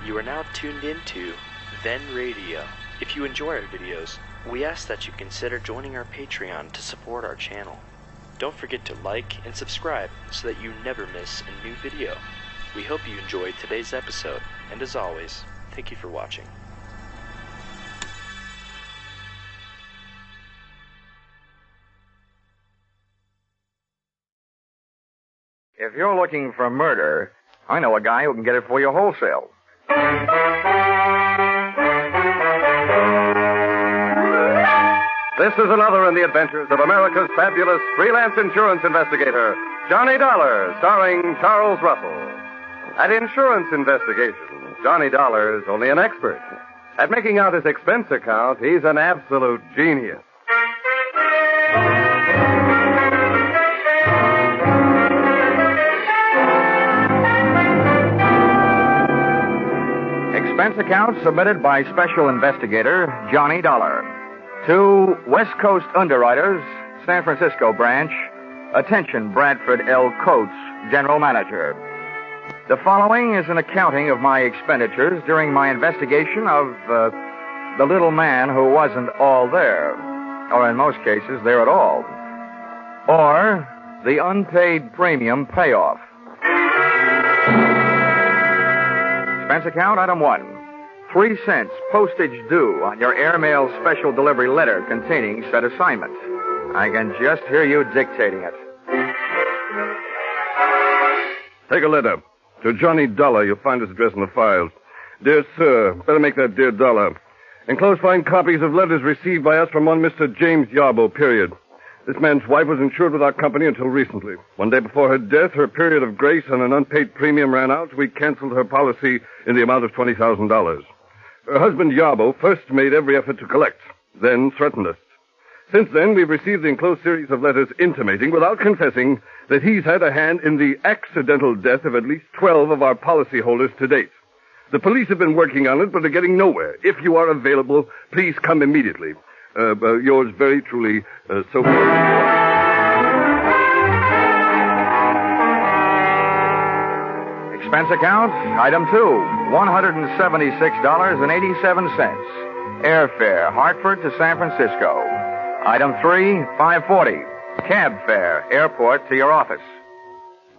You are now tuned into Then Radio. If you enjoy our videos, we ask that you consider joining our Patreon to support our channel. Don't forget to like and subscribe so that you never miss a new video. We hope you enjoyed today's episode, and as always, thank you for watching. If you're looking for murder, I know a guy who can get it for you wholesale. This is another in the adventures of America's fabulous freelance insurance investigator, Johnny Dollar, starring Charles Russell. At insurance investigation, Johnny Dollar is only an expert. At making out his expense account, he's an absolute genius. Expense account submitted by Special Investigator Johnny Dollar. To West Coast Underwriters, San Francisco Branch. Attention, Bradford L. Coates, General Manager. The following is an accounting of my expenditures during my investigation of the little man who wasn't all there, or in most cases, there at all, or the unpaid premium payoff. Expense account, item 1. 3 cents postage due on your airmail special delivery letter containing said assignment. I can just hear you dictating it. Take a letter. To Johnny Dollar, you'll find his address in the files. Dear Sir, better make that Dear Dollar. Enclosed find copies of letters received by us from one Mr. James Yarbo, period. This man's wife was insured with our company until recently. One day before her death, her period of grace on an unpaid premium ran out. We canceled her policy in the amount of $20,000. Her husband, Yarbo, first made every effort to collect, then threatened us. Since then, we've received the enclosed series of letters intimating, without confessing, that he's had a hand in the accidental death of at least 12 of our policyholders to date. The police have been working on it, but are getting nowhere. If you are available, please come immediately. Yours very truly, Sophie. Expense account, item 2, $176.87. Airfare, Hartford to San Francisco. Item 3, $5.40. Cab fare, airport to your office.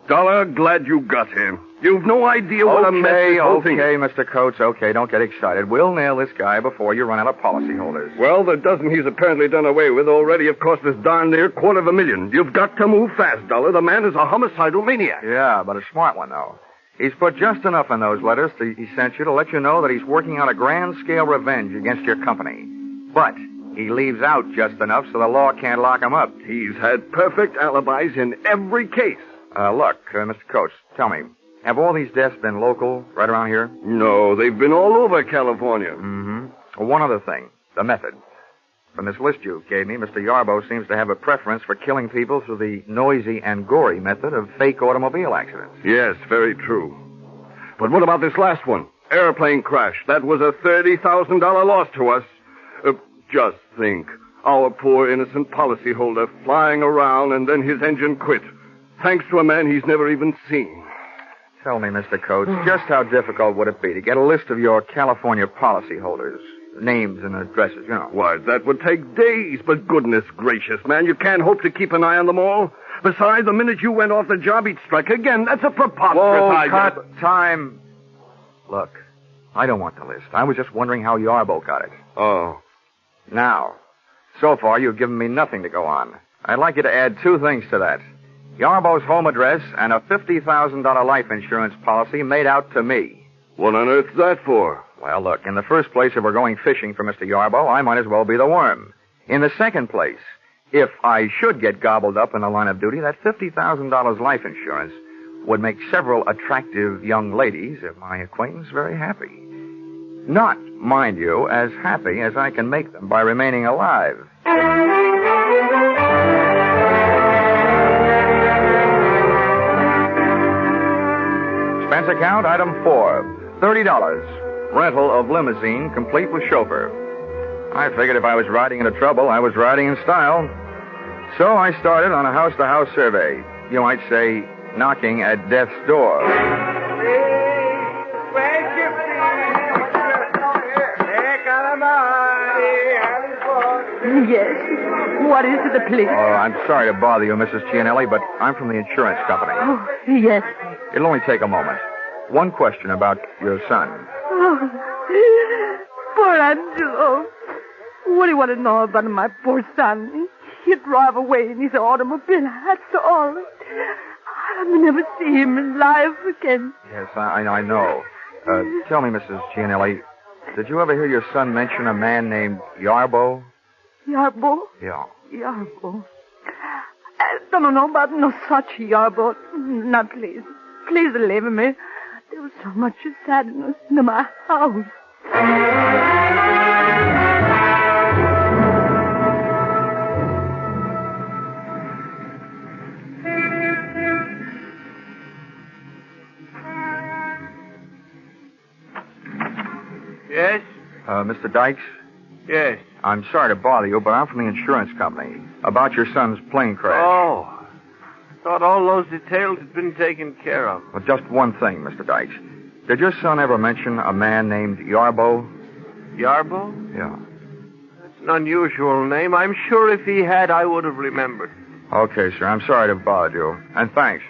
Dollar, glad you got here. You've no idea what a mess this whole thing is. Okay, Mr. Coates, okay, don't get excited. We'll nail this guy before you run out of policyholders. Well, the dozen he's apparently done away with already have cost us darn near $250,000. You've got to move fast, Dollar. The man is a homicidal maniac. Yeah, but a smart one, though. He's put just enough in those letters he sent you to let you know that he's working on a grand-scale revenge against your company. But he leaves out just enough so the law can't lock him up. He's had perfect alibis in every case. Look, Mr. Coates, tell me, have all these deaths been local, right around here? No, they've been all over California. Mm-hmm. Well, one other thing, the method. From this list you gave me, Mr. Yarbo seems to have a preference for killing people through the noisy and gory method of fake automobile accidents. Yes, very true. But what about this last one? Airplane crash. That was a $30,000 loss to us. Just think. Our poor innocent policyholder flying around and then his engine quit. Thanks to a man he's never even seen. Tell me, Mr. Coates, just how difficult would it be to get a list of your California policyholders? Names and addresses, you know. Why, that would take days, but goodness gracious, man, you can't hope to keep an eye on them all. Besides, the minute you went off the job, he'd strike again. That's a preposterous idea. Cut time. Look, I don't want the list. I was just wondering how Yarbo got it. Oh. Now, so far you've given me nothing to go on. I'd like you to add 2 things to that. Yarbo's home address and a $50,000 life insurance policy made out to me. What on earth's that for? Well, look, in the first place, if we're going fishing for Mr. Yarbo, I might as well be the worm. In the second place, if I should get gobbled up in the line of duty, that $50,000 life insurance would make several attractive young ladies of my acquaintance very happy. Not, mind you, as happy as I can make them by remaining alive. Expense account, item 4, $30. Rental of limousine, complete with chauffeur. I figured if I was riding into trouble, I was riding in style. So I started on a house-to-house survey. You might say, knocking at death's door. Where's your Yes. What is it, please? Oh, I'm sorry to bother you, Mrs. Connelly, but I'm from the insurance company. Oh, yes. It'll only take a moment. One question about your son. Oh, poor Angelo. What do you want to know about my poor son? He drove away in his automobile, that's all. I'll never see him alive again. Yes, I know. Tell me, Mrs. Connelly, did you ever hear your son mention a man named Yarbo? Yarbo? Yeah. Yarbo. I don't know about no such Yarbo. Now, please. Please leave me. There was so much sadness in my house. Yes? Mr. Dykes? Yes. I'm sorry to bother you, but I'm from the insurance company. About your son's plane crash. Oh. Thought all those details had been taken care of. Well, just one thing, Mr. Dykes. Did your son ever mention a man named Yarbo? Yarbo? Yeah. That's an unusual name. I'm sure if he had, I would have remembered. Okay, sir. I'm sorry to bother you. And thanks.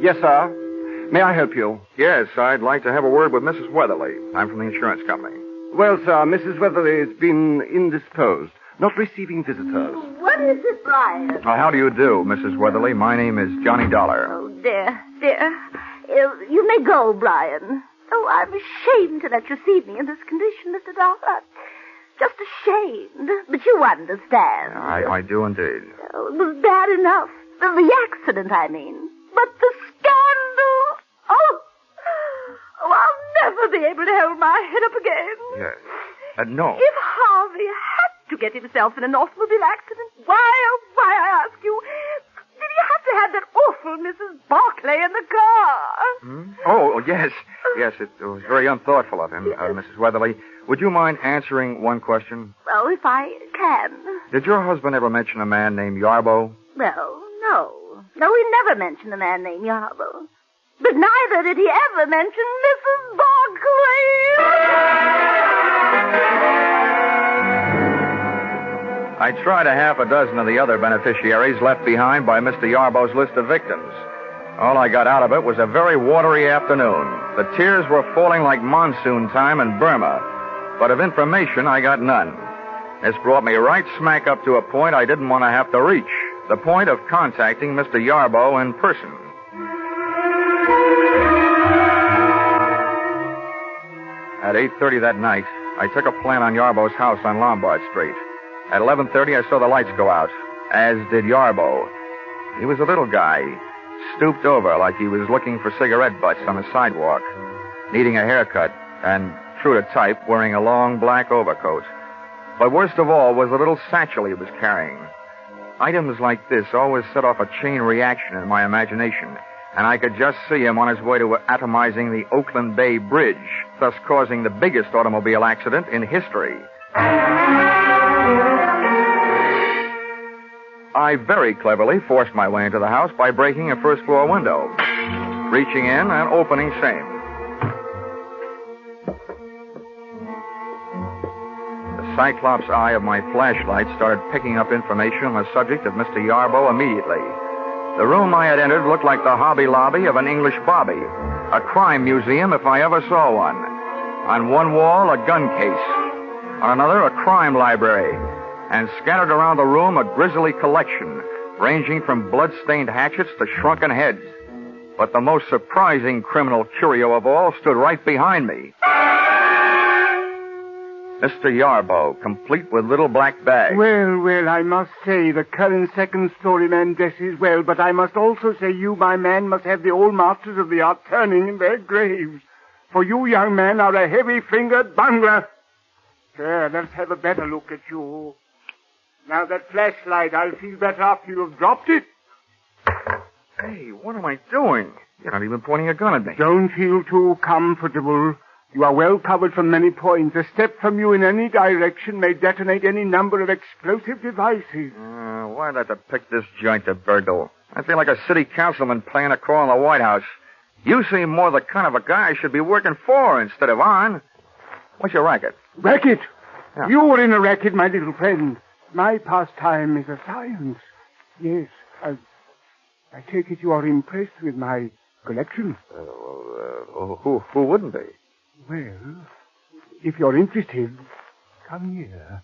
Yes, sir. May I help you? Yes, I'd like to have a word with Mrs. Weatherly. I'm from the insurance company. Well, sir, Mrs. Weatherly has been indisposed, not receiving visitors. What is it, Brian? How do you do, Mrs. Weatherly? My name is Johnny Dollar. Oh, dear. You may go, Brian. Oh, I'm ashamed to let you see me in this condition, Mr. Dollar. Just ashamed. But you understand. I do indeed. Oh, it was bad enough. The accident, I mean. But the scandal. Oh, I'll never be able to hold my head up again. Yes. No. If Harvey had to get himself in an automobile accident, why, I ask you, did he have to have that awful Mrs. Barclay in the car? Oh, yes. Yes, it was very unthoughtful of him, Mrs. Weatherly. Would you mind answering one question? Well, if I can. Did your husband ever mention a man named Yarbo? Well, no. No, he never mentioned a man named Yarbo. But neither did he ever mention Mrs. Barclay. I tried a half a dozen of the other beneficiaries left behind by Mr. Yarbo's list of victims. All I got out of it was a very watery afternoon. The tears were falling like monsoon time in Burma. But of information, I got none. This brought me right smack up to a point I didn't want to have to reach. The point of contacting Mr. Yarbo in person. At 8:30 that night, I took a plant on Yarbo's house on Lombard Street. At 11:30, I saw the lights go out, as did Yarbo. He was a little guy, stooped over like he was looking for cigarette butts on the sidewalk, needing a haircut, and, true to type, wearing a long black overcoat. But worst of all was the little satchel he was carrying. Items like this always set off a chain reaction in my imagination, and I could just see him on his way to atomizing the Oakland Bay Bridge, thus causing the biggest automobile accident in history. I very cleverly forced my way into the house by breaking a first-floor window, reaching in and opening same. The cyclops eye of my flashlight started picking up information on the subject of Mr. Yarbo immediately. The room I had entered looked like the Hobby Lobby of an English bobby, a crime museum if I ever saw one. On one wall, a gun case. On another, a crime library. And scattered around the room, a grisly collection, ranging from blood-stained hatchets to shrunken heads. But the most surprising criminal curio of all stood right behind me. Mr. Yarbo, complete with little black bag. Well, I must say the current second-story man dresses well, but I must also say you, my man, must have the old masters of the art turning in their graves. For you, young man, are a heavy-fingered bungler. There, let's have a better look at you. Now that flashlight, I'll feel better after you've dropped it. Hey, what am I doing? You're not even pointing a gun at me. Don't feel too comfortable. You are well covered from many points. A step from you in any direction may detonate any number of explosive devices. What why'd I have to pick this joint to burgle? I feel like a city councilman playing a call in the White House. You seem more the kind of a guy I should be working for instead of on. What's your racket? Racket? Yeah. You're in a racket, my little friend. My pastime is a science. Yes, I take it you are impressed with my collection. Who wouldn't be? Well, if you're interested, come here.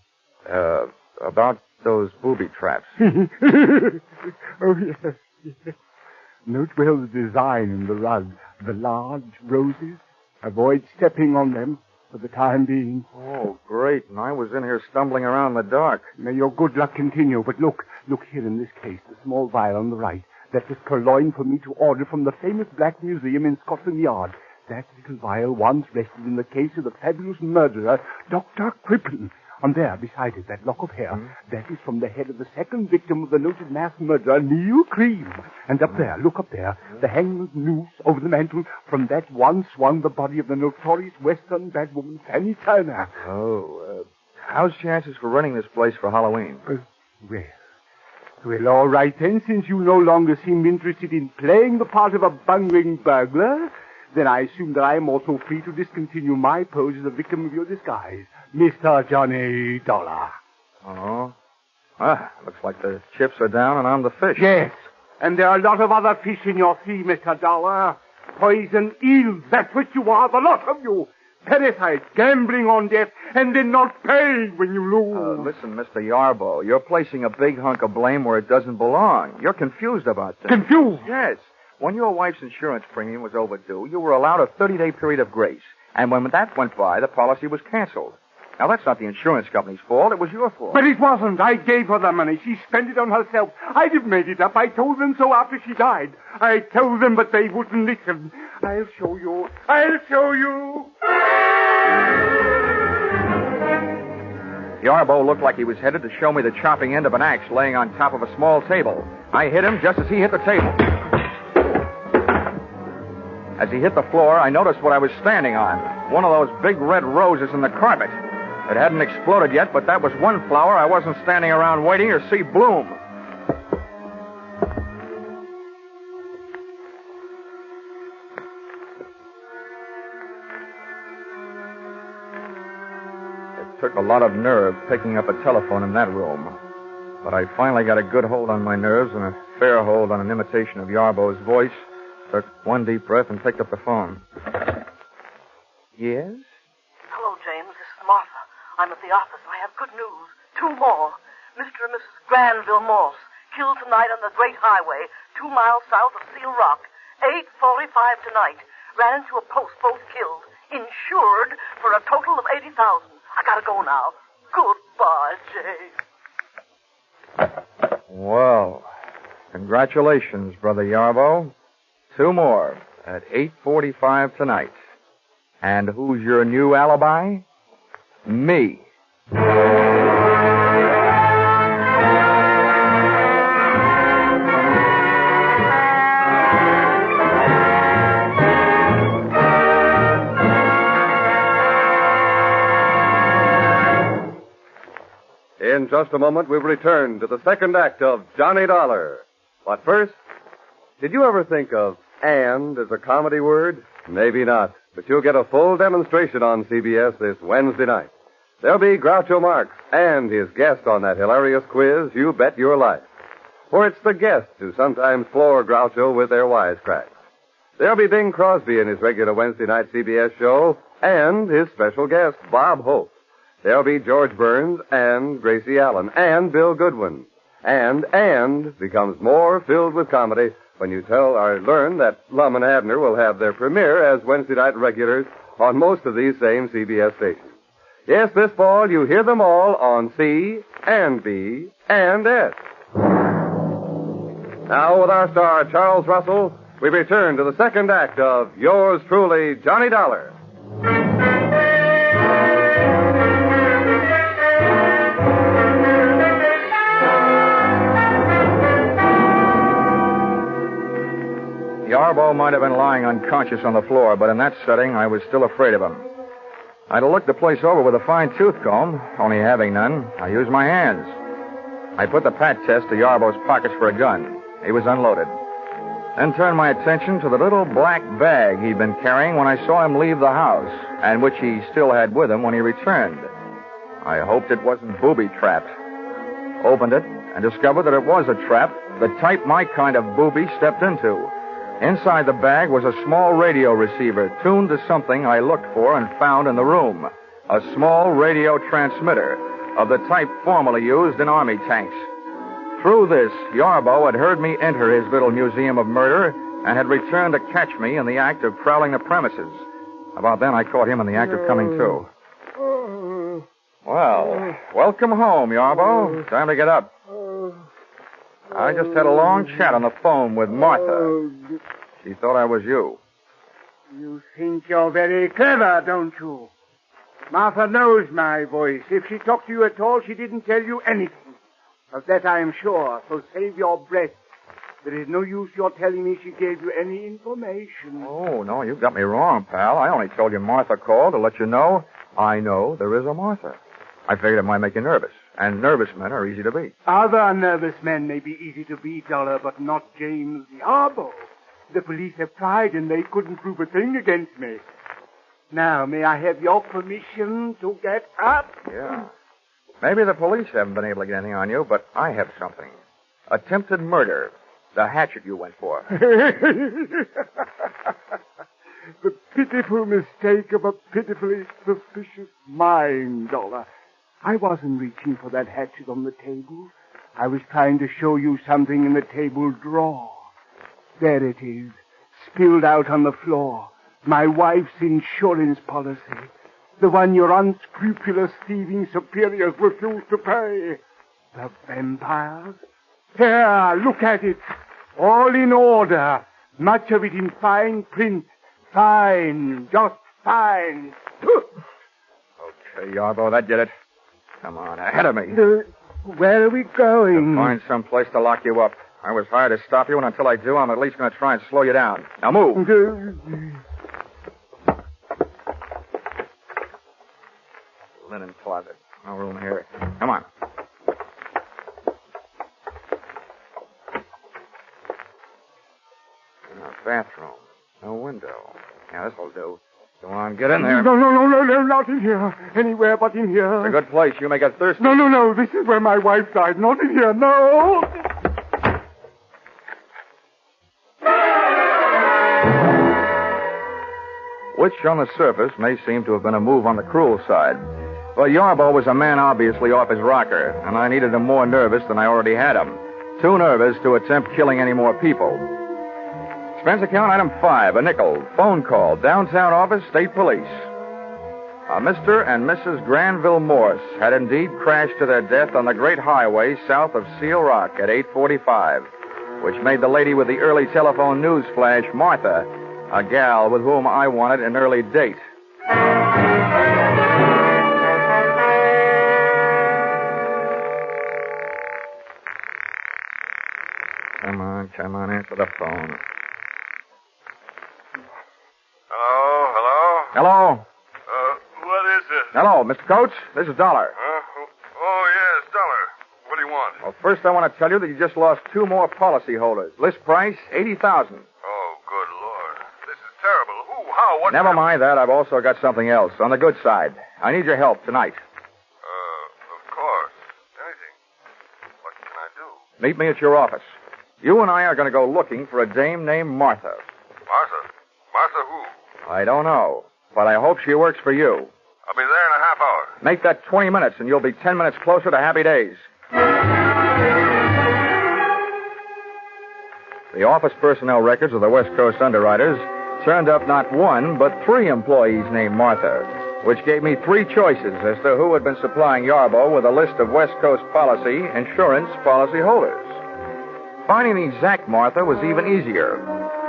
About those booby traps. Oh, yes. Note well the design in the rug. The large roses. Avoid stepping on them for the time being. Oh, great. And I was in here stumbling around in the dark. May your good luck continue. But look here in this case, the small vial on the right. That was purloined for me to order from the famous Black Museum in Scotland Yard. That little vial once rested in the case of the fabulous murderer, Dr. Crippen. And there, beside it, that lock of hair, that is from the head of the second victim of the noted mass murderer, Neil Cream. And up there, look up there, the hangman's noose over the mantel, from that one swung the body of the notorious Western bad woman, Fanny Turner. How's chances for running this place for Halloween? Well, all right then, since you no longer seem interested in playing the part of a bungling burglar, then I assume that I am also free to discontinue my pose as a victim of your disguise, Mr. Johnny Dollar. Oh? Looks like the chips are down and I'm the fish. Yes, and there are a lot of other fish in your sea, Mr. Dollar. Poison eels, that's what you are, the lot of you. Parasites, gambling on death, and then not paying when you lose. Listen, Mr. Yarbo, you're placing a big hunk of blame where it doesn't belong. You're confused about things. Confused? Yes. When your wife's insurance premium was overdue, you were allowed a 30-day period of grace. And when that went by, the policy was canceled. Now, that's not the insurance company's fault. It was your fault. But it wasn't. I gave her the money. She spent it on herself. I'd have made it up. I told them so after she died. I told them, but they wouldn't listen. I'll show you. I'll show you. Yarbo looked like he was headed to show me the chopping end of an axe laying on top of a small table. I hit him just as he hit the table. As he hit the floor, I noticed what I was standing on. One of those big red roses in the carpet. It hadn't exploded yet, but that was one flower I wasn't standing around waiting to see bloom. It took a lot of nerve picking up a telephone in that room. But I finally got a good hold on my nerves and a fair hold on an imitation of Yarbo's voice. Took one deep breath and picked up the phone. Yes? Hello, James. This is Martha. I'm at the office. I have good news. 2 more. Mr. and Mrs. Granville Morse, killed tonight on the Great Highway, 2 miles south of Seal Rock. 8:45 tonight. Ran into a post, both killed. Insured for a total of $80,000. I gotta go now. Goodbye, James. Well, congratulations, Brother Yarbo. 2 more at 8:45 tonight. And who's your new alibi? Me. In just a moment, we'll return to the second act of Johnny Dollar. But first, did you ever think of "and" as a comedy word? Maybe not, but you'll get a full demonstration on CBS this Wednesday night. There'll be Groucho Marx and his guest on that hilarious quiz, You Bet Your Life. For it's the guests who sometimes floor Groucho with their wisecracks. There'll be Bing Crosby in his regular Wednesday night CBS show and his special guest, Bob Hope. There'll be George Burns and Gracie Allen and Bill Goodwin. And becomes more filled with comedy when you tell or learn that Lum and Abner will have their premiere as Wednesday night regulars on most of these same CBS stations. Yes, this fall you hear them all on C and B and S. Now with our star Charles Russell, we return to the second act of Yours Truly, Johnny Dollar. Yarbo might have been lying unconscious on the floor, but in that setting, I was still afraid of him. I'd have looked the place over with a fine tooth comb, only having none. I used my hands. I put the pat test to Yarbo's pockets for a gun. He was unloaded. Then turned my attention to the little black bag he'd been carrying when I saw him leave the house, and which he still had with him when he returned. I hoped it wasn't booby-trapped. Opened it and discovered that it was a trap, the type my kind of booby stepped into. Inside the bag was a small radio receiver tuned to something I looked for and found in the room. A small radio transmitter of the type formerly used in army tanks. Through this, Yarbo had heard me enter his little museum of murder and had returned to catch me in the act of prowling the premises. About then, I caught him in the act of coming to. Well, welcome home, Yarbo. Time to get up. I just had a long chat on the phone with Martha. She thought I was you. You think you're very clever, don't you? Martha knows my voice. If she talked to you at all, she didn't tell you anything. Of that I am sure, so save your breath. There is no use your telling me she gave you any information. Oh, no, you've got me wrong, pal. I only told you Martha called to let you know I know there is a Martha. I figured it might make you nervous, and nervous men are easy to beat. Other nervous men may be easy to beat, Dollar, but not James Yarbo. The police have tried, and they couldn't prove a thing against me. Now, may I have your permission to get up? Yeah. Maybe the police haven't been able to get anything on you, but I have something. Attempted murder. The hatchet you went for. The pitiful mistake of a pitifully suspicious mind, Dollar. I wasn't reaching for that hatchet on the table. I was trying to show you something in the table drawer. There it is, spilled out on the floor. My wife's insurance policy. The one your unscrupulous thieving superiors refused to pay. The vampires? Here, look at it. All in order. Much of it in fine print. Fine. Just fine. Okay, Yarbo, that did it. Come on, ahead of me. Where are we going? To find some place to lock you up. I was hired to stop you, and until I do, I'm at least going to try and slow you down. Now move. Linen closet. No room here. Come on. No bathroom. No window. Yeah, this'll do. Go on, get in there. No, not in here. Anywhere but in here. It's a good place. You may get thirsty. No. This is where my wife died. Not in here. No. Which, on the surface, may seem to have been a move on the cruel side. But Yarbo was a man obviously off his rocker, and I needed him more nervous than I already had him. Too nervous to attempt killing any more people. Expense account item 5, a nickel. Phone call, downtown office, state police. Mr. and Mrs. Granville Morse had indeed crashed to their death on the great highway south of Seal Rock at 8:45, which made the lady with the early telephone news flash Martha, a gal with whom I wanted an early date. Come on, answer the phone. Hello? What is it? Hello, Mr. Coates. This is Dollar. Oh, yes, Dollar. What do you want? Well, first I want to tell you that you just lost 2 more policyholders. List price, $80,000. Oh, good Lord. This is terrible. Who? How? What? Never mind that. I've also got something else. On the good side. I need your help tonight. Of course. Anything. What can I do? Meet me at your office. You and I are going to go looking for a dame named Martha. Martha? Martha who? I don't know, but I hope she works for you. I'll be there in a half hour. Make that 20 minutes, and you'll be 10 minutes closer to happy days. The office personnel records of the West Coast underwriters turned up not 1, but 3 employees named Martha, which gave me 3 choices as to who had been supplying Yarbo with a list of West Coast insurance policy holders. Finding the exact Martha was even easier.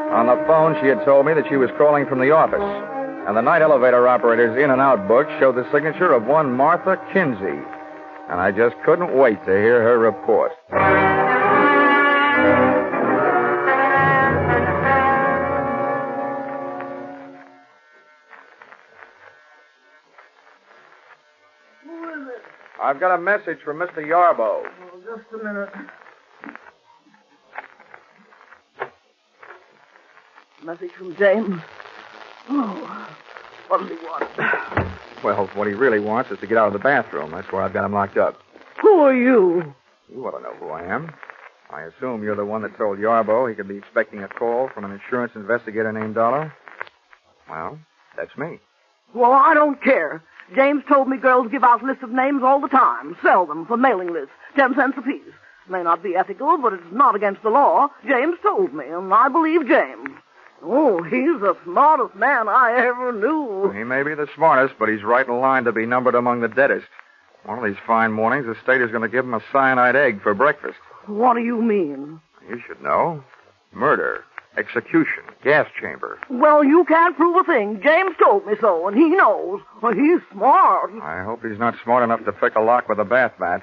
On the phone, she had told me that she was calling from the office, and the night elevator operator's in and out book showed the signature of one Martha Kinsey, and I just couldn't wait to hear her report. I've got a message from Mr. Yarbo. Oh, Just a minute. Message from James. Oh, what does he want? Well, what he really wants is to get out of the bathroom. That's where I've got him locked up. Who are you? You ought to know who I am. I assume you're the one that told Yarbo he could be expecting a call from an insurance investigator named Dollar. Well, that's me. Well, I don't care. James told me girls give out lists of names all the time. Sell them for mailing lists. 10 cents apiece. May not be ethical, but it's not against the law. James told me, and I believe James. Oh, he's the smartest man I ever knew. He may be the smartest, but he's right in line to be numbered among the deadest. One of these fine mornings, the state is going to give him a cyanide egg for breakfast. What do you mean? You should know. Murder, execution, gas chamber. Well, you can't prove a thing. James told me so, and he knows. Well, he's smart. I hope he's not smart enough to pick a lock with a bath mat.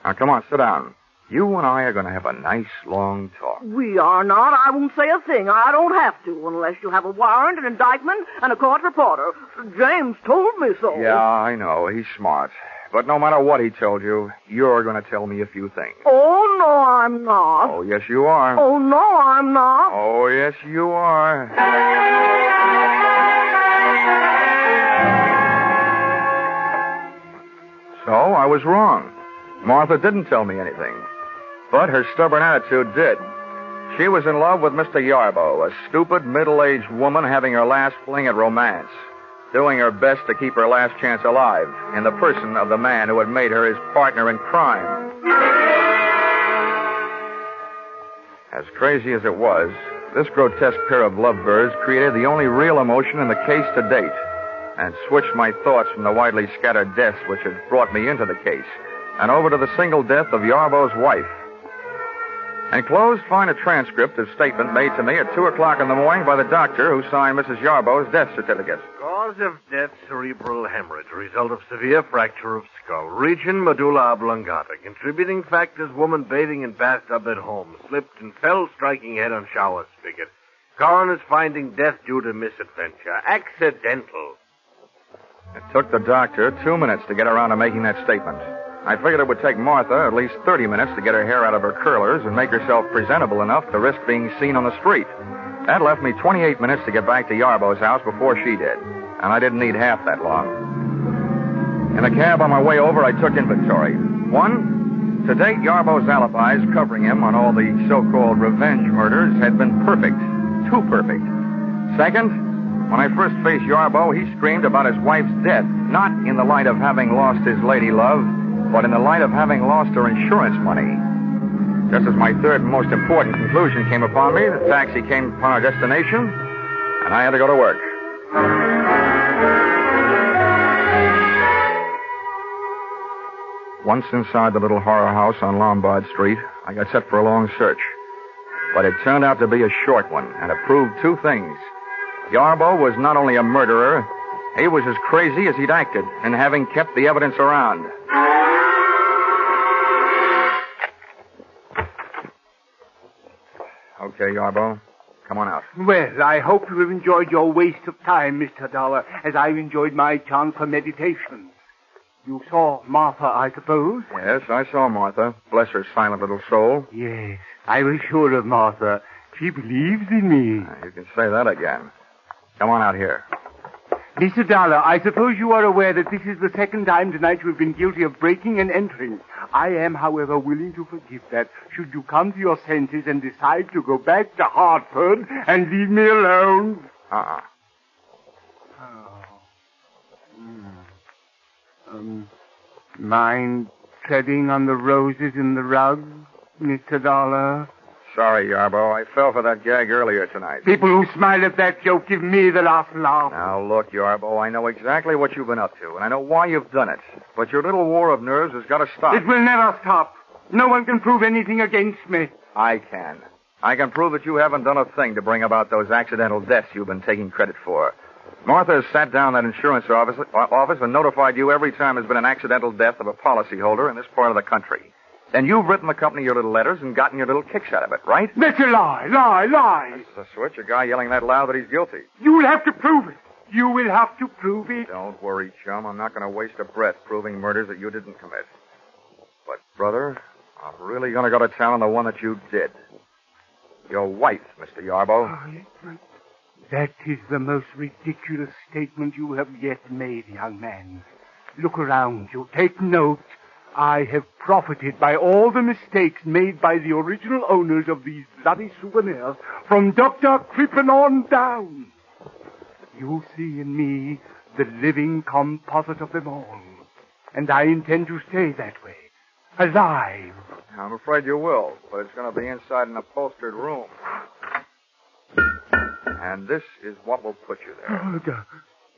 Now, come on, sit down. You and I are going to have a nice, long talk. We are not. I won't say a thing. I don't have to, unless you have a warrant, an indictment, and a court reporter. James told me so. Yeah, I know. He's smart. But no matter what he told you, you're going to tell me a few things. Oh, no, I'm not. Oh, yes, you are. Oh, no, I'm not. Oh, yes, you are. So, I was wrong. Martha didn't tell me anything. But her stubborn attitude did. She was in love with Mr. Yarbo, a stupid, middle-aged woman having her last fling at romance, doing her best to keep her last chance alive in the person of the man who had made her his partner in crime. As crazy as it was, this grotesque pair of lovebirds created the only real emotion in the case to date, and switched my thoughts from the widely scattered deaths which had brought me into the case, and over to the single death of Yarbo's wife. Enclosed, find a transcript of statement made to me at 2 o'clock in the morning by the doctor who signed Mrs. Yarbo's death certificate. Cause of death, cerebral hemorrhage. Result of severe fracture of skull. Region, medulla oblongata. Contributing factors, woman bathing in bathtub at home. Slipped and fell, striking head on shower spigot. Coroner's finding death due to misadventure. Accidental. It took the doctor 2 minutes to get around to making that statement. I figured it would take Martha at least 30 minutes to get her hair out of her curlers and make herself presentable enough to risk being seen on the street. That left me 28 minutes to get back to Yarbo's house before she did, and I didn't need half that long. In the cab on my way over, I took inventory. 1, to date, Yarbo's alibis covering him on all the so-called revenge murders had been perfect. Too perfect. 2nd, when I first faced Yarbo, he screamed about his wife's death, not in the light of having lost his lady love, but in the light of having lost her insurance money. Just as my 3rd and most important conclusion came upon me, the taxi came upon our destination, and I had to go to work. Once inside the little horror house on Lombard Street, I got set for a long search. But it turned out to be a short one, and it proved 2 things. Yarbo was not only a murderer, he was as crazy as he'd acted in having kept the evidence around. Okay, Yarbo, come on out. Well, I hope you have enjoyed your waste of time, Mr. Dollar, as I've enjoyed my chance for meditation. You saw Martha, I suppose? Yes, I saw Martha. Bless her silent little soul. Yes, I was sure of Martha. She believes in me. You can say that again. Come on out here. Mr. Dollar, I suppose you are aware that this is the 2nd time tonight you have been guilty of breaking and entering. I am, however, willing to forgive that should you come to your senses and decide to go back to Hartford and leave me alone. Uh-uh. Mind treading on the roses in the rug, Mr. Dollar? Sorry, Yarbo. I fell for that gag earlier tonight. People who smile at that joke give me the last laugh. Now, look, Yarbo, I know exactly what you've been up to, and I know why you've done it. But your little war of nerves has got to stop. It will never stop. No one can prove anything against me. I can. I can prove that you haven't done a thing to bring about those accidental deaths you've been taking credit for. Martha has sat down that insurance office and notified you every time there's been an accidental death of a policyholder in this part of the country. Then you've written the company your little letters and gotten your little kicks out of it, right? That's a lie, lie. That's the switch, a guy yelling that loud that he's guilty. You will have to prove it. You will have to prove it. Don't worry, chum. I'm not going to waste a breath proving murders that you didn't commit. But, brother, I'm really going to go to town on the one that you did. Your wife, Mr. Yarbo. Oh, that is the most ridiculous statement you have yet made, young man. Look around you. Take note. I have profited by all the mistakes made by the original owners of these bloody souvenirs from Dr. Crippen on down. You see in me the living composite of them all. And I intend to stay that way. Alive. I'm afraid you will, but it's going to be inside an upholstered room. And this is what will put you there. Oh, God.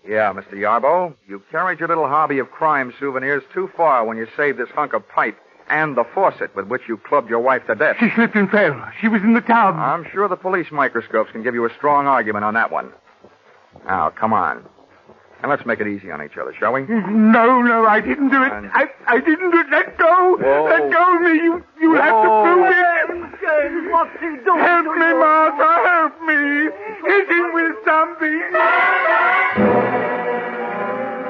Yeah, Mr. Yarbo, you carried your little hobby of crime souvenirs too far when you saved this hunk of pipe and the faucet with which you clubbed your wife to death. She slipped and fell. She was in the tub. I'm sure the police microscopes can give you a strong argument on that one. Now, come on. And let's make it easy on each other, shall we? No, I didn't do it. I didn't do it. Let go. Whoa. Let go of me. You have to prove it. James, what's he doing? Help me, Martha. Help me. Hit him with something.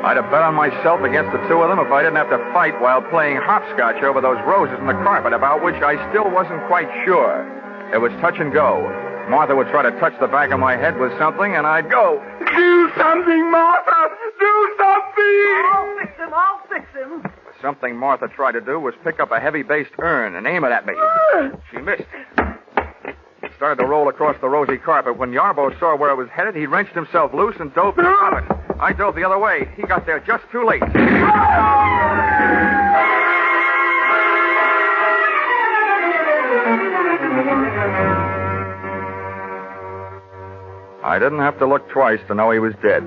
I'd have bet on myself against the two of them if I didn't have to fight while playing hopscotch over those roses in the carpet, about which I still wasn't quite sure. It was touch and go. Martha would try to touch the back of my head with something, and I'd go. Do something, Martha. Do something. I'll fix him. Something Martha tried to do was pick up a heavy-based urn and aim it at me. She missed. It started to roll across the rosy carpet. When Yarbo saw where it was headed, he wrenched himself loose and dove to the carpet. I dove the other way. He got there just too late. I didn't have to look twice to know he was dead.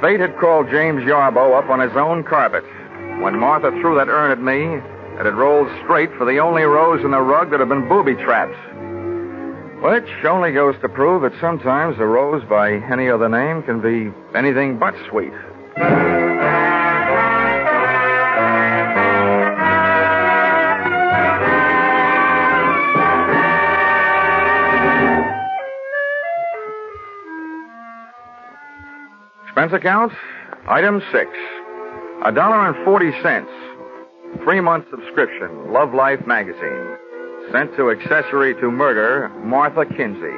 Fate had called James Yarbo up on his own carpet. When Martha threw that urn at me, it had rolled straight for the only rose in the rug that had been booby trapped. Which only goes to prove that sometimes a rose by any other name can be anything but sweet. Expense account, item 6, $1.40. 3-month subscription, Love Life magazine. Sent to accessory to murder, Martha Kinsey,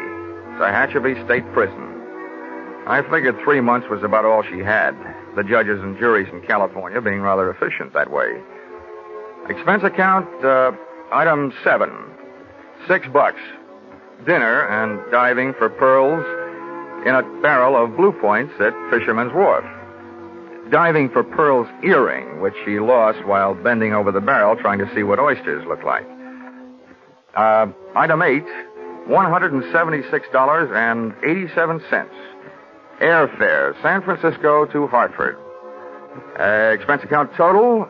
Tehachapi State Prison. I figured 3 months was about all she had, the judges and juries in California being rather efficient that way. Expense account, item 7, $6. Dinner and diving for pearls in a barrel of Blue Points at Fisherman's Wharf. Diving for Pearl's earring, which she lost while bending over the barrel trying to see what oysters look like. Item 8, $176.87. Airfare, San Francisco to Hartford. Expense account total,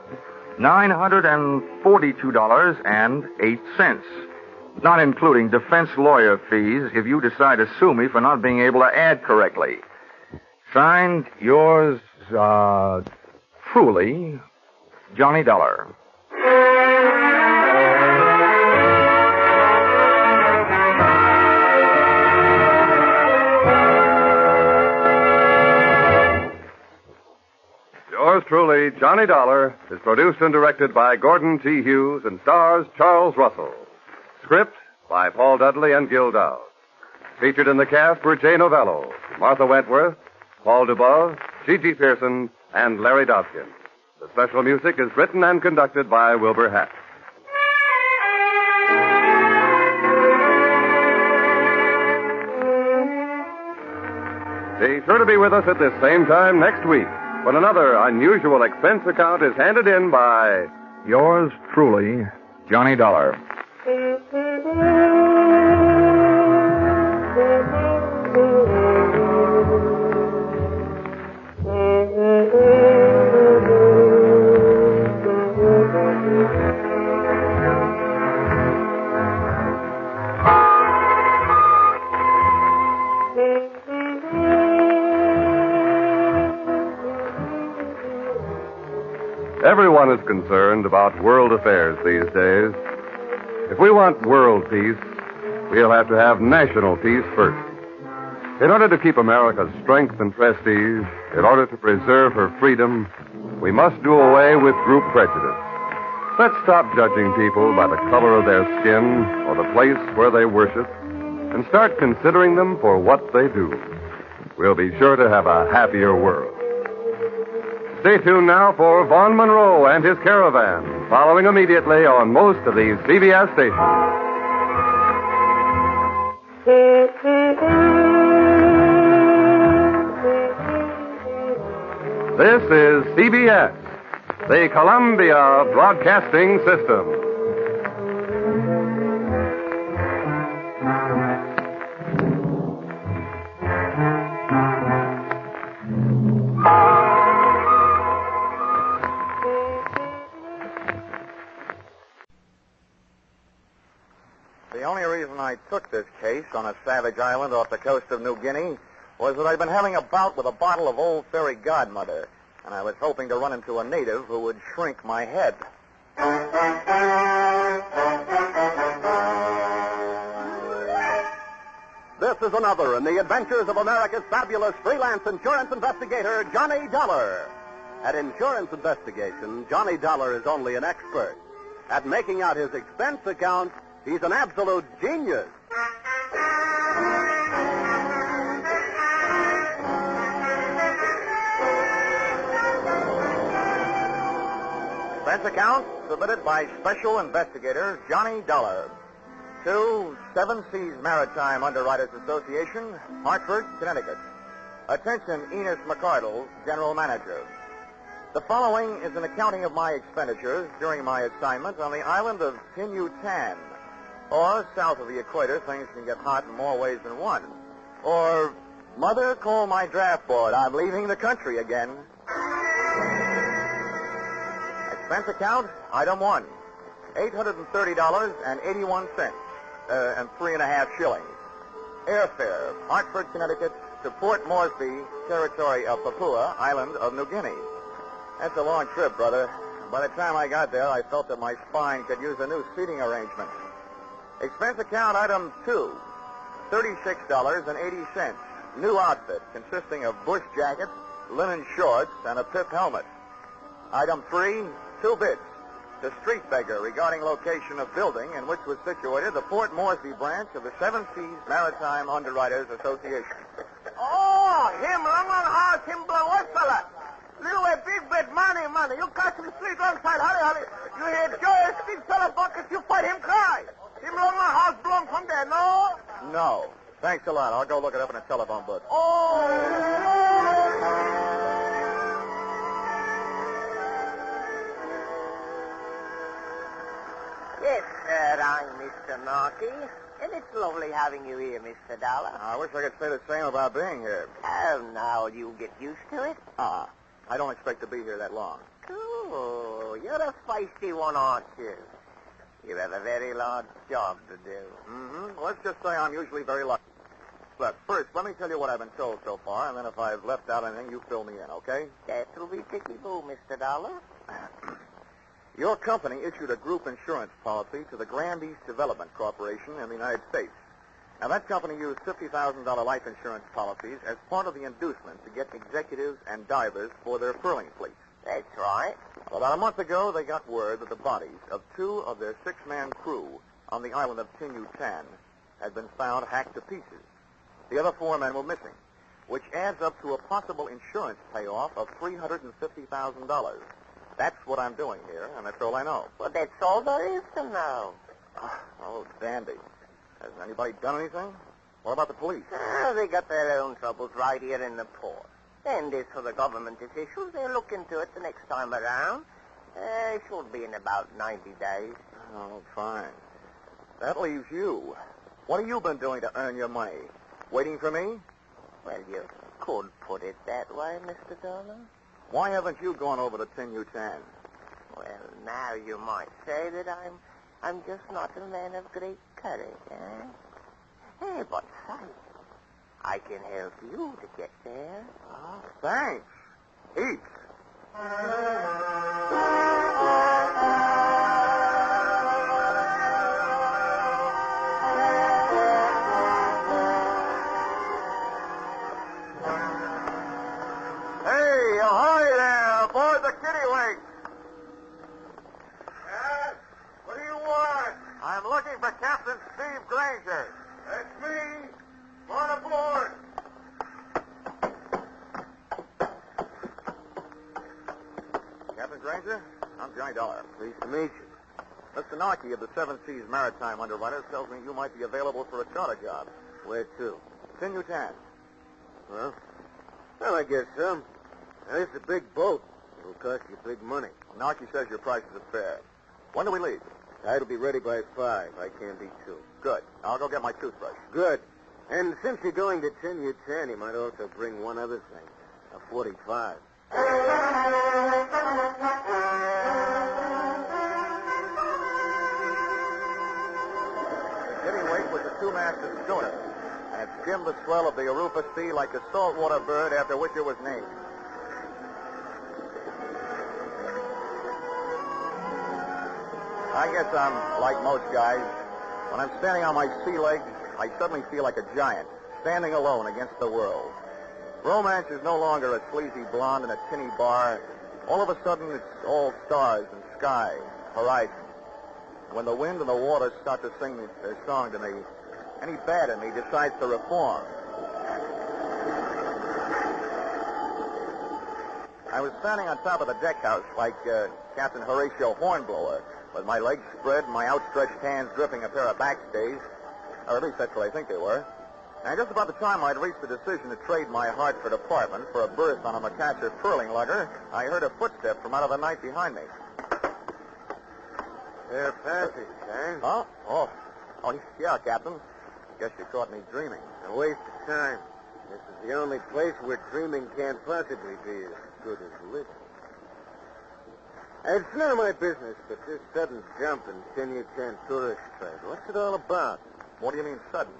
$942.08. Not including defense lawyer fees if you decide to sue me for not being able to add correctly. Signed, yours, truly, Johnny Dollar. Yours truly, Johnny Dollar, is produced and directed by Gordon T. Hughes and stars Charles Russell. Script by Paul Dudley and Gil Dowd. Featured in the cast were Jay Novello, Martha Wentworth, Paul Dubov, Gigi Pearson, and Larry Dodkin. The special music is written and conducted by Wilbur Hatch. Be sure to be with us at this same time next week when another unusual expense account is handed in by Yours truly, Johnny Dollar. Everyone is concerned about world affairs these days. If we want world peace, we'll have to have national peace first. In order to keep America's strength and prestige, in order to preserve her freedom, we must do away with group prejudice. Let's stop judging people by the color of their skin or the place where they worship and start considering them for what they do. We'll be sure to have a happier world. Stay tuned now for Vaughn Monroe and his caravan, following immediately on most of these CBS stations. This is CBS, the Columbia Broadcasting System. The only reason I took this case on a savage island off the coast of New Guinea was that I'd been having a bout with a bottle of Old Fairy Godmother, and I was hoping to run into a native who would shrink my head. This is another in the adventures of America's fabulous freelance insurance investigator, Johnny Dollar. At insurance investigation, Johnny Dollar is only an expert. At making out his expense account, he's an absolute genius. Expense account submitted by Special Investigator Johnny Dollar to Seven Seas Maritime Underwriters Association, Hartford, Connecticut. Attention, Enos McCardle, General Manager. The following is an accounting of my expenditures during my assignment on the island of Tinyu-Tan. Or, south of the equator, things can get hot in more ways than one. Or, Mother, call my draftboard. I'm leaving the country again. Expense account, item 1, $830.81, and 3.5 shillings. Airfare, Hartford, Connecticut, to Port Moresby, territory of Papua, island of New Guinea. That's a long trip, brother. By the time I got there, I felt that my spine could use a new seating arrangement. Expense account, item 2, $36.80. New outfit consisting of bush jacket, linen shorts, and a pip helmet. Item 3, 2 bits. The street beggar regarding location of building in which was situated the Port Moresby branch of the Seven Seas Maritime Underwriters Association. Oh, him wrong on house, him blow what fella? Little way, big bit, money. You catch him street wrong side, hurry. You hear Joe, big fella buckets, you fight him cry. Him wrong on house blown from there, no? No. Thanks a lot. I'll go look it up in a telephone book. Oh! Yes, sir, I'm Mr. Markey, and it's lovely having you here, Mr. Dollar. I wish I could say the same about being here. Oh, now you'll get used to it. I don't expect to be here that long. Cool. You're a feisty one, aren't you? You have a very large job to do. Mm-hmm. Let's just say I'm usually very lucky. But first, let me tell you what I've been told so far, and then if I've left out anything, you fill me in, okay? That'll be tickly-boo, Mr. Dollar. Your company issued a group insurance policy to the Grand East Development Corporation in the United States. Now, that company used $50,000 life insurance policies as part of the inducement to get executives and divers for their pearling fleets. That's right. Well, about a month ago, they got word that the bodies of 2 of their 6-man crew on the island of Tinyu-Tan had been found hacked to pieces. The other 4 men were missing, which adds up to a possible insurance payoff of $350,000. That's what I'm doing here, and that's all I know. Well, that's all there is to know. Oh, dandy. Has anybody done anything? What about the police? They got their own troubles right here in the port. And as for the government officials, they'll look into it the next time around. It should be in about 90 days. Oh, fine. That leaves you. What have you been doing to earn your money? Waiting for me? Well, you could put it that way, Mr. Dollar. Why haven't you gone over to Tinyu-Tan? Well, now you might say that I'm just not a man of great courage, eh? Hey, but say, I can help you to get there. Oh, thanks. Heaps. Hey, ahoy there, aboard the Kitty Wake. I'm looking for Captain Steve Granger. That's me. On aboard. Captain Granger, I'm Johnny Dollar. Pleased to meet you. Mr. Narkey of the Seven Seas Maritime Underwriters tells me you might be available for a charter job. Where to? Sinutan. Well, I guess so. Now, it's a big boat. It'll cost you big money. Narkey says your prices are fair. When do we leave? Tide'll be ready by 5. I can't be 2. Good. I'll go get my toothbrush. Good. And since you're going to 10, you might also bring one other thing. A 45. Heavyweight was a two-masted schooner, and it skimmed the swell of the Arupa Sea like a saltwater bird after which it was named. I guess I'm like most guys. When I'm standing on my sea legs, I suddenly feel like a giant, standing alone against the world. Romance is no longer a sleazy blonde in a tinny bar. All of a sudden, it's all stars and sky, horizon. When the wind and the water start to sing their song to me, any bad in me decides to reform. I was standing on top of the deck house like Captain Horatio Hornblower, with my legs spread and my outstretched hands gripping a pair of backstays, or at least that's what I think they were. And just about the time I'd reached the decision to trade my Hartford apartment for a berth on a Macassar furling lugger, I heard a footstep from out of the night behind me. Fair passage, eh? Huh? Oh, yeah, Captain. Guess you caught me dreaming. A waste of time. This is the only place where dreaming can't possibly be as good as living. It's none of my business, but this sudden jump in Sinutan tourist trade, what's it all about? What do you mean sudden?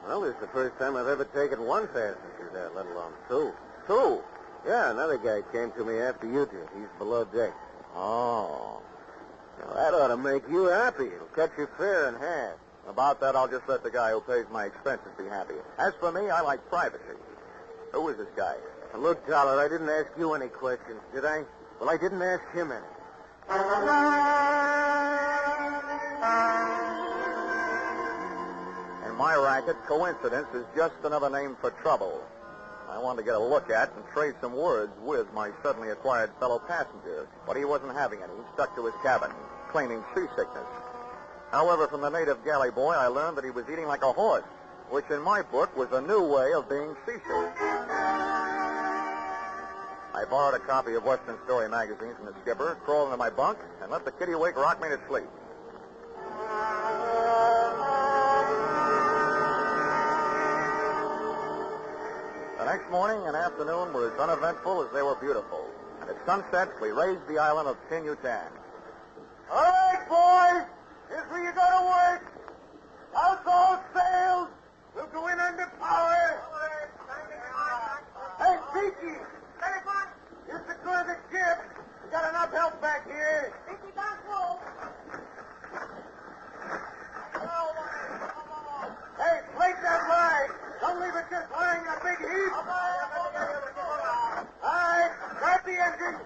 Well, this is the first time I've ever taken one passenger there, let alone 2. 2? Yeah, another guy came to me after you did. He's below deck. Oh. Well, that ought to make you happy. It'll cut your fare in half. About that, I'll just let the guy who pays my expenses be happy. As for me, I like privacy. Who is this guy? Look, Dollar, I didn't ask you any questions, did I? Well, I didn't ask him any. In my racket, coincidence is just another name for trouble. I wanted to get a look at and trade some words with my suddenly acquired fellow passenger, but he wasn't having any. He stuck to his cabin, claiming seasickness. However, from the native galley boy, I learned that he was eating like a horse, which in my book was a new way of being seasick. I borrowed a copy of Western Story magazine from the skipper, crawled into my bunk, and let the kitty-wake rock me to sleep. The next morning and afternoon were as uneventful as they were beautiful. And at sunset, we raised the island of Sinutan. All right, boys. Here's where you go to work. House all sails. We'll go in under power. Hey, Beaky. Here's the crew of the ship. We got enough help back here. Beaky, down slow. Hey, plate that line. Don't leave it just lying in a big heap. All right, start the engine.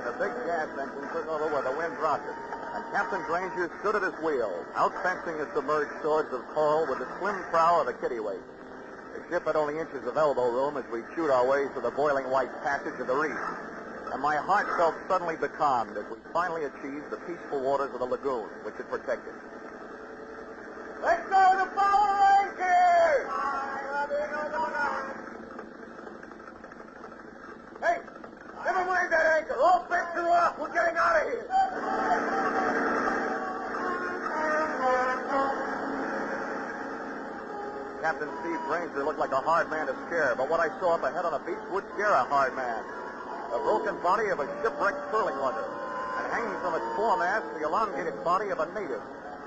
The big gas engine took over where the wind dropped it, and Captain Granger stood at his wheel, outfencing the submerged swords of coral with the slim prow of the kitty-wake. The ship had only inches of elbow room as we chewed our way through the boiling white passage of the reef. And my heart felt suddenly becalmed as we finally achieved the peaceful waters of the lagoon, which it protected. Let's go to the power anchor! Hey, never mind that anchor. All bets are off. We're getting out of here. Captain Steve Granger looked like a hard man to scare, but what I saw up ahead on the beach would scare a hard man. The broken body of a shipwrecked furling lugger, and hanging from its foremast, the elongated body of a native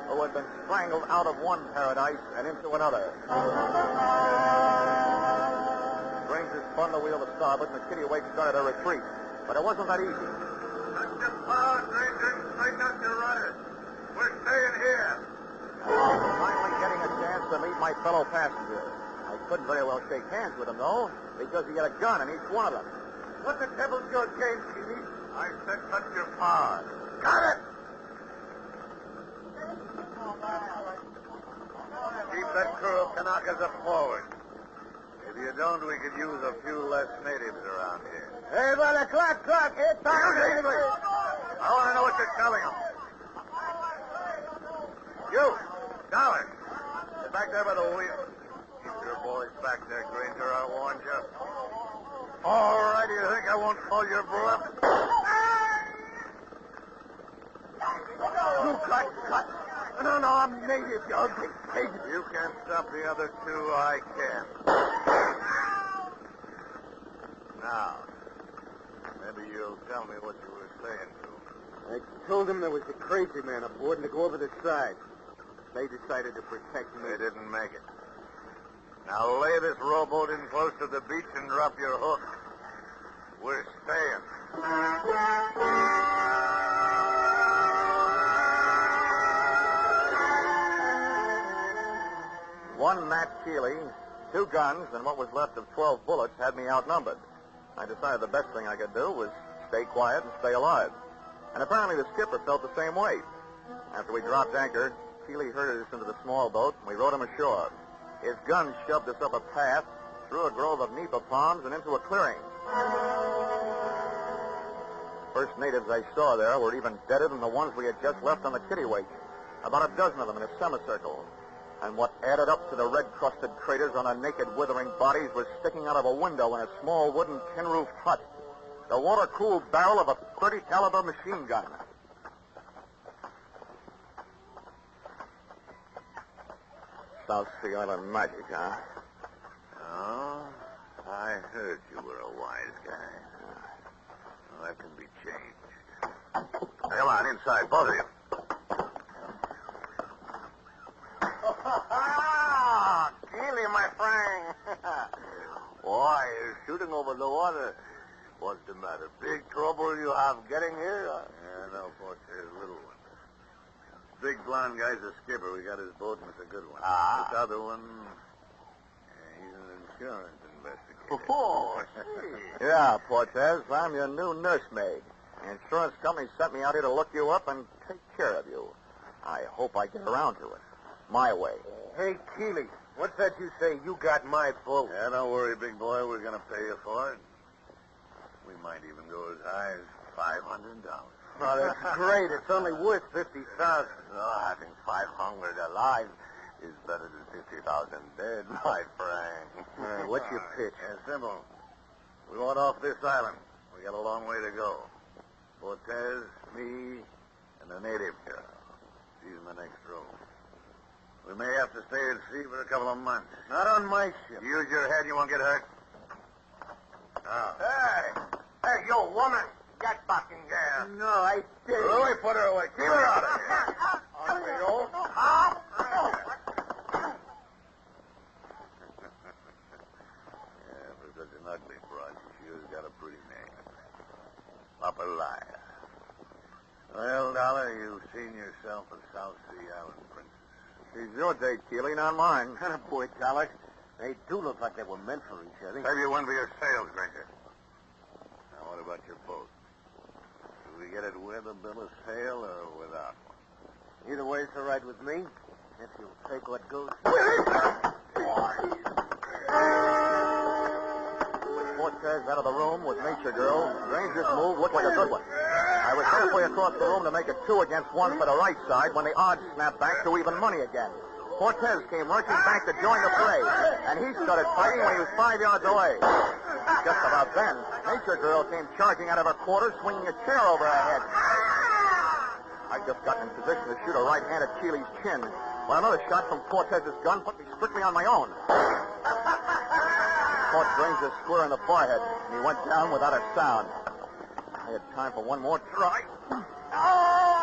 who had been strangled out of one paradise and into another. Granger spun the wheel to starboard, and the kitty-wake started a retreat. But it wasn't that easy. Touch the power, Granger. Straighten up your rudder. We're staying here. Finally getting a chance to meet my fellow passenger. I couldn't very well shake hands with him, though, because he had a gun in each one of them. What the devil's your game, Keely? I said touch your paw. Got it! Keep that crew of Kanakas up forward. If you don't, we could use a few less natives around here. Hey, brother, clock. Here, talk. I want to know what you're telling them. You, Dollar. Get back there by the wheel. Keep your boys back there, Granger. I warned you. All right, you think I won't call your bluff? You cut. No, I'm native, you ugly pig. You can't stop the other two, I can. Now, maybe you'll tell me what you were saying to him. I told him there was a crazy man aboard and to go over the side. They decided to protect me. They didn't make it. Now lay this rowboat in close to the beach and drop your hook. We're staying. One Nat Keeley, 2 guns, and what was left of 12 bullets had me outnumbered. I decided the best thing I could do was stay quiet and stay alive. And apparently the skipper felt the same way. After we dropped anchor, Keeley herded us into the small boat, and we rowed him ashore. His gun shoved us up a path, through a grove of nipa palms, and into a clearing. First natives I saw there were even deader than the ones we had just left on the kittiwake. About a dozen of them in a semicircle. And what added up to the red-crusted craters on their naked, withering bodies was sticking out of a window in a small wooden tin-roofed hut. The water-cooled barrel of a .30 caliber machine gun. South Sea Island magic, huh? Oh, I heard you were a wise guy. Well, that can be changed. Come on, inside, both of you. Keely, my friend. Why, you're shooting over the water. What's the matter? Big trouble you have getting here? Yeah, no, boss, there's a little one. Big blonde guy's a skipper. We got his boat, and it's a good one. Ah. This other one, he's an insurance investigator. Oh, Yeah, Portez, I'm your new nursemaid. The insurance company sent me out here to look you up and take care of you. I hope I get around to it. My way. Hey, Keely, what's that you say? You got my boat. Yeah, don't worry, big boy. We're going to pay you for it. We might even go as high as $500. Oh, that's great. It's only worth $50,000. Oh, having 500 alive is better than 50,000 dead, my friend. What's your pitch? Yeah, simple. We want off this island. We got a long way to go. Cortez, me, and the native girl. She's in the next room. We may have to stay at sea for a couple of months. Not on my ship. Use your head, you won't get hurt. Now. Hey, you woman. Get back in there. No, I didn't. Louie, put her away. Keep her out of here. Yeah, for such an ugly broad, she sure got a pretty name. Papa Liar. Well, Dollar, you've seen yourself a South Sea Island princess. She's your date, Keely, not mine. Boy, Dollar, they do look like they were meant for each other. Save you one for your sails, Granger. Now, what about your boat? Do we get it with a bill of sale or without one? Either way's all right with me, if you'll take what goes. Cortez out of the room with Nature Girl. Granger's move looked like a good one. I was halfway across the room to make it 2 against 1 for the right side when the odds snapped back to even money again. Cortez came rushing back to join the fray, and he started fighting when he was 5 yards away. Just about then, Nature Girl came charging out of her quarters, swinging a chair over her head. I just got in position to shoot a right hand at Keely's chin, when another shot from Cortez's gun put me strictly on my own. Caught Granger square in the forehead, and he went down without a sound. I had time for one more try.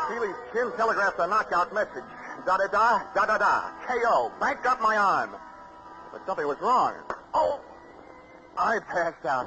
Keely's chin telegraphed a knockout message. Da-da-da, da-da-da, KO, banked up my arm. But something was wrong. Oh! I passed out.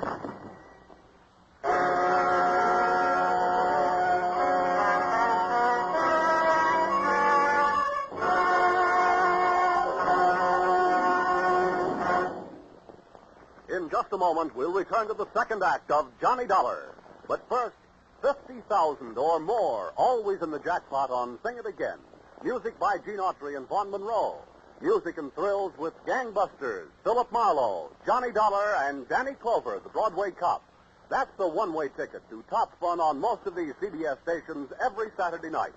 In just a moment, we'll return to the second act of Johnny Dollar. But first, 50,000 or more, always in the jackpot on Sing It Again. Music by Gene Autry and Vaughn Monroe. Music and thrills with Gangbusters, Philip Marlowe, Johnny Dollar, and Danny Clover, the Broadway cop. That's the one-way ticket to top fun on most of these CBS stations every Saturday night.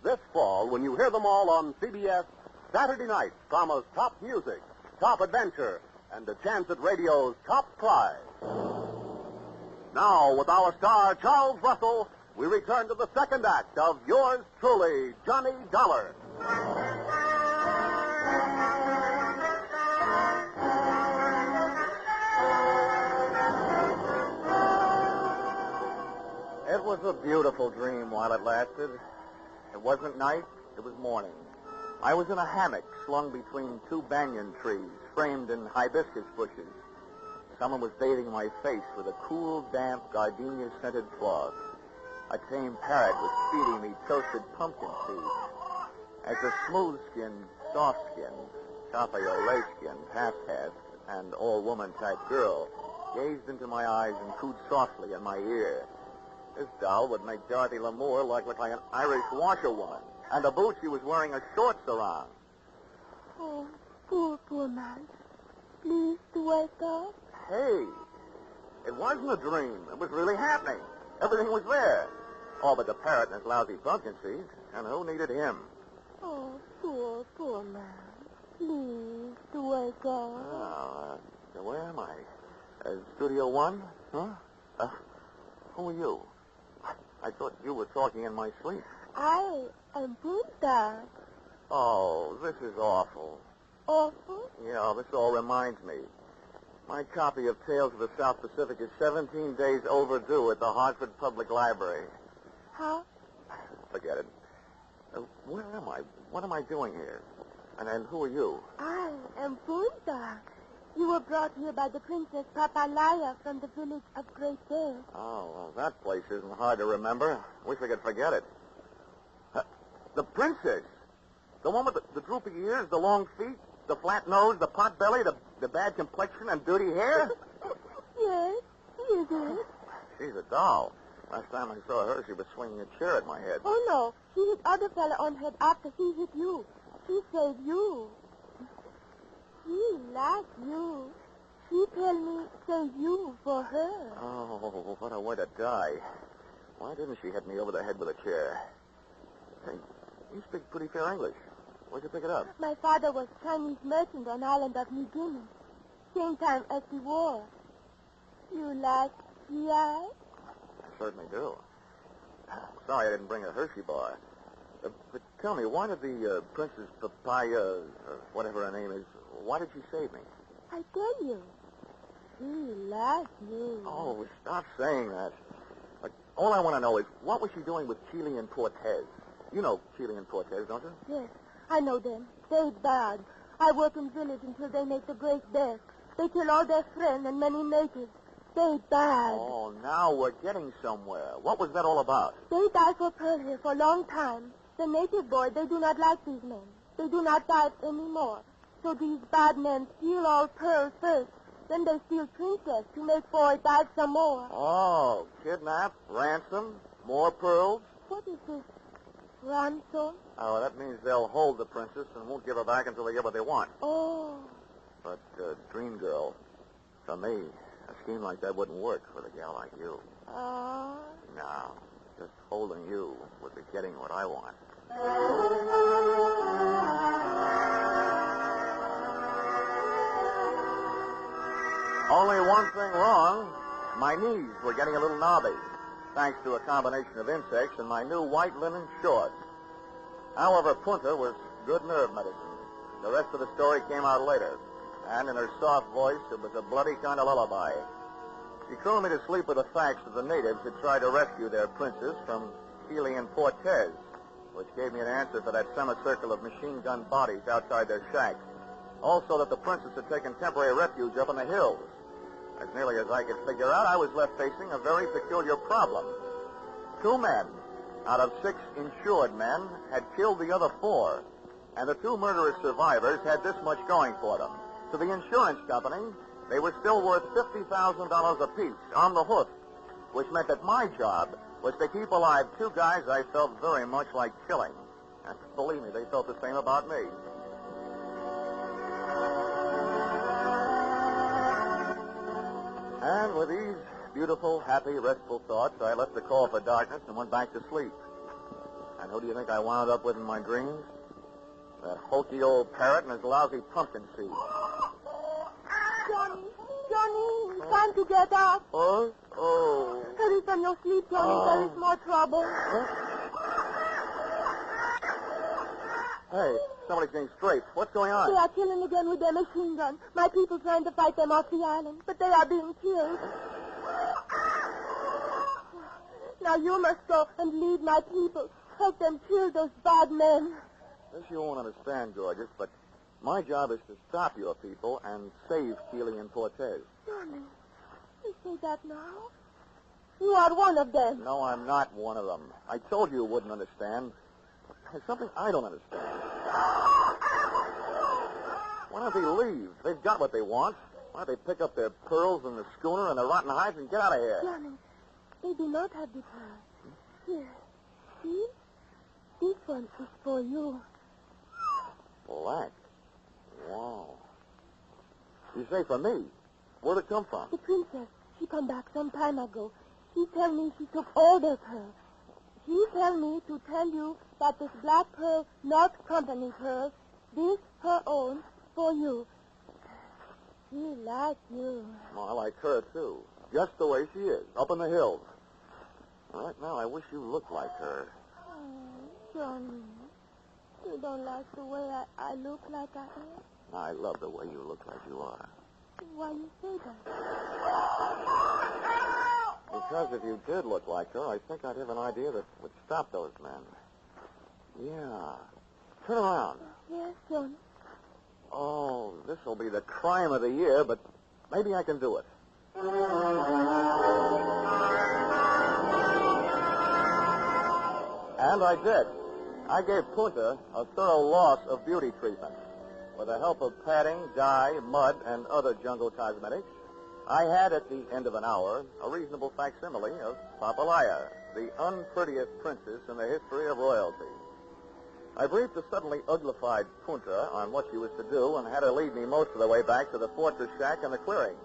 This fall, when you hear them all on CBS, Saturday nights promise top music, top adventure, and a chance at radio's top prize. Now, with our star, Charles Russell, we return to the second act of yours truly, Johnny Dollar. It was a beautiful dream while it lasted. It wasn't night, it was morning. I was in a hammock slung between two banyan trees, framed in hibiscus bushes. Someone was bathing my face with a cool, damp, gardenia-scented cloth. A tame parrot was feeding me toasted pumpkin seeds. As a smooth-skinned, soft-skinned, cafe-au-lait-skinned, half-caste, and all-woman-type girl gazed into my eyes and cooed softly in my ear. This doll would make Dorothy Lamour look like an Irish washerwoman, and the boots she was wearing are shorts around. Oh, poor man. Please to wake up. Hey, it wasn't a dream. It was really happening. Everything was there. Oh, but the parrot and his lousy pumpkin seeds, and who needed him? Oh, poor man. Please to wake up. Oh, where am I? Studio One? Huh? Who are you? I thought you were talking in my sleep. I am Punta. Oh, this is awful. Awful? Yeah, this all reminds me. My copy of Tales of the South Pacific is 17 days overdue at the Hartford Public Library. How? Forget it. Where am I? What am I doing here? And who are you? I am Punta. You were brought here by the Princess Papalaya from the village of Great Bay. Oh, well, that place isn't hard to remember. Wish I could forget it. The princess? The one with the droopy ears, the long feet, the flat nose, the pot belly, the bad complexion, and dirty hair? Yes, she is it. She's a doll. Last time I saw her, she was swinging a chair at my head. Oh, no. She hit other fella on head after he hit you. She saved you. She likes you. She tell me say you for her. Oh, what a way to die. Why didn't she hit me over the head with a chair? Hey, you speak pretty fair English. Where'd you pick it up? My father was Chinese merchant on island of New Guinea. Same time as the war. You like GI? I certainly do. Sorry I didn't bring a Hershey bar. But tell me, why did the Princess Papaya, or whatever her name is, why did she save me? I tell you. She likes you. Oh, stop saying that. All I want to know is, what was she doing with Chile and Cortez? You know Chile and Cortez, don't you? Yes, I know them. They bad. I work in village until they make the Great Death. They kill all their friends and many natives. They bad. Oh, now we're getting somewhere. What was that all about? They die for pearl here for a long time. The native boy, they do not like these men. They do not die anymore. So these bad men steal all pearls first. Then they steal princess to make boy die some more. Oh, kidnap, ransom, more pearls? What is this? Ransom? Oh, that means they'll hold the princess and won't give her back until they get what they want. Oh. But, Dream Girl, for me, a scheme like that wouldn't work for a gal like you. No, just holding you would be getting what I want. Only one thing wrong. My knees were getting a little knobby, thanks to a combination of insects and my new white linen shorts. However, Punta was good nerve medicine. The rest of the story came out later, and in her soft voice, it was a bloody kind of lullaby. She crooned me to sleep with the facts that the natives had tried to rescue their princess from Chile and Cortez, which gave me an answer for that semicircle of machine gun bodies outside their shacks. Also that the princess had taken temporary refuge up in the hills. As nearly as I could figure out, I was left facing a very peculiar problem. 2 men out of 6 insured men had killed the other 4, and the 2 murderous survivors had this much going for them. To the insurance company, they were still worth $50,000 apiece on the hook, which meant that my job was to keep alive two guys I felt very much like killing. And believe me, they felt the same about me. And with these beautiful, happy, restful thoughts, I left the call for darkness and went back to sleep. And who do you think I wound up with in my dreams? That hokey old parrot and his lousy pumpkin seed. Johnny, it's time to get up. Oh? Oh. Hurry from your sleep, Johnny. There is more trouble. Hey, somebody's getting straight. What's going on? They are killing again with their machine gun. My people trying to fight them off the island, but they are being killed. Now you must go and lead my people. Help them kill those bad men. This you won't understand, Gorgeous, but my job is to stop your people and save Keeley and Cortez. Johnny, you say that now? You are one of them. No, I'm not one of them. I told you wouldn't understand. There's something I don't understand. Why don't they leave? They've got what they want. Why don't they pick up their pearls and the schooner and the rotten hides and get out of here? Johnny, they do not have the pearls. Here, see? This one is for you. Black. Wow. You say for me? Where'd it come from? The princess. She come back some time ago. She tell me she took all their pearls. She tell me to tell you that this black pearl, not company pearl, this her own for you. She like you. Well, I like her, too. Just the way she is, up in the hills. Right now, I wish you looked like her. Oh, Johnny, you don't like the way I look like I am? I love the way you look like you are. Why you say that? Because if you did look like her, I think I'd have an idea that would stop those men. Yeah. Turn around. Yes, Johnny. Oh, this'll be the crime of the year, but maybe I can do it. And I did. I gave Punta a thorough loss of beauty treatment. With the help of padding, dye, mud, and other jungle cosmetics, I had, at the end of an hour, a reasonable facsimile of Papalaya, the unprettiest princess in the history of royalty. I briefed the suddenly uglified Punta on what she was to do and had her lead me most of the way back to the fortress shack and the clearing.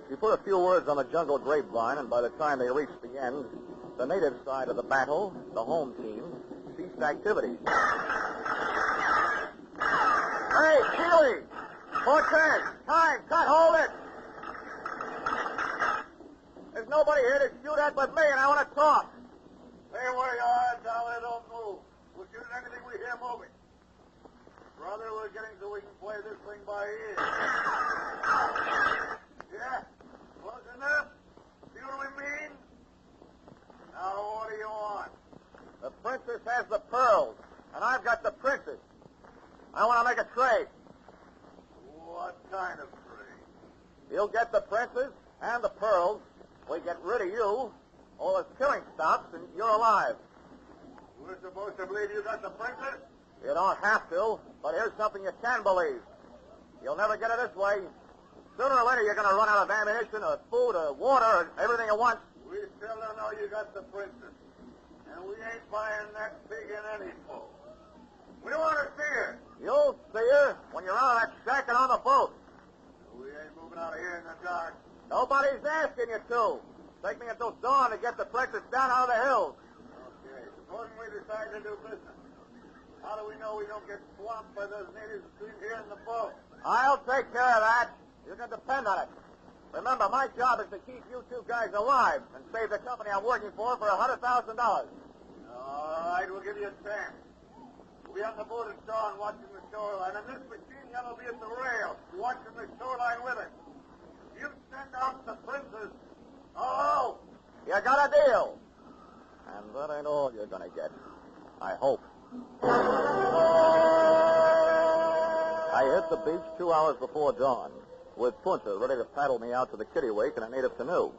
She put a few words on the jungle grapevine, and by the time they reached the end, the native side of the battle, the home team, ceased activities. Hey, Keeley! Cortez! Time! Cut! Hold it! There's nobody here to shoot at but me, and I want to talk. Stay where you are, Dollar. Don't move. We'll shoot at anything we hear moving. Brother, we're getting so we can play this thing by ear. Yeah? Close enough? See what we mean? Now, what do you want? The princess has the pearls, and I've got the princess. I want to make a trade. What kind of trade? You'll get the princess and the pearls. We get rid of you. All this killing stops, and you're alive. We're supposed to believe you got the princess? You don't have to, but here's something you can believe. You'll never get it this way. Sooner or later, you're going to run out of ammunition or food or water or everything at once. We still don't know you got the princess. And we ain't buying that pig in any fool. We want to see her. You'll see her when you're out of that shack and on the boat. We ain't moving out of here in the dark. Nobody's asking you to. Take me until dawn to get the princess down out of the hills. Okay, supposing we decide to do business. How do we know we don't get swamped by those natives between here and the boat? I'll take care of that. You can depend on it. Remember, my job is to keep you two guys alive and save the company I'm working for $100,000. All right, we'll give you a chance. We'll be on the boat at dawn watching the shoreline, and this machine gun will be at the rail watching the shoreline with it. You send out the princess. Oh! You got a deal. And that ain't all you're going to get. I hope. I hit the beach 2 hours before dawn, with Punta ready to paddle me out to the kittiwake in a native canoe.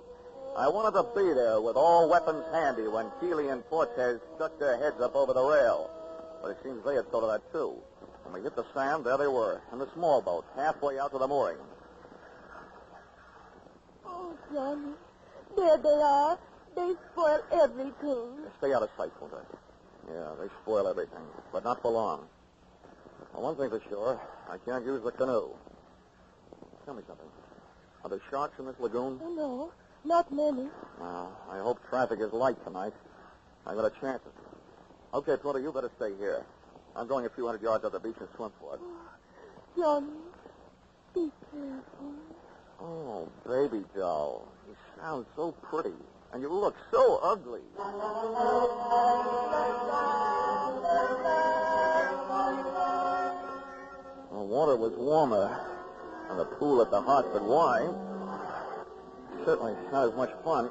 I wanted to be there with all weapons handy when Keeley and Cortez stuck their heads up over the rail. But it seems they had thought of that, too. When we hit the sand, there they were, in the small boat, halfway out to the mooring. Oh, Johnny. There they are. They spoil everything. Stay out of sight, Punta. Yeah, they spoil everything, but not for long. Well, one thing for sure, I can't use the canoe. Tell me something. Are there sharks in this lagoon? Oh, no. Not many. Well, I hope traffic is light tonight. I've got a chance. Okay, Punta, you better stay here. I'm going a few hundred yards up the beach and swim for it. Oh, Johnny, be careful. Oh, baby doll. You sound so pretty. And you look so ugly. The water was warmer, and the pool at the hot, but why? Certainly not as much fun.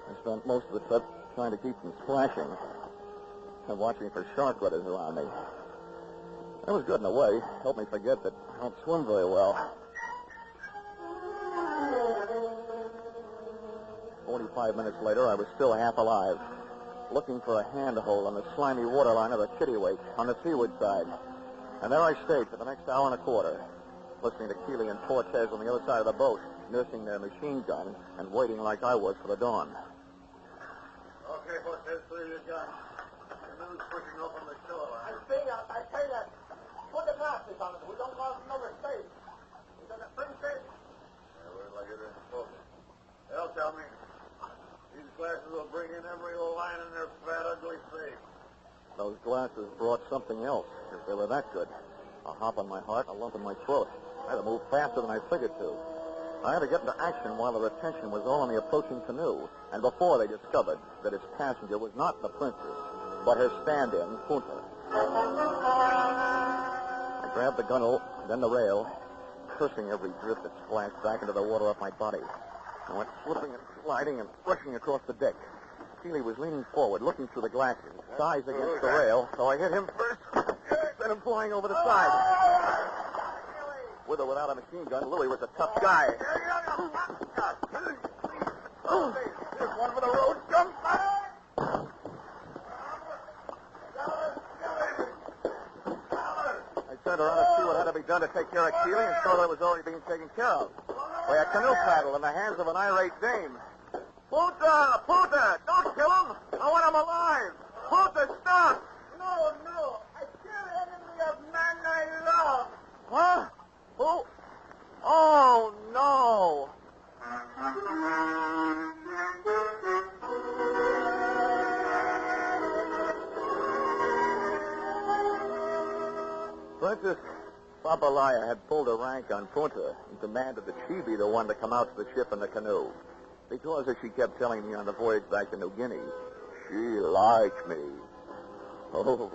I spent most of the trip trying to keep from splashing and watching for shark critters around me. That was good in a way. Helped me forget that I don't swim very well. 45 minutes later, I was still half alive, looking for a handhold on the slimy waterline of the kittiwake on the seaward side. And there I stayed for the next hour and a quarter, listening to Keeley and Cortez on the other side of the boat, nursing their machine gun and waiting like I was for the dawn. Okay, Cortez, clear your gun. Canoe's pushing up on the shoreline. I say that. Put the glasses on it. We don't cause no mistake. Is that a princess? Yeah, we're like it in focus. They'll tell me. These glasses will bring in every line in their fat, ugly face. Those glasses brought something else, if they were that good. A hop in my heart, a lump in my throat. I had to move faster than I figured to. I had to get into action while their attention was all on the approaching canoe, and before they discovered that its passenger was not the princess, but her stand-in, Punta. I grabbed the gunwale, then the rail, cursing every drift that splashed back into the water off my body. I went slipping and sliding and rushing across the deck. Keeley was leaning forward, looking through the glasses, his thighs against the rail, so I hit him first, sent him flying over the side. With or without a machine gun, Louis was a tough guy. Oh, here's one for the road. Jump! I turned around to see what had to be done to take care of Keeley and saw that it was already being taken care of by a canoe paddle in the hands of an irate dame. Punta! Don't kill him! I want him alive! Punta, stop! No. I kill enemy of man I love. Huh? Who? Oh, no! Princess Papalaya had pulled a rank on Punta and demanded that she be the one to come out to the ship in the canoe. Because, as she kept telling me on the voyage back to New Guinea, she liked me. Oh,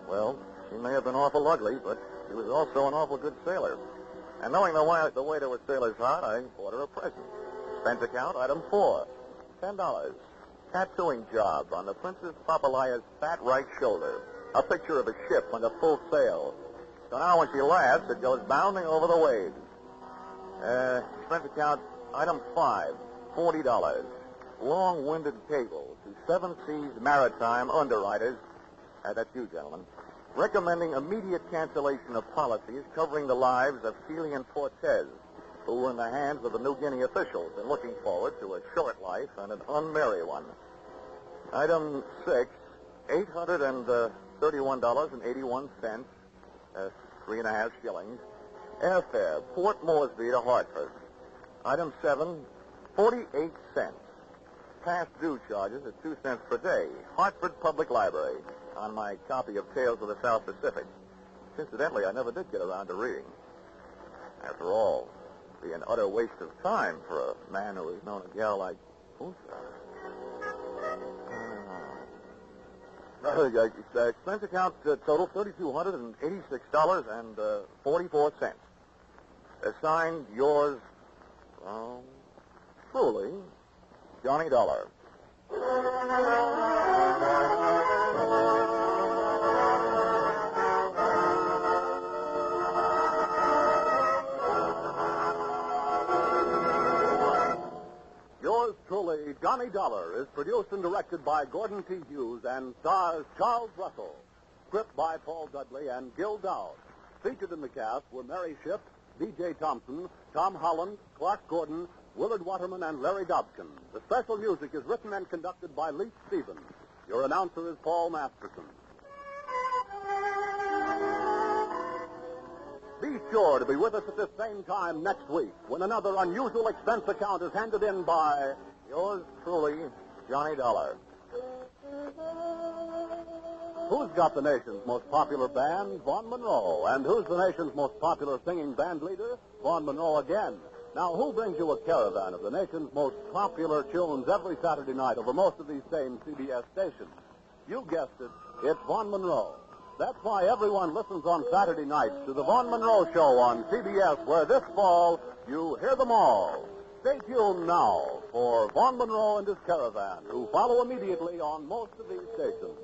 well, she may have been awful ugly, but she was also an awful good sailor. And knowing the way to a sailor's heart, I bought her a present. Expense account, item 4, $10. Tattooing job on the Princess Papalaya's fat right shoulder. A picture of a ship under full sail. So now when she laughs, it goes bounding over the waves. Expense account, item 5, $40. Long-winded cable to 7 Seas Maritime underwriters, that's you, gentlemen, recommending immediate cancellation of policies covering the lives of Keeley and Cortez, who were in the hands of the New Guinea officials and looking forward to a short life and an unmerry one. Item 6, $831.81, 3.5 shillings. Airfare, Port Moresby to Hartford. Item 7, 48 cents. Past due charges at 2 cents per day. Hartford Public Library. On my copy of Tales of the South Pacific. Incidentally, I never did get around to reading. After all, it'd be an utter waste of time for a man who has known a gal like Punta. Expense account total $3,286.44. Signed, yours, truly, Johnny Dollar. Yours truly, Johnny Dollar, is produced and directed by Gordon T. Hughes and stars Charles Russell. Script by Paul Dudley and Gil Dowd. Featured in the cast were Mary Shipp, B.J. Thompson, Tom Holland, Clark Gordon, Willard Waterman, and Larry Dobkin. The special music is written and conducted by Leith Stevens. Your announcer is Paul Masterson. Be sure to be with us at this same time next week when another unusual expense account is handed in by yours truly, Johnny Dollar. Who's got the nation's most popular band? Vaughn Monroe. And who's the nation's most popular singing band leader? Vaughn Monroe again. Now, who brings you a caravan of the nation's most popular tunes every Saturday night over most of these same CBS stations? You guessed it, it's Vaughn Monroe. That's why everyone listens on Saturday nights to the Vaughn Monroe Show on CBS, where this fall you hear them all. Stay tuned now for Vaughn Monroe and his caravan, who follow immediately on most of these stations.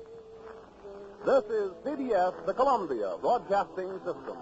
This is CBS, the Columbia Broadcasting System.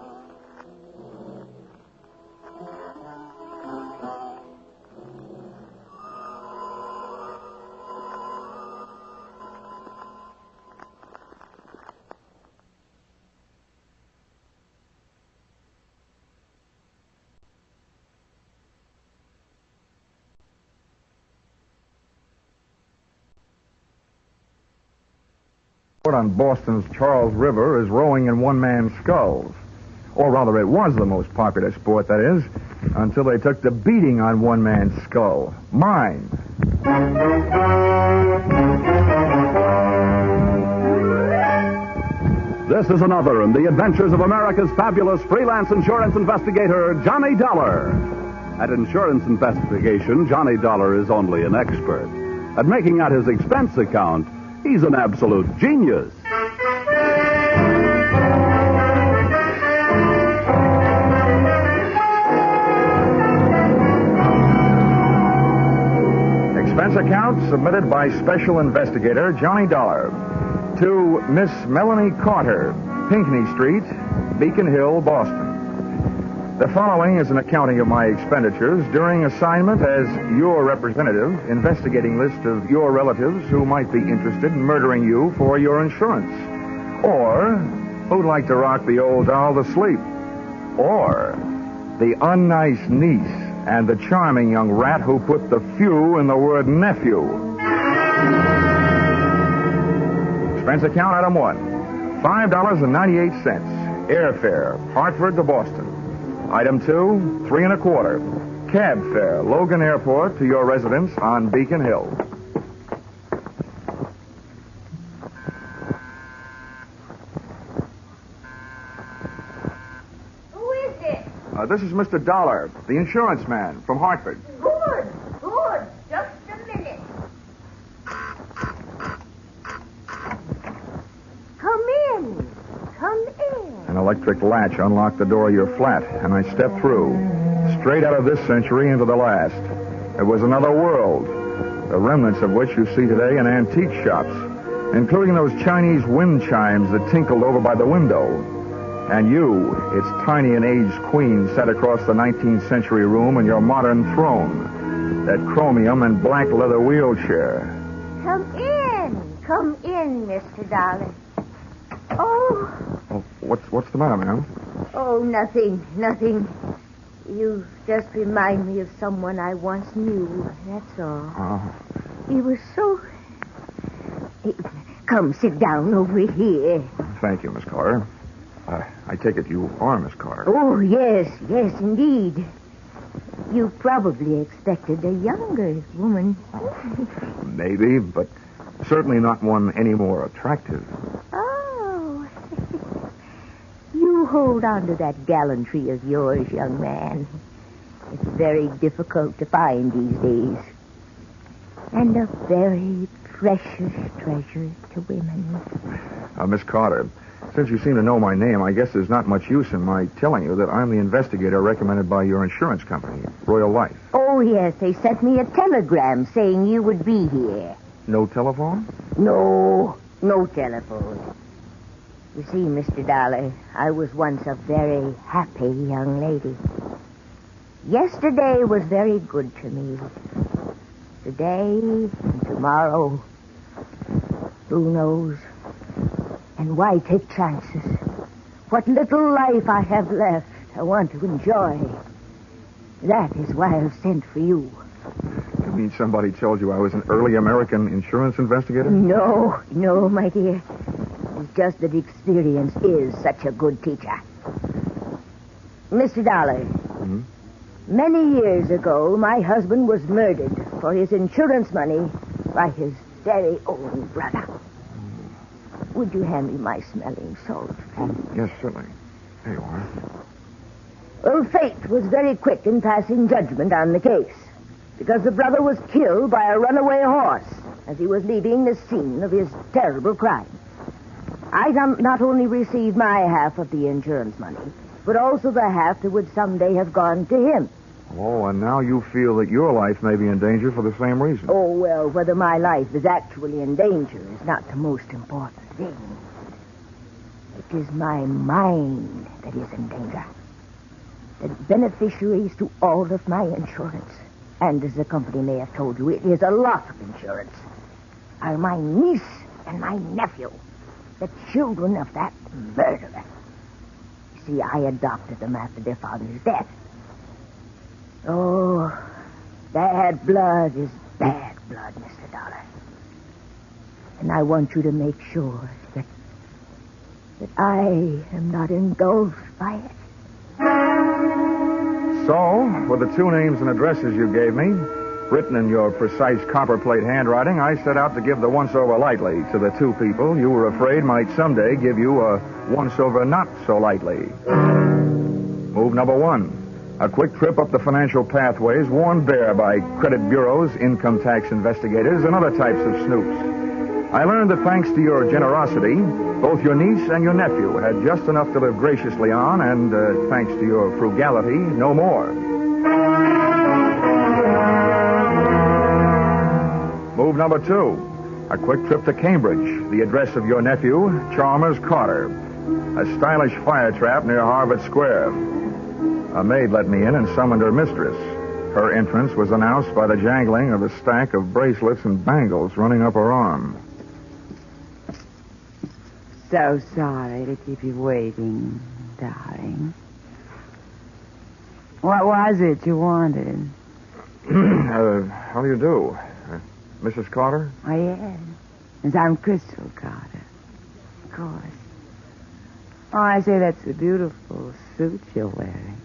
On Boston's Charles River is rowing in one-man sculls. Or rather, it was the most popular sport, that is, until they took the beating on one-man skull. Mine. This is another in the adventures of America's fabulous freelance insurance investigator, Johnny Dollar. At insurance investigation, Johnny Dollar is only an expert. At making out his expense account, he's an absolute genius. Expense account submitted by Special Investigator Johnny Dollar to Miss Melanie Carter, Pinckney Street, Beacon Hill, Boston. The following is an accounting of my expenditures during assignment as your representative, investigating list of your relatives who might be interested in murdering you for your insurance, or who'd like to rock the old doll to sleep, or the unnice niece and the charming young rat who put the few in the word nephew. Expense account item 1, $5.98, airfare, Hartford to Boston. Item 2, $3 1/4, cab fare, Logan Airport to your residence on Beacon Hill. Who is it? This is Mr. Dollar, the insurance man from Hartford. Good. Just a minute. Come in. An electric latch unlocked the door of your flat, and I stepped through, straight out of this century into the last. It was another world, the remnants of which you see today in antique shops, including those Chinese wind chimes that tinkled over by the window. And you, its tiny and aged queen, sat across the 19th century room in your modern throne, that chromium and black leather wheelchair. Come in, Mr. Dollar. Oh, what's the matter, ma'am? Oh, nothing. You just remind me of someone I once knew, that's all. He was so... Come, sit down over here. Thank you, Miss Carter. I take it you are Miss Carter. Oh, yes, indeed. You probably expected a younger woman. Maybe, but certainly not one any more attractive. Oh. You hold on to that gallantry of yours, young man. It's very difficult to find these days. And a very precious treasure to women. Miss Carter, since you seem to know my name, I guess there's not much use in my telling you that I'm the investigator recommended by your insurance company, Royal Life. Oh, yes, they sent me a telegram saying you would be here. No telephone? No telephone. You see, Mr. Dollar, I was once a very happy young lady. Yesterday was very good to me. Today and tomorrow, who knows? And why take chances? What little life I have left, I want to enjoy. That is why I've sent for you. You mean somebody told you I was an early American insurance investigator? No, my dear. It's just that experience is such a good teacher. Mr. Dollar. Mm-hmm. Many years ago, my husband was murdered for his insurance money by his very own brother. Would you hand me my smelling salt, please? Yes, certainly. There you are. Well, fate was very quick in passing judgment on the case, because the brother was killed by a runaway horse as he was leaving the scene of his terrible crime. I not only received my half of the insurance money, but also the half that would someday have gone to him. Oh, and now you feel that your life may be in danger for the same reason. Oh, well, whether my life is actually in danger is not the most important thing. It is my mind that is in danger. The beneficiaries to all of my insurance, and as the company may have told you, it is a lot of insurance, are my niece and my nephew, the children of that murderer. You see, I adopted them after their father's death. Oh, bad blood is bad blood, Mr. Dollar. And I want you to make sure that I am not engulfed by it. So, with the two names and addresses you gave me, written in your precise copperplate handwriting, I set out to give the once-over lightly to the two people you were afraid might someday give you a once-over not so lightly. Move number 1. A quick trip up the financial pathways worn bare by credit bureaus, income tax investigators, and other types of snoops. I learned that thanks to your generosity, both your niece and your nephew had just enough to live graciously on, and thanks to your frugality, no more. Move number 2. A quick trip to Cambridge, the address of your nephew, Chalmers Carter, a stylish fire trap near Harvard Square. A maid let me in and summoned her mistress. Her entrance was announced by the jangling of a stack of bracelets and bangles running up her arm. So sorry to keep you waiting, darling. What was it you wanted? How do you do? Mrs. Carter? Oh, yes. Yes, I'm Crystal Carter. Of course. Oh, I say that's a beautiful suit you're wearing.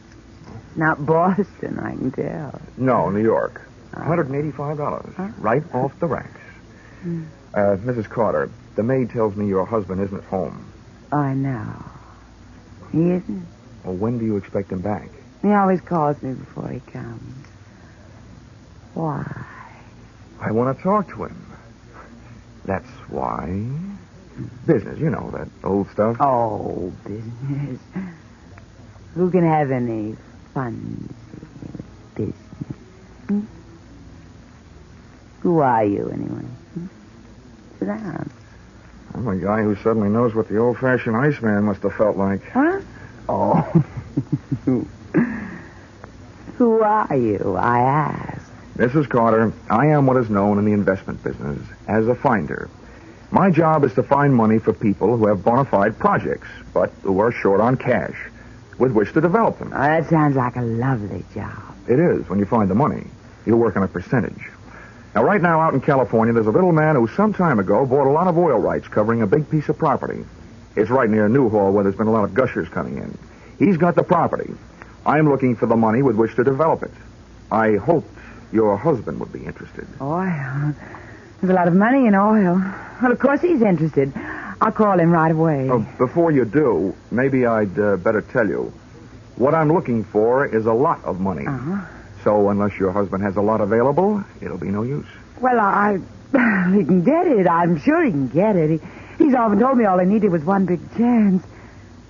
It's not Boston, I can tell. No, New York. $185. Huh? Right off the racks. Mrs. Carter, the maid tells me your husband isn't at home. I know. He isn't? Well, when do you expect him back? He always calls me before he comes. Why? I want to talk to him. That's why. Business, you know, that old stuff. Oh, business. Who can have any fun with business? Hmm? Who are you, anyway? Hmm? Sit down. I'm a guy who suddenly knows what the old-fashioned Iceman must have felt like. Huh? Oh. Who are you, I ask? Mrs. Carter, I am what is known in the investment business as a finder. My job is to find money for people who have bona fide projects, but who are short on cash, with which to develop them. Oh, that sounds like a lovely job. It is, when you find the money. You work on a percentage. Now, right now out in California, there's a little man who some time ago bought a lot of oil rights covering a big piece of property. It's right near Newhall, where there's been a lot of gushers coming in. He's got the property. I'm looking for the money with which to develop it. I hoped your husband would be interested. Oil? There's a lot of money in oil. Well, of course he's interested. I'll call him right away. Oh, before you do, maybe I'd better tell you. What I'm looking for is a lot of money. Uh-huh. So unless your husband has a lot available, it'll be no use. Well, he can get it. I'm sure he can get it. He's often told me all he needed was one big chance.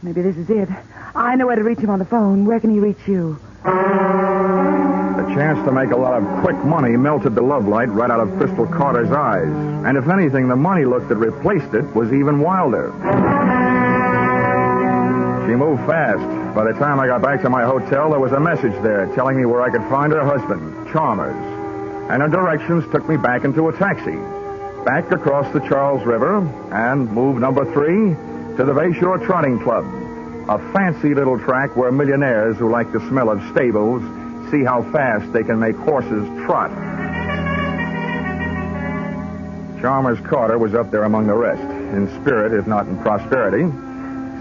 Maybe this is it. I know where to reach him on the phone. Where can he reach you? The chance to make a lot of quick money melted the love light right out of Crystal Carter's eyes. And if anything, the money look that replaced it was even wilder. She moved fast. By the time I got back to my hotel, there was a message there telling me where I could find her husband, Chalmers. And her directions took me back into a taxi, back across the Charles River, and move number 3 to the Bayshore Trotting Club, A fancy little track where millionaires who like the smell of stables see how fast they can make horses trot. Chalmers Carter was up there among the rest, in spirit if not in prosperity,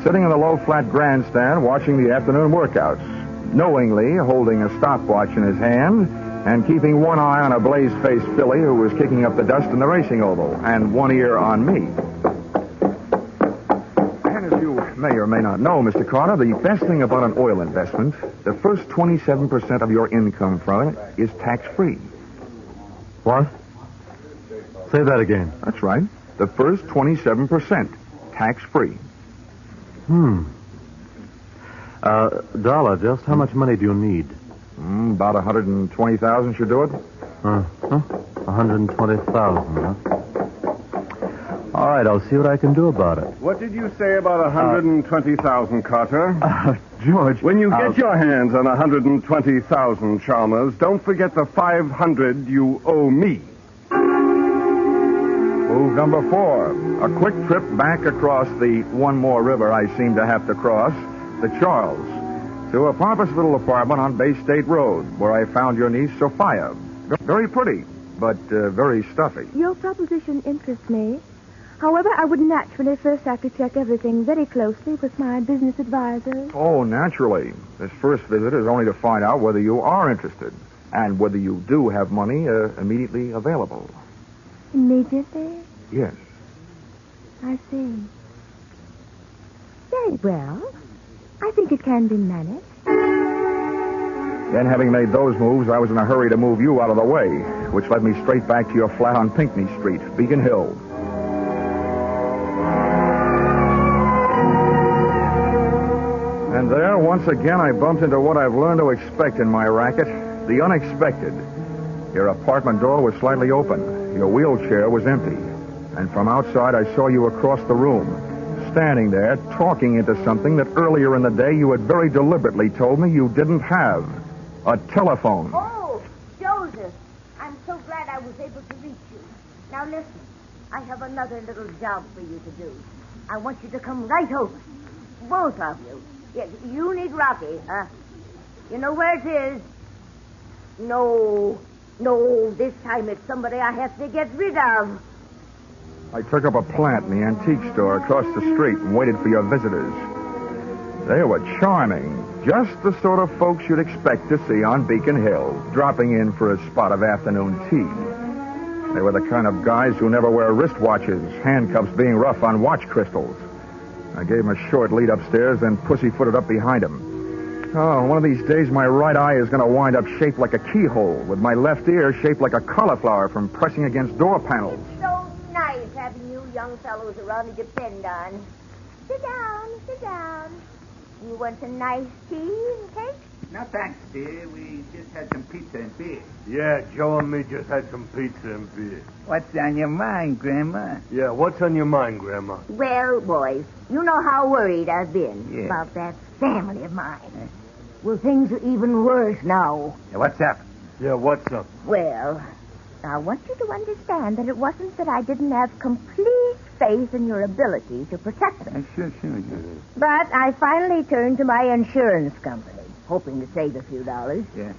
sitting in the low flat grandstand watching the afternoon workouts, knowingly holding a stopwatch in his hand and keeping one eye on a blaze-faced filly who was kicking up the dust in the racing oval, and one ear on me. And as you may or may not know, Mr. Carter, the best thing about an oil investment, the first 27% of your income from it is tax-free. What? Say that again. That's right. The first 27%, tax-free. Dollar, just how much money do you need? About 120,000 should do it. 120,000, huh? All right, I'll see what I can do about it. What did you say about 120,000, Carter? George. When you get your hands on 120,000, Chalmers, don't forget the 500 you owe me. Move number 4. A quick trip back across the one more river I seem to have to cross, the Charles, to a pompous little apartment on Bay State Road, where I found your niece, Sophia. Very pretty, but very stuffy. Your proposition interests me. However, I would naturally first have to check everything very closely with my business advisor. Oh, naturally. This first visit is only to find out whether you are interested and whether you do have money immediately available. Immediately? Yes. I see. Very well. I think it can be managed. Then, having made those moves, I was in a hurry to move you out of the way, which led me straight back to your flat on Pinckney Street, Beacon Hill. And there, once again, I bumped into what I've learned to expect in my racket, the unexpected. Your apartment door was slightly open. Your wheelchair was empty. And from outside, I saw you across the room, standing there, talking into something that earlier in the day you had very deliberately told me you didn't have. A telephone. Oh, Joseph, I'm so glad I was able to reach you. Now listen, I have another little job for you to do. I want you to come right over. Both of you. Yes, you need Rocky, huh? You know where it is? No, this time it's somebody I have to get rid of. I took up a plant in the antique store across the street and waited for your visitors. They were charming. Just the sort of folks you'd expect to see on Beacon Hill, dropping in for a spot of afternoon tea. They were the kind of guys who never wear wristwatches, handcuffs being rough on watch crystals. I gave him a short lead upstairs, then pussyfooted up behind him. Oh, one of these days my right eye is going to wind up shaped like a keyhole, with my left ear shaped like a cauliflower from pressing against door panels. So nice having you young fellows around to depend on. Sit down. You want some nice tea and cake? No, thanks, dear. We just had some pizza and beer. Yeah, Joe and me just had some pizza and beer. What's on your mind, Grandma? Yeah, what's on your mind, Grandma? Well, boys, you know how worried I've been Yeah. about that family of mine. Well, things are even worse now. What's up? Yeah, what's up? Well, I want you to understand that it wasn't that I didn't have complete faith in your ability to protect them. Sure. But I finally turned to my insurance company, hoping to save a few dollars. Yeah.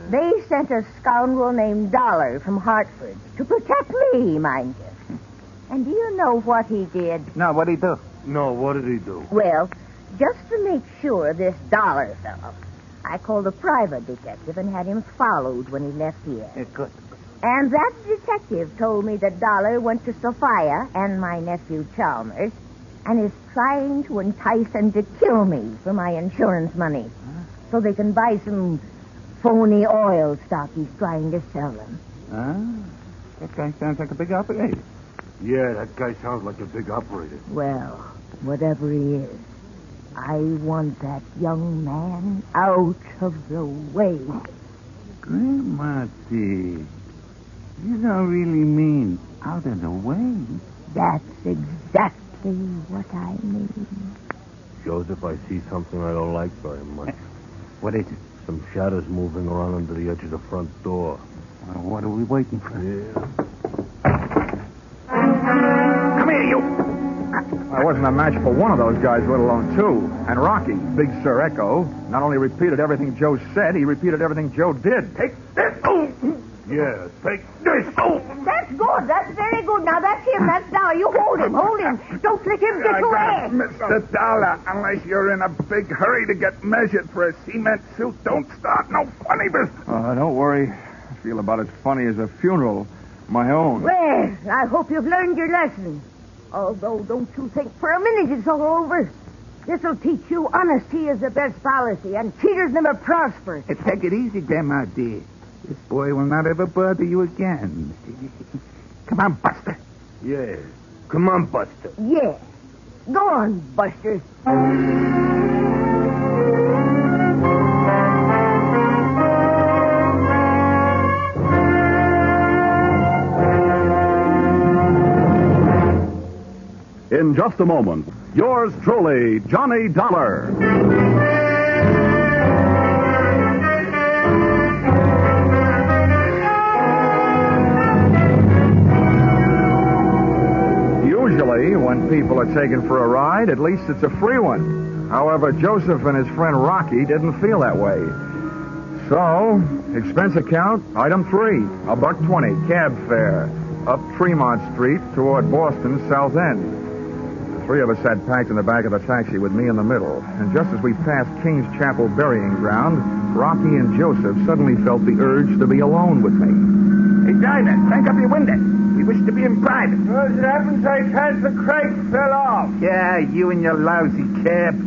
They sent a scoundrel named Dollar from Hartford to protect me, mind you. And do you know what he did? No, what'd he do? No, what did he do? Well, just to make sure of this Dollar fellow, I called a private detective and had him followed when he left here. Good. And that detective told me that Dollar went to Sophia and my nephew Chalmers and is trying to entice them to kill me for my insurance money so they can buy some phony oil stock he's trying to sell them. That guy sounds like a big operator. Yeah, that guy sounds like a big operator. Well, whatever he is, I want that young man out of the way. Grandma, dear, you don't really mean out of the way. That's exactly what I mean. Joseph, I see something I don't like very much. What is it? Some shadows moving around under the edge of the front door. What are we waiting for? Yeah. Come here, you. I wasn't a match for one of those guys, let alone two. And Rocky, Big Sir Echo, not only repeated everything Joe said, he repeated everything Joe did. Take this! Oh! Yeah, take this! Oh! That's good. That's very good. Now, that's him. That's Dollar. You hold him. Hold him. Don't let him get away. Mr. Dollar, unless you're in a big hurry to get measured for a cement suit, don't start no funny business. Don't worry. I feel about as funny as a funeral. My own. Well, I hope you've learned your lesson. Although, don't you think for a minute it's all over. This'll teach you honesty is the best policy, and cheaters never prosper. Take it easy, Grandma, dear. This boy will not ever bother you again. Come on, Buster. Yeah. Come on, Buster. Yeah. Go on, Buster. In just a moment, yours truly, Johnny Dollar. Usually, when people are taken for a ride, at least it's a free one. However, Joseph and his friend Rocky didn't feel that way. So, expense account, item 3, $1.20, cab fare, up Tremont Street toward Boston's South End. The three of us sat packed in the back of the taxi with me in the middle. And just as we passed King's Chapel burying ground, Rocky and Joseph suddenly felt the urge to be alone with me. Hey, driver, crank up your window. We wish to be in private. As it happens, I can't. The crank fell off. Yeah, you and your lousy cab.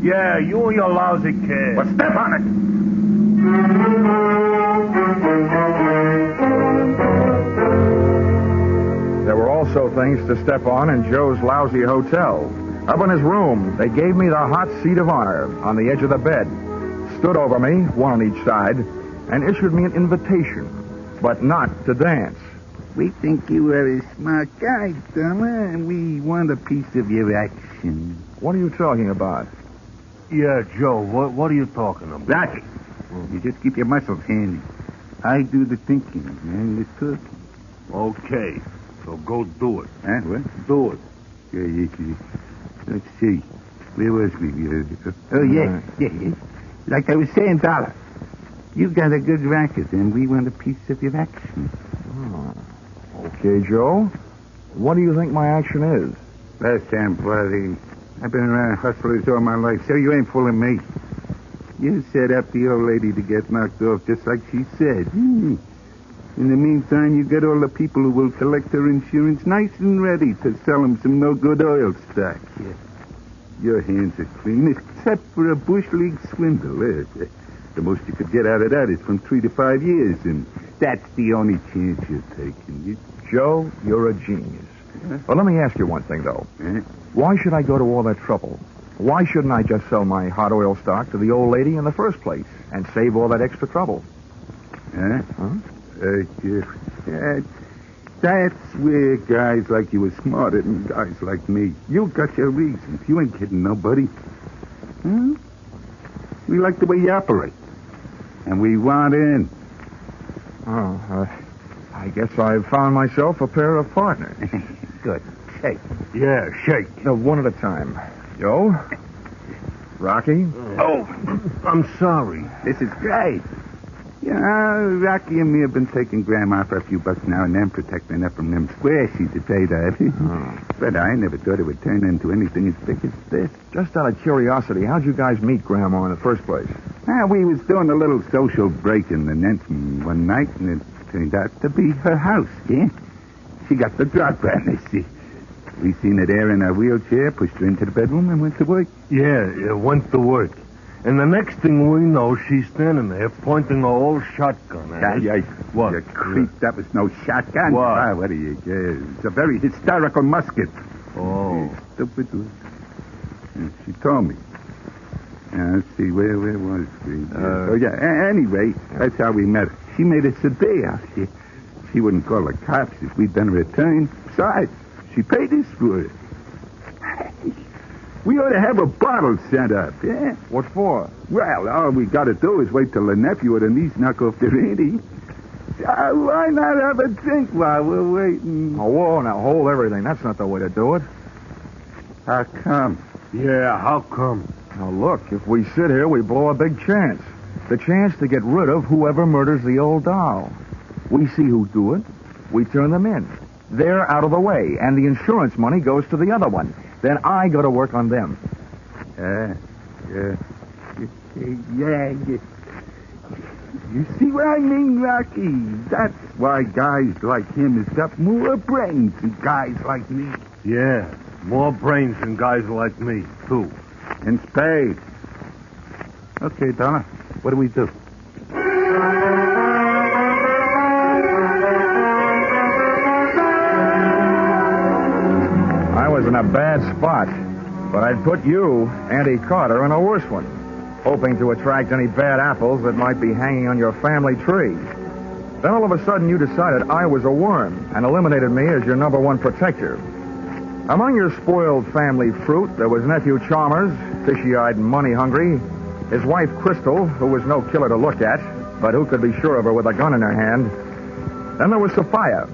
Yeah, you and your lousy kid. Well, step on it. There were also things to step on in Joe's lousy hotel. Up in his room, they gave me the hot seat of honor on the edge of the bed, stood over me, one on each side, and issued me an invitation, but not to dance. We think you are a smart guy, Dollar, and we want a piece of your action. What are you talking about? Yeah, Joe, what are you talking about? Rocky, you just keep your muscles handy. I do the thinking and the talking. Okay, so go do it. Huh? What? Do it. Yeah. Let's see. Where was we? Yeah. Like I was saying, Dollar, you got a good racket, and we want a piece of your action. Oh. Okay, Joe. What do you think my action is? Last time, buddy. I've been around hustlers all my life, so you ain't fooling me. You set up the old lady to get knocked off just like she said. In the meantime, you get all the people who will collect her insurance nice and ready to sell them some no-good oil stock. Yeah. Your hands are clean, except for a bush league swindle. The most you could get out of that is from 3 to 5 years, and that's the only chance you're taking. Joe, you're a genius. Well, let me ask you one thing, though. Why should I go to all that trouble? Why shouldn't I just sell my hot oil stock to the old lady in the first place and save all that extra trouble? That's where guys like you are smarter than guys like me. You got your reasons. You ain't kidding nobody. We like the way you operate. And we want in. I guess I've found myself a pair of partners. Good. Shake. Yeah, shake. No, one at a time. Joe? Rocky? Oh, I'm sorry. This is great. Rocky and me have been taking Grandma for a few bucks now and then, protecting her from them squares she's afraid of. But I never thought it would turn into anything as big as this. Just out of curiosity, how'd you guys meet Grandma in the first place? We was doing a little social break in the Nenton one night, and it turned out to be her house, yeah? She got the drop on her, see. We seen her there in her wheelchair, pushed her into the bedroom, and went to work. Yeah, went to work. And the next thing we know, she's standing there pointing her old shotgun at us. What? You creep, that was no shotgun. What? What do you guess? It's a very historical musket. Oh. Stupid. She told me. Let's see, where was we? Anyway, that's how we met her. She made us a day out here. She wouldn't call the cops if we'd done her a turn. Besides, she paid us for it. We ought to have a bottle sent up, yeah? What for? Well, all we got to do is wait till the nephew or the niece knock off their ante. Why not have a drink while we're waiting? Oh, whoa, now hold everything. That's not the way to do it. How come? Yeah, how come? Now, look, if we sit here, we blow a big chance. The chance to get rid of whoever murders the old doll. We see who do it. We turn them in. They're out of the way, and the insurance money goes to the other one. Then I go to work on them. Yeah. You see what I mean, Rocky? That's why guys like him has got more brains than guys like me. Yeah, more brains than guys like me, too. And spades. Okay, Donna, what do we do? I was in a bad spot, but I'd put you, Auntie Carter, in a worse one, hoping to attract any bad apples that might be hanging on your family tree. Then all of a sudden you decided I was a worm and eliminated me as your number one protector. Among your spoiled family fruit, there was nephew Chalmers, fishy-eyed and money-hungry, his wife Crystal, who was no killer to look at, but who could be sure of her with a gun in her hand. Then there was Sophia.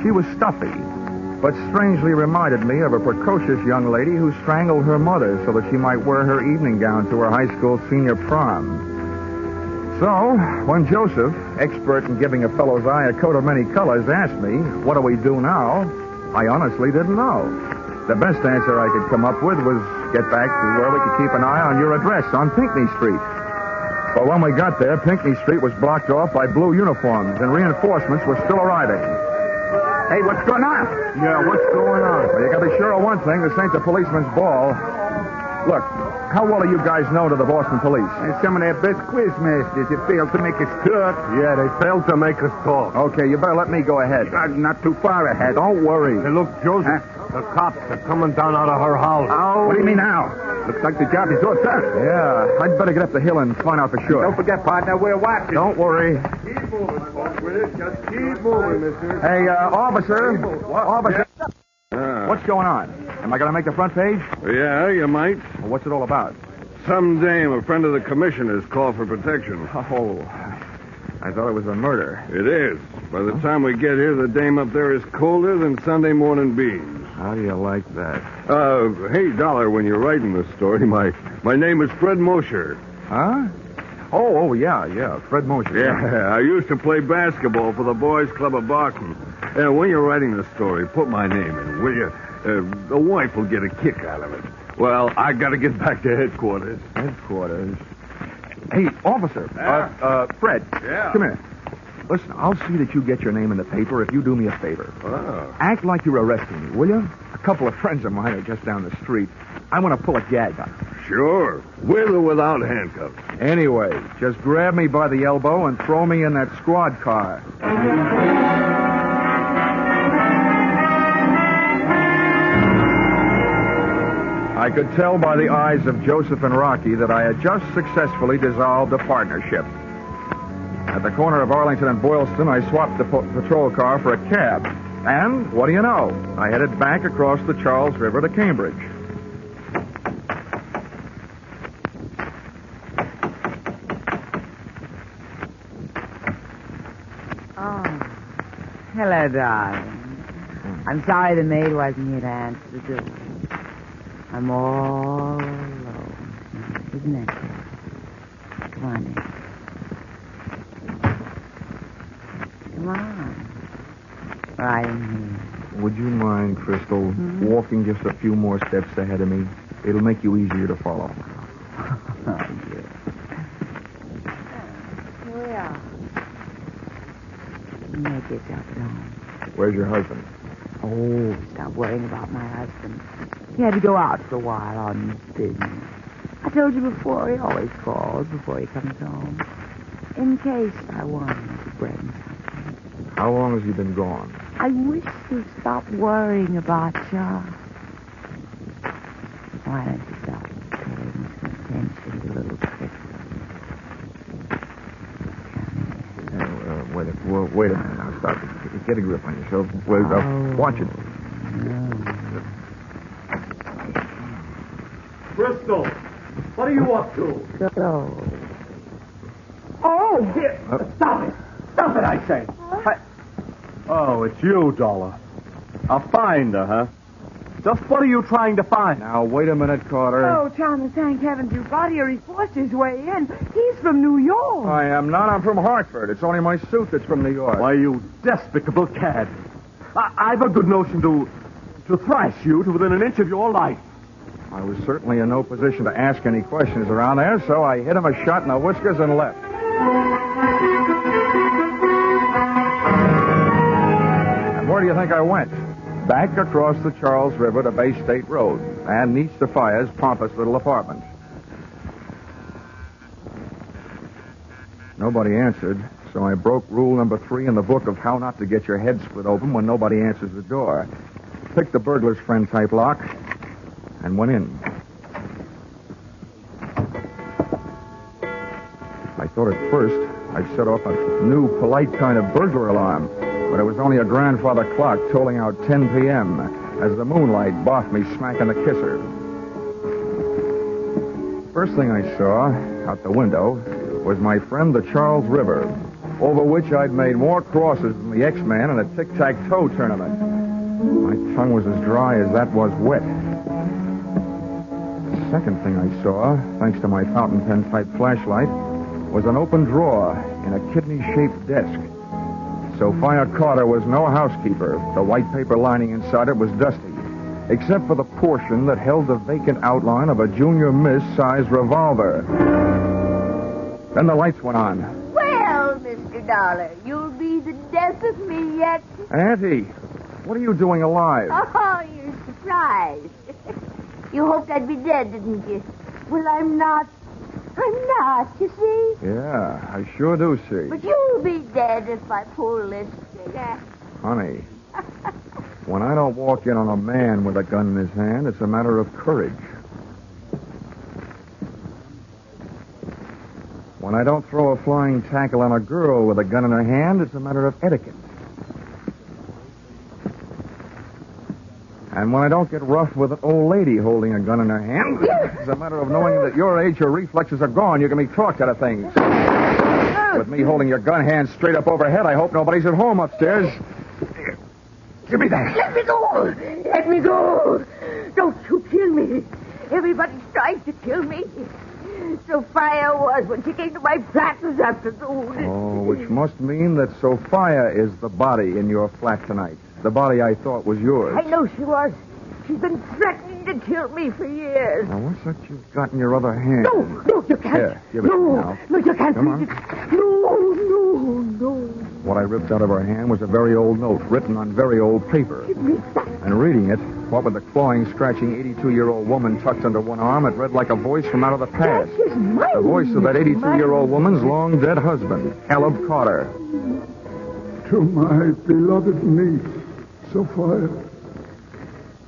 She was stuffy, but strangely reminded me of a precocious young lady who strangled her mother so that she might wear her evening gown to her high school senior prom. So, when Joseph, expert in giving a fellow's eye a coat of many colors, asked me, what do we do now? I honestly didn't know. The best answer I could come up with was get back to where we could keep an eye on your address on Pinckney Street. But when we got there, Pinckney Street was blocked off by blue uniforms, and reinforcements were still arriving. Hey, what's going on? Yeah, what's going on? Well, you gotta be sure of one thing. This ain't the policeman's ball. Look, how well are you guys known to the Boston police? And some of their best quiz masters have failed to make us talk. Yeah, they failed to make us talk. Okay, you better let me go ahead. Not too far ahead. Don't worry. Hey, look, Joseph, the cops are coming down out of her house. Oh. What do you mean now? Looks like the job is all done. Yeah, I'd better get up the hill and find out for sure. Don't forget, partner, we're watching. Don't worry. Keep moving, folks, will you? Just keep moving, mister. Hey, officer. Officer. Yeah. What's going on? Am I going to make the front page? Yeah, you might. Well, what's it all about? Some dame, a friend of the commissioner's, called for protection. Oh, I thought it was a murder. It is. By the time we get here, the dame up there is colder than Sunday morning beans. How do you like that? Hey, Dollar, when you're writing this story, my name is Fred Mosher. Huh? Oh, yeah, Fred Mosher. Yeah, I used to play basketball for the Boys Club of Boston. When you're writing the story, put my name in, will you? The wife will get a kick out of it. Well, I got to get back to headquarters. Headquarters? Hey, officer. Fred. Yeah? Come here. Listen, I'll see that you get your name in the paper if you do me a favor. Oh. Act like you're arresting me, will you? A couple of friends of mine are just down the street. I want to pull a gag on them. Sure. With or without handcuffs. Anyway, just grab me by the elbow and throw me in that squad car. I could tell by the eyes of Joseph and Rocky that I had just successfully dissolved a partnership. At the corner of Arlington and Boylston, I swapped the patrol car for a cab. And, what do you know? I headed back across the Charles River to Cambridge. Oh. Hello, darling. I'm sorry the maid wasn't here to answer the door. I'm all alone. Isn't that good? Come on in. Come on. Right in here. Would you mind, Crystal, walking just a few more steps ahead of me? It'll make you easier to follow. Oh, yeah. Here we are. You make yourself at home. Where's your husband? Oh, stop worrying about my husband. He had to go out for a while on his business. I told you before, he always calls before he comes home. In case I wanted to bring something. How long has he been gone? I wish you'd stop worrying about Chuck. Why don't you stop paying some attention to little Crystal? Wait a minute now. Stop it. Get a grip on yourself. Watch it. Crystal, what are you up to? So. Oh, here. Stop it. Stop it, I say. Oh, it's you, Dollar. A finder, huh? Just what are you trying to find? Now, wait a minute, Carter. Oh, Thomas, thank heaven you got here. He forced his way in. He's from New York. I am not. I'm from Hartford. It's only my suit that's from New York. Why, you despicable cad. I've a good notion to thrash you to within an inch of your life. I was certainly in no position to ask any questions around there, so I hit him a shot in the whiskers and left. And where do you think I went? Back across the Charles River to Bay State Road and Niece Sophia's pompous little apartment. Nobody answered, so I broke rule number 3 in the book of how not to get your head split open when nobody answers the door. Picked the burglar's friend type lock and went in. I thought at first I'd set off a new, polite kind of burglar alarm, but it was only a grandfather clock tolling out 10 p.m. as the moonlight boffed me smack in the kisser. First thing I saw out the window was my friend the Charles River, over which I'd made more crosses than the X-Man in a tic-tac-toe tournament. My tongue was as dry as that was wet. The second thing I saw, thanks to my fountain pen type flashlight, was an open drawer in a kidney-shaped desk. Sophia Carter was no housekeeper. The white paper lining inside it was dusty, except for the portion that held the vacant outline of a junior miss-sized revolver. Then the lights went on. Well, Mr. Dollar, you'll be the death of me yet. Auntie, what are you doing alive? Oh, you're surprised. You hoped I'd be dead, didn't you? Well, I'm not. I'm not, you see? Yeah, I sure do see. But you'll be dead if I pull this trigger. Honey, when I don't walk in on a man with a gun in his hand, it's a matter of courage. When I don't throw a flying tackle on a girl with a gun in her hand, it's a matter of etiquette. And when I don't get rough with an old lady holding a gun in her hand, it's a matter of knowing that at your age your reflexes are gone. You can be talked out of things. With me holding your gun hand straight up overhead, I hope nobody's at home upstairs. Here, give me that. Let me go! Let me go! Don't you kill me. Everybody's trying to kill me. Sophia was when she came to my flat this afternoon. Oh, which must mean that Sophia is the body in your flat tonight. The body I thought was yours. I know she was. She's been threatening to kill me for years. Now, what's that you've got in your other hand? No, you can't. Here, give it now. No, you can't. Come on. No. What I ripped out of her hand was a very old note written on very old paper. And reading it, what with the clawing, scratching 82-year-old woman tucked under one arm, it read like a voice from out of the past. The voice of that 82-year-old woman's long-dead husband, Caleb Carter. To my beloved niece, Sophia,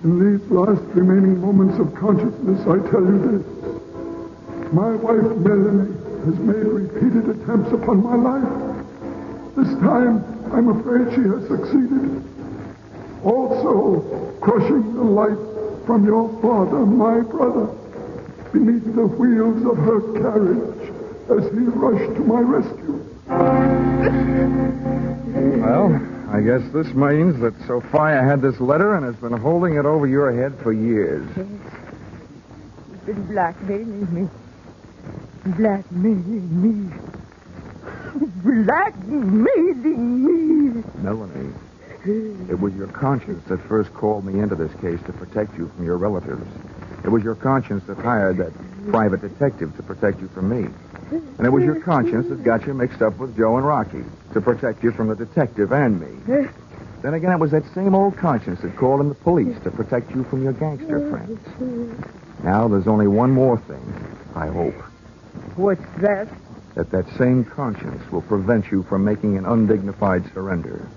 in these last remaining moments of consciousness, I tell you this. My wife, Melanie, has made repeated attempts upon my life. This time, I'm afraid she has succeeded. Also, crushing the life from your father, my brother, beneath the wheels of her carriage as he rushed to my rescue. Well, I guess this means that Sophia had this letter and has been holding it over your head for years. Yes. She's been blackmailing me. Blackmailing me. Melanie, it was your conscience that first called me into this case to protect you from your relatives. It was your conscience that hired that private detective to protect you from me. And it was your conscience that got you mixed up with Joe and Rocky to protect you from the detective and me. Then again, it was that same old conscience that called in the police to protect you from your gangster friends. Now there's only one more thing, I hope. What's that? That same conscience will prevent you from making an undignified surrender.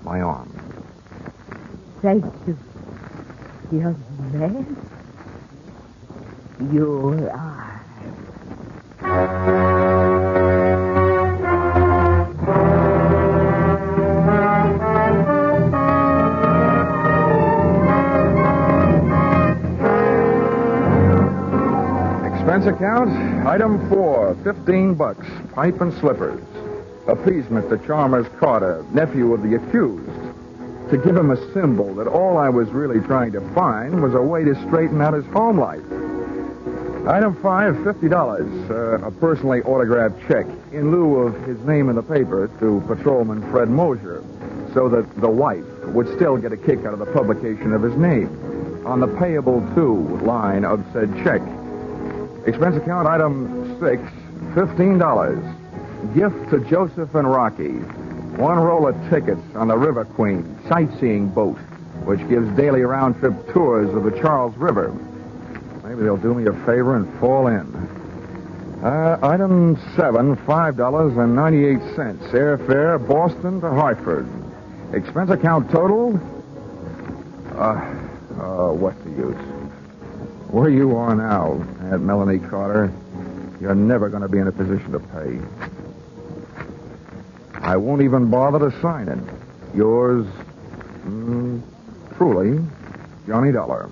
My arm. Thank you, young man. Your arm. Expense account, item 4, $15, pipe and slippers. Appeasement to Chalmers Carter, nephew of the accused. to give him a symbol that all I was really trying to find was a way to straighten out his home life. Item 5, $50, a personally autographed check in lieu of his name in the paper to Patrolman Fred Mosier, so that the wife would still get a kick out of the publication of his name on the payable to line of said check. Expense account item 6, $15. Gift to Joseph and Rocky. 1 roll of tickets on the River Queen sightseeing boat, which gives daily round-trip tours of the Charles River. Maybe they'll do me a favor and fall in. Item 7, $5.98. Airfare, Boston to Hartford. Expense account total? What's the use? Where you are now, Aunt Melanie Carter, you're never going to be in a position to pay. I won't even bother to sign it. Yours, truly, Johnny Dollar.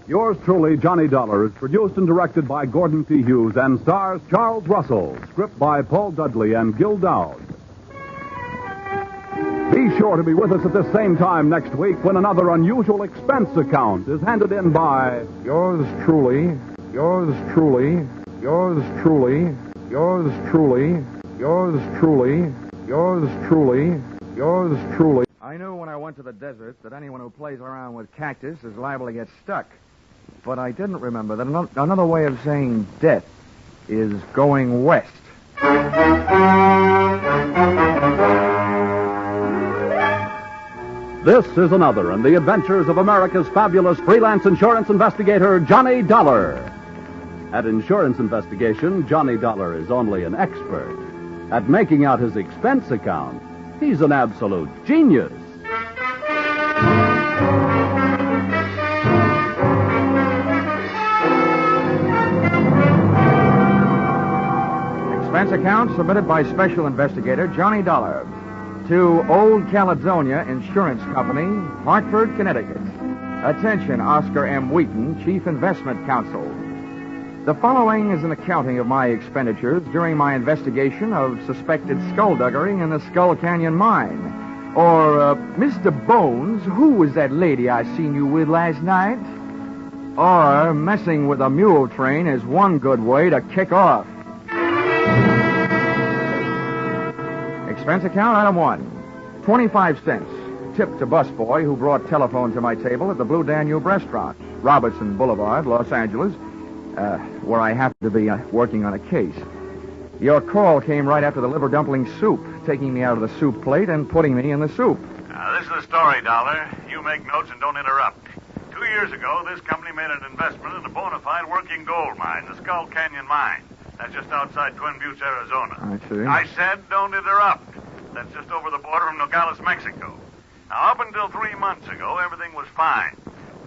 Yours truly, Johnny Dollar, is produced and directed by Gordon P. Hughes and stars Charles Russell. Script by Paul Dudley and Gil Dowd. Be sure to be with us at the same time next week when another unusual expense account is handed in by yours truly, yours truly, yours truly, yours truly, yours truly, yours truly, yours truly. I knew when I went to the desert that anyone who plays around with cactus is liable to get stuck. But I didn't remember that another way of saying death is going west. This is another in the adventures of America's fabulous freelance insurance investigator, Johnny Dollar. At insurance investigation, Johnny Dollar is only an expert. At making out his expense account, he's an absolute genius. Expense account submitted by Special Investigator Johnny Dollar to Old Caledonia Insurance Company, Hartford, Connecticut. Attention, Oscar M. Wheaton, Chief Investment Counsel. The following is an accounting of my expenditures during my investigation of suspected skullduggery in the Skull Canyon mine. Or, Mr. Bones, who was that lady I seen you with last night? Or, messing with a mule train is one good way to kick off. Expense account, item 1, 25 cents. Tip to busboy who brought telephone to my table at the Blue Danube Restaurant, Robertson Boulevard, Los Angeles, where I happen to be working on a case. Your call came right after the liver dumpling soup, taking me out of the soup plate and putting me in the soup. This is the story, Dollar. You make notes and don't interrupt. 2 years ago, this company made an investment in a bona fide working gold mine, the Skull Canyon Mine. That's just outside Twin Buttes, Arizona. I see. I said don't interrupt. That's just over the border from Nogales, Mexico. Now, up until 3 months ago, everything was fine.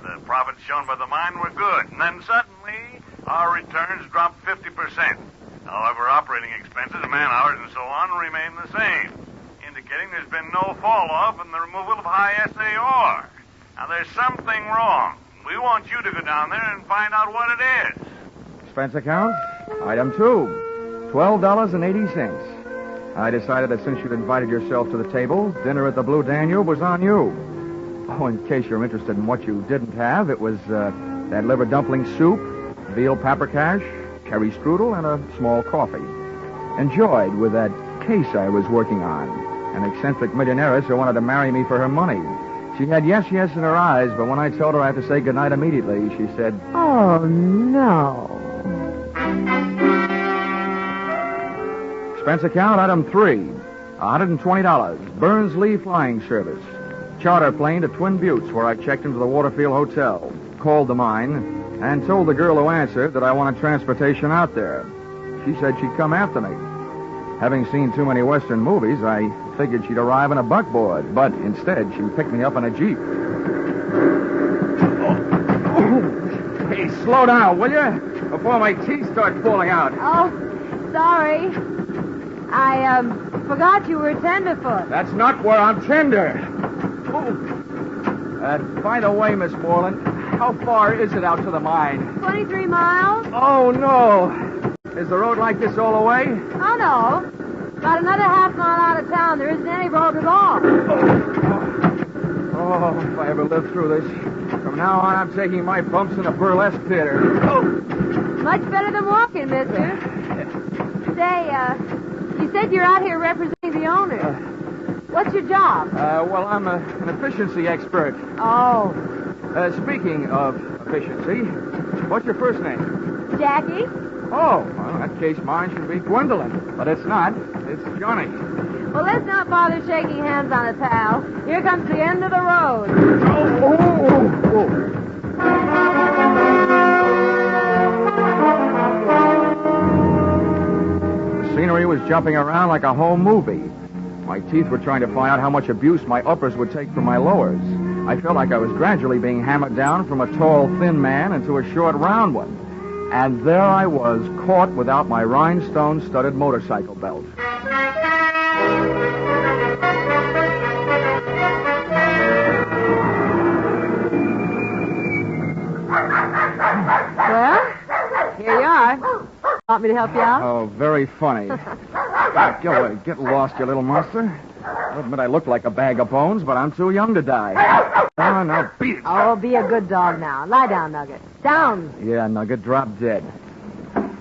The profits shown by the mine were good. And then suddenly, our returns dropped 50%. However, operating expenses, man-hours, and so on remain the same, indicating there's been no fall-off in the removal of high SAR. Now, there's something wrong. We want you to go down there and find out what it is. Expense account, item 2, $12.80. I decided that since you'd invited yourself to the table, dinner at the Blue Danube was on you. Oh, in case you're interested in what you didn't have, it was that liver dumpling soup, veal paprikash, cherry strudel, and a small coffee. Enjoyed with that case I was working on. An eccentric millionaire who wanted to marry me for her money. She had yes in her eyes, but when I told her I had to say goodnight immediately, she said, "Oh, no." Expense account, item 3, $120. Burns Lee Flying Service. Charter plane to Twin Buttes, where I checked into the Waterfield Hotel, called the mine, and told the girl who answered that I wanted transportation out there. She said she'd come after me. Having seen too many Western movies, I figured she'd arrive in a buckboard, but instead she picked me up in a Jeep. Hey, slow down, will you? Before my teeth start falling out. Oh, sorry. I forgot you were tenderfoot. That's not where I'm tender. By the way, Miss Moreland, how far is it out to the mine? 23 miles? Oh, no. Is the road like this all the way? Oh, no. About another half mile out of town, there isn't any road at all. Oh, if I ever live through this. From now on, I'm taking my bumps in a burlesque theater. Oh. Much better than walking, mister. Say, you said you're out here representing the owner. What's your job? Well, I'm an efficiency expert. Oh. Speaking of efficiency, what's your first name? Jackie? Oh, well, in that case, mine should be Gwendolyn. But it's not. It's Johnny. Well, let's not bother shaking hands on it, pal. Here comes the end of the road. The scenery was jumping around like a home movie. My teeth were trying to find out how much abuse my uppers would take from my lowers. I felt like I was gradually being hammered down from a tall, thin man into a short, round one. And there I was, caught without my rhinestone-studded motorcycle belt. Well, here you are. Want me to help you out? Oh, very funny. Go away. Get lost, you little monster. I'll admit I look like a bag of bones, but I'm too young to die. Oh, now beat it. Oh, be a good dog now. Lie down, Nugget. Down. Yeah, Nugget, drop dead.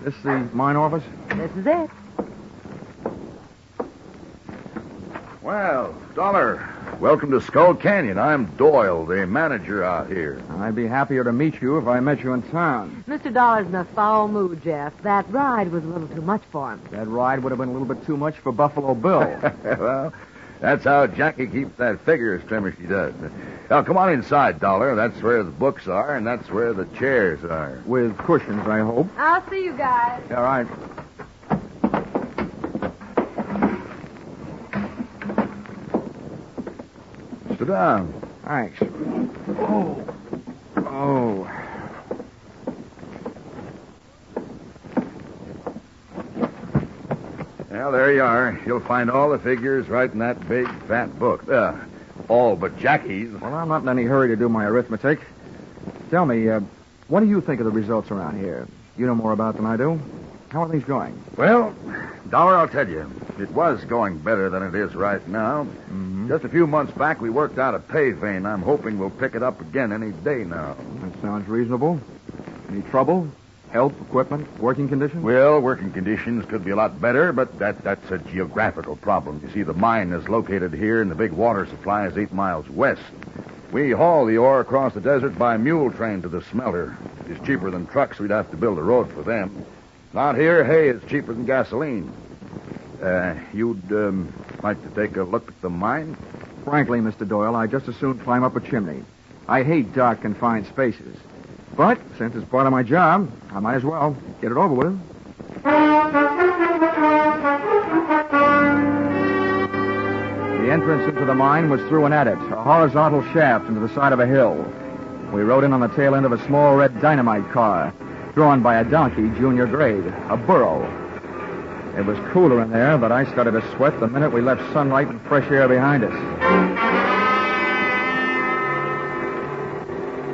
This the mine office? This is it. Well, Dollar, welcome to Skull Canyon. I'm Doyle, the manager out here. I'd be happier to meet you if I met you in town. Mr. Dollar's in a foul mood, Jeff. That ride was a little too much for him. That ride would have been a little bit too much for Buffalo Bill. Well, that's how Jackie keeps that figure as trim as she does. Now, come on inside, Dollar. That's where the books are, and that's where the chairs are. With cushions, I hope. I'll see you guys. All right. Sit down. Thanks. Oh. Well, there you are. You'll find all the figures right in that big, fat book. All but Jackie's. Well, I'm not in any hurry to do my arithmetic. Tell me, what do you think of the results around here? You know more about it than I do. How are things going? Well, Dollar, I'll tell you. It was going better than it is right now. Mm-hmm. Just a few months back, we worked out a pay vein. I'm hoping we'll pick it up again any day now. That sounds reasonable. Any trouble? Help, equipment, working conditions? Well, working conditions could be a lot better, but that's a geographical problem. You see, the mine is located here, and the big water supply is 8 miles west. We haul the ore across the desert by mule train to the smelter. It's cheaper than trucks. We'd have to build a road for them. Out here, hay is cheaper than gasoline. You'd like to take a look at the mine? Frankly, Mr. Doyle, I'd just as soon climb up a chimney. I hate dark, confined spaces. But since it's part of my job, I might as well get it over with. The entrance into the mine was through an adit, a horizontal shaft into the side of a hill. We rode in on the tail end of a small red dynamite car, drawn by a donkey, junior grade, a burro. It was cooler in there, but I started to sweat the minute we left sunlight and fresh air behind us.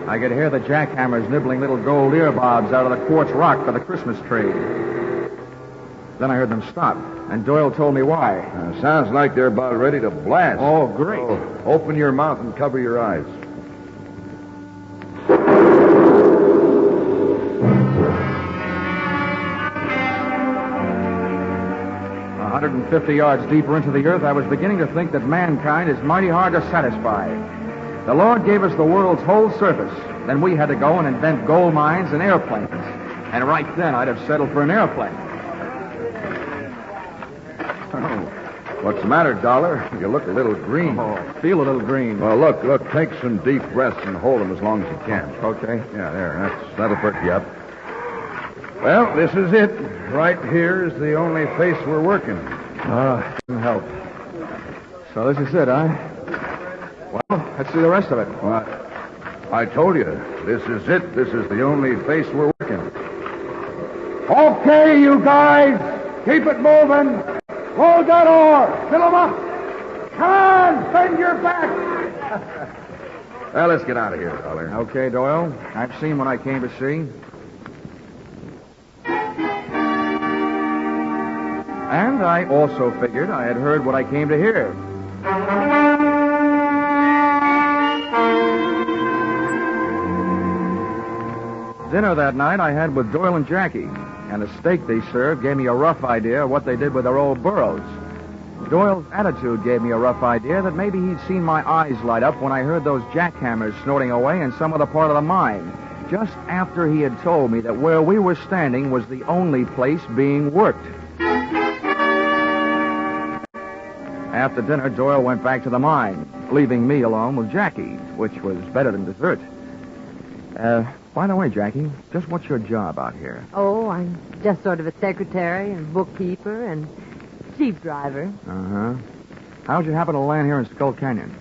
I could hear the jackhammers nibbling little gold earbobs out of the quartz rock for the Christmas tree. Then I heard them stop, and Doyle told me why. Sounds like they're about ready to blast. Oh, great. Open your mouth and cover your eyes. 150 yards deeper into the earth, I was beginning to think that mankind is mighty hard to satisfy. The Lord gave us the world's whole surface. Then we had to go and invent gold mines and airplanes. And right then, I'd have settled for an airplane. Oh, what's the matter, Dollar? You look a little green. Oh, feel a little green. Well, look, take some deep breaths and hold them as long as you can. Okay. Yeah, there. That'll perk you up. Well, this is it. Right here is the only face we're working. Doesn't help. So this is it, huh? Well, let's see the rest of it. Well, I told you, this is it. This is the only face we're working. Okay, you guys. Keep it moving. Load that ore. Fill them up. Come on, bend your back. Well, let's get out of here, Dollar. Okay, Doyle. I've seen what I came to see. And I also figured I had heard what I came to hear. Dinner that night I had with Doyle and Jackie, and the steak they served gave me a rough idea of what they did with their old burros. Doyle's attitude gave me a rough idea that maybe he'd seen my eyes light up when I heard those jackhammers snorting away in some other part of the mine, just after he had told me that where we were standing was the only place being worked. After dinner, Doyle went back to the mine, leaving me alone with Jackie, which was better than dessert. By the way, Jackie, just what's your job out here? Oh, I'm just sort of a secretary and bookkeeper and jeep driver. Uh-huh. How'd you happen to land here in Skull Canyon?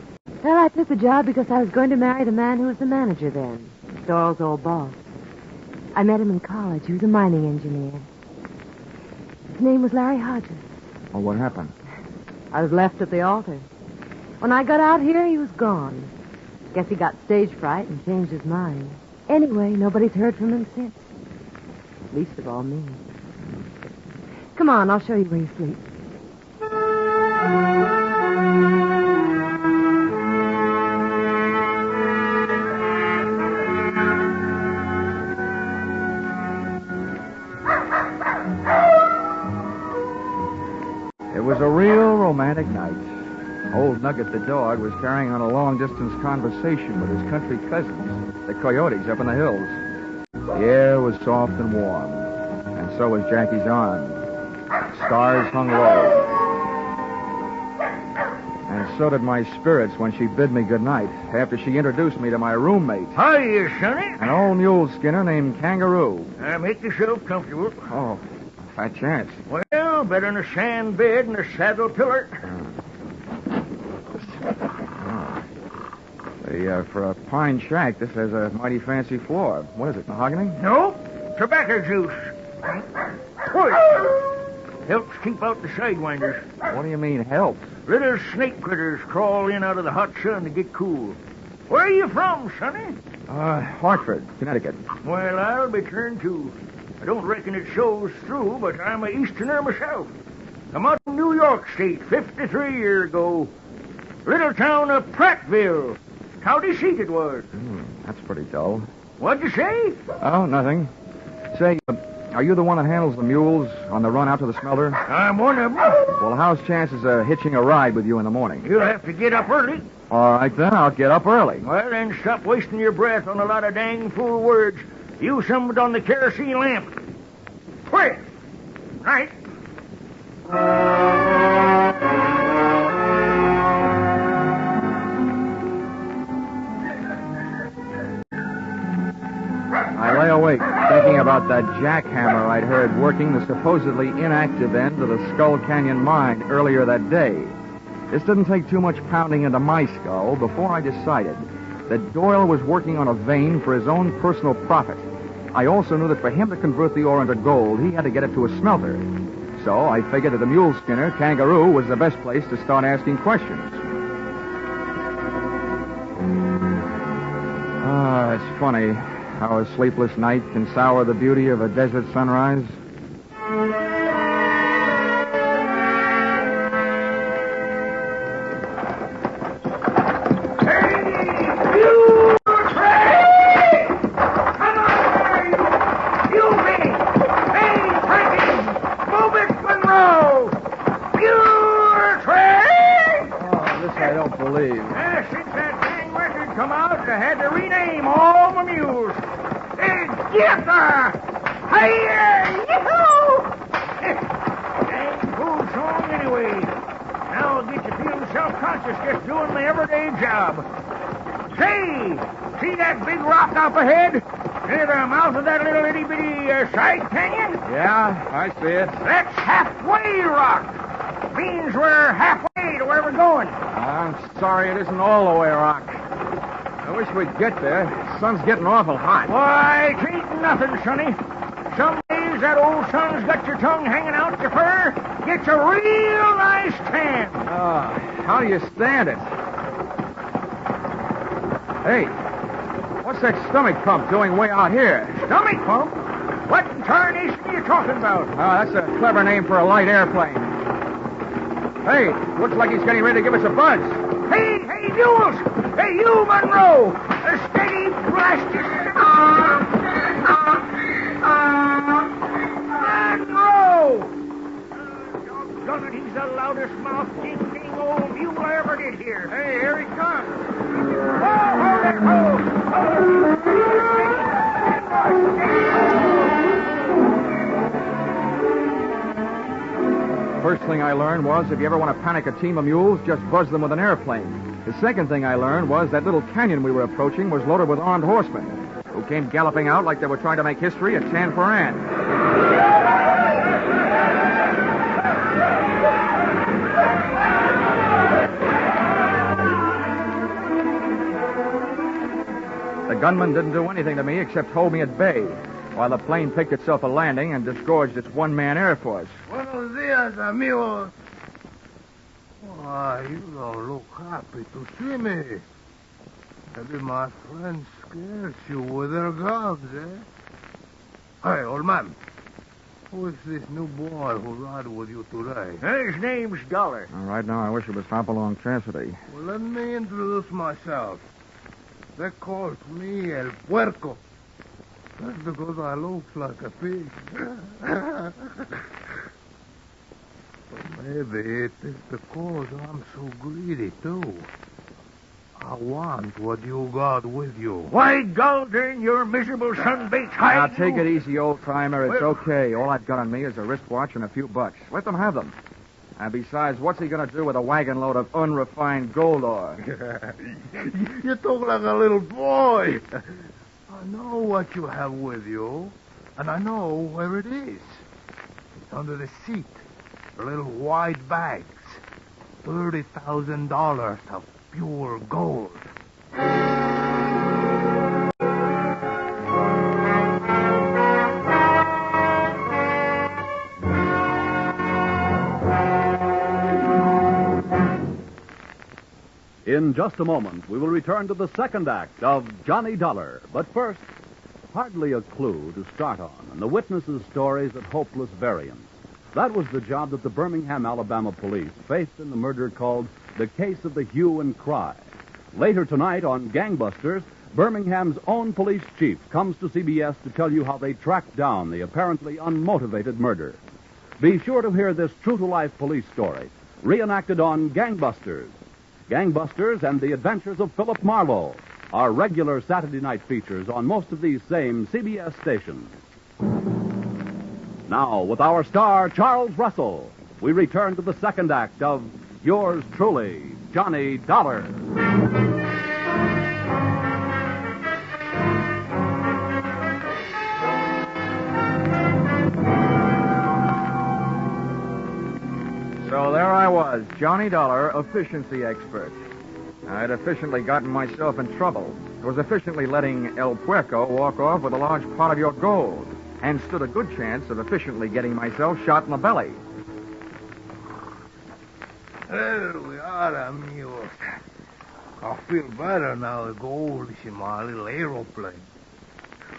Well, I took the job because I was going to marry the man who was the manager then, Doyle's old boss. I met him in college. He was a mining engineer. His name was Larry Hodges. Oh, what happened? I was left at the altar. When I got out here, he was gone. Guess he got stage fright and changed his mind. Anyway, nobody's heard from him since. Least of all me. Come on, I'll show you where you sleep. It was a real romantic night. Old Nugget the dog was carrying on a long-distance conversation with his country cousins, the coyotes up in the hills. The air was soft and warm, and so was Jackie's arm. Stars hung low. And so did my spirits when she bid me goodnight after she introduced me to my roommate. Hiya, Sonny. An old mule skinner named Kangaroo. Make yourself comfortable. Oh, fat chance. Well, better than a sand bed and a saddle pillar. For a pine shack, this has a mighty fancy floor. What is it, mahogany? No, tobacco juice. Push. Helps keep out the sidewinders. What do you mean, helps? Little snake critters crawl in out of the hot sun to get cool. Where are you from, Sonny? Hartford, Connecticut. Well, I'll be turned too. I don't reckon it shows through, but I'm a Easterner myself. I'm out in New York State 53 years ago. Little town of Prattville. County seat it was. That's pretty dull. What'd you say? Oh, nothing. Say, are you the one that handles the mules on the run out to the smelter? I'm one of them. Well, how's chances of hitching a ride with you in the morning? You'll have to get up early. All right, then. I'll get up early. Well, then stop wasting your breath on a lot of dang fool words. Use some of it on the kerosene lamp. Quick! Right. I lay awake, thinking about that jackhammer I'd heard working the supposedly inactive end of the Skull Canyon mine earlier that day. This didn't take too much pounding into my skull before I decided that Doyle was working on a vein for his own personal profit. I also knew that for him to convert the ore into gold, he had to get it to a smelter. So I figured that the mule skinner, Kangaroo, was the best place to start asking questions. It's funny how a sleepless night can sour the beauty of a desert sunrise. See that big rock up ahead? Near the mouth of that little itty-bitty side canyon? Yeah, I see it. That's Halfway Rock. Means we're halfway to where we're going. I'm sorry it isn't all the way rock. I wish we'd get there. The sun's getting awful hot. Why, it ain't nothing, Sonny. Some days that old sun's got your tongue hanging out your fur. Gets a real nice tan. How do you stand it? Hey, what's that stomach pump doing way out here? Stomach pump? What in tarnation are you talking about? That's a clever name for a light airplane. Hey, looks like he's getting ready to give us a buzz. Hey, Mules! Hey, you, Monroe! A steady blast! Monroe! Doggone it, he's the loudest mouthed ding-ding old mule I ever did hear. Hey, here he comes. Oh, hold it, First thing I learned was if you ever want to panic a team of mules, just buzz them with an airplane. The second thing I learned was that little canyon we were approaching was loaded with armed horsemen who came galloping out like they were trying to make history at San Ferran. The gunman didn't do anything to me except hold me at bay, while the plane picked itself a landing and disgorged its one-man air force. Buenos dias, amigos. Why, you don't look happy to see me. Maybe my friends scares you with their guns, eh? Hey, old man. Who is this new boy who ride with you today? His name's Dollar. Right now, I wish it was Hopalong Cassidy. Well, let me introduce myself. They call me El Puerco. That's because I look like a pig. But maybe it is because I'm so greedy, too. I want what you got with you. Why, Galdern, your miserable sunbaked hide. Now, take it easy, old-timer. It's okay. All I've got on me is a wristwatch and a few bucks. Let them have them. And besides, what's he going to do with a wagon load of unrefined gold ore? You talk like a little boy. I know what you have with you, and I know where it is. It's under the seat. The little white bags. $30,000 of pure gold. In just a moment, we will return to the second act of Johnny Dollar. But first, hardly a clue to start on, and the witnesses' stories at hopeless variance. That was the job that the Birmingham, Alabama police faced in the murder called the Case of the Hue and Cry. Later tonight on Gangbusters, Birmingham's own police chief comes to CBS to tell you how they tracked down the apparently unmotivated murder. Be sure to hear this true-to-life police story, reenacted on Gangbusters. Gangbusters and the Adventures of Philip Marlowe are regular Saturday night features on most of these same CBS stations. Now, with our star, Charles Russell, we return to the second act of Yours Truly, Johnny Dollar. So there I was, Johnny Dollar, efficiency expert. I'd efficiently gotten myself in trouble. I was efficiently letting El Puerco walk off with a large part of your gold, and stood a good chance of efficiently getting myself shot in the belly. There we are, amigos. I feel better now the gold is in my little aeroplane.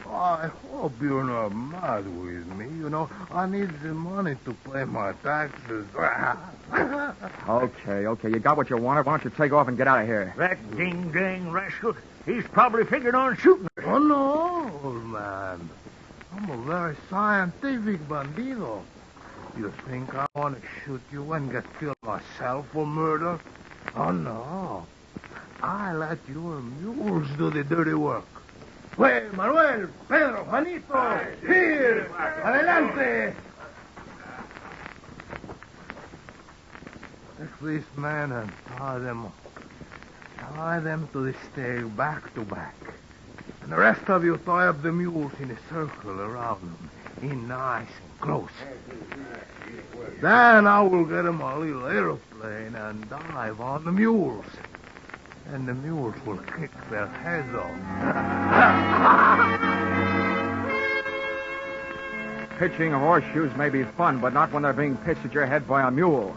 I hope you're not mad with me. You know, I need the money to pay my taxes. Okay. You got what you wanted. Why don't you take off and get out of here? That ding-dang rascal, he's probably figured on shooting us. Oh, no, old man. I'm a very scientific bandido. You think I want to shoot you and get killed myself for murder? Oh, no. I let your mules do the dirty work. Well, Manuel, Pedro, Juanito, here, adelante. Take these men and tie them up. Tie them to the stake back to back. And the rest of you tie up the mules in a circle around them, in nice and close. Then I will get them a little aeroplane and dive on the mules. And the mules will kick their heads off. Pitching horseshoes may be fun, but not when they're being pitched at your head by a mule.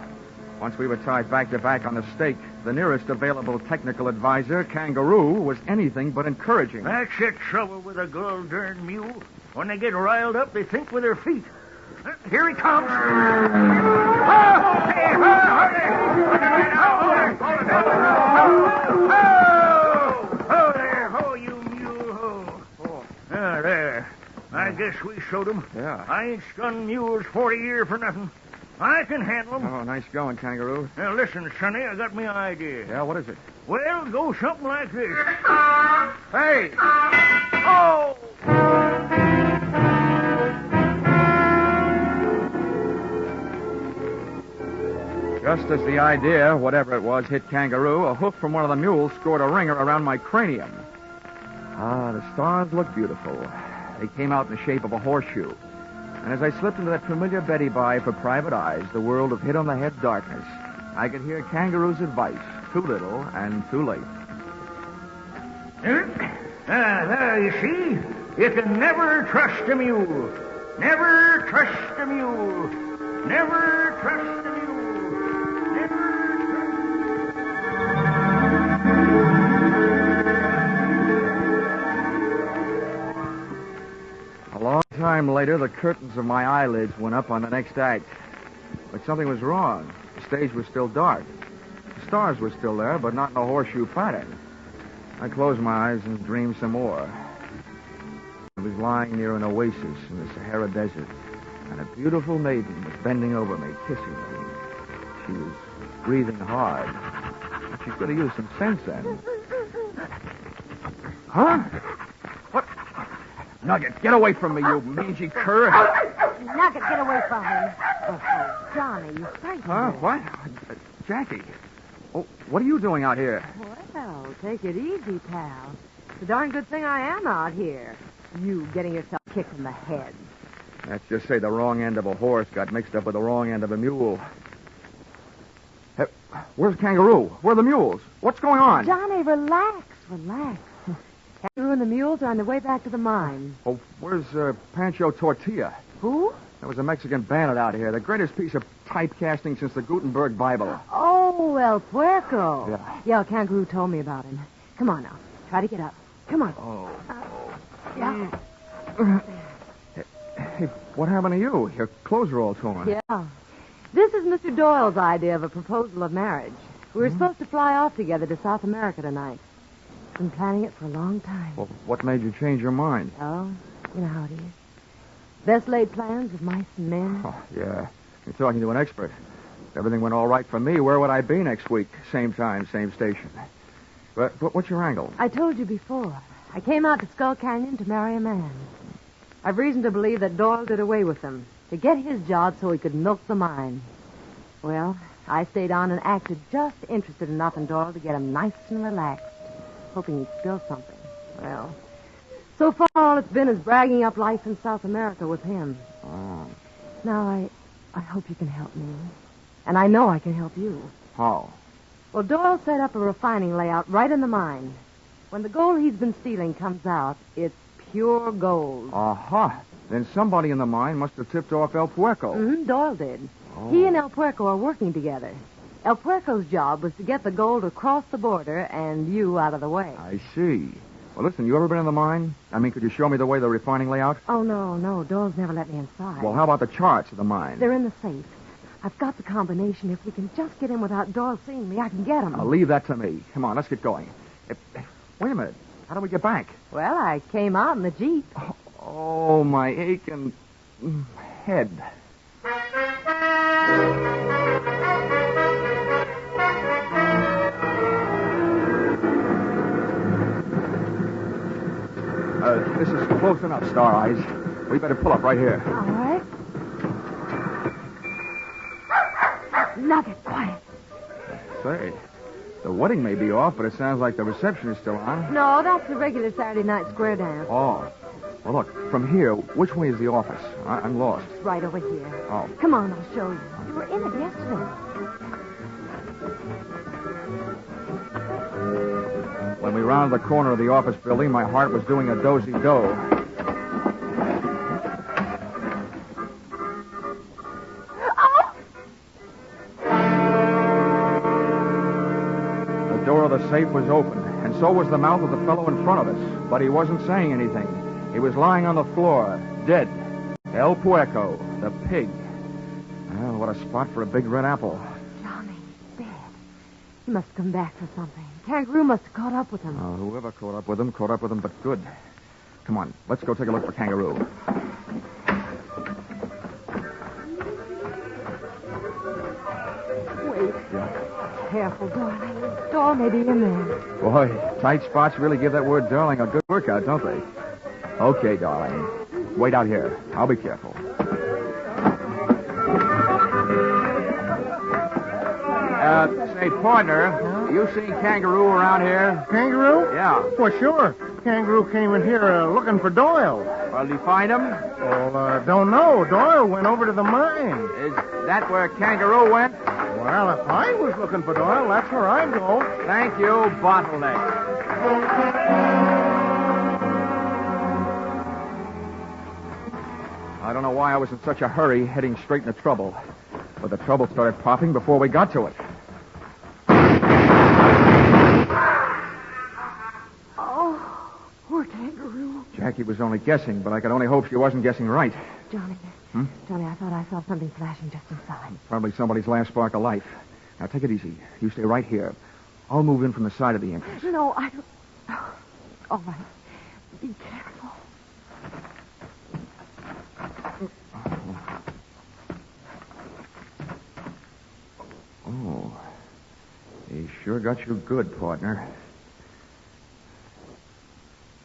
Once we were tied back to back on the stake, the nearest available technical advisor, Kangaroo, was anything but encouraging. That's the trouble with a gold-darned mule. When they get riled up, they think with their feet. Here he comes. Oh, there. Ho, you mule, ho. Ah, there. I guess we showed him. Yeah. I ain't skunned mules 40 years for nothing. I can handle them. Oh, nice going, Kangaroo. Now, listen, Sonny, I got me idea. Yeah, what is it? Well, go something like this. Hey! Oh! Just as the idea, whatever it was, hit Kangaroo, a hoof from one of the mules scored a ringer around my cranium. Ah, the stars looked beautiful. They came out in the shape of a horseshoe. And as I slipped into that familiar Betty Bye for private eyes, the world of hit-on-the-head darkness, I could hear Kangaroo's advice, too little and too late. There, you see? You can never trust a mule. Never trust a mule. Never trust a mule. A long time later, the curtains of my eyelids went up on the next act. But something was wrong. The stage was still dark. The stars were still there, but not in a horseshoe pattern. I closed my eyes and dreamed some more. I was lying near an oasis in the Sahara Desert, and a beautiful maiden was bending over me, kissing me. She was breathing hard. She could have used some sense then. Huh? What? Nugget, get away from me, you mangy cur. Nugget, get away from him. Oh, Johnny, you frightened Huh? me. What? Jackie. Oh, what are you doing out here? Well, take it easy, pal. It's a darn good thing I am out here. You getting yourself kicked in the head. Let's just say the wrong end of a horse got mixed up with the wrong end of a mule. Hey, where's Kangaroo? Where are the mules? What's going on? Johnny, relax. Kangaroo and the mules are on their way back to the mine. Oh, where's Pancho Tortilla? Who? There was a Mexican bandit out here. The greatest piece of typecasting since the Gutenberg Bible. Oh, El Puerco. Yeah. Yeah, Kangaroo told me about him. Come on now. Try to get up. Come on. Oh. Yeah. Hey, what happened to you? Your clothes are all torn. Yeah. This is Mr. Doyle's idea of a proposal of marriage. We were supposed to fly off together to South America tonight. Been planning it for a long time. Well, what made you change your mind? Oh, you know how it is. Best laid plans with mice and men. Oh, yeah. You're talking to an expert. If everything went all right for me, where would I be next week? Same time, same station. But what's your angle? I told you before. I came out to Skull Canyon to marry a man. I've reason to believe that Doyle did away with him to get his job so he could milk the mine. Well, I stayed on and acted just interested enough in Doyle to get him nice and relaxed, hoping he'd spill something. Well, so far all it's been is bragging up life in South America with him. Oh. Now, I hope you can help me. And I know I can help you. How? Well, Doyle set up a refining layout right in the mine. When the gold he's been stealing comes out, it's pure gold. Aha. Then somebody in the mine must have tipped off El Puerco. Mm-hmm, Doyle did. Oh. He and El Puerco are working together. El Puerco's job was to get the gold across the border and you out of the way. I see. Well, listen, you ever been in the mine? I mean, could you show me the way the refining layout? Oh, no. Doyle's never let me inside. Well, how about the charts of the mine? They're in the safe. I've got the combination. If we can just get in without Doyle seeing me, I can get him. Now, leave that to me. Come on, let's get going. Wait a minute. How do we get back? Well, I came out in the Jeep. Oh, my aching head. This is close enough, Star Eyes. We better pull up right here. All right. Nugget, quiet. Say, the wedding may be off, but it sounds like the reception is still on. No, that's the regular Saturday night square dance. Oh. Well, look, from here, which way is the office? I'm lost. It's right over here. Oh. Come on, I'll show you. You were in it yesterday. When we rounded the corner of the office building, my heart was doing a dozy-do. safe was open, and so was the mouth of the fellow in front of us. But he wasn't saying anything. He was lying on the floor, dead. El Puerco, the pig. Well, what a spot for a big red apple. Johnny, dead. He must have come back for something. Kangaroo must have caught up with him. Oh, whoever caught up with him, but good. Come on, let's go take a look for Kangaroo. Wait. Yeah. Careful, darling. Door may be in there. Boy, tight spots really give that word darling a good workout, don't they? Okay, darling. Wait out here. I'll be careful. Say, partner, you seen Kangaroo around here? Kangaroo? Yeah. Well, sure. Kangaroo came in here looking for Doyle. Well, did he find him? Well, don't know. Doyle went over to the mine. Is that where Kangaroo went? Well, if I was looking for Doyle, that's where I'd go. Thank you, Bottleneck. I don't know why I was in such a hurry heading straight into trouble. But the trouble started popping before we got to it. Oh, poor Kangaroo. Jackie was only guessing, but I could only hope she wasn't guessing right. Johnny. Johnny, I thought I saw something flashing just inside. Probably somebody's last spark of life. Now, take it easy. You stay right here. I'll move in from the side of the entrance. No, I don't... Oh, all right. Be careful. Oh, he sure got you good, partner.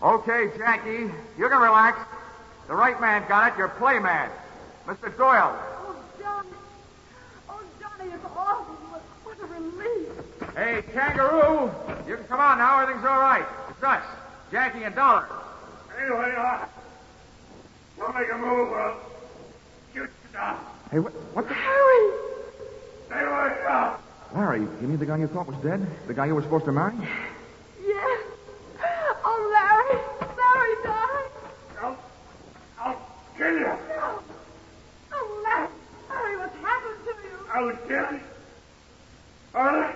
Okay, Jackie, you can relax. The right man got it, your play man. Mr. Doyle. Oh, Johnny. Oh, Johnny, it's awful. What a relief. Hey, Kangaroo, you can come on now. Everything's all right. It's us, Jackie and Dollar. Anyway, don't make a move, or I'll shoot you down. Hey, what the... Harry! Stay away now. Larry, you mean the guy you thought was dead? The guy you were supposed to marry? Yes. Oh, Larry. Larry died. I'll kill you. No. Oh, Larry. Larry, what's happened to you? I'll kill you. All right.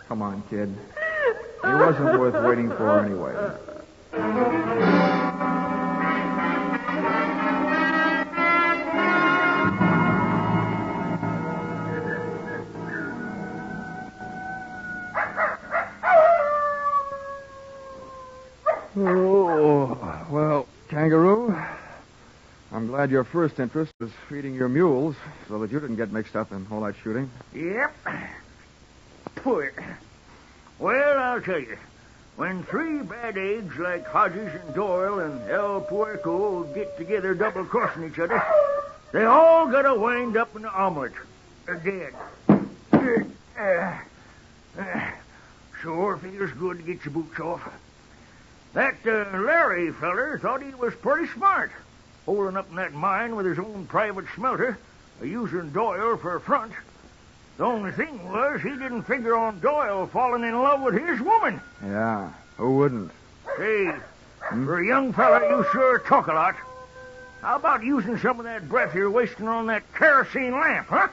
Come on, kid. He wasn't worth waiting for anyway. Oh, well, Kangaroo, I'm glad your first interest was feeding your mules so that you didn't get mixed up in all that shooting. Yep. Poor. Well, I'll tell you. When three bad eggs like Hodges and Doyle and El Puerco get together double-crossing each other, they all gotta wind up in the omelet. Dead. Sure feels good to get your boots off. That Larry feller thought he was pretty smart, holding up in that mine with his own private smelter, using Doyle for a front. The only thing was he didn't figure on Doyle falling in love with his woman. Yeah, who wouldn't? Hey, for a young fella, you sure talk a lot. How about using some of that breath you're wasting on that kerosene lamp, huh?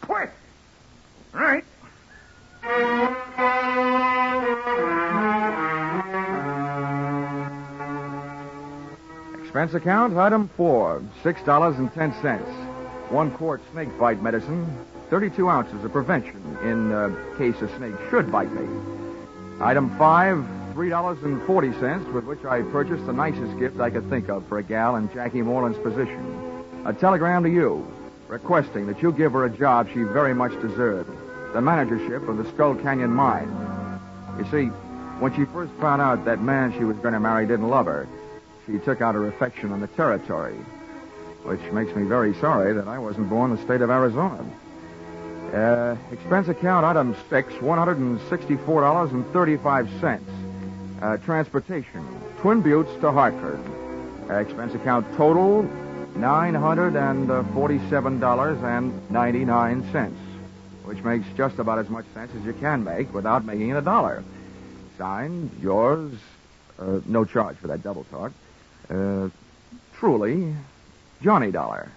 Quick. Right. Expense account, item 4, $6.10. 1 quart snake bite medicine, 32 ounces of prevention in case a snake should bite me. Item 5, $3.40, with which I purchased the nicest gift I could think of for a gal in Jackie Moreland's position. A telegram to you, requesting that you give her a job she very much deserved, the managership of the Skull Canyon mine. You see, when she first found out that man she was going to marry didn't love her, she took out her affection on the territory, which makes me very sorry that I wasn't born in the state of Arizona. Expense account, item 6, $164.35. Transportation, Twin Buttes to Hartford. Expense account total, $947.99. which makes just about as much sense as you can make without making it $1. Signed, yours, no charge for that double talk, truly, Johnny Dollar.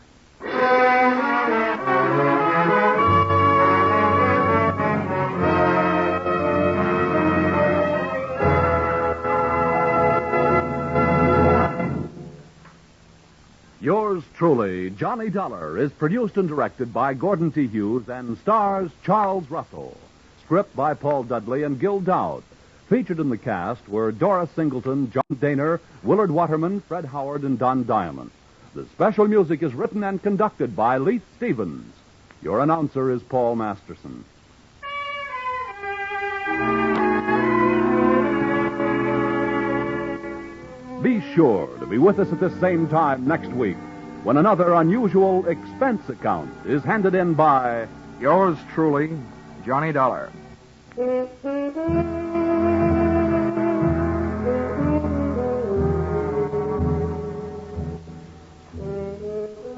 Yours truly, Johnny Dollar, is produced and directed by Gordon T. Hughes and stars Charles Russell. Script by Paul Dudley and Gil Dowd. Featured in the cast were Doris Singleton, John Daner, Willard Waterman, Fred Howard, and Don Diamond. The special music is written and conducted by Leith Stevens. Your announcer is Paul Masterson. Be sure to be with us at the same time next week when another unusual expense account is handed in by yours truly, Johnny Dollar.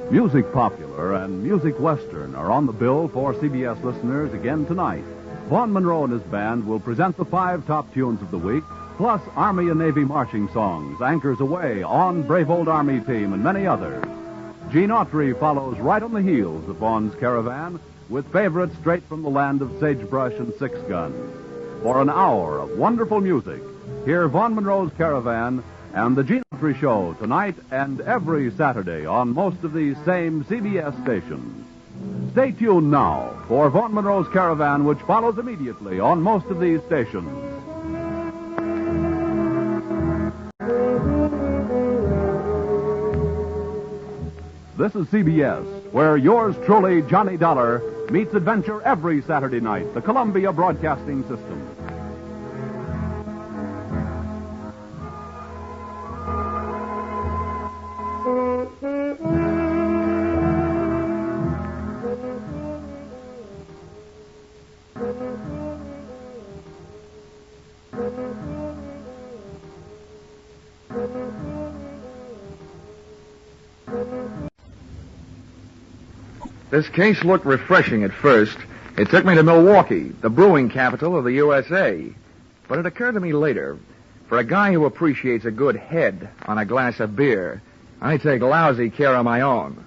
Music Popular and Music Western are on the bill for CBS listeners again tonight. Vaughn Monroe and his band will present the 5 top tunes of the week, plus Army and Navy marching songs, Anchors Away, On Brave Old Army Team, and many others. Gene Autry follows right on the heels of Vaughn's Caravan with favorites straight from the land of sagebrush and 6 guns. For an hour of wonderful music, hear Vaughn Monroe's Caravan and the Gene Autry Show tonight and every Saturday on most of these same CBS stations. Stay tuned now for Vaughn Monroe's Caravan, which follows immediately on most of these stations. This is CBS, where yours truly, Johnny Dollar, meets adventure every Saturday night, the Columbia Broadcasting System. This case looked refreshing at first. It took me to Milwaukee, the brewing capital of the USA. But it occurred to me later, for a guy who appreciates a good head on a glass of beer, I take lousy care of my own.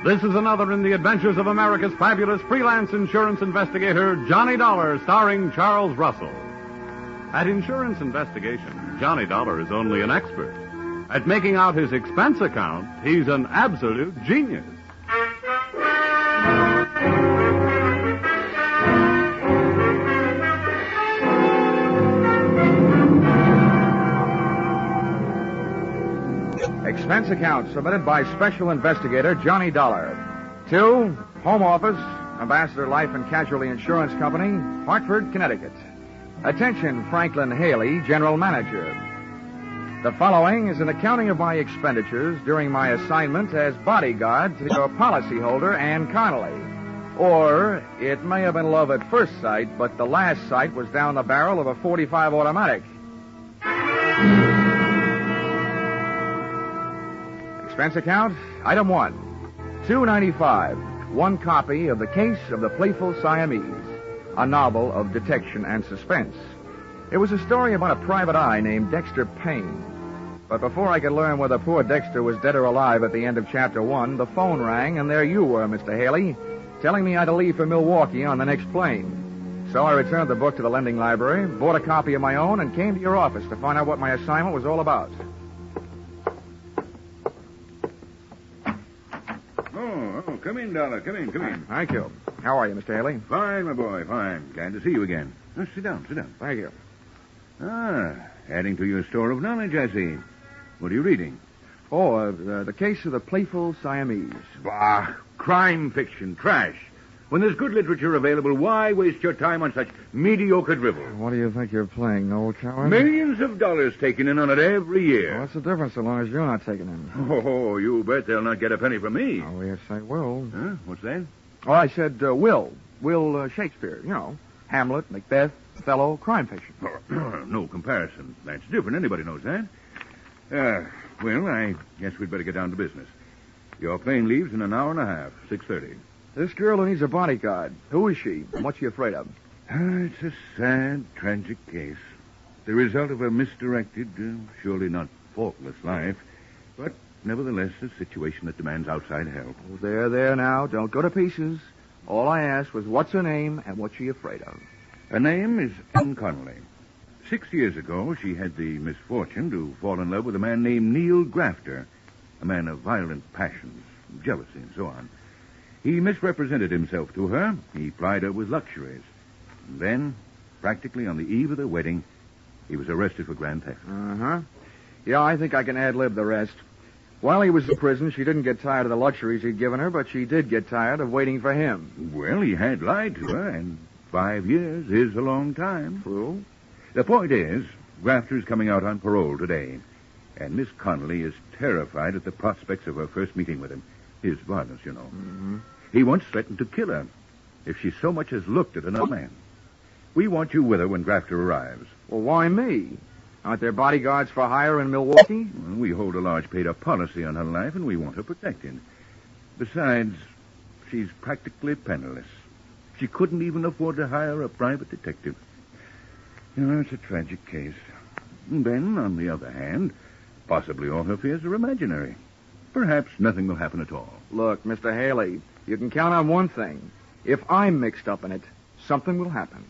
This is another in the adventures of America's fabulous freelance insurance investigator, Johnny Dollar, starring Charles Russell. At Insurance Investigation, Johnny Dollar is only an expert. At making out his expense account, he's an absolute genius. Expense account submitted by Special Investigator Johnny Dollar. To Home Office, Ambassador Life and Casualty Insurance Company, Hartford, Connecticut. Attention, Franklin Haley, General Manager. The following is an accounting of my expenditures during my assignment as bodyguard to your policyholder, Ann Connelly. Or it may have been love at first sight, but the last sight was down the barrel of a .45 automatic. Expense account, item 1, $2.95, 1 copy of The Case of the Playful Siamese, a novel of detection and suspense. It was a story about a private eye named Dexter Payne. But before I could learn whether poor Dexter was dead or alive at the end of Chapter 1, the phone rang, and there you were, Mr. Haley, telling me I had to leave for Milwaukee on the next plane. So I returned the book to the lending library, bought a copy of my own, and came to your office to find out what my assignment was all about. Oh, come in, Dollar. Come in. Thank you. How are you, Mr. Haley? Fine, my boy, fine. Glad to see you again. Oh, sit down. Thank you. Ah, adding to your store of knowledge, I see. What are you reading? Oh, the Case of the Playful Siamese. Bah, crime fiction, trash. When there's good literature available, why waste your time on such mediocre drivel? What do you think you're playing, old coward? Millions of dollars taken in on it every year. Well, what's the difference so long as you're not taking in? Oh, you bet they'll not get a penny from me. Oh, yes, they will. Huh? What's that? Oh, I said Will Shakespeare. You know, Hamlet, Macbeth, Othello, crime fiction. No comparison. That's different. Anybody knows that. Well, I guess we'd better get down to business. Your plane leaves in an hour and a half, 6:30. This girl who needs a bodyguard, who is she, and what's she afraid of? It's a sad, tragic case. The result of a misdirected, surely not faultless life, but nevertheless a situation that demands outside help. Oh, there now. Don't go to pieces. All I asked was what's her name and what's she afraid of. Her name is Connelly. 6 years ago, she had the misfortune to fall in love with a man named Neil Grafter, a man of violent passions, jealousy, and so on. He misrepresented himself to her. He plied her with luxuries. And then, practically on the eve of their wedding, he was arrested for grand theft. Uh-huh. Yeah, I think I can ad-lib the rest. While he was in prison, she didn't get tired of the luxuries he'd given her, but she did get tired of waiting for him. Well, he had lied to her, and 5 years is a long time. True. The point is, Grafter's coming out on parole today, and Miss Connelly is terrified at the prospects of her first meeting with him. His violence, you know. Mm-hmm. He once threatened to kill her if she so much as looked at another man. We want you with her when Grafter arrives. Well, why me? Aren't there bodyguards for hire in Milwaukee? Well, we hold a large paid-up policy on her life, and we want her protected. Besides, she's practically penniless. She couldn't even afford to hire a private detective. You know, it's a tragic case. And then, on the other hand, possibly all her fears are imaginary. Perhaps nothing will happen at all. Look, Mr. Haley, you can count on one thing. If I'm mixed up in it, something will happen.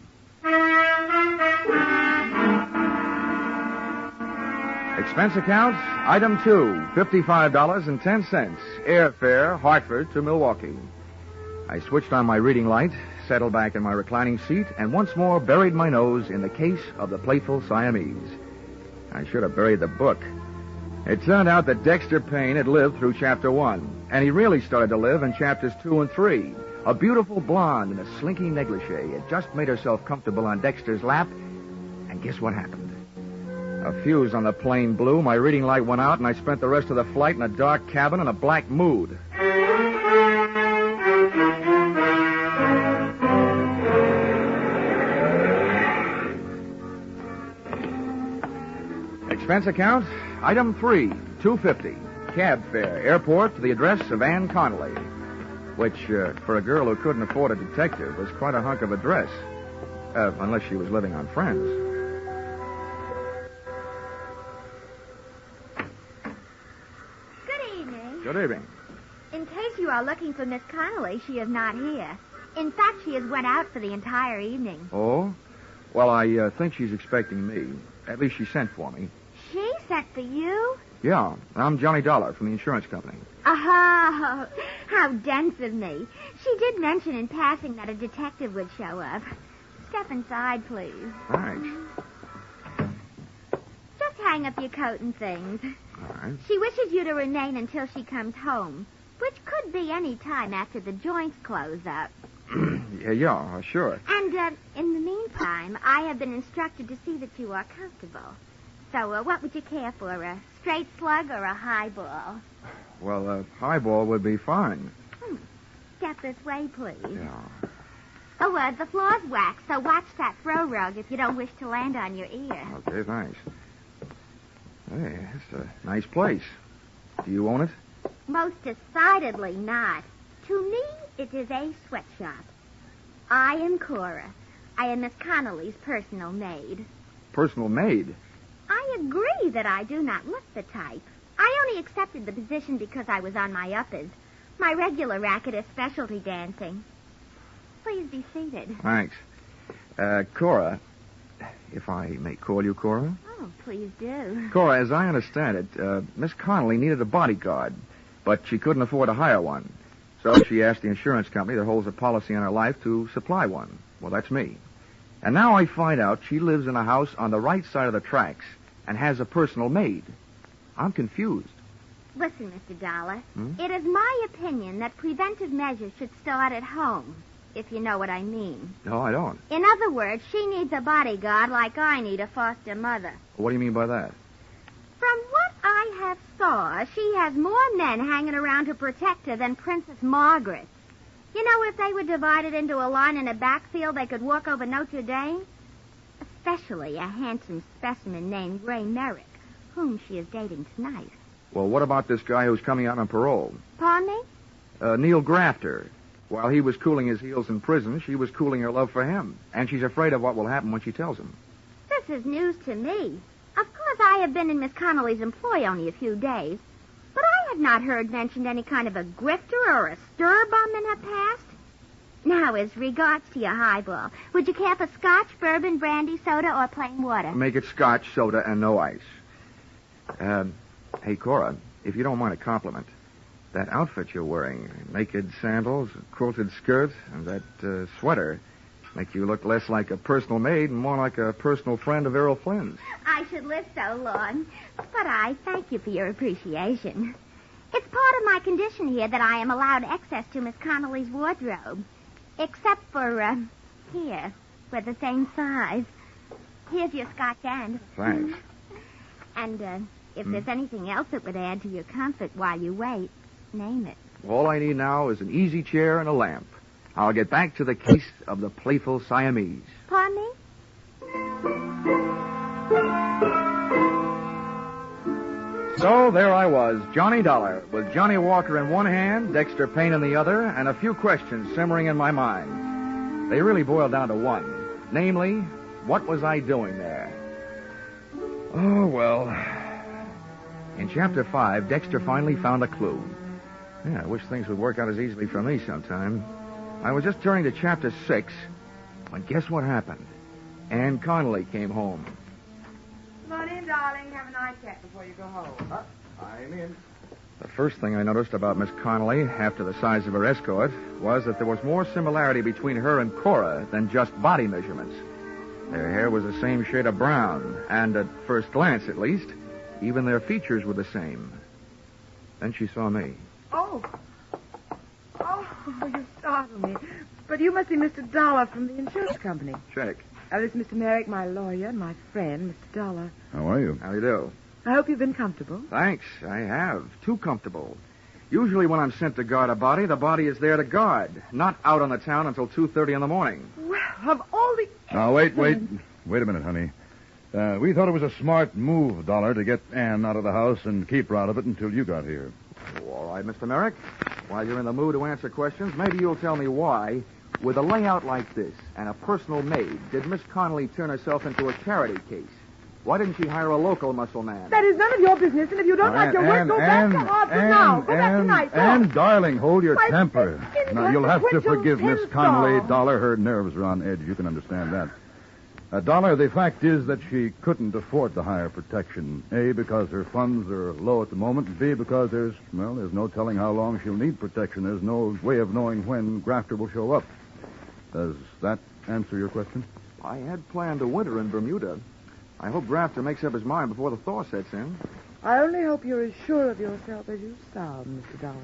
Expense account, item 2, $55.10. Airfare, Hartford to Milwaukee. I switched on my reading light, settled back in my reclining seat, and once more buried my nose in the case of the playful Siamese. I should have buried the book. It turned out that Dexter Payne had lived through Chapter 1, and he really started to live in Chapters 2 and 3. A beautiful blonde in a slinky negligee had just made herself comfortable on Dexter's lap, and guess what happened? A fuse on the plane blew, my reading light went out, and I spent the rest of the flight in a dark cabin in a black mood. Expense account, item 3, $2.50. Cab fare, airport to the address of Ann Connelly, which, for a girl who couldn't afford a detective, was quite a hunk of a dress. Unless she was living on Friends. Good evening. Good evening. In case you are looking for Miss Connelly, she is not here. In fact, she has went out for the entire evening. Oh? Well, I think she's expecting me. At least she sent for me. She sent for you? Yeah, I'm Johnny Dollar from the insurance company. Oh, how dense of me. She did mention in passing that a detective would show up. Step inside, please. Thanks. Just hang up your coat and things. All right. She wishes you to remain until she comes home, which could be any time after the joints close up. Yeah, sure. And, in the meantime, I have been instructed to see that you are comfortable. So, what would you care for, a straight slug or a highball? Well, a highball would be fine. Step this way, please. Yeah. Oh, the floor's waxed, so watch that throw rug if you don't wish to land on your ear. Okay, thanks. Hey, it's a nice place. Do you own it? Most decidedly not. To me, it is a sweatshop. I am Cora. I am Miss Connelly's personal maid. Personal maid? I agree that I do not look the type. I only accepted the position because I was on my uppers. My regular racket is specialty dancing. Please be seated. Thanks. Cora, if I may call you Cora? Oh, please do. Cora, as I understand it, Miss Connelly needed a bodyguard, but she couldn't afford to hire one. So she asked the insurance company that holds a policy on her life to supply one. Well, that's me. And now I find out she lives in a house on the right side of the tracks and has a personal maid. I'm confused. Listen, Mr. Dollar. It is my opinion that preventive measures should start at home, if you know what I mean. No, I don't. In other words, she needs a bodyguard like I need a foster mother. What do you mean by that? From what I have saw, she has more men hanging around to protect her than Princess Margaret. You know, if they were divided into a line in a backfield, they could walk over Notre Dame. Especially a handsome specimen named Ray Merrick, whom she is dating tonight. Well, what about this guy who's coming out on parole? Pardon me? Neil Grafter. While he was cooling his heels in prison, she was cooling her love for him. And she's afraid of what will happen when she tells him. This is news to me. Of course, I have been in Miss Connelly's employ only a few days, but I have not heard mentioned any kind of a grifter or a stir bum in her past. Now, as regards to your highball, would you care for scotch, bourbon, brandy, soda, or plain water? Make it scotch, soda, and no ice. Hey, Cora, if you don't mind a compliment, that outfit you're wearing, naked sandals, quilted skirt, and that sweater, make you look less like a personal maid and more like a personal friend of Errol Flynn's. I should live so long, but I thank you for your appreciation. It's part of my condition here that I am allowed access to Miss Connelly's wardrobe. Except for, here, we're the same size. Here's your scotch and. Thanks. And, if there's anything else that would add to your comfort while you wait, name it. All I need now is an easy chair and a lamp. I'll get back to the case of the playful Siamese. Pardon me? So there I was, Johnny Dollar, with Johnny Walker in one hand, Dexter Payne in the other, and a few questions simmering in my mind. They really boiled down to one. Namely, what was I doing there? Oh, well. In Chapter 5, Dexter finally found a clue. Yeah, I wish things would work out as easily for me sometime. I was just turning to Chapter 6 when guess what happened? Ann Connelly came home. Come on in, darling. Have a nightcap before you go home. I'm in. The first thing I noticed about Miss Connelly, after the size of her escort, was that there was more similarity between her and Cora than just body measurements. Their hair was the same shade of brown, and at first glance, at least, even their features were the same. Then she saw me. Oh, you startled me. But you must be Mr. Dollar from the insurance company. Check. This is Mr. Merrick, my lawyer, and my friend, Mr. Dollar. How are you? How do you do? I hope you've been comfortable. Thanks. I have. Too comfortable. Usually when I'm sent to guard a body, the body is there to guard, not out on the town until 2:30 in the morning. Well, of all the... Now, wait a minute, honey. We thought it was a smart move, Dollar, to get Ann out of the house and keep her out of it until you got here. Oh, all right, Mr. Merrick. While you're in the mood to answer questions, maybe you'll tell me why, with a layout like this and a personal maid, did Miss Connelly turn herself into a charity case? Why didn't she hire a local muscle man? That is none of your business, and if you don't like your work, go back to Hartford now. Go back tonight. Ann, darling, hold your temper. Now, has you'll to have quit to your forgive Miss temper. Connelly, Dollar. Her nerves are on edge. You can understand that. Dollar, the fact is that she couldn't afford to hire protection. A, because her funds are low at the moment, and B, because there's no telling how long she'll need protection. There's no way of knowing when Grafter will show up. Does that answer your question? I had planned a winter in Bermuda. I hope Grafter makes up his mind before the thaw sets in. I only hope you're as sure of yourself as you sound, Mr. Dollar.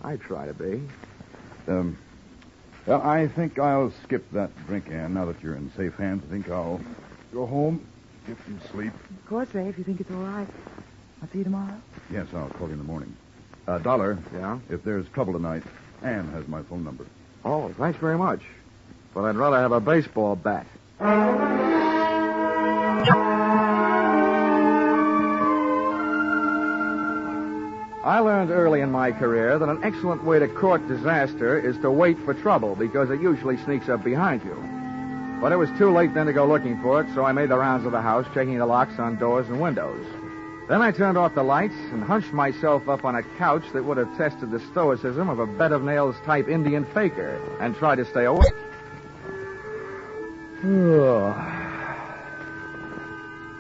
I try to be. Well, I think I'll skip that drink, Ann, now that you're in safe hands. I think I'll go home, get some sleep. Of course, Ray, if you think it's all right. I'll see you tomorrow. Yes, I'll call you in the morning. Dollar. Yeah? If there's trouble tonight, Ann has my phone number. Oh, thanks very much. But I'd rather have a baseball bat. I learned early in my career that an excellent way to court disaster is to wait for trouble because it usually sneaks up behind you. But it was too late then to go looking for it, so I made the rounds of the house, checking the locks on doors and windows. Then I turned off the lights and hunched myself up on a couch that would have tested the stoicism of a bed-of-nails type Indian faker and tried to stay awake.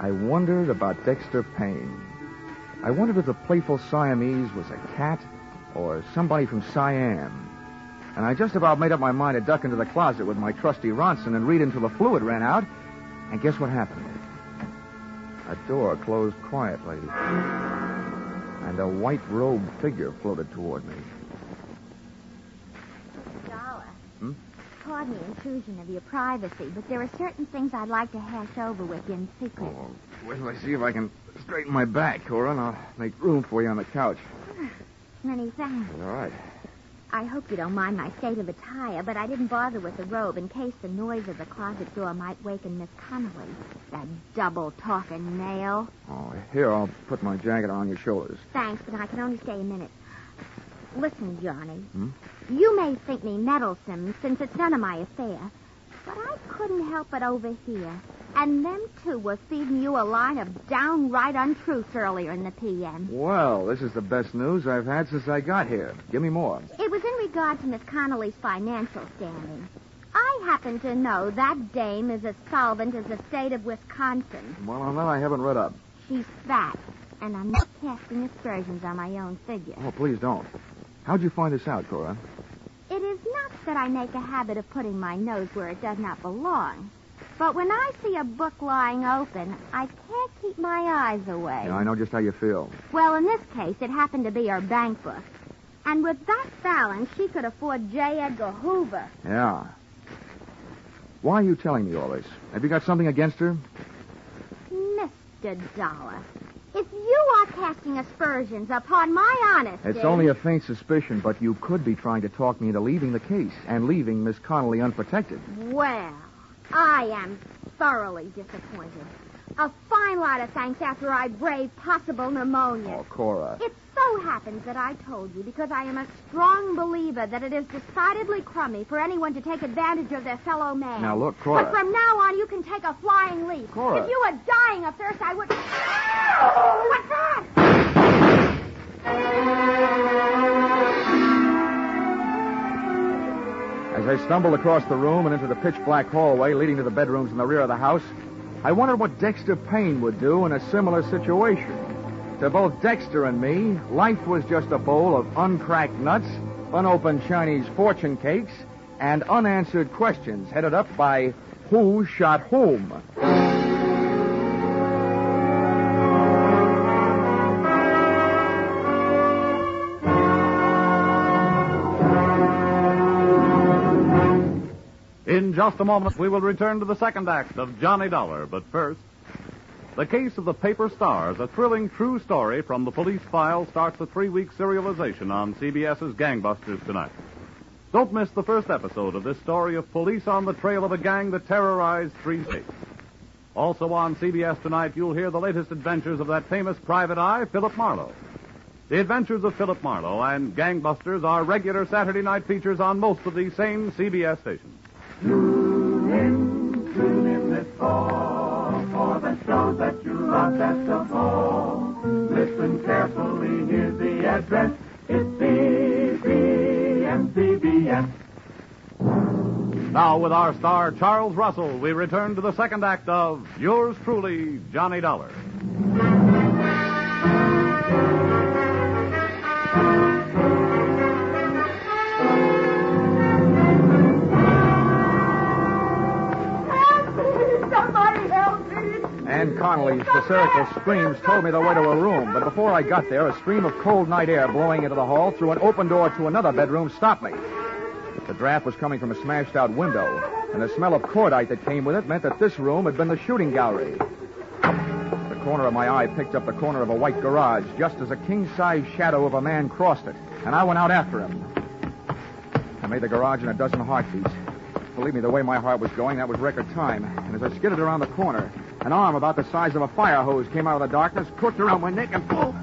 I wondered about Dexter Payne. I wondered if the playful Siamese was a cat or somebody from Siam. And I just about made up my mind to duck into the closet with my trusty Ronson and read until the fluid ran out. And guess what happened? A door closed quietly, and a white-robed figure floated toward me. Dollar. Pardon the intrusion of your privacy, but there are certain things I'd like to hash over with you in secret. Oh, wait till I see if I can straighten my back, Cora, and I'll make room for you on the couch. Many thanks. All right. I hope you don't mind my state of attire, but I didn't bother with the robe in case the noise of the closet door might waken Miss Connelly. That double-talking nail. Oh, here, I'll put my jacket on your shoulders. Thanks, but I can only stay a minute. Listen, Johnny. You may think me meddlesome, since it's none of my affair, but I couldn't help but overhear. And them two were feeding you a line of downright untruths earlier in the p.m. Well, this is the best news I've had since I got here. Give me more. It was in regard to Miss Connelly's financial standing. I happen to know that dame is as solvent as the state of Wisconsin. Well, on that I haven't read up. She's fat, and I'm not casting aspersions on my own figure. Oh, please don't. How'd you find this out, Cora? It is not that I make a habit of putting my nose where it does not belong. But when I see a book lying open, I can't keep my eyes away. Yeah, I know just how you feel. Well, in this case, it happened to be her bank book. And with that balance, she could afford J. Edgar Hoover. Yeah. Why are you telling me all this? Have you got something against her? Mr. Dollar, if you are casting aspersions upon my honesty... It's only a faint suspicion, but you could be trying to talk me into leaving the case and leaving Miss Connelly unprotected. Well, I am thoroughly disappointed. A fine lot of thanks after I braved possible pneumonia. Oh, Cora. It so happens that I told you because I am a strong believer that it is decidedly crummy for anyone to take advantage of their fellow man. Now, look, Cora. But from now on, you can take a flying leap. Cora. If you were dying of thirst, I would... What's that? As I stumbled across the room and into the pitch-black hallway leading to the bedrooms in the rear of the house, I wondered what Dexter Payne would do in a similar situation. To both Dexter and me, life was just a bowl of uncracked nuts, unopened Chinese fortune cakes, and unanswered questions headed up by Who Shot Whom? In just a moment, we will return to the second act of Johnny Dollar. But first, The Case of the Paper Stars, a thrilling true story from the police file, starts a 3-week serialization on CBS's Gangbusters tonight. Don't miss the first episode of this story of police on the trail of a gang that terrorized 3 states. Also on CBS tonight, you'll hear the latest adventures of that famous private eye, Philip Marlowe. The Adventures of Philip Marlowe and Gangbusters are regular Saturday night features on most of these same CBS stations. Tune in this fall for the show that you love best of all. Listen carefully, here's the address. It's CBS. Now, with our star, Charles Russell, we return to the second act of Yours Truly, Johnny Dollar. Ann Connelly's hysterical screams told me the way to her room, but before I got there, a stream of cold night air blowing into the hall through an open door to another bedroom stopped me. The draft was coming from a smashed-out window, and the smell of cordite that came with it meant that this room had been the shooting gallery. The corner of my eye picked up the corner of a white garage just as a king-size shadow of a man crossed it, and I went out after him. I made the garage in a dozen heartbeats. Believe me, the way my heart was going, that was record time. And as I skidded around the corner, an arm about the size of a fire hose came out of the darkness, crooked around my neck, and pulled.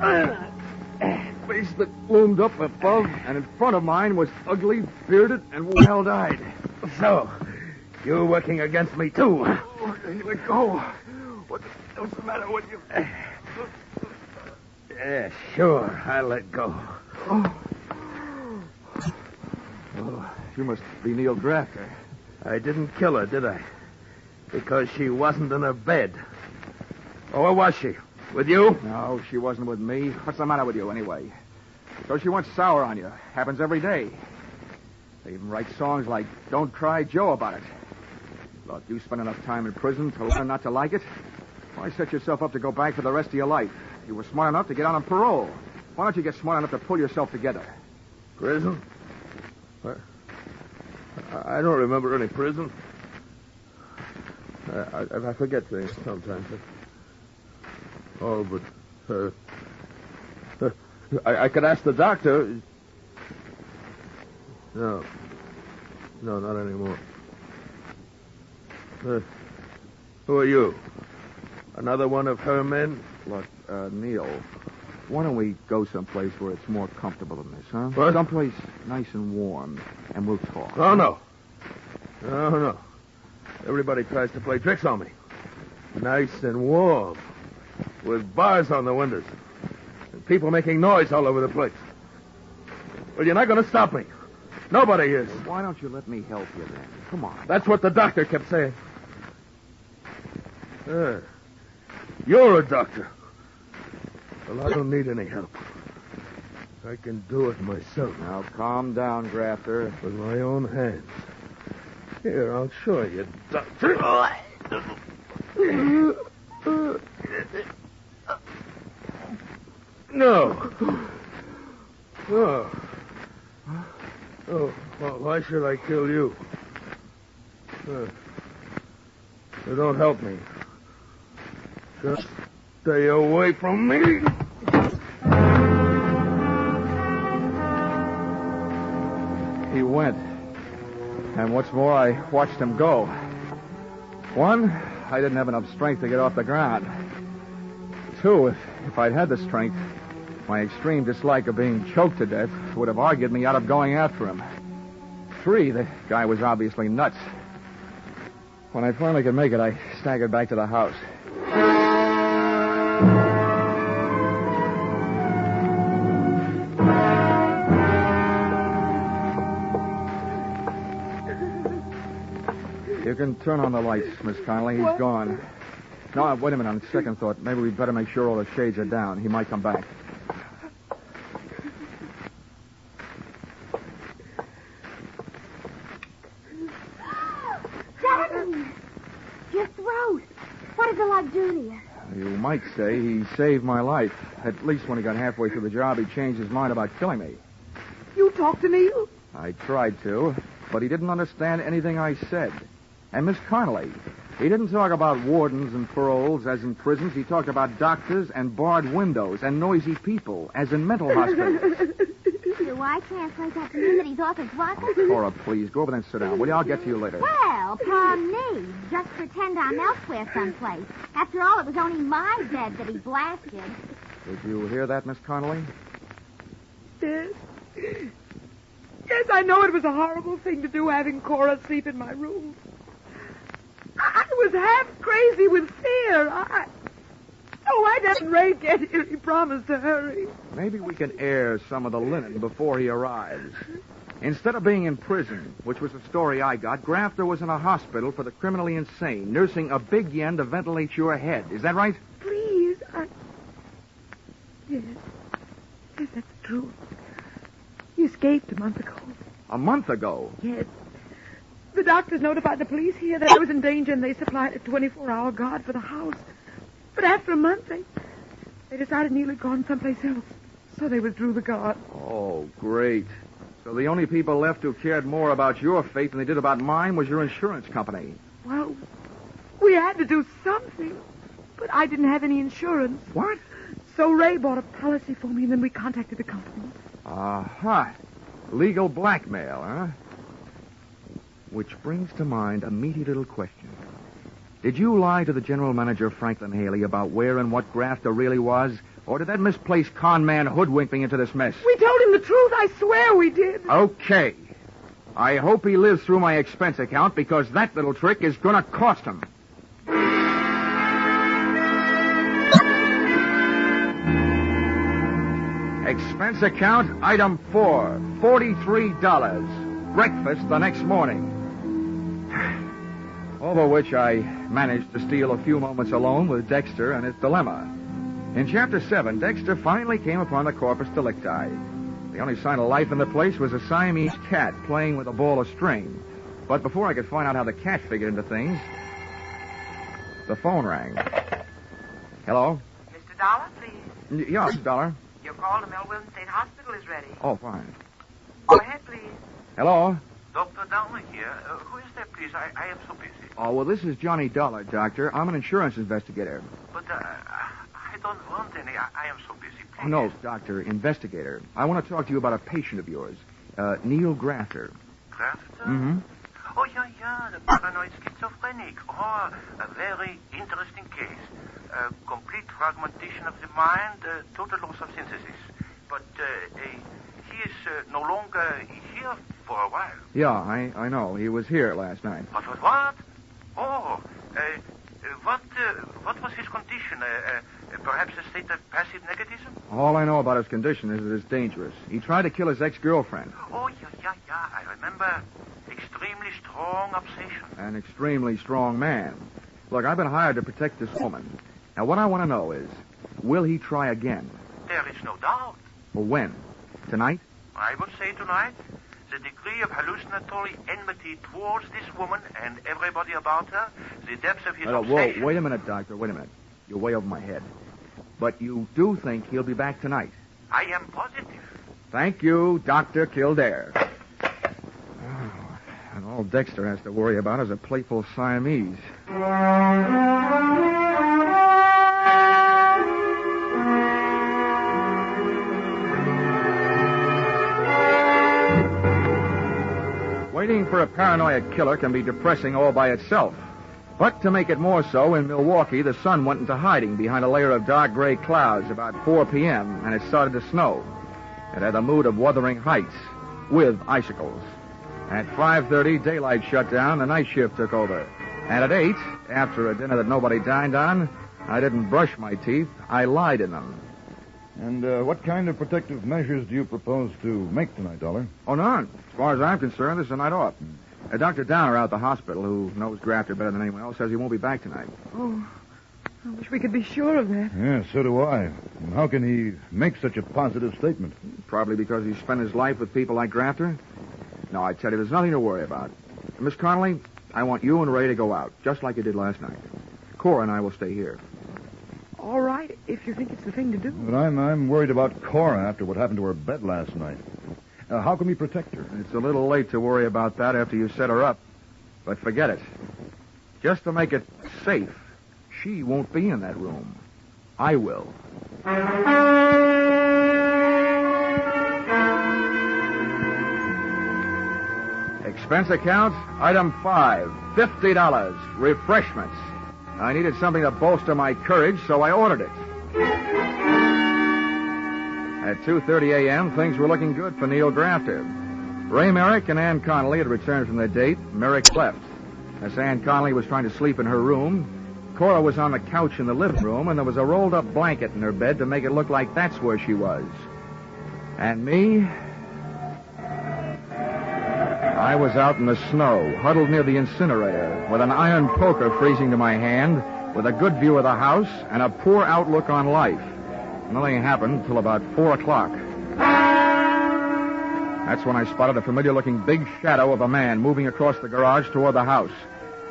Face that loomed up above, and in front of mine was ugly, bearded, and wild-eyed. So, you're working against me, too. Let go. What's the matter with you? Yeah, sure. I'll let go. Oh, you must be Neil Drafter. I didn't kill her, did I? Because she wasn't in her bed. Oh, where was she? With you? No, she wasn't with me. What's the matter with you, anyway? So she went sour on you. Happens every day. They even write songs like Don't Cry Joe about it. Thought you spent enough time in prison to learn not to like it? Why set yourself up to go back for the rest of your life? You were smart enough to get out on parole. Why don't you get smart enough to pull yourself together? Prison? I don't remember any prison. I forget things sometimes. Oh, but I could ask the doctor. No. No, not anymore. Who are you? Another one of her men? Look, Neil, why don't we go someplace where it's more comfortable than this, huh? What? Someplace nice and warm, and we'll talk. Oh, no. No. Everybody tries to play tricks on me. Nice and warm, with bars on the windows, and people making noise all over the place. Well, you're not going to stop me. Nobody is. Why don't you let me help you then? Come on. That's what the doctor kept saying. You're a doctor. Well, I don't need any help. I can do it myself. Now, calm down, Grafter. With my own hands. Here, I'll show you, doctor. No. Oh, well, why should I kill you? So don't help me. Just stay away from me. He went. And what's more, I watched him go. One, I didn't have enough strength to get off the ground. Two, if I'd had the strength, my extreme dislike of being choked to death would have argued me out of going after him. Three, the guy was obviously nuts. When I finally could make it, I staggered back to the house. You can turn on the lights, Miss Connelly. He's gone. No, wait a minute. On second thought, maybe we'd better make sure all the shades are down. He might come back. Jonathan! Your throat. What did the light do to you? You might say he saved my life. At least when he got halfway through the job, he changed his mind about killing me. You talked to Neil? I tried to, but he didn't understand anything I said. And Miss Connelly, he didn't talk about wardens and paroles, as in prisons. He talked about doctors and barred windows and noisy people, as in mental hospitals. Do I translate that to mean that he's off his rocker? Cora, please, go over there and sit down. Will you? I'll get to you later. Well, pardon me. Just pretend I'm elsewhere someplace. After all, it was only my bed that he blasted. Did you hear that, Miss Connelly? Yes. Yes, I know it was a horrible thing to do, having Cora sleep in my room. I was half crazy with fear. Why doesn't Ray get here? He promised to hurry. Maybe we can air some of the linen before he arrives. Instead of being in prison, which was the story I got, Grafter was in a hospital for the criminally insane, nursing a big yen to ventilate your head. Is that right? Please, Yes. Yes, that's true. He escaped a month ago. A month ago? Yes. The doctors notified the police here that I was in danger, and they supplied a 24-hour guard for the house. But after a month, they decided Neil had gone someplace else. So they withdrew the guard. Oh, great. So the only people left who cared more about your fate than they did about mine was your insurance company. Well, we had to do something. But I didn't have any insurance. What? So Ray bought a policy for me, and then we contacted the company. Aha. Legal blackmail, huh? Which brings to mind a meaty little question. Did you lie to the general manager, Franklin Haley, about where and what Grafter really was? Or did that misplaced con man hoodwink me into this mess? We told him the truth. I swear we did. Okay. I hope he lives through my expense account, because that little trick is going to cost him. Expense account, item 4, $43. Breakfast the next morning. Over which I managed to steal a few moments alone with Dexter and his dilemma. In Chapter 7, Dexter finally came upon the corpus delicti. The only sign of life in the place was a Siamese cat playing with a ball of string. But before I could find out how the cat figured into things, the phone rang. Hello? Mr. Dollar, please. Yes, Dollar. Your call to Melville State Hospital is ready. Oh, fine. Go ahead, please. Hello? Dr. Downer here. Who is that, please? I am so busy. Oh, well, this is Johnny Dollar, Doctor. I'm an insurance investigator. But I don't want any. I am so busy. Please. Oh, no, Doctor, investigator. I want to talk to you about a patient of yours. Neil Grafter. Grafter? Mm-hmm. Oh, yeah, the paranoid schizophrenic. Oh, a very interesting case. Complete fragmentation of the mind, total loss of synthesis. But he is no longer here for a while. Yeah, I know. He was here last night. What? Oh, what was his condition? Perhaps a state of passive negativism? All I know about his condition is that it's dangerous. He tried to kill his ex-girlfriend. Oh, yeah. I remember. Extremely strong obsession. An extremely strong man. Look, I've been hired to protect this woman. Now, what I want to know is, will he try again? There is no doubt. Well, when? Tonight? I would say tonight. The degree of hallucinatory enmity towards this woman and everybody about her, the depths of his obsession... Whoa, wait a minute, Doctor, wait a minute. You're way over my head. But you do think he'll be back tonight? I am positive. Thank you, Dr. Kildare. And all Dexter has to worry about is a playful Siamese. Waiting for a paranoid killer can be depressing all by itself. But to make it more so, in Milwaukee, the sun went into hiding behind a layer of dark gray clouds about 4 p.m., and it started to snow. It had the mood of Wuthering Heights, with icicles. At 5:30, daylight shut down, the night shift took over. And at 8, after a dinner that nobody dined on, I didn't brush my teeth, I lied in them. And what kind of protective measures do you propose to make tonight, Dollar? Oh, none. As far as I'm concerned, this is a night off. Dr. Downer out at the hospital, who knows Grafter better than anyone else, says he won't be back tonight. Oh, I wish we could be sure of that. Yeah, so do I. And how can he make such a positive statement? Probably because he spent his life with people like Grafter. No, I tell you, there's nothing to worry about. Miss Connelly, I want you and Ray to go out, just like you did last night. Cora and I will stay here. All right, if you think it's the thing to do. But I'm worried about Cora after what happened to her bed last night. How can we protect her? It's a little late to worry about that after you set her up. But forget it. Just to make it safe, she won't be in that room. I will. Expense account, item 5, $50, refreshments. I needed something to bolster my courage, so I ordered it. At 2:30 a.m., things were looking good for Neil Grafter. Ray Merrick and Ann Connelly had returned from their date. Merrick left. As Ann Connelly was trying to sleep in her room, Cora was on the couch in the living room, and there was a rolled-up blanket in her bed to make it look like that's where she was. And me? I was out in the snow, huddled near the incinerator, with an iron poker freezing to my hand, with a good view of the house and a poor outlook on life. Nothing happened until about 4 o'clock. That's when I spotted a familiar-looking big shadow of a man moving across the garage toward the house.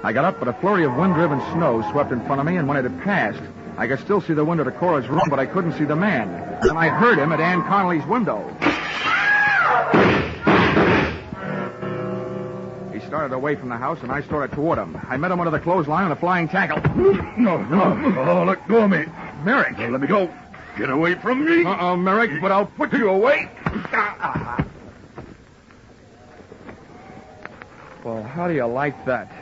I got up, but a flurry of wind-driven snow swept in front of me, and when it had passed, I could still see the window to Cora's room, but I couldn't see the man. And I heard him at Ann Connelly's window. He started away from the house, and I started toward him. I met him under the clothesline on a flying tackle. No. Oh, let go of me. Merrick. Let me go. Get away from me. Merrick, but I'll put you away. Well, how do you like that?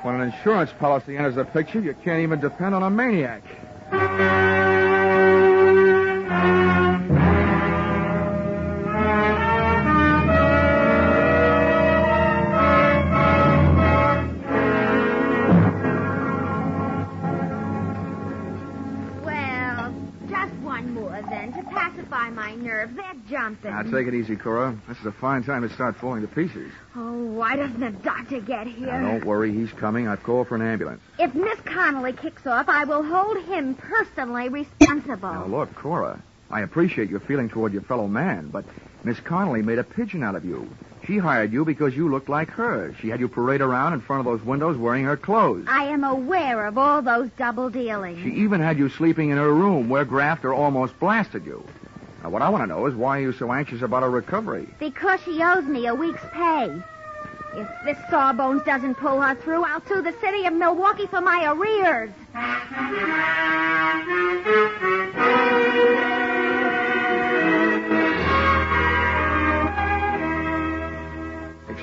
When an insurance policy enters the picture, you can't even depend on a maniac. My nerves, they're jumping. Now, take it easy, Cora. This is a fine time to start falling to pieces. Oh, why doesn't the doctor get here? Now, don't worry, he's coming. I've called for an ambulance. If Miss Connelly kicks off, I will hold him personally responsible. Now, look, Cora, I appreciate your feeling toward your fellow man, but Miss Connelly made a pigeon out of you. She hired you because you looked like her. She had you parade around in front of those windows wearing her clothes. I am aware of all those double dealings. She even had you sleeping in her room where Grafter almost blasted you. Now, what I want to know is why you're so anxious about her recovery. Because she owes me a week's pay. If this Sawbones doesn't pull her through, I'll sue the city of Milwaukee for my arrears.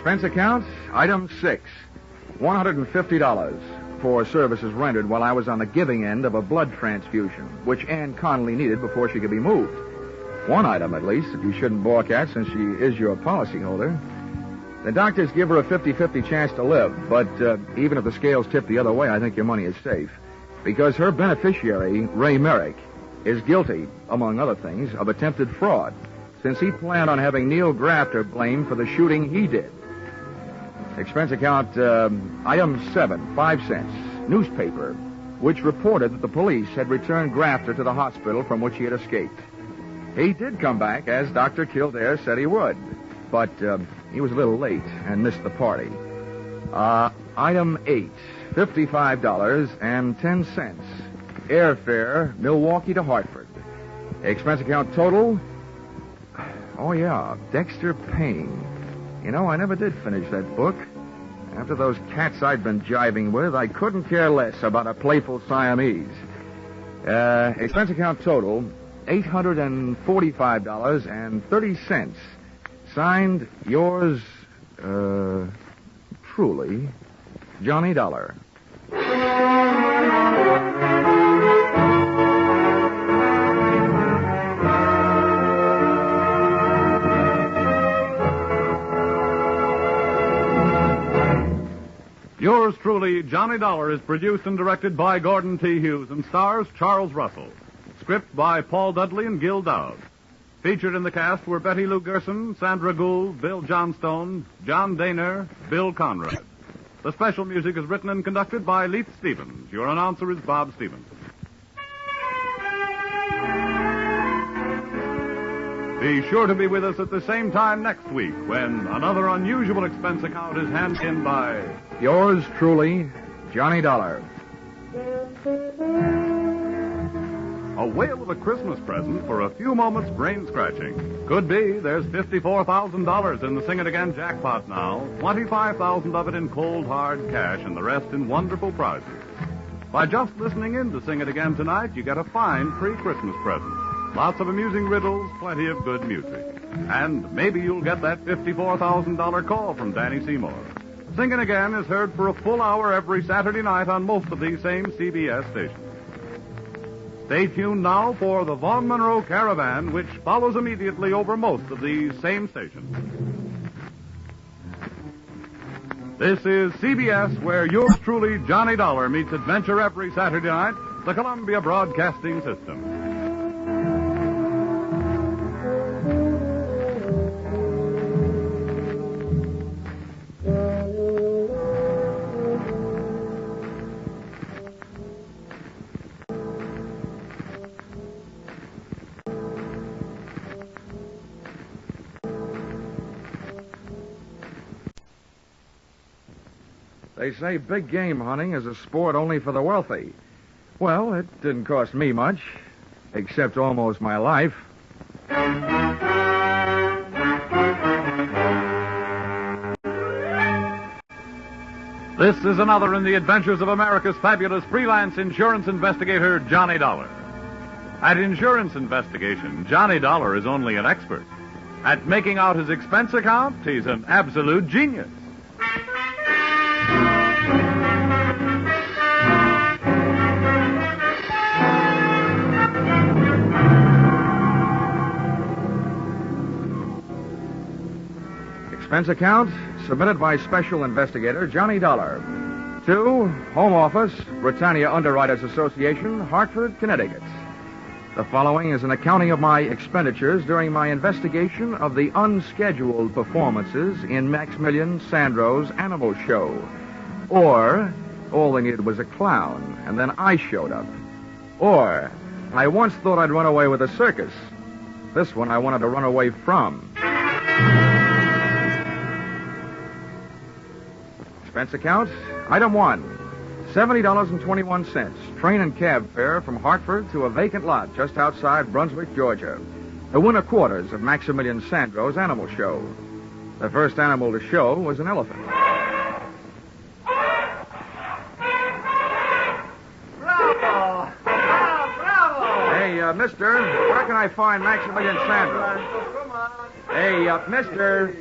Expense account, item 6, $150 for services rendered while I was on the giving end of a blood transfusion, which Ann Connelly needed before she could be moved. One item, at least, that you shouldn't balk at since she is your policyholder. The doctors give her a 50-50 chance to live, but even if the scales tip the other way, I think your money is safe. Because her beneficiary, Ray Merrick, is guilty, among other things, of attempted fraud, since he planned on having Neil Grafter blamed for the shooting he did. Expense account, item 7, 5 cents, newspaper, which reported that the police had returned Grafter to the hospital from which he had escaped. He did come back, as Dr. Kildare said he would, but he was a little late and missed the party. Item 8, $55.10, airfare, Milwaukee to Hartford. Expense account total, oh yeah, Dexter Payne. You know, I never did finish that book. After those cats I'd been jiving with, I couldn't care less about a playful Siamese. Expense account total, $845.30. Signed, yours, truly, Johnny Dollar. Yours truly, Johnny Dollar, is produced and directed by Gordon T. Hughes and stars Charles Russell. Script by Paul Dudley and Gil Dowd. Featured in the cast were Betty Lou Gerson, Sandra Gould, Bill Johnstone, John Daner, Bill Conrad. The special music is written and conducted by Leith Stevens. Your announcer is Bob Stevens. Be sure to be with us at the same time next week when another unusual expense account is handed in by yours truly, Johnny Dollar. A whale of a Christmas present for a few moments brain scratching. Could be there's $54,000 in the Sing It Again jackpot now, 25,000 of it in cold hard cash and the rest in wonderful prizes. By just listening in to Sing It Again tonight, you get a fine pre-Christmas present. Lots of amusing riddles, plenty of good music. And maybe you'll get that $54,000 call from Danny Seymour. Sing It Again is heard for a full hour every Saturday night on most of these same CBS stations. Stay tuned now for the Vaughn Monroe Caravan, which follows immediately over most of these same stations. This is CBS, where yours truly, Johnny Dollar, meets adventure every Saturday night, the Columbia Broadcasting System. They say big game hunting is a sport only for the wealthy. Well, it didn't cost me much, except almost my life. This is another in the adventures of America's fabulous freelance insurance investigator, Johnny Dollar. At insurance investigation, Johnny Dollar is only an expert. At making out his expense account, he's an absolute genius. Expense account submitted by Special Investigator Johnny Dollar to Home Office, Britannia Underwriters Association, Hartford, Connecticut. The following is an accounting of my expenditures during my investigation of the unscheduled performances in Maximilian Sandro's animal show. Or, all they needed was a clown, and then I showed up. Or, I once thought I'd run away with a circus. This one I wanted to run away from. Expense account, item 1, $70.21, train and cab fare from Hartford to a vacant lot just outside Brunswick, Georgia. The winter quarters of Maximilian Sandro's animal show. The first animal to show was an elephant. Bravo! Bravo! Hey, mister, where can I find Maximilian Sandro? Come on. Hey, mister.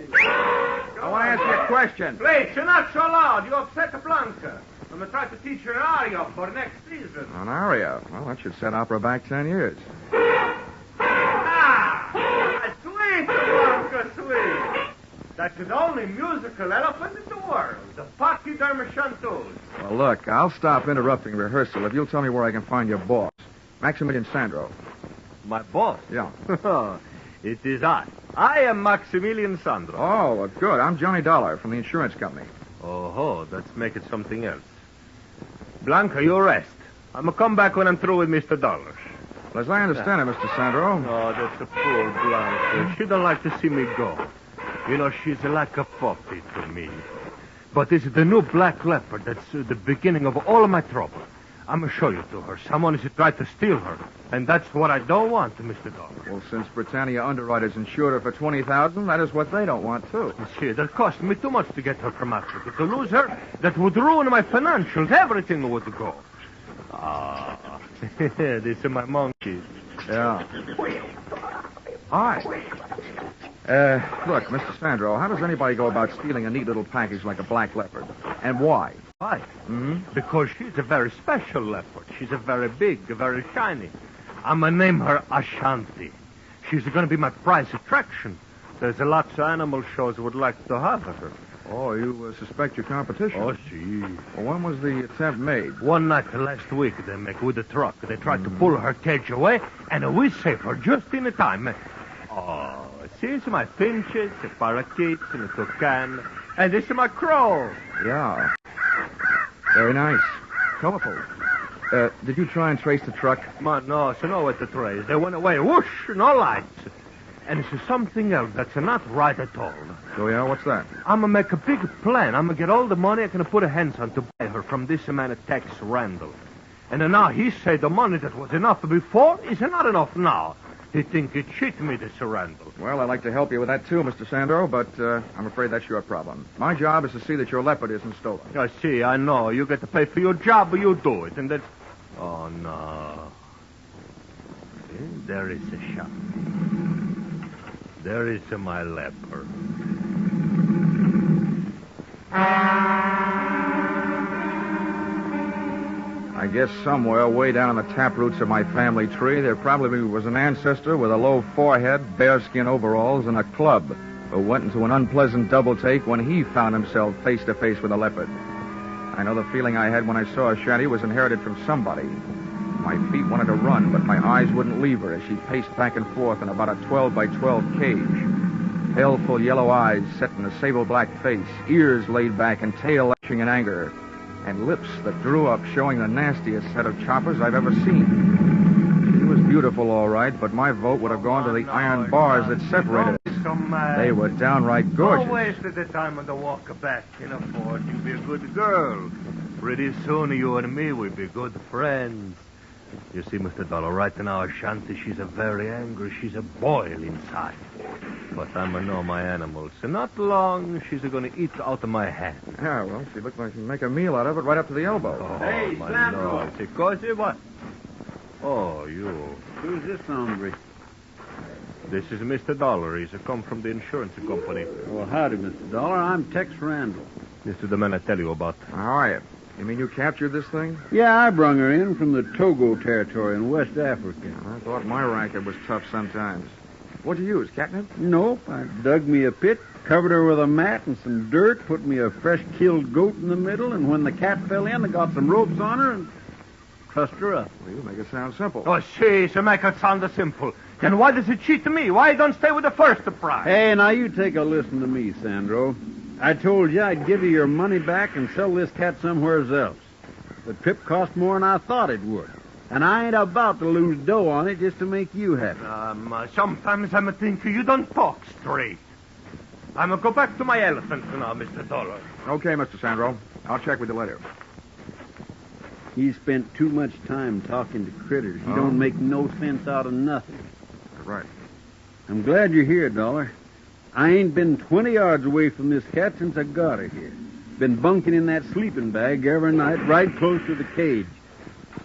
I want to ask you a question. Please, you're not so loud. You upset Blanca. I'm going to try to teach her an aria for next season. An aria? Well, that should set opera back 10 years. Sweet, Blanca, sweet. That's the only musical elephant in the world, the Pachydermachantos. Well, look, I'll stop interrupting rehearsal if you'll tell me where I can find your boss, Maximilian Sandro. My boss? Yeah. It is I. I am Maximilian Sandro. Oh, good. I'm Johnny Dollar from the insurance company. Oh, let's make it something else. Blanca, you rest. I'm going to come back when I'm through with Mr. Dollars. Well, as I understand it, Mr. Sandro. Oh, that's a poor Blanca. She don't like to see me go. You know, she's like a puppy to me. But it's the new black leopard that's the beginning of all of my trouble. I'm going to show you to her. Someone has tried to steal her. And that's what I don't want, Mr. Dollar. Well, since Britannia Underwriters insured her for $20,000, that is what they don't want, too. You see, that cost me too much to get her from Africa. To lose her, that would ruin my financials. Everything would go. Ah, these are my monkeys. Yeah. Hi. Look, Mr. Sandro, how does anybody go about stealing a neat little package like a black leopard? And why? Why? Because she's a very special leopard. She's a very big, very shiny. I'm going to name her Ashanti. She's going to be my prize attraction. There's lots of animal shows would like to have her. Oh, you suspect your competition? Oh, see. Well, when was the attempt made? One night last week they make with the truck. They tried to pull her cage away, and we saved her just in time. Oh, see, it's my finches, the parakeets, and the toucan, and this is my crow. Yeah. Very nice. Colorful. Did you try and trace the truck? No, so no what to trace. They went away, whoosh, no lights. And it's something else that's not right at all. Oh, yeah? What's that? I'm going to make a big plan. I'm going to get all the money I can put a hands on to buy her from this man at Tex Randall. And now he said the money that was enough before is not enough now. He think he cheat me, this Randall. Well, I'd like to help you with that, too, Mr. Sandro, but I'm afraid that's your problem. My job is to see that your leopard isn't stolen. I see, I know. You get to pay for your job, but you do it, and that's... Oh, no. There is a shot. There is my leopard. I guess somewhere way down in the taproots of my family tree, there probably was an ancestor with a low forehead, bearskin overalls, and a club who went into an unpleasant double take when he found himself face to face with a leopard. I know the feeling I had when I saw Ashanti was inherited from somebody. My feet wanted to run, but my eyes wouldn't leave her as she paced back and forth in about a 12-by-12 cage. Baleful yellow eyes set in a sable-black face, ears laid back and tail lashing in anger, and lips that drew up showing the nastiest set of choppers I've ever seen. She was beautiful, all right, but my vote would have gone to the iron bars that separated us. They were downright gorgeous. Don't waste the time on the walk back in a fort. You be a good girl. Pretty soon you and me will be good friends. You see, Mr. Dollar, right now, Ashanti, she's a very angry. She's a boil inside. But I'm know my animals. And not long, she's going to eat out of my hand. Yeah, well, she looked like she'd make a meal out of it right up to the elbow. Oh, hey, my Sandro. nose. Cozy, what? Oh, you. Who's this hombre? This is Mr. Dollar. He's come from the insurance company. Well, howdy, Mr. Dollar. I'm Tex Randall. This is the man I tell you about. How are you? You mean you captured this thing? Yeah, I brung her in from the Togo territory in West Africa. I thought my racket was tough sometimes. What'd you use, catnip? Nope. I dug me a pit, covered her with a mat and some dirt, put me a fresh-killed goat in the middle, and when the cat fell in, I got some ropes on her and trussed her up. Well, you make it sound simple. Oh, see, so make it sound simple. Then why does it cheat me? Why don't stay with the first prize? Hey, now you take a listen to me, Sandro. I told you I'd give you your money back and sell this cat somewhere else. The trip cost more than I thought it would. And I ain't about to lose dough on it just to make you happy. Sometimes I'm thinking you don't talk straight. I'm going to go back to my elephant now, Mr. Dollar. Okay, Mr. Sandro. I'll check with you later. He spent too much time talking to critters. He don't make no sense out of nothing. Right. I'm glad you're here, Dollar. I ain't been 20 yards away from this cat since I got her here. Been bunking in that sleeping bag every night right close to the cage.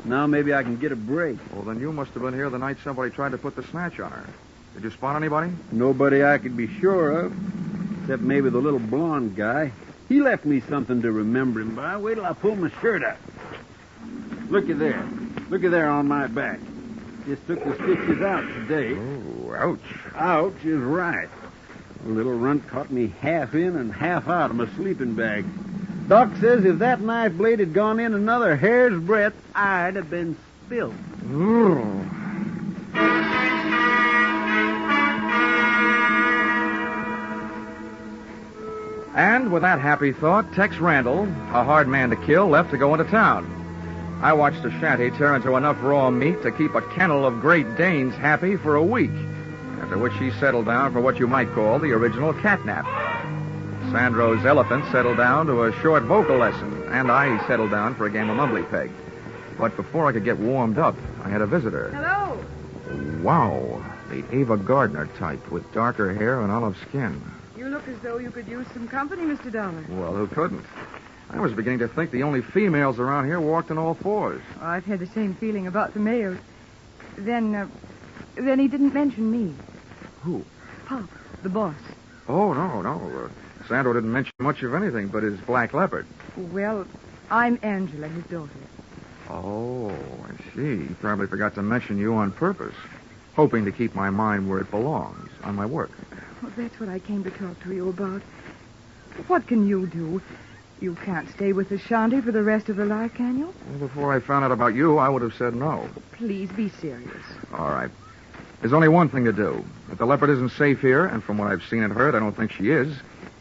Now maybe I can get a break. Well, then you must have been here the night somebody tried to put the snatch on her. Did you spot anybody? Nobody I could be sure of. except maybe the little blonde guy. He left me something to remember him by. Wait till I pull my shirt up. Looky there. Looky there on my back. Just took the stitches out today. Oh, ouch. Ouch is right. The little runt caught me half in and half out of my sleeping bag. Doc says if that knife blade had gone in another hair's breadth, I'd have been spilled. And with that happy thought, Tex Randall, a hard man to kill, left to go into town. I watched the shanty turn into enough raw meat to keep a kennel of Great Danes happy for a week, after which she settled down for what you might call the original catnap. Sandro's elephant settled down to a short vocal lesson, and I settled down for a game of mumbly peg. But before I could get warmed up, I had a visitor. Hello. Wow, the Ava Gardner type with darker hair and olive skin. You look as though you could use some company, Mr. Dollar. Well, who couldn't? I was beginning to think the only females around here walked on all fours. I've had the same feeling about the males. Then he didn't mention me. Who? Pop, the boss. Oh, no. Sandro didn't mention much of anything but his black leopard. Well, I'm Angela, his daughter. Oh, I see. He probably forgot to mention you on purpose, hoping to keep my mind where it belongs, on my work. Well, that's what I came to talk to you about. What can you do? You can't stay with the shanty for the rest of her life, can you? Well, before I found out about you, I would have said no. Please be serious. All right. There's only one thing to do. If the leopard isn't safe here, and from what I've seen and heard, I don't think she is,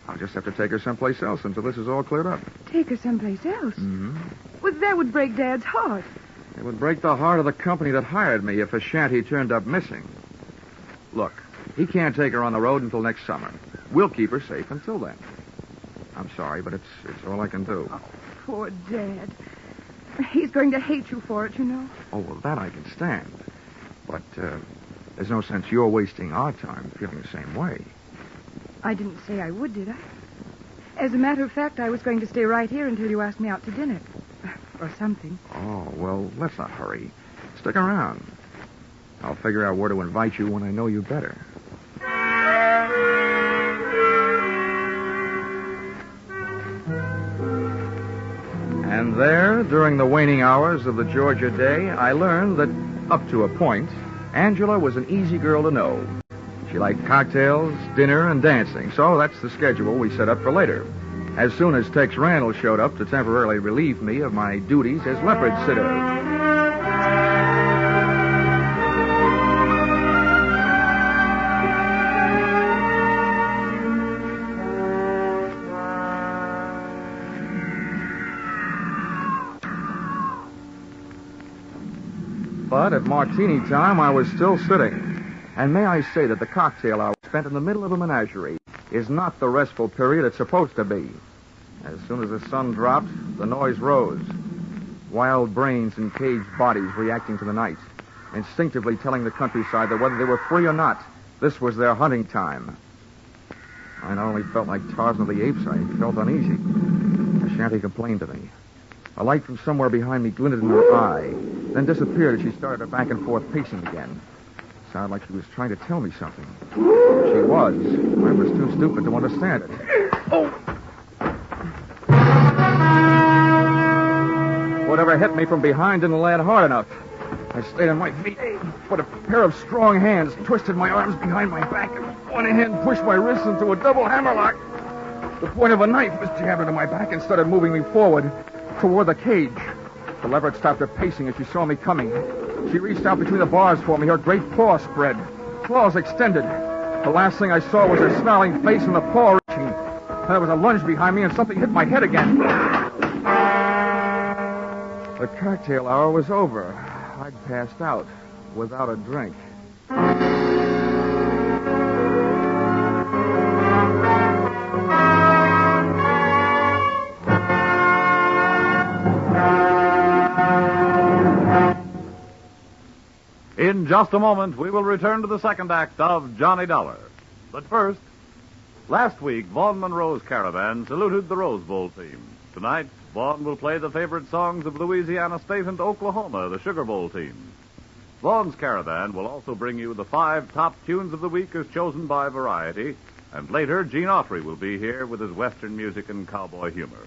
I'll just have to take her someplace else until this is all cleared up. Take her someplace else? Mm-hmm. Well, that would break Dad's heart. It would break the heart of the company that hired me if a shanty turned up missing. Look, he can't take her on the road until next summer. We'll keep her safe until then. I'm sorry, but it's all I can do. Oh, poor Dad. He's going to hate you for it, you know. Oh, well, that I can stand. But there's no sense you're wasting our time feeling the same way. I didn't say I would, did I? As a matter of fact, I was going to stay right here until you asked me out to dinner. Or something. Oh, well, let's not hurry. Stick around. I'll figure out where to invite you when I know you better. And there, during the waning hours of the Georgia day, I learned that, up to a point, Angela was an easy girl to know. She liked cocktails, dinner, and dancing, so that's the schedule we set up for later. As soon as Tex Randall showed up to temporarily relieve me of my duties as leopard sitter. But at martini time, I was still sitting. And may I say that the cocktail hour spent in the middle of a menagerie is not the restful period it's supposed to be. As soon as the sun dropped, the noise rose. Wild brains and caged bodies reacting to the night, instinctively telling the countryside that whether they were free or not, this was their hunting time. I not only felt like Tarzan of the Apes, I felt uneasy. The shanty complained to me. A light from somewhere behind me glinted in her eye, then disappeared as she started her back and forth pacing again. It sounded like she was trying to tell me something. She was. I was too stupid to understand it. Oh! Whatever hit me from behind didn't land hard enough. I stayed on my feet, but a pair of strong hands twisted my arms behind my back, and one hand pushed my wrists into a double hammerlock. The point of a knife was jabbed into my back and started moving me forward toward the cage. The leopard stopped her pacing as she saw me coming. She reached out between the bars for me, her great paw spread, claws extended. The last thing I saw was her snarling face and the paw reaching. Then there was a lunge behind me and something hit my head again. The cocktail hour was over. I'd passed out without a drink. In just a moment, we will return to the second act of Johnny Dollar. But first, last week, Vaughn Monroe's Caravan saluted the Rose Bowl team. Tonight, Vaughn will play the favorite songs of Louisiana State and Oklahoma, the Sugar Bowl team. Vaughn's Caravan will also bring you the 5 top tunes of the week as chosen by Variety, And later, Gene Autry will be here with his Western music and cowboy humor.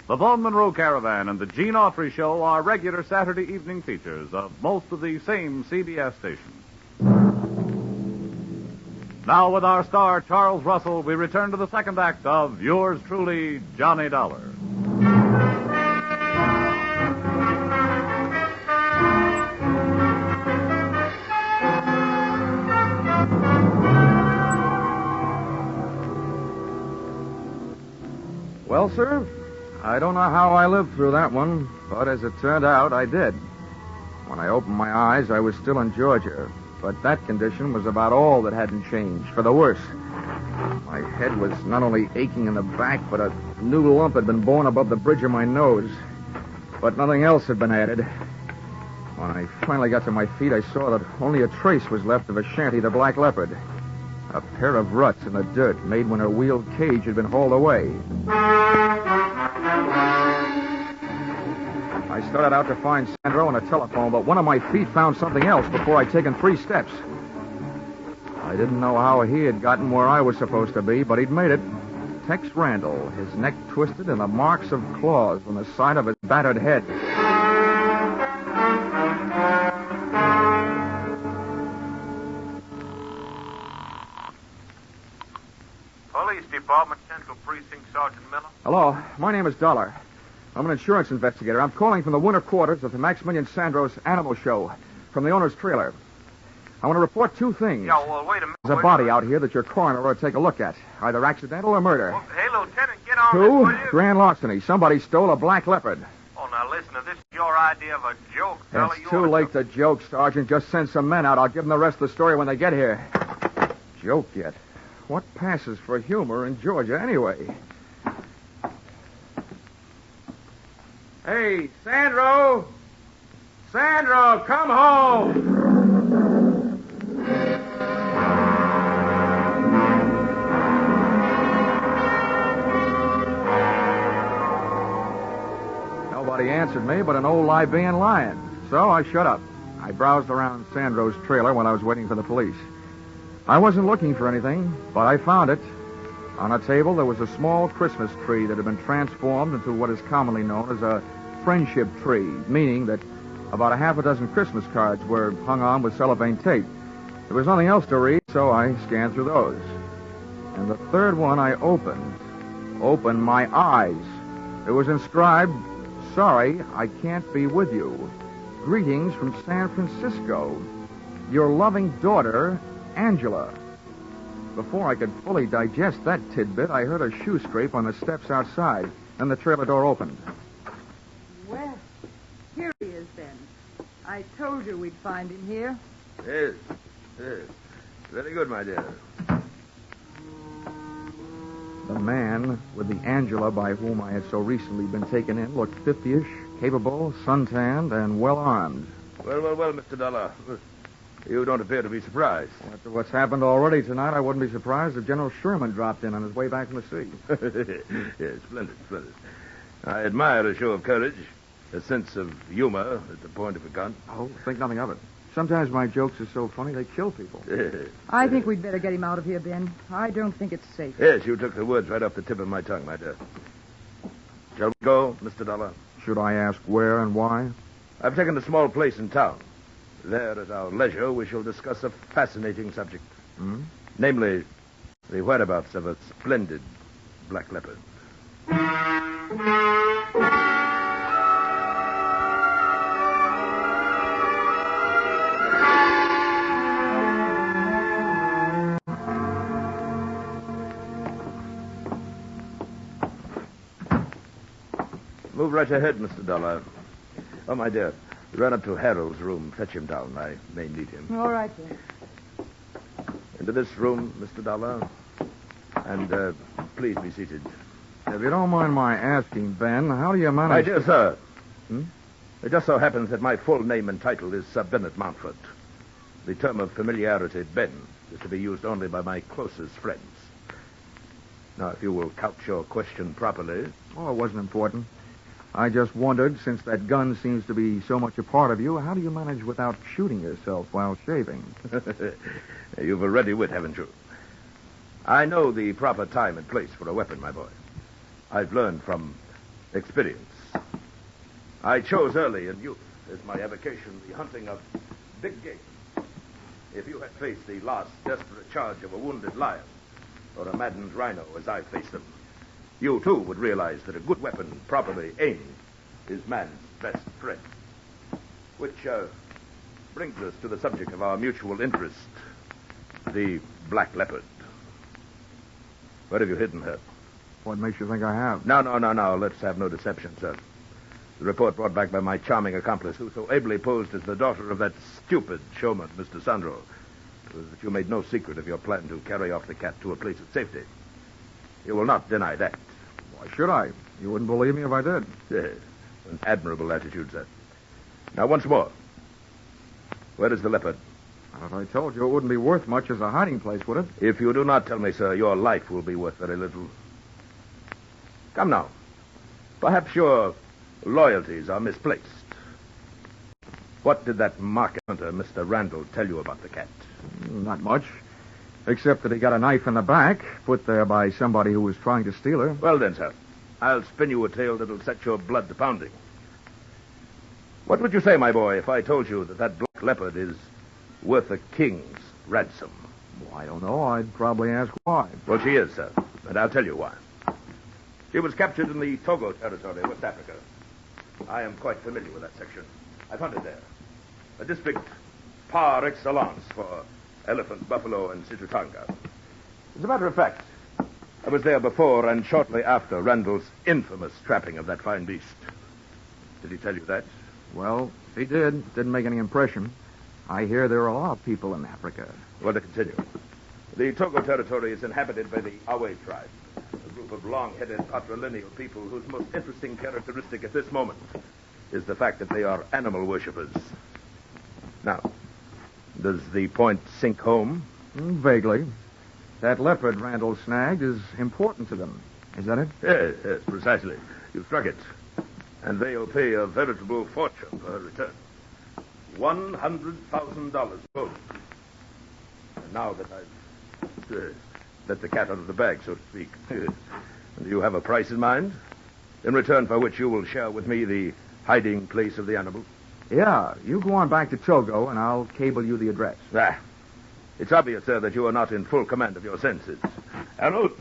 The Vaughn Monroe Caravan and the Gene Autry Show are regular Saturday evening features of most of the same CBS stations. Now, with our star, Charles Russell, we return to the second act of yours truly, Johnny Dollar. Well, sir, I don't know how I lived through that one, but as it turned out, I did. When I opened my eyes, I was still in Georgia, but that condition was about all that hadn't changed, for the worse. My head was not only aching in the back, but a new lump had been born above the bridge of my nose. But nothing else had been added. When I finally got to my feet, I saw that only a trace was left of Ashanti the Black Leopard. A pair of ruts in the dirt made when her wheeled cage had been hauled away. I started out to find Sandro and a telephone, but one of my feet found something else before I'd taken 3 steps. I didn't know how he had gotten where I was supposed to be, but he'd made it. Tex Randall, his neck twisted and the marks of claws on the side of his battered head. Police Department, Central Precinct, Sergeant Miller. Hello, my name is Dollar. I'm an insurance investigator. I'm calling from the winter quarters of the Maximilian Sandro's Animal Show, from the owner's trailer. I want to report 2 things. Yeah, well, wait a minute. There's a body out here that your coroner ought to take a look at, either accidental or murder. Well, hey, Lieutenant, get on 2, this, will you? grand larceny. Somebody stole a black leopard. Oh, now listen, if this is your idea of a joke, fella, It's you too late to joke, Sergeant. Just send some men out. I'll give them the rest of the story when they get here. Joke yet? What passes for humor in Georgia, anyway? Hey, Sandro! Sandro, come home! Nobody answered me but an old Libyan lion, so I shut up. I browsed around Sandro's trailer while I was waiting for the police. I wasn't looking for anything, but I found it. On a table, there was a small Christmas tree that had been transformed into what is commonly known as a friendship tree, meaning that about a half a dozen Christmas cards were hung on with cellophane tape. There was nothing else to read, so I scanned through those. And the third one I opened my eyes. It was inscribed, "Sorry, I can't be with you. Greetings from San Francisco. Your loving daughter, Angela." Before I could fully digest that tidbit, I heard a shoe scrape on the steps outside. Then the trailer door opened. Well, here he is then. I told you we'd find him here. Yes. Very good, my dear. The man with the Angela by whom I had so recently been taken in looked 50-ish, capable, suntanned, and well-armed. Well, Mr. Dollar. You don't appear to be surprised. After what's happened already tonight, I wouldn't be surprised if General Sherman dropped in on his way back from the sea. Yes, splendid. I admire a show of courage, a sense of humor at the point of a gun. Oh, think nothing of it. Sometimes my jokes are so funny they kill people. I think we'd better get him out of here, Ben. I don't think it's safe. Yes, you took the words right off the tip of my tongue, my dear. Shall we go, Mr. Dollar? Should I ask where and why? I've taken a small place in town. There, at our leisure, we shall discuss a fascinating subject. Namely, the whereabouts of a splendid black leopard. Move right ahead, Mr. Dollar. Oh, my dear, run up to Harold's room. Fetch him down. I may need him. All right, then. Into this room, Mr. Dollar. And please be seated. If you don't mind my asking, Ben, how do you manage... My dear sir, it just so happens that my full name and title is Sir Bennett Mountford. The term of familiarity, Ben, is to be used only by my closest friends. Now, if you will couch your question properly... Oh, it wasn't important. I just wondered, since that gun seems to be so much a part of you, how do you manage without shooting yourself while shaving? You've a ready wit, haven't you? I know the proper time and place for a weapon, my boy. I've learned from experience. I chose early in youth as my avocation the hunting of big game. If you had faced the last desperate charge of a wounded lion or a maddened rhino as I faced them, you too would realize that a good weapon, properly aimed, is man's best friend. Which brings us to the subject of our mutual interest, the black leopard. What have you hidden her? What makes you think I have? No. Let's have no deception, sir. The report brought back by my charming accomplice, who so ably posed as the daughter of that stupid showman, Mr. Sandro, was that you made no secret of your plan to carry off the cat to a place of safety. You will not deny that. Why should I? You wouldn't believe me if I did. Yes. An admirable attitude, sir. Now, once more. Where is the leopard? If I told you, it wouldn't be worth much as a hiding place, would it? If you do not tell me, sir, your life will be worth very little. Come now. Perhaps your loyalties are misplaced. What did that market hunter, Mr. Randall, tell you about the cat? Not much. Except that he got a knife in the back, put there by somebody who was trying to steal her. Well then, sir, I'll spin you a tale that'll set your blood to pounding. What would you say, my boy, if I told you that black leopard is worth a king's ransom? Well, I don't know. I'd probably ask why. Well, she is, sir, and I'll tell you why. She was captured in the Togo territory, West Africa. I am quite familiar with that section. I've hunted there. A district par excellence for elephant, buffalo, and situtanga. As a matter of fact, I was there before and shortly after Randall's infamous trapping of that fine beast. Did he tell you that? Well, he did. Didn't make any impression. I hear there are a lot of people in Africa. Well, to continue. The Togo territory is inhabited by the Awe tribe, a group of long-headed patrilineal people whose most interesting characteristic at this moment is the fact that they are animal worshippers. Now, does the point sink home? Vaguely. That leopard Randall snagged is important to them. Is that it? Yes, precisely. You struck it. And they'll pay a veritable fortune for her return. $100,000 both. And now that I've let the cat out of the bag, so to speak, do you have a price in mind? In return for which you will share with me the hiding place of the animal? Yeah, you go on back to Togo, and I'll cable you the address. It's obvious, sir, that you are not in full command of your senses. Harold!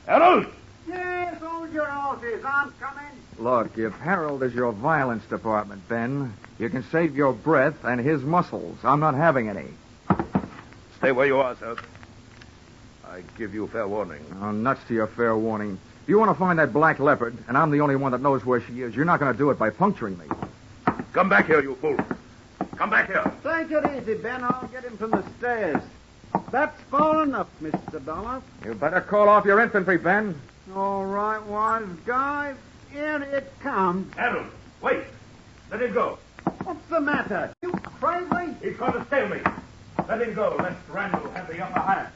Harold! Yes, hold your horses. I'm coming. Look, if Harold is your violence department, Ben, you can save your breath and his muscles. I'm not having any. Stay where you are, sir. I give you fair warning. Oh, nuts to your fair warning. If you want to find that black leopard, and I'm the only one that knows where she is, you're not going to do it by puncturing me. Come back here, you fool. Come back here. Take it easy, Ben. I'll get him from the stairs. That's far enough, Mr. Dollar. You better call off your infantry, Ben. All right, wise guy. Here it comes. Harold, wait. Let him go. What's the matter? You crazy? He's going to steal me. Let him go, lest Randall have the upper hand.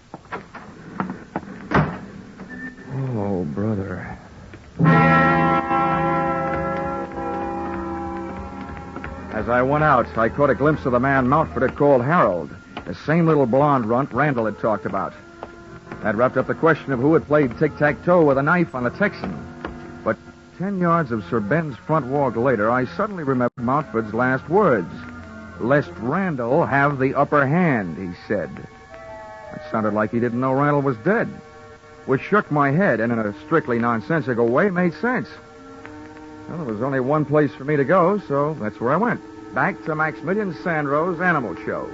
Oh, brother. As I went out, I caught a glimpse of the man Mountford had called Harold, the same little blonde runt Randall had talked about. That wrapped up the question of who had played tic-tac-toe with a knife on the Texan. But 10 yards of Sir Ben's front walk later, I suddenly remembered Mountford's last words. Lest Randall have the upper hand, he said. It sounded like he didn't know Randall was dead, which shook my head and in a strictly nonsensical way made sense. Well, there was only one place for me to go, so that's where I went. Back to Maximilian Sandro's Animal Show.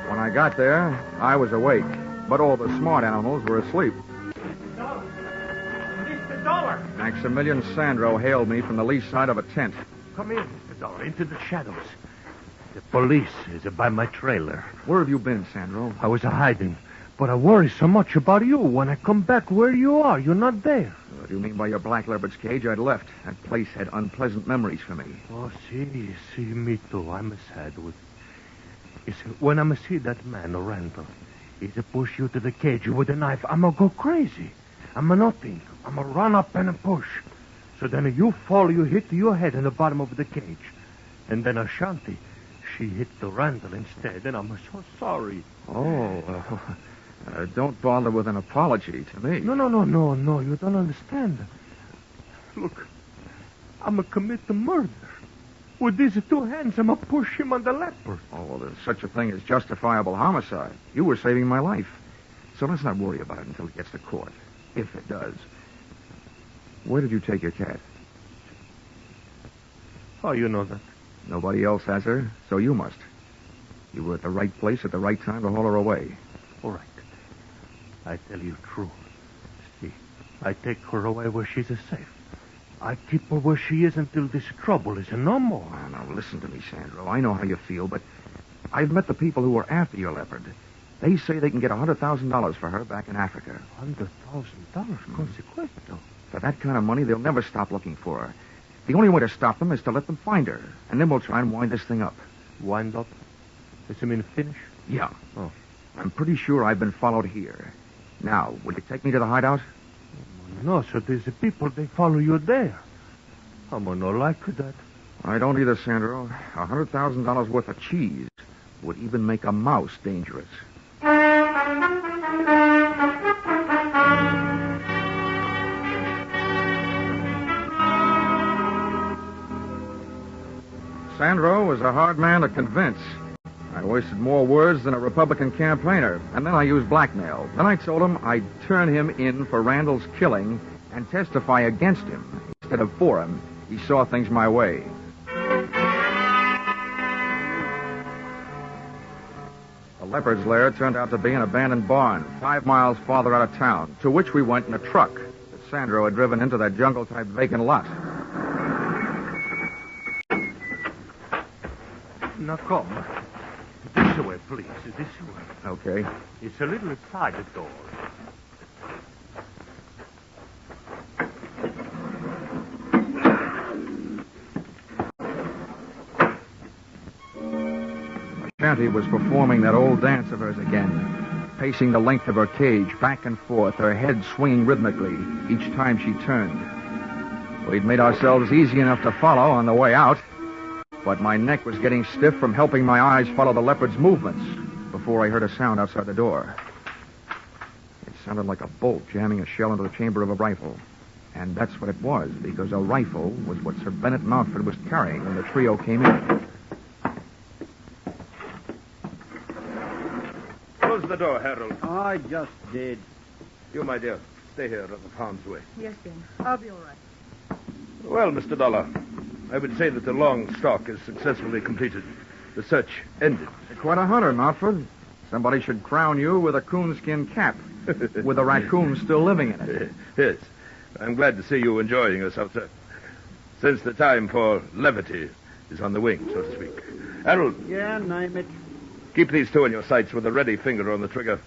When I got there, I was awake, but all the smart animals were asleep. Mr. Dollar! Maximilian Sandro hailed me from the lee side of a tent. Come in, Mr. Dollar, into the shadows. The police is by my trailer. Where have you been, Sandro? I was hiding, but I worry so much about you. When I come back where you are, you're not there. What do you mean by your black leopard's cage? I'd left. That place had unpleasant memories for me. Oh, see, me too. I'm sad with... You see, when I see that man, Randall, he's push you to the cage with a knife, I'm going to go crazy. I'm nothing. I'm a run up and a push. So then you fall, you hit your head in the bottom of the cage. And then Ashanti, she hit the Randall instead, and I'm so sorry. Oh, don't bother with an apology to me. No, you don't understand. Look, I'm a commit the murder. With these two hands, I'm a push him on the leper. Oh, well, there's such a thing as justifiable homicide. You were saving my life. So let's not worry about it until it gets to court. If it does. Where did you take your cat? How you know that? Nobody else has her, so you must. You were at the right place at the right time to haul her away. All right. I tell you true. See, I take her away where she's safe. I keep her where she is until this trouble is no more. Oh, now, listen to me, Sandro. I know how you feel, but I've met the people who were after your leopard. They say they can get $100,000 for her back in Africa. $100,000? Consequento. For that kind of money, they'll never stop looking for her. The only way to stop them is to let them find her. And then we'll try and wind this thing up. Wind up? Does it mean finish? Yeah. Oh. I'm pretty sure I've been followed here. Now, will you take me to the hideout? No, so there's the people, they follow you there. I'm not like that. I don't either, Sandro. $100,000 worth of cheese would even make a mouse dangerous. Sandro was a hard man to convince. I wasted more words than a Republican campaigner, and then I used blackmail. Then I told him I'd turn him in for Randall's killing and testify against him instead of for him. He saw things my way. The leopard's lair turned out to be an abandoned barn 5 miles farther out of town, to which we went in a truck that Sandro had driven into that jungle-type vacant lot. Now, come. This way, please. This way. Okay. It's a little side door. Ashanti was performing that old dance of hers again, pacing the length of her cage back and forth, her head swinging rhythmically each time she turned. We'd made ourselves easy enough to follow on the way out, but my neck was getting stiff from helping my eyes follow the leopard's movements before I heard a sound outside the door. It sounded like a bolt jamming a shell into the chamber of a rifle. And that's what it was, because a rifle was what Sir Bennet Mountford was carrying when the trio came in. Close the door, Harold. I just did. You, my dear, stay here out of harm's way. Yes, Ben. I'll be all right. Well, Mr. Dollar, I would say that the long stalk is successfully completed. The search ended. Quite a hunter, Mountford. Somebody should crown you with a coonskin cap, with a raccoon still living in it. Yes. I'm glad to see you enjoying yourself, sir. Since the time for levity is on the wing, so to speak. Harold. Yeah, name it. Keep these two in your sights with a ready finger on the trigger.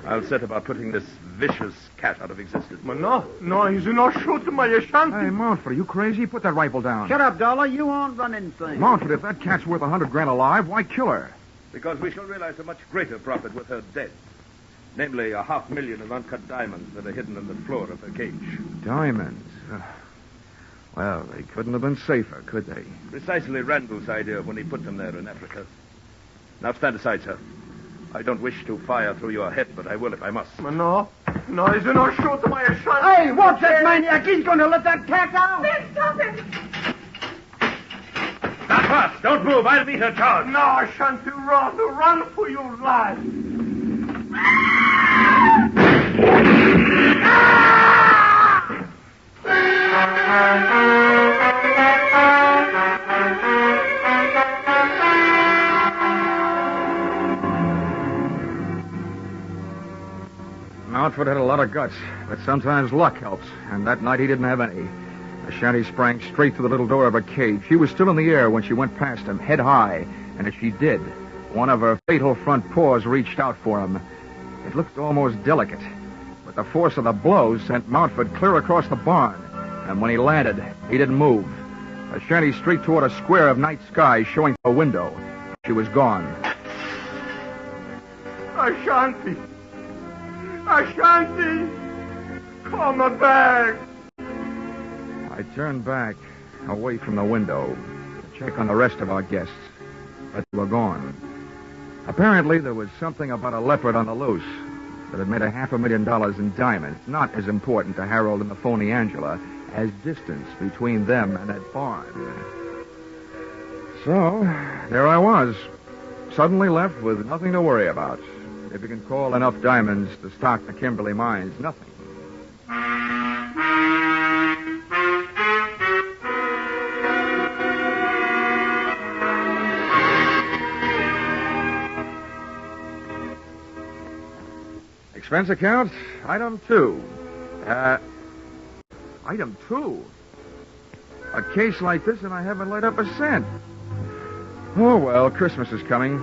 I'll set about putting this vicious cat out of existence. No, he's not shooting my Ashanti. Hey, Mountford, are you crazy? Put that rifle down. Shut up, Dollar. You won't run anything. Mountford, if that cat's worth $100,000 alive, why kill her? Because we shall realize a much greater profit with her dead. Namely, $500,000 of uncut diamonds that are hidden in the floor of her cage. Diamonds? Well, they couldn't have been safer, could they? Precisely Randall's idea when he put them there in Africa. Now stand aside, sir. I don't wish to fire through your head, but I will if I must. No, he's not shooting my Ashanti. Hey, watch that maniac. He's going to let that cat out. Ben, stop him. Not fast. Don't move. I'll meet her charge. No, Ashanti, run for your life. Mountford had a lot of guts, but sometimes luck helps, and that night he didn't have any. Ashanti sprang straight through the little door of her cage. She was still in the air when she went past him, head high, and as she did, one of her fatal front paws reached out for him. It looked almost delicate, but the force of the blows sent Mountford clear across the barn, and when he landed, he didn't move. Ashanti straight toward a square of night sky showing through a window. She was gone. Ashanti! On the bag! I turned back, away from the window, to check on the rest of our guests, but they were gone. Apparently, there was something about a leopard on the loose that had made $500,000 in diamonds not as important to Harold and the phony Angela as distance between them and that barn. So, there I was, suddenly left with nothing to worry about. If you can call enough diamonds to stock the Kimberly mines, nothing. Expense account, item 2. Item 2? A case like this and I haven't laid up a cent. Oh, well, Christmas is coming.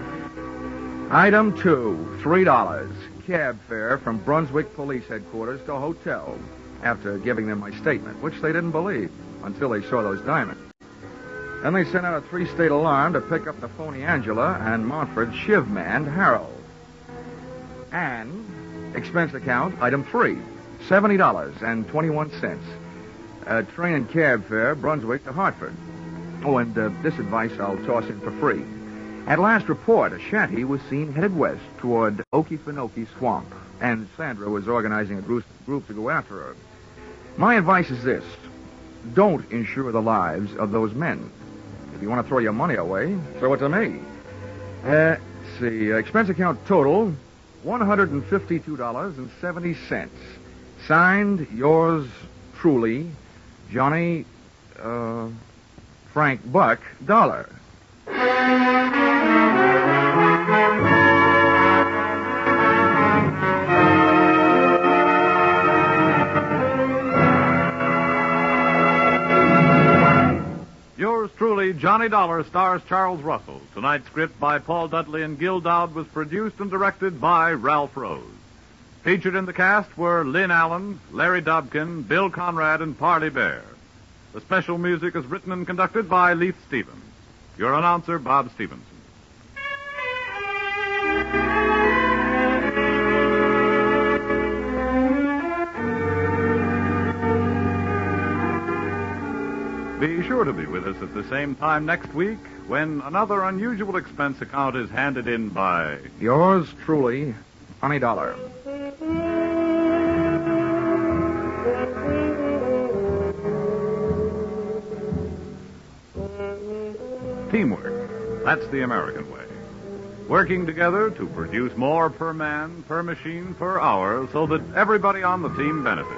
Item 2, $3. Cab fare from Brunswick Police Headquarters to hotel after giving them my statement, which they didn't believe until they saw those diamonds. Then they sent out a 3-state alarm to pick up the phony Angela and Montford shiv-man Harold. And expense account, item 3, $70.21. Train and cab fare, Brunswick to Hartford. Oh, and this advice I'll toss in for free. At last report, a shanty was seen headed west toward Okefenokee Swamp, and Sandra was organizing a group to go after her. My advice is this. Don't insure the lives of those men. If you want to throw your money away, throw it to me. Let's see, expense account total, $152.70. Signed, yours truly, Johnny, Frank Buck Dollar. Yours truly, Johnny Dollar, stars Charles Russell. Tonight's script by Paul Dudley and Gil Dowd was produced and directed by Ralph Rose. Featured in the cast were Lynn Allen, Larry Dobkin, Bill Conrad, and Parley Bear. The special music is written and conducted by Leith Stevens. Your announcer, Bob Stevenson. Be sure to be with us at the same time next week when another unusual expense account is handed in by... Yours truly, Johnny Dollar. Teamwork. That's the American way. Working together to produce more per man, per machine, per hour, so that everybody on the team benefits.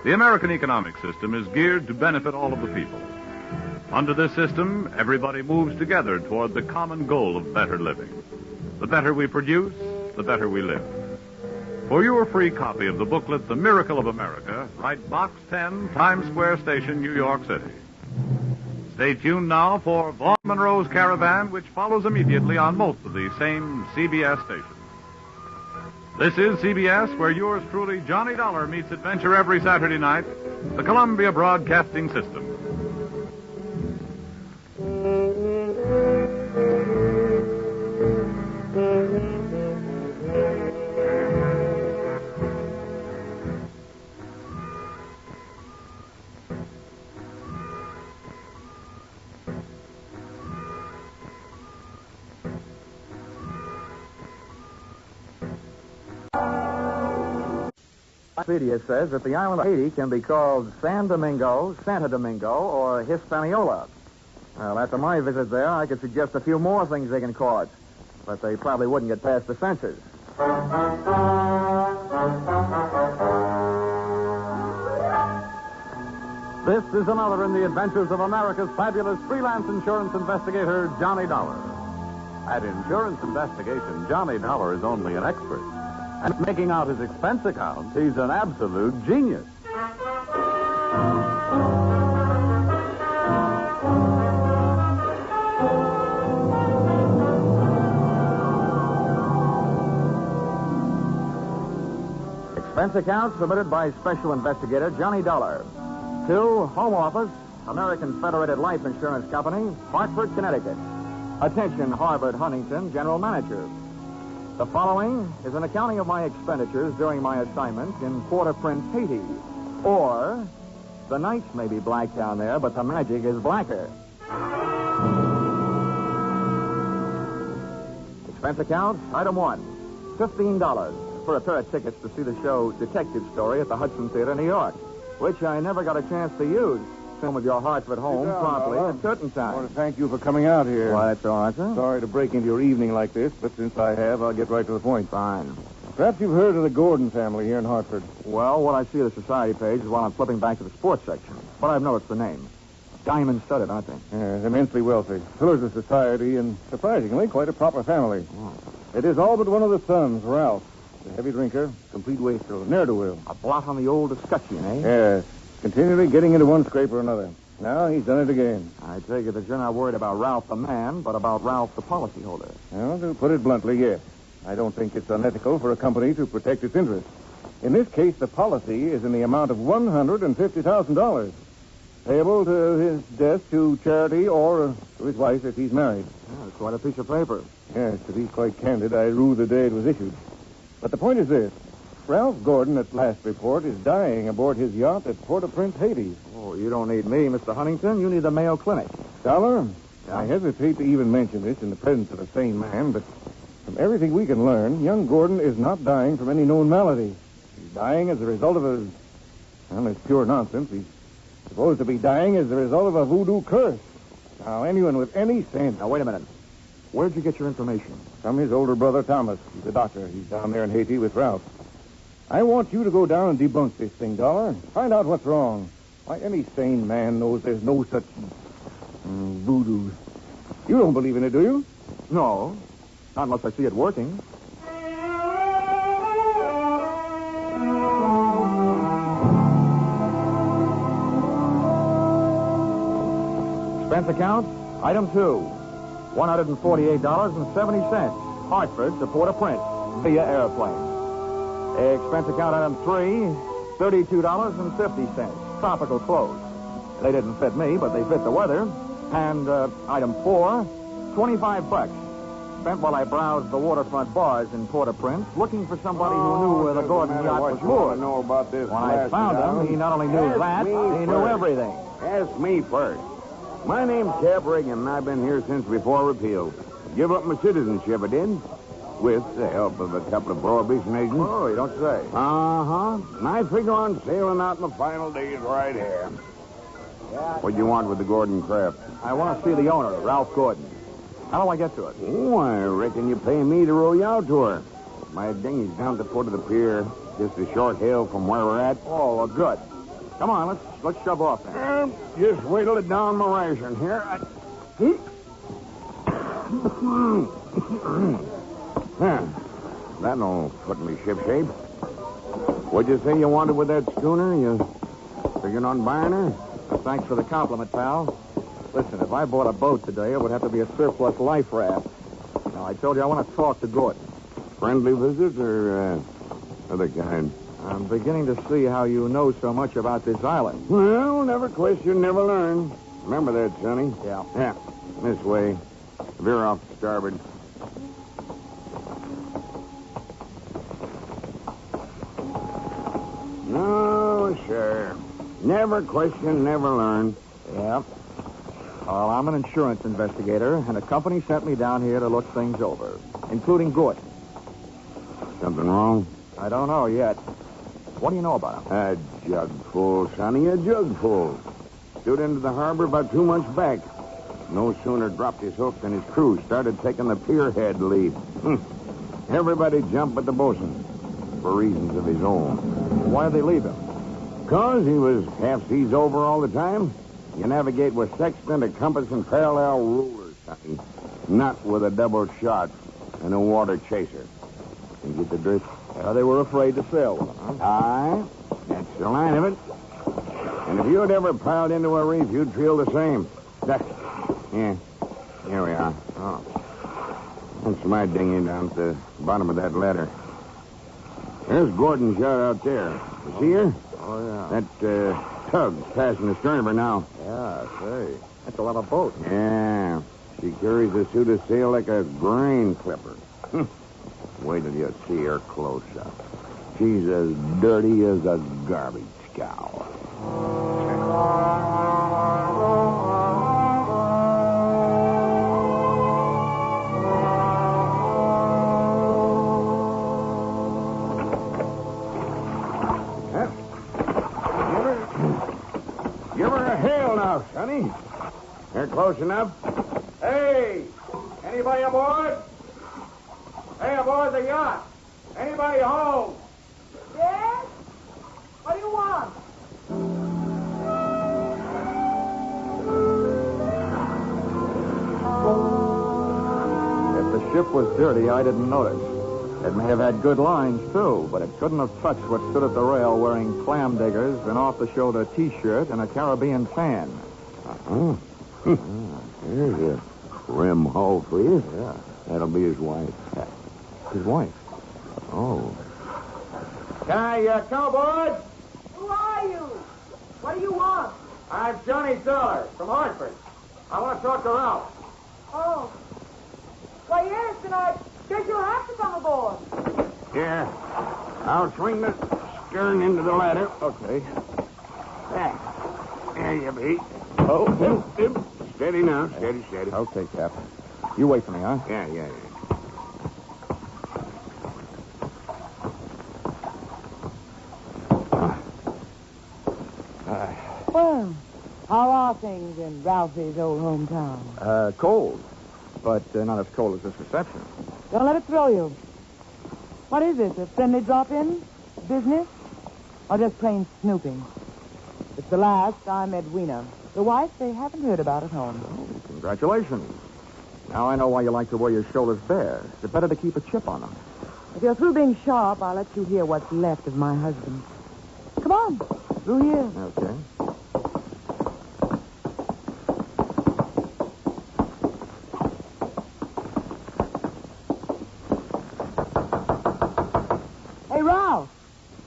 The American economic system is geared to benefit all of the people. Under this system, everybody moves together toward the common goal of better living. The better we produce, the better we live. For your free copy of the booklet, The Miracle of America, write Box 10, Times Square Station, New York City. Stay tuned now for Vaughn Monroe's Caravan, which follows immediately on most of the same CBS stations. This is CBS, where yours truly, Johnny Dollar, meets adventure every Saturday night, the Columbia Broadcasting System. Wikipedia says that the island of Haiti can be called San Domingo, Santa Domingo, or Hispaniola. Well, after my visit there, I could suggest a few more things they can call it, but they probably wouldn't get past the censors. This is another in the adventures of America's fabulous freelance insurance investigator, Johnny Dollar. At insurance investigation, Johnny Dollar is only an expert. And making out his expense account, he's an absolute genius. Expense account submitted by Special Investigator Johnny Dollar. To Home Office, American Federated Life Insurance Company, Hartford, Connecticut. Attention, Harvard Huntington, General Manager. The following is an accounting of my expenditures during my assignment in Port-au-Prince, Haiti. Or, the nights may be black down there, but the magic is blacker. Expense account, item 1, $15 for a pair of tickets to see the show Detective Story at the Hudson Theater, New York, which I never got a chance to use. Film with your Hartford home promptly at certain times. I want to thank you for coming out here. Why, that's all right, sir. Sorry to break into your evening like this, but since I have, I'll get right to the point. Fine. Perhaps you've heard of the Gordon family here in Hartford. Well, what I see of the society page is while I'm flipping back to the sports section. But I've noticed the name. Diamond-studded, aren't they? Yes, immensely wealthy. Pillars of society and, surprisingly, quite a proper family. Oh. It is all but one of the sons, Ralph. A heavy drinker, complete wastrel, ne'er-do-well. A blot on the old escutcheon, eh? Yes. Continually getting into one scrape or another. Now he's done it again. I take it that you're not worried about Ralph the man, but about Ralph the policyholder. Well, to put it bluntly, yes. I don't think it's unethical for a company to protect its interests. In this case, the policy is in the amount of $150,000, payable to his death to charity or to his wife if he's married. That's quite a piece of paper. Yes, to be quite candid, I rue the day it was issued. But the point is this. Ralph Gordon, at last report, is dying aboard his yacht at Port-au-Prince, Haiti. Oh, you don't need me, Mr. Huntington. You need the Mayo Clinic. Dollar, I hesitate to even mention this in the presence of a sane man, but from everything we can learn, young Gordon is not dying from any known malady. He's dying as a result of a... Well, it's pure nonsense. He's supposed to be dying as a result of a voodoo curse. Now, anyone with any sense... Now, wait a minute. Where'd you get your information? From his older brother, Thomas. He's a doctor. He's down there in Haiti with Ralph. I want you to go down and debunk this thing, Dollar. Find out what's wrong. Why, any sane man knows there's no such voodoo. You don't believe in it, do you? No. Not unless I see it working. Expense account, item 2, $148.70. Hartford to Port-au-Prince via airplane. Expense account item 3, $32.50. Tropical clothes. They didn't fit me, but they fit the weather. And item 4, $25. Spent while I browsed the waterfront bars in Port-au-Prince, looking for somebody who knew where the Gordon yacht was moored. Know about this When I found him, he not only knew that, he knew everything. Ask me first. My name's Cap Reagan, and I've been here since before repeal. Give up my citizenship, I did. With the help of a couple of prohibition agents. Oh, you don't say. Uh-huh. And I figure on sailing out in the final days right here. What do you want with the Gordon craft? I want to see the owner, Ralph Gordon. How do I get to it? Oh, I reckon you pay me to row you out to her. My dinghy's down at the foot of the pier, just a short hill from where we're at. Oh, well, good. Come on, let's shove off then. Just wait it down my ration here. That'll put me shipshape. What'd you say you wanted with that schooner? You figuring on buying her? Thanks for the compliment, pal. Listen, if I bought a boat today, it would have to be a surplus life raft. Now, I told you I want to talk to Gordon. Friendly visit or other kind? I'm beginning to see how you know so much about this island. Well, never question, never learn. Remember that, Sonny? Yeah. Yeah. This way. Veer off to starboard. No, sure. Never question, never learn. Yeah. Well, I'm an insurance investigator, and a company sent me down here to look things over, including Gordon. Something wrong? I don't know yet. What do you know about him? A jug full, Sonny, a jug full. Stood into the harbor about 2 months back. No sooner dropped his hook than his crew started taking the pierhead lead. Everybody jumped but the bosun, for reasons of his own. Why did they leave him? 'Cause he was half seas over all the time. You navigate with sextant, a compass, and parallel rulers, Sonny. Not with a double shot and a water chaser. You get the drift? They were afraid to sail with him, huh? Aye. That's the line of it. And if you had ever piled into a reef, you'd feel the same. Yeah. Here we are. Oh. That's my dinghy down at the bottom of that ladder. There's Gordon's yacht out there. You see her? Oh, yeah. That tug's passing the stern of her now. Yeah, I see. That's a lot of boat. Yeah. She carries a suit of sail like a grain clipper. Wait till you see her close up. She's as dirty as a garbage cow. Give her a hail now, Sonny. They're close enough. Hey! Anybody aboard? Hey, aboard the yacht. Anybody home? Yes? What do you want? If the ship was dirty, I didn't notice. It may have had good lines, too, but it couldn't have touched what stood at the rail wearing clam diggers, an off-the-shoulder T-shirt, and a Caribbean tan. There's a rim hole for you. Yeah. That'll be his wife. His wife? Oh. Can I come aboard? Who are you? What do you want? I'm Johnny Dollar from Hartford. I want to talk to Ralph. Oh. Why, yes, and I guess you'll have to come aboard. Yeah. I'll swing the stern into the ladder. Okay. There you be. Oh, steady now. Steady. Okay, Cap. You wait for me, huh? Yeah. Well, how are things in Ralphie's old hometown? Cold. But not as cold as this reception. Don't let it throw you. What is it? A friendly drop-in? Business? Or just plain snooping? It's the last I'm Edwina. The wife they haven't heard about at home. Oh, congratulations. Now I know why you like to wear your shoulders bare. It's better to keep a chip on them. If you're through being sharp, I'll let you hear what's left of my husband. Come on. Through here. Okay. Hey, Ralph.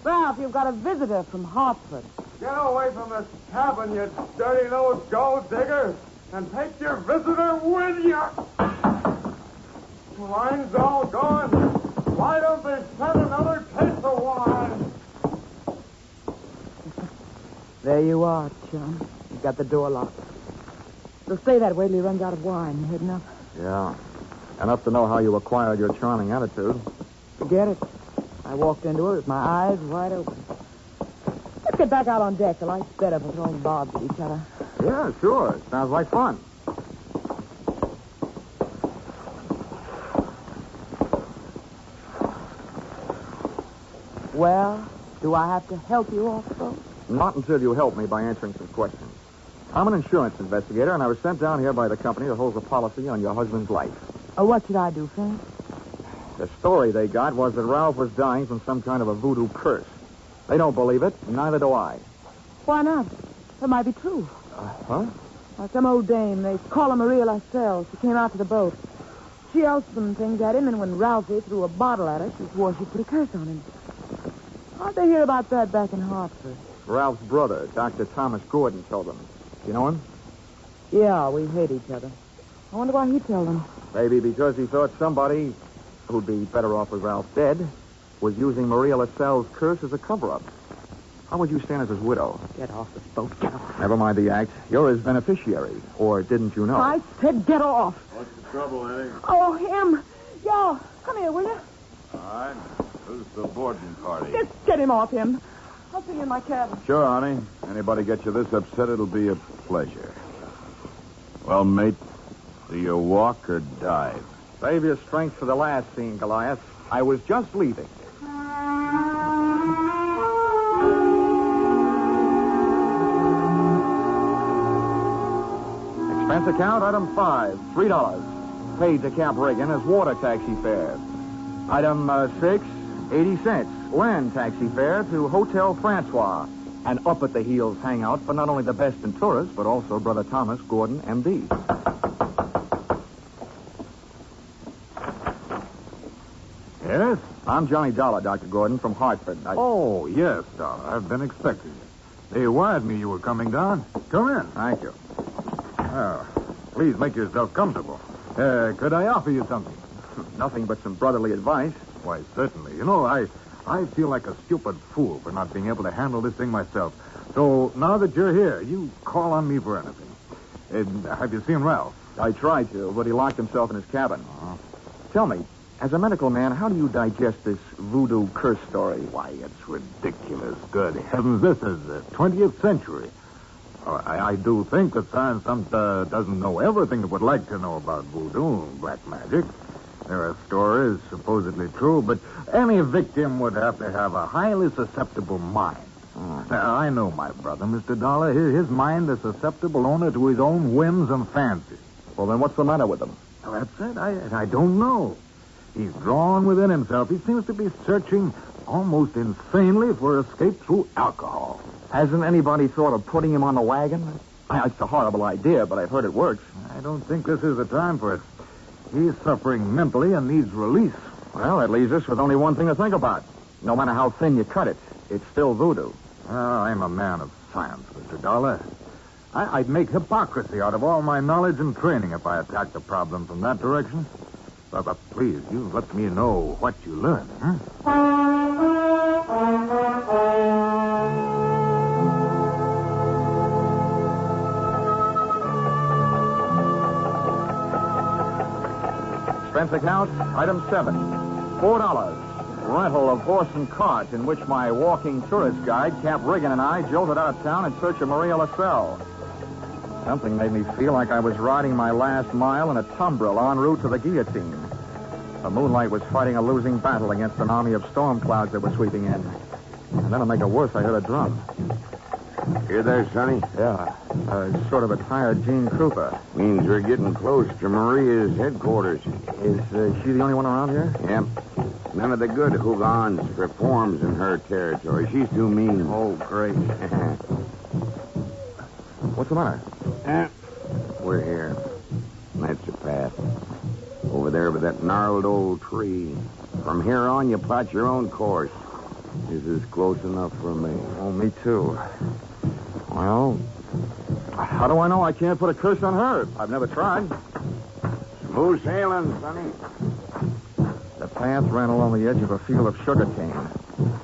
Ralph, you've got a visitor from Hartford. Get away from this cabin, you dirty-nosed gold digger, and take your visitor with you. Wine's all gone. Why don't they send another case of wine? There you are, chum. You've got the door locked. It'll stay that way till he runs out of wine. Heard enough? Yeah. Enough to know how you acquired your charming attitude. Forget it. I walked into her with my eyes wide open. Let's get back out on deck. The light's better for throwing bobs at each other. Yeah, sure. Sounds like fun. Well, do I have to help you also? Not until you help me by answering some questions. I'm an insurance investigator, and I was sent down here by the company that holds a policy on your husband's life. Oh, what should I do, Frank? The story they got was that Ralph was dying from some kind of a voodoo curse. They don't believe it, and neither do I. Why not? That might be true. Huh? Some old dame, they call her Maria Lascelles. She came out to the boat. She yelled some things at him, and when Ralphie threw a bottle at her, she swore she'd put a curse on him. How'd they hear about that back in Hartford? Ralph's brother, Dr. Thomas Gordon, told them. You know him? Yeah, we hate each other. I wonder why he told them. Maybe because he thought somebody who'd be better off with Ralph dead was using Maria Lascelles' curse as a cover-up. How would you stand as his widow? Get off this boat. Get off. Never mind the act. You're his beneficiary. Or didn't you know? I said get off. What's the trouble, Eddie? Oh, him. Yo, come here, will you? All right. Who's the boarding party? Just get him off him. I'll see you in my cabin. Sure, honey. Anybody get you this upset, it'll be a pleasure. Well, mate, do you walk or dive? Save your strength for the last scene, Goliath. I was just leaving. Expense account, item 5, $3. Paid to Cap Reagan as water taxi fare. Item 6, 80 cents. Land taxi fare to Hotel Francois. An up-at-the-heels hangout for not only the best in tourists, but also Brother Thomas Gordon, M.D. Yes? I'm Johnny Dollar, Dr. Gordon, from Hartford. Oh, yes, Dollar. I've been expecting you. They wired me you were coming down. Come in. Thank you. Oh, please make yourself comfortable. Could I offer you something? Nothing but some brotherly advice. Why, certainly. You know, I feel like a stupid fool for not being able to handle this thing myself. So now that you're here, you call on me for anything. And have you seen Ralph? I tried to, but he locked himself in his cabin. Tell me, as a medical man, how do you digest this voodoo curse story? Why, it's ridiculous. Good heavens, this is the 20th century. I do think that science doesn't know everything it would like to know about voodoo and black magic. There are stories supposedly true, but any victim would have to have a highly susceptible mind. Now, I know my brother, Mr. Dollar. His mind is susceptible only to his own whims and fancies. Well, then what's the matter with him? Well, that's it. I don't know. He's drawn within himself. He seems to be searching almost insanely for escape through alcohol. Hasn't anybody thought of putting him on the wagon? It's a horrible idea, but I've heard it works. I don't think this is the time for it. He's suffering mentally and needs release. Well, that leaves us with only one thing to think about. No matter how thin you cut it, it's still voodoo. I'm a man of science, Mr. Dollar. I'd make hypocrisy out of all my knowledge and training if I attacked the problem from that direction. But please, you let me know what you learn. Expense account, item 7. $4. Rental of horse and cart in which my walking tourist guide, Cap Riggin, and I jolted out of town in search of Maria LaSalle. Something made me feel like I was riding my last mile in a tumbril en route to the guillotine. The moonlight was fighting a losing battle against an army of storm clouds that were sweeping in. And then to make it worse, I heard a drum. You there, Sonny? Yeah. Sort of a tired Gene Krupa. Means we're getting close to Maria's headquarters. Is she the only one around here? Yep. None of the good Hougans performs in her territory. She's too mean. Oh, great. What's the matter? We're here. That's the path. Over there by that gnarled old tree. From here on, you plot your own course. This is close enough for me. Oh, me too. Well, how do I know I can't put a curse on her? I've never tried. Smooth sailing, Sonny. The path ran along the edge of a field of sugarcane.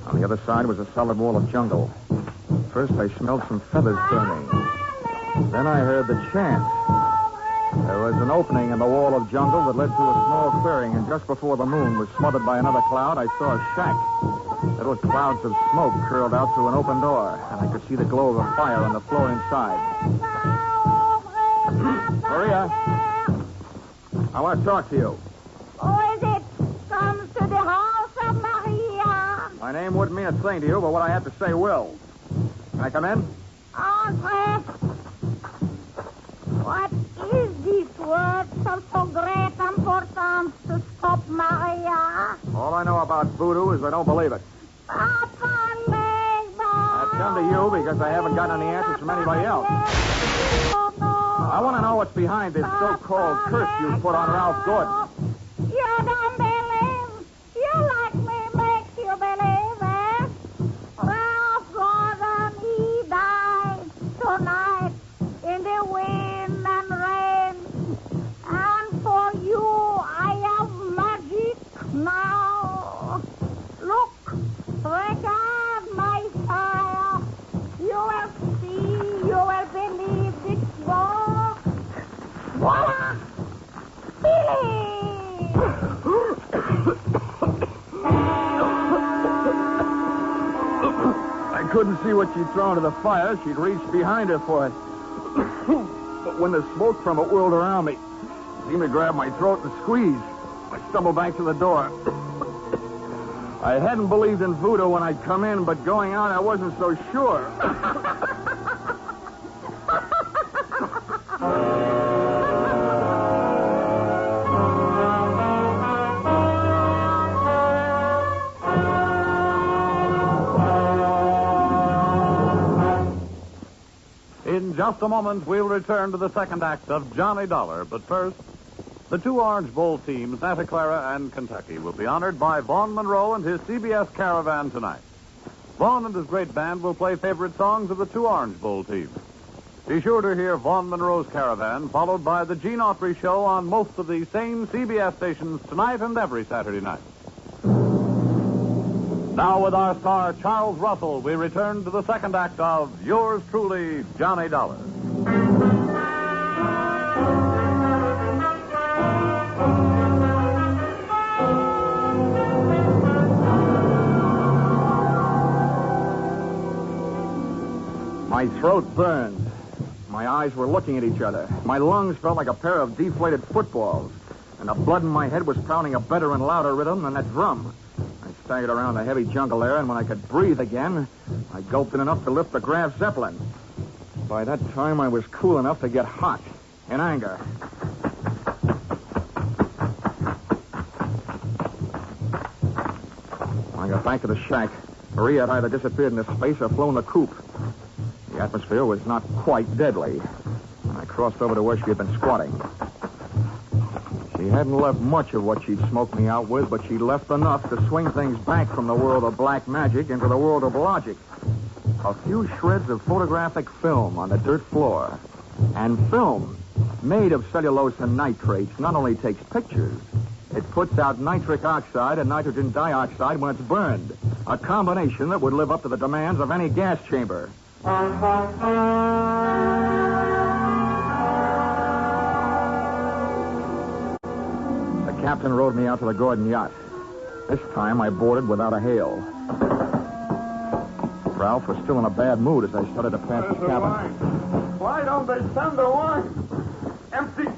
On the other side was a solid wall of jungle. First, I smelled some feathers turning. Then I heard the chant. There was an opening in the wall of jungle that led to a small clearing, and just before the moon was smothered by another cloud, I saw a shack. Little clouds of smoke curled out through an open door, and I could see the glow of a fire on the floor inside. Maria, I want to talk to you. Who is it? Comes to the house of Maria. My name wouldn't mean a thing to you, but what I have to say will. Can I come in? Orthe. What is this word of so great importance to stop Maria? All I know about voodoo is I don't believe it. I've come to you because I haven't gotten any answers from anybody else. I want to know what's behind this so-called curse you put on Ralph Gordon. You don't believe? You like me makes you believe, eh? Ralph Gordon, he died tonight in the wind and rain. And for you, I have magic now. Look, regard my fire. You will see, you will believe this work. Voila! I couldn't see what she'd thrown to the fire. She'd reached behind her for it. But when the smoke from it whirled around me, it seemed to grab my throat and squeeze. I stumbled back to the door. I hadn't believed in voodoo when I'd come in, but going out, I wasn't so sure. In just a moment, we'll return to the second act of Johnny Dollar. But first, the two Orange Bowl teams, Santa Clara and Kentucky, will be honored by Vaughn Monroe and his CBS Caravan tonight. Vaughn and his great band will play favorite songs of the two Orange Bowl teams. Be sure to hear Vaughn Monroe's Caravan, followed by the Gene Autry Show on most of the same CBS stations tonight and every Saturday night. Now, with our star, Charles Russell, we return to the second act of Yours Truly, Johnny Dollar. My throat burned. My eyes were looking at each other. My lungs felt like a pair of deflated footballs. And the blood in my head was pounding a better and louder rhythm than that drum. I staggered around the heavy jungle air, and when I could breathe again, I gulped in enough to lift the Graf Zeppelin. By that time, I was cool enough to get hot in anger. When I got back to the shack, Maria had either disappeared into space or flown the coop. The atmosphere was not quite deadly. I crossed over to where she had been squatting. She hadn't left much of what she'd smoked me out with, but she left enough to swing things back from the world of black magic into the world of logic. A few shreds of photographic film on the dirt floor. And film, made of cellulose and nitrates, not only takes pictures, it puts out nitric oxide and nitrogen dioxide when it's burned. A combination that would live up to the demands of any gas chamber. The captain rowed me out to the Gordon yacht. This time I boarded without a hail. Ralph was still in a bad mood as I started to pass his cabin. Why don't they send the wine? Empty!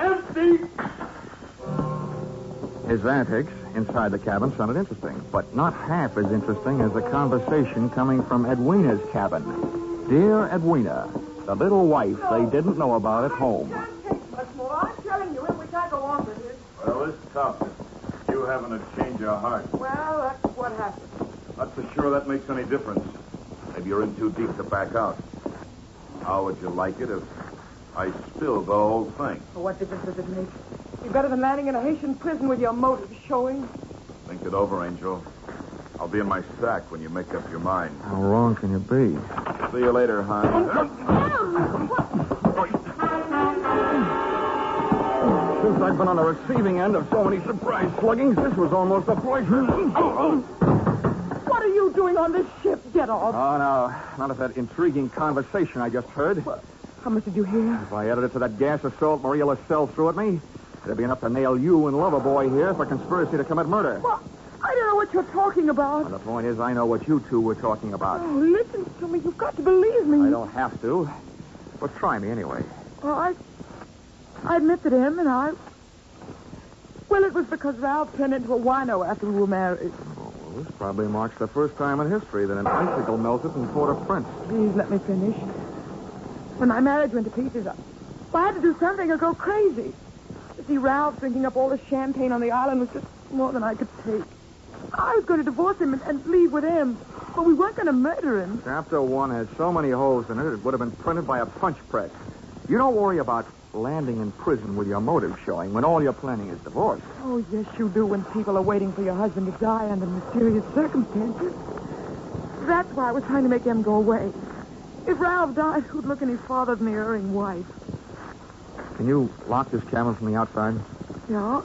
Empty! His antics inside the cabin sounded interesting, but not half as interesting as the conversation coming from Edwina's cabin. Dear Edwina, the little wife they didn't know about at home. Much more. I'm telling you, we can't go on with this. Well, it's tough. You having to change your heart. Well, that's what happened. Not so sure that makes any difference. Maybe you're in too deep to back out. How would you like it if I spilled the whole thing? Well, what difference does it make? You're better than landing in a Haitian prison with your motives showing. Think it over, Angel. I'll be in my sack when you make up your mind. How wrong can you be? See you later, hon. Since I've been on the receiving end of so many surprise sluggings, this was almost a pleasure. What are you doing on this ship? Get off. Oh, no. Not of that intriguing conversation I just heard. How much did you hear? If I added it to that gas assault Maria LaSalle threw at me, it'd be enough to nail you and Loverboy here for conspiracy to commit murder. Well, I don't know what you're talking about. Well, the point is, I know what you two were talking about. Oh, listen to me. You've got to believe me. I don't have to. But try me anyway. Well, I admit to him, and I... Well, it was because Ralph turned into a wino after we were married. Oh, well, this probably marks the first time in history that an icicle melted in Port-au-Prince. Please let me finish. When my marriage went to pieces, I had to do something or go crazy. To see Ralph drinking up all the champagne on the island was just more than I could take. I was going to divorce him and leave with him, but we weren't going to murder him. Chapter 1 has so many holes in it, it would have been printed by a punch press. You don't worry about landing in prison with your motive showing when all you're planning is divorce. Oh, yes, you do when people are waiting for your husband to die under mysterious circumstances. That's why I was trying to make him go away. If Ralph died, who'd look in his father's in the erring wife? Can you lock this cabin from the outside? Yeah.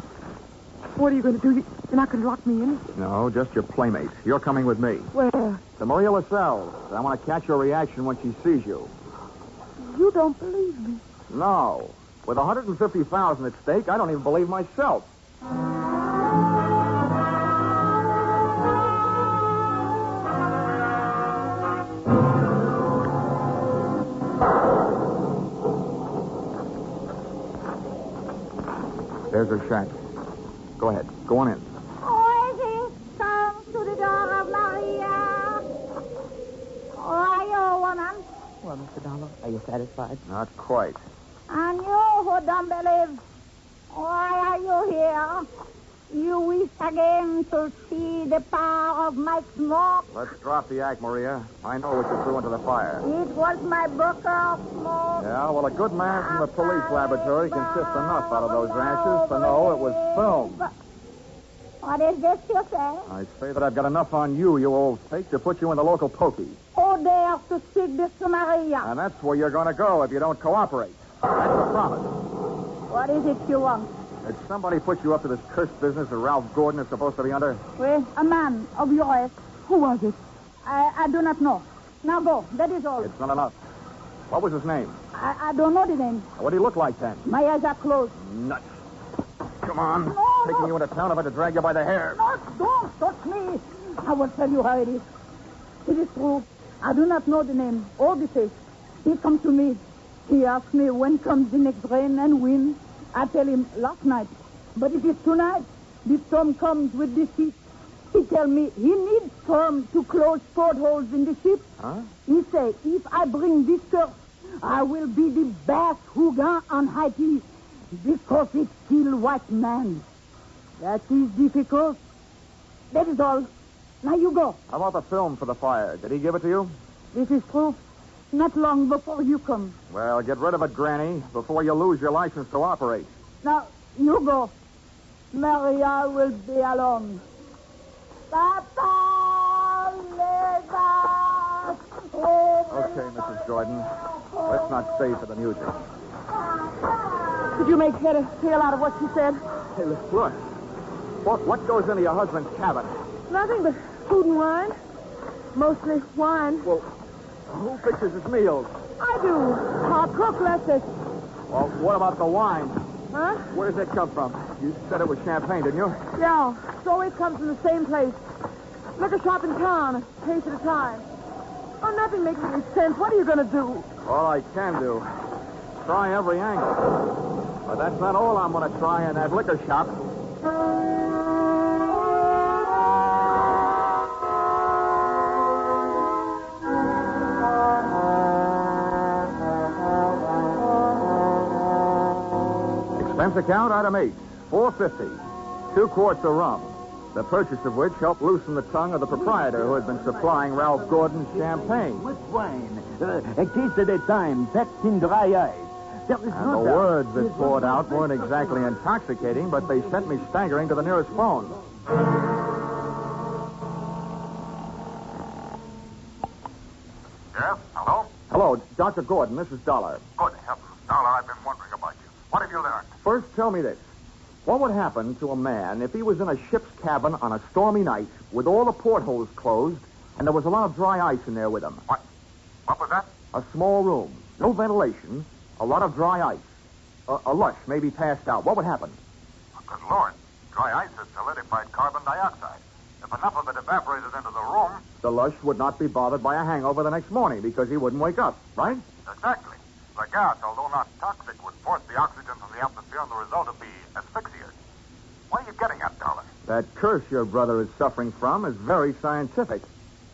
What are you going to do? You're not going to lock me in? No, just your playmate. You're coming with me. Where? To Maria LaSalle's. I want to catch your reaction when she sees you. You don't believe me. No. With $150,000 at stake, I don't even believe myself. There's her shack. Go ahead. Go on in. Orthe, come to the door of Maria. Are you, woman? Well, Mr. Dollar, are you satisfied? Not quite. And you who don't believe, why are you here? You wish again to see the power of my smoke? Let's drop the act, Maria. I know what you threw into the fire. It was my book of smoke. Yeah, well, a good man from the police laboratory can sift enough out of those ashes to know it was film. What is this you say? I say that I've got enough on you, you old fake, to put you in the local pokey. Who dares to speak this to Maria? And that's where you're going to go if you don't cooperate. That's a promise. What is it you want? Did somebody put you up to this cursed business that Ralph Gordon is supposed to be under? Well, a man of your age. Who was it? I do not know. Now go. That is all. It's not enough. What was his name? I don't know the name. What did he look like then? My eyes are closed. Nuts. Come on. No, Taking you into town, I've had to drag you by the hair. No, don't touch me. I will tell you how it is. It is true. I do not know the name or the face. He comes to me. He asks me when comes the next rain and wind. I tell him last night. But it is tonight. The storm comes with the sea. He tell me he needs storm to close portholes in the ship. Huh? He say, if I bring this surf, I will be the best Hugon on Haiti because it kill white man. That is difficult. That is all. Now you go. How about the film for the fire? Did he give it to you? This is true. Not long before you come. Well, get rid of it, Granny, before you lose your license to operate. Now, you go. Maria will be alone. Papa, Okay, Mrs. Jordan. Let's not stay for the music. Did you make head or tail out of what she said? Hey, look. What goes into your husband's cabin? Nothing but food and wine. Mostly wine. Well, who fixes his meals? I do. Our cook left us. Well, what about the wine? Huh? Where does it come from? You said it was champagne, didn't you? Yeah. It always comes from the same place. Liquor shop in town, a case at a time. Oh, nothing makes any sense. What are you going to do? All I can do. Try every angle. But that's not all I'm going to try in that liquor shop. Expense account, item 8, $4.50. 2 quarts of rum. The purchase of which helped loosen the tongue of the proprietor who had been supplying Ralph Gordon's champagne. With wine. A case at a time, packed in dry ice. There is And the words that poured out weren't exactly intoxicating, but they sent me staggering to the nearest phone. Yes? Hello? Hello, Dr. Gordon. This is Dollar. Good heavens, Dollar, I've been wondering about you. What have you learned? First, tell me this. What would happen to a man if he was in a ship's cabin on a stormy night with all the portholes closed and there was a lot of dry ice in there with him? What? What was that? A small room, no ventilation, a lot of dry ice. A lush, maybe passed out. What would happen? Oh, good Lord. Dry ice is solidified carbon dioxide. If enough of it evaporated into the room... The lush would not be bothered by a hangover the next morning because he wouldn't wake up, right? Exactly. The gas, although not toxic, would force the oxygen from the atmosphere, and the result would be asphyxia. What are you getting at, Dollar? That curse your brother is suffering from is very scientific.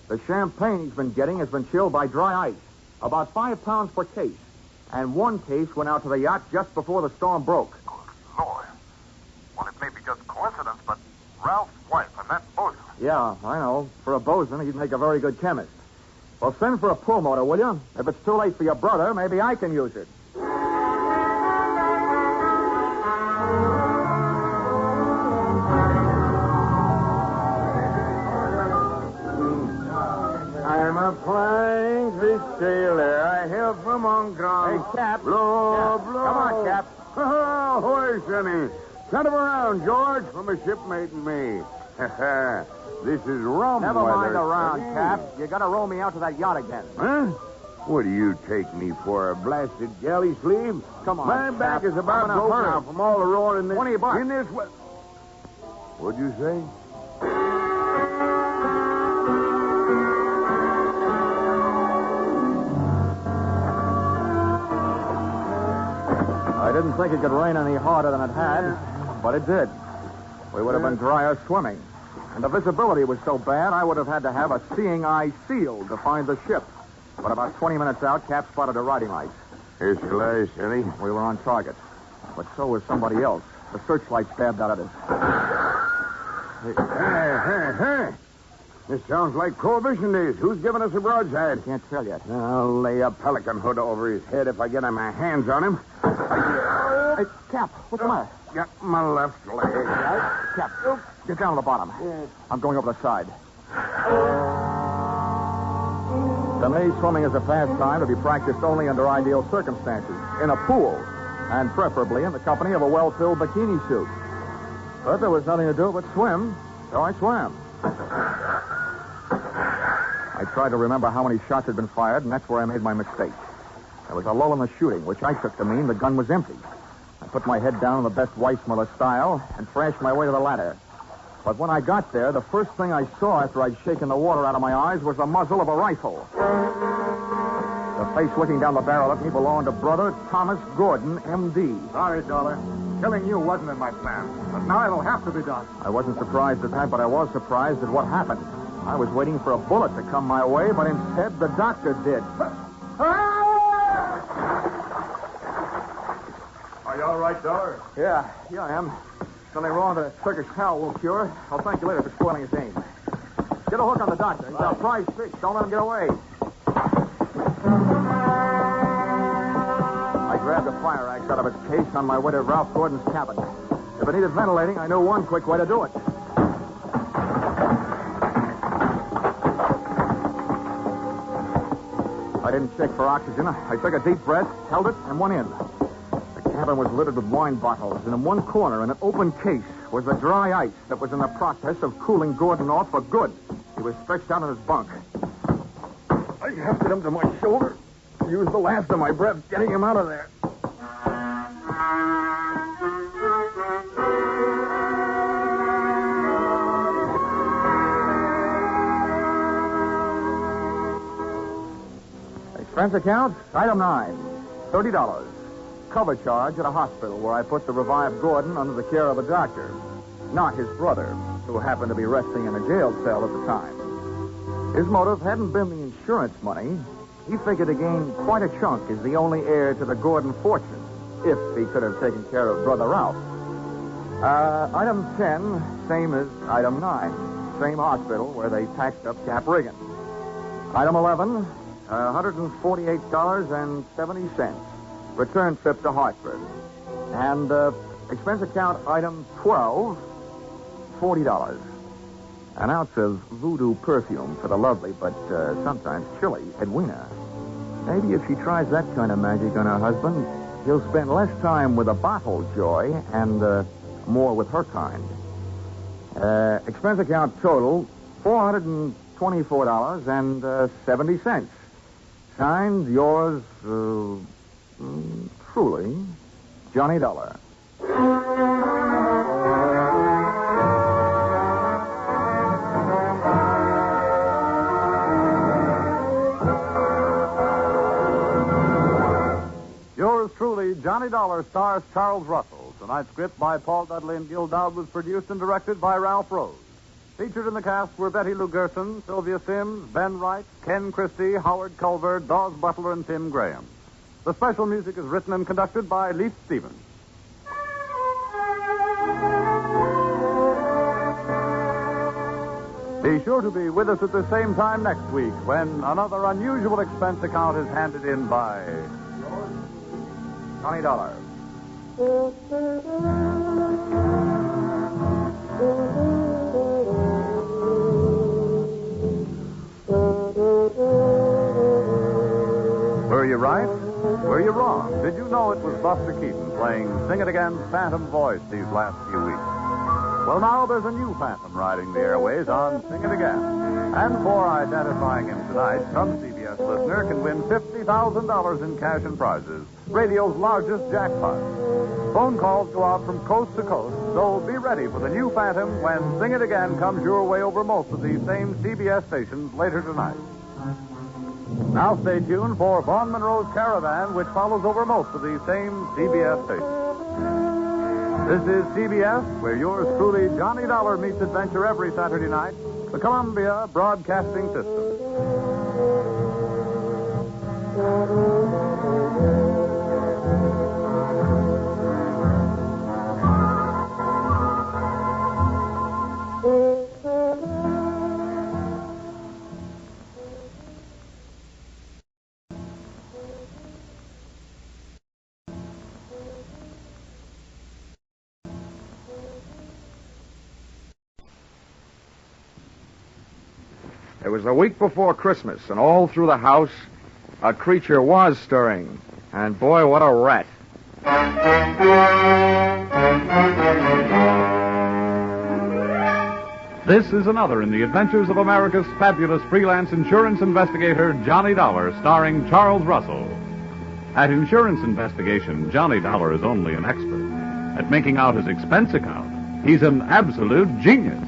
The champagne he's been getting has been chilled by dry ice, about 5 pounds per case. And 1 case went out to the yacht just before the storm broke. Good Lord. Well, it may be just coincidence, but Ralph's wife and that bosun. Yeah, I know. For a bosun, he'd make a very good chemist. Well, send for a pulmotor, will you? If it's too late for your brother, maybe I can use it. I'm a flying fish sailor. I hail from on ground. Hey, Cap. Blow, Cap. blow. Come on, Cap. Oh, ahoy, Sonny. Send him around, George, from a shipmate and me. This is rum Never mind weather, around, Sonny. Cap. You gotta row me out to that yacht again. Huh? What do you take me for, a blasted galley sleeve? Come on, My back Cap. is about I'm in a broke hurry. now from all the roaring in this... $20. In this... What'd you say? I didn't think it could rain any harder than it had, but it did. We would have been drier swimming. And the visibility was so bad, I would have had to have a seeing eye seal to find the ship. But about 20 minutes out, Cap spotted a riding light. Here she lies, Sonny. We were on target. But so was somebody else. The searchlight stabbed out at us. Hey. This sounds like Prohibition days. Who's giving us a broadside? I can't tell yet. I'll lay a pelican hood over his head if I get my hands on him. Hey, Cap, what's the matter? Got my left leg. Cap, get down to the bottom. I'm going over the side. To me, swimming is a pastime to be practiced only under ideal circumstances. In a pool. and preferably in the company of a well-filled bikini suit. But there was nothing to do but swim, so I swam. I tried to remember how many shots had been fired, and that's where I made my mistake. There was a lull in the shooting, which I took to mean the gun was empty. I put my head down in the best Weissmuller style and thrashed my way to the ladder. But when I got there, the first thing I saw after I'd shaken the water out of my eyes was the muzzle of a rifle. The face looking down the barrel at me belonged to Brother Thomas Gordon, M.D. Sorry, Dollar. Killing you wasn't in my plan, but now it'll have to be done. I wasn't surprised at that, but I was surprised at what happened. I was waiting for a bullet to come my way, but instead the doctor did. Are you all right, Dollar? Yeah, I am. Something wrong with the Circus towel will cure. I'll thank you later for spoiling his aim. Get a hook on the doctor. He's our prize fish. Don't let him get away. I grabbed a fire axe out of its case on my way to Ralph Gordon's cabin. If it needed ventilating, I knew one quick way to do it. I didn't check for oxygen. I took a deep breath, held it, and went in. The cabin was littered with wine bottles, and in one corner, in an open case, was the dry ice that was in the process of cooling Gordon off for good. He was stretched out on his bunk. I hefted him to my shoulder, used the last of my breath getting him out of there. Expense account, item 9, $30. Cover charge at a hospital where I put the revived Gordon under the care of a doctor, not his brother, who happened to be resting in a jail cell at the time. His motive hadn't been the insurance money. He figured to gain quite a chunk as the only heir to the Gordon fortune, if he could have taken care of Brother Ralph. Item 10, same as item 9. Same hospital where they patched up Cap Riggin. Item 11, $148.70. Return trip to Hartford. And expense account item 12, $40. An ounce of voodoo perfume for the lovely but sometimes chilly Edwina. Maybe if she tries that kind of magic on her husband, he'll spend less time with a bottle joy and more with her kind. Expense account total, $424.70. Signed, yours, truly, Johnny Dollar. Yours truly, Johnny Dollar, stars Charles Russell. Tonight's script by Paul Dudley and Gil Dowd was produced and directed by Ralph Rose. Featured in the cast were Betty Lou Gerson, Sylvia Sims, Ben Wright, Ken Christie, Howard Culver, Dawes Butler, and Tim Graham. The special music is written and conducted by Leif Stevens. Be sure to be with us at the same time next week when another unusual expense account is handed in by Johnny Dollar. Were you right? Were you wrong? Did you know it was Buster Keaton playing Sing It Again's Phantom voice these last few weeks? Well, now there's a new Phantom riding the airways on Sing It Again. And for identifying him tonight, some CBS listener can win $50,000 in cash and prizes, radio's largest jackpot. Phone calls go out from coast to coast, so be ready for the new Phantom when Sing It Again comes your way over most of these same CBS stations later tonight. Now stay tuned for Vaughn Monroe's Caravan, which follows over most of these same CBS stations. This is CBS, where yours truly, Johnny Dollar, meets adventure every Saturday night, the Columbia Broadcasting System. It was the week before Christmas, and all through the house, a creature was stirring. And boy, what a rat. This is another in the adventures of America's fabulous freelance insurance investigator, Johnny Dollar, starring Charles Russell. At insurance investigation, Johnny Dollar is only an expert. At making out his expense account, he's an absolute genius.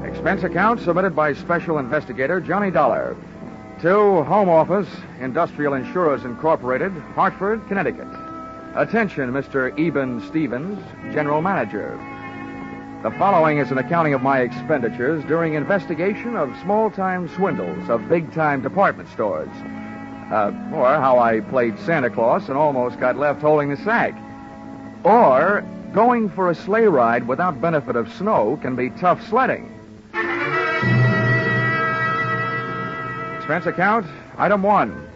Expense account submitted by Special Investigator Johnny Dollar. To Home Office, Industrial Insurers Incorporated, Hartford, Connecticut. Attention, Mr. Eben Stevens, General Manager. The following is an accounting of my expenditures during investigation of small-time swindles of big-time department stores. Or how I played Santa Claus and almost got left holding the sack. Or going for a sleigh ride without benefit of snow can be tough sledding. Expense account, item 1.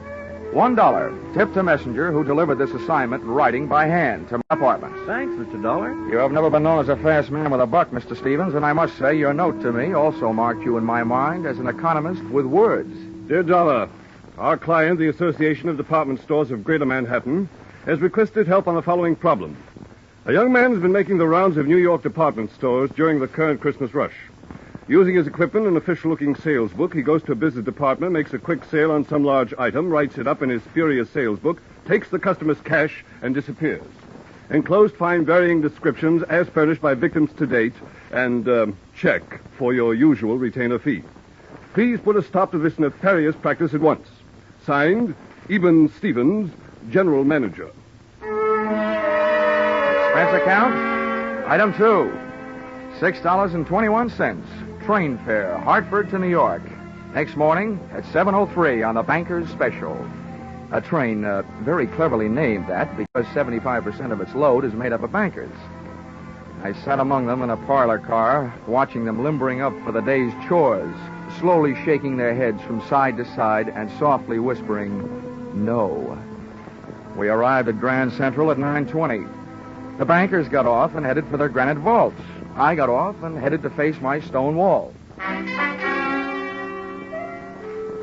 $1. Tip to messenger who delivered this assignment in writing by hand to my apartment. Thanks, Mr. Dollar. You have never been known as a fast man with a buck, Mr. Stevens, and I must say your note to me also marked you in my mind as an economist with words. Dear Dollar, our client, the Association of Department Stores of Greater Manhattan, has requested help on the following problem. A young man has been making the rounds of New York department stores during the current Christmas rush. Using his equipment and official-looking sales book, he goes to a business department, makes a quick sale on some large item, writes it up in his furious sales book, takes the customer's cash, and disappears. Enclosed find varying descriptions as furnished by victims to date, and check for your usual retainer fee. Please put a stop to this nefarious practice at once. Signed, Eben Stevens, General Manager. Expense account, item 2. $6.21. Train fare, Hartford to New York. Next morning at 7:03 on the Banker's Special. A train very cleverly named that because 75% of its load is made up of bankers. I sat among them in a parlor car, watching them limbering up for the day's chores, slowly shaking their heads from side to side and softly whispering, "No." We arrived at Grand Central at 9:20. The bankers got off and headed for their granite vaults. I got off and headed to face my stone wall.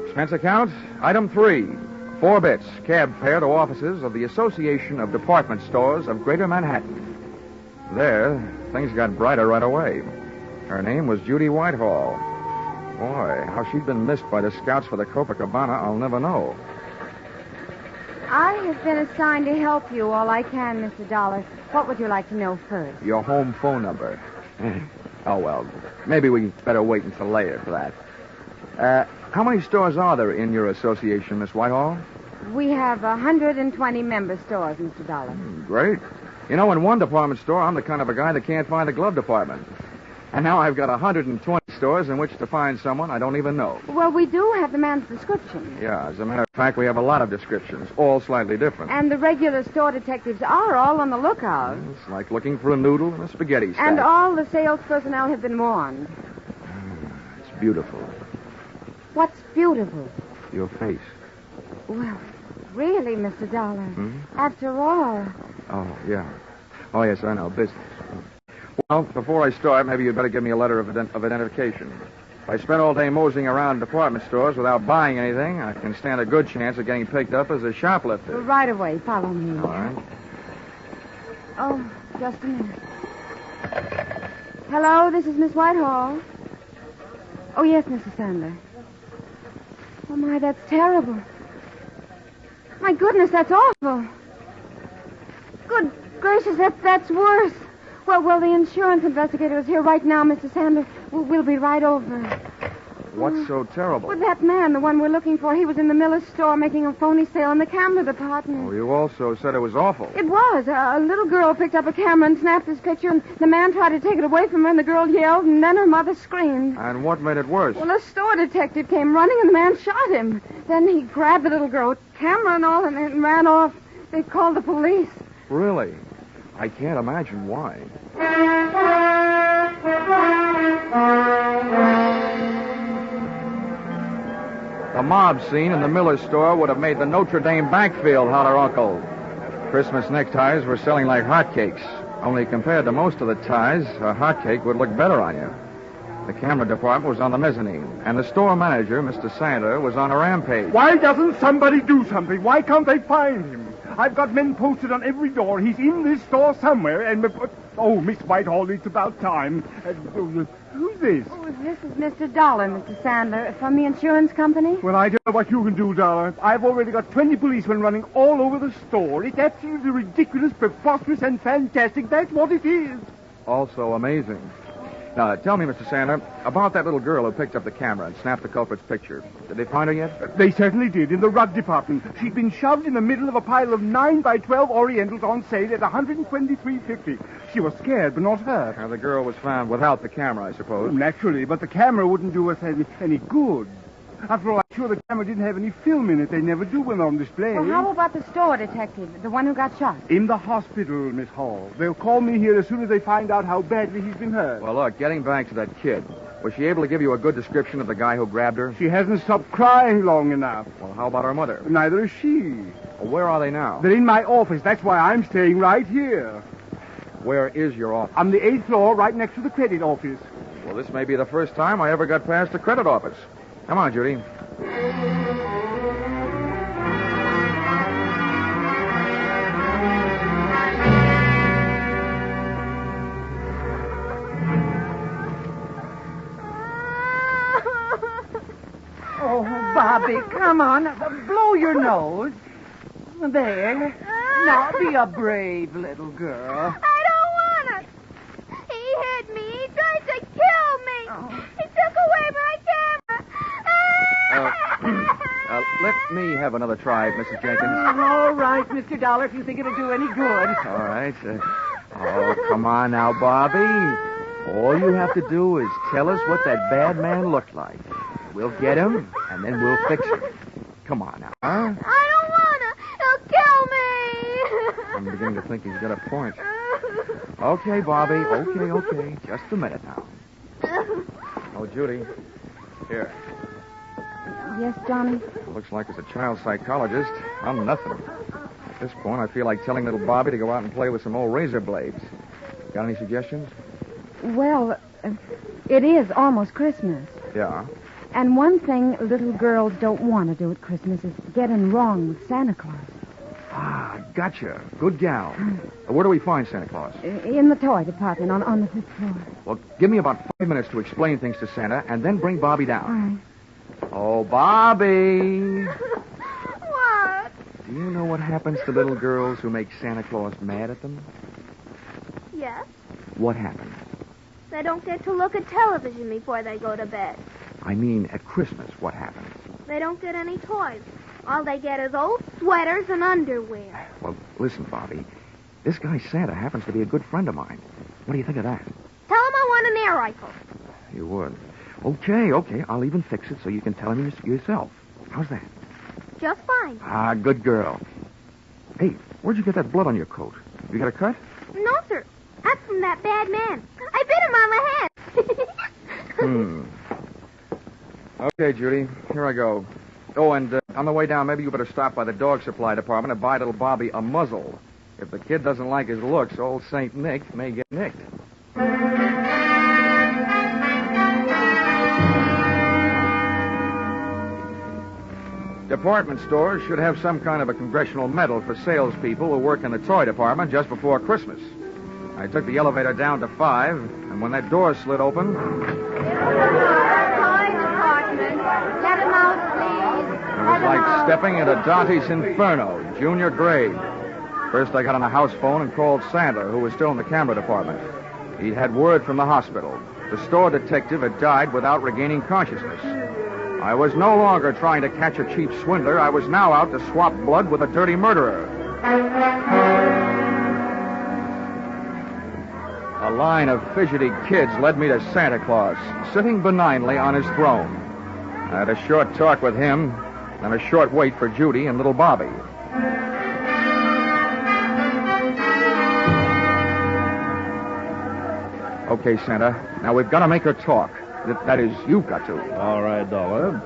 Expense account, item 3. 4 bits, cab fare to offices of the Association of Department Stores of Greater Manhattan. There, things got brighter right away. Her name was Judy Whitehall. Boy, how she'd been missed by the scouts for the Copacabana, I'll never know. I have been assigned to help you all I can, Mr. Dollar. What would you like to know first? Your home phone number. Oh, well, maybe we better wait until later for that. How many stores are there in your association, Miss Whitehall? We have 120 member stores, Mr. Dollar. Great. You know, in one department store, I'm the kind of a guy that can't find a glove department. And now I've got 120 stores in which to find someone I don't even know. Well, we do have the man's description. Yeah, as a matter of fact, we have a lot of descriptions, all slightly different. And the regular store detectives are all on the lookout. It's like looking for a noodle in a spaghetti stack. And all the sales personnel have been warned. It's beautiful. What's beautiful? Your face. Well, really, Mr. Dollar. Hmm? After all. Oh, yeah. Oh, yes, I know. Business. Well, before I start, maybe you'd better give me a letter of identification. If I spend all day moseying around department stores without buying anything, I can stand a good chance of getting picked up as a shoplifter. Right away. Follow me. All right. Oh, just a minute. Hello, this is Miss Whitehall. Oh, yes, Mrs. Sandler. Oh, my, that's terrible. My goodness, that's awful. Good gracious, that's worse. Well, the insurance investigator is here right now, Mr. Sandler. We'll be right over. What's so terrible? Well, that man, the one we're looking for, he was in the Miller's store making a phony sale in the camera department. Oh, you also said it was awful. It was. A little girl picked up a camera and snapped his picture, and the man tried to take it away from her, and the girl yelled, and then her mother screamed. And what made it worse? Well, a store detective came running, and the man shot him. Then he grabbed the little girl, camera and all, and ran off. They called the police. Really? I can't imagine why. The mob scene in the Miller store would have made the Notre Dame backfield holler uncle. Christmas neckties were selling like hotcakes. Only compared to most of the ties, a hotcake would look better on you. The camera department was on the mezzanine, and the store manager, Mr. Sandler, was on a rampage. Why doesn't somebody do something? Why can't they find him? I've got men posted on every door. He's in this store somewhere, and... Oh, Miss Whitehall, it's about time. Who's this? Oh, this is Mr. Dollar, Mr. Sandler, from the insurance company. Well, I don't know what you can do, Dollar. I've already got 20 policemen running all over the store. It's absolutely ridiculous, preposterous, and fantastic. That's what it is. Also amazing. Now, tell me, Mr. Sandler, about that little girl who picked up the camera and snapped the culprit's picture. Did they find her yet? They certainly did, in the rug department. She'd been shoved in the middle of a pile of 9 by 12 Orientals on sale at $123.50. She was scared, but not hurt. Now, the girl was found without the camera, I suppose. Naturally, but the camera wouldn't do us any good. After all, I'm sure the camera didn't have any film in it. They never do when they're on display. Well, how about the store detective, the one who got shot? In the hospital, Miss Hall. They'll call me here as soon as they find out how badly he's been hurt. Well, look, getting back to that kid, was she able to give you a good description of the guy who grabbed her? She hasn't stopped crying long enough. Well, how about her mother? Neither is she. Well, where are they now? They're in my office. That's why I'm staying right here. Where is your office? On the 8th floor, right next to the credit office. Well, this may be the first time I ever got past the credit office. Come on, Judy. Oh, Bobby, come on. Blow your nose. There. Now, be a brave little girl. I don't want it. He hit me. He tried to kill me. Oh. He took away my camera. Let me have another try, Mrs. Jenkins. All right, Mr. Dollar, if you think it'll do any good. All right. Oh, come on now, Bobby. All you have to do is tell us what that bad man looked like. We'll get him, and then we'll fix him. Come on now, huh? I don't want to. He'll kill me. I'm beginning to think he's got a point. Okay, Bobby. Okay. Just a minute now. Oh, Judy. Here. Yes, Johnny? Looks like as a child psychologist, I'm nothing. At this point, I feel like telling little Bobby to go out and play with some old razor blades. Got any suggestions? Well, it is almost Christmas. Yeah. And one thing little girls don't want to do at Christmas is getting wrong with Santa Claus. Ah, gotcha. Good gal. Where do we find Santa Claus? In the toy department on the 5th floor. Well, give me about 5 minutes to explain things to Santa, and then bring Bobby down. All right. Oh, Bobby! What? Do you know what happens to little girls who make Santa Claus mad at them? Yes. What happens? They don't get to look at television before they go to bed. I mean, at Christmas, what happens? They don't get any toys. All they get is old sweaters and underwear. Well, listen, Bobby. This guy Santa happens to be a good friend of mine. What do you think of that? Tell him I want an air rifle. You would. Okay. I'll even fix it so you can tell him yourself. How's that? Just fine. Ah, good girl. Hey, where'd you get that blood on your coat? You got a cut? No, sir. That's from that bad man. I bit him on the head. Okay, Judy. Here I go. Oh, and on the way down, maybe you better stop by the dog supply department and buy little Bobby a muzzle. If the kid doesn't like his looks, old St. Nick may get nicked. Department stores should have some kind of a congressional medal for salespeople who work in the toy department just before Christmas. I took the elevator down to 5, and when that door slid open... Toy department. Let him out, please. It was like stepping into Dante's Inferno, junior grade. First, I got on a house phone and called Sandler, who was still in the camera department. He'd had word from the hospital. The store detective had died without regaining consciousness. I was no longer trying to catch a cheap swindler. I was now out to swap blood with a dirty murderer. A line of fidgety kids led me to Santa Claus, sitting benignly on his throne. I had a short talk with him, and a short wait for Judy and little Bobby. Okay, Santa. Now we've got to make her talk. That is, you've got to. All right, Dollar.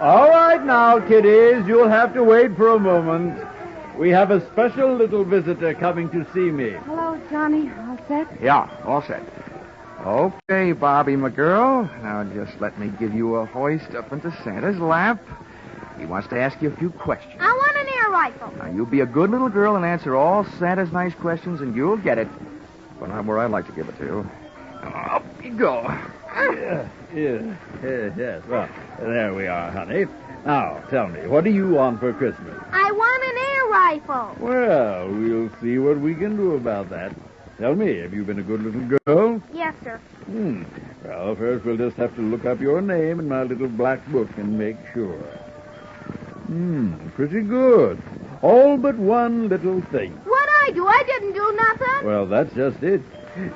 All right now, kiddies. You'll have to wait for a moment. We have a special little visitor coming to see me. Hello, Johnny. All set? Yeah, all set. Okay, Bobby, my girl. Now just let me give you a hoist up into Santa's lap. He wants to ask you a few questions. I want an air rifle. Now, you be a good little girl and answer all Santa's nice questions, and you'll get it. But I'm where I'd like to give it to you. Up you go. Yes. Well, there we are, honey. Now, tell me, what do you want for Christmas? I want an air rifle. Well, we'll see what we can do about that. Tell me, have you been a good little girl? Yes, sir. Well, first we'll just have to look up your name in my little black book and make sure. Pretty good. All but one little thing. What'd I do? I didn't do nothing. Well, that's just it.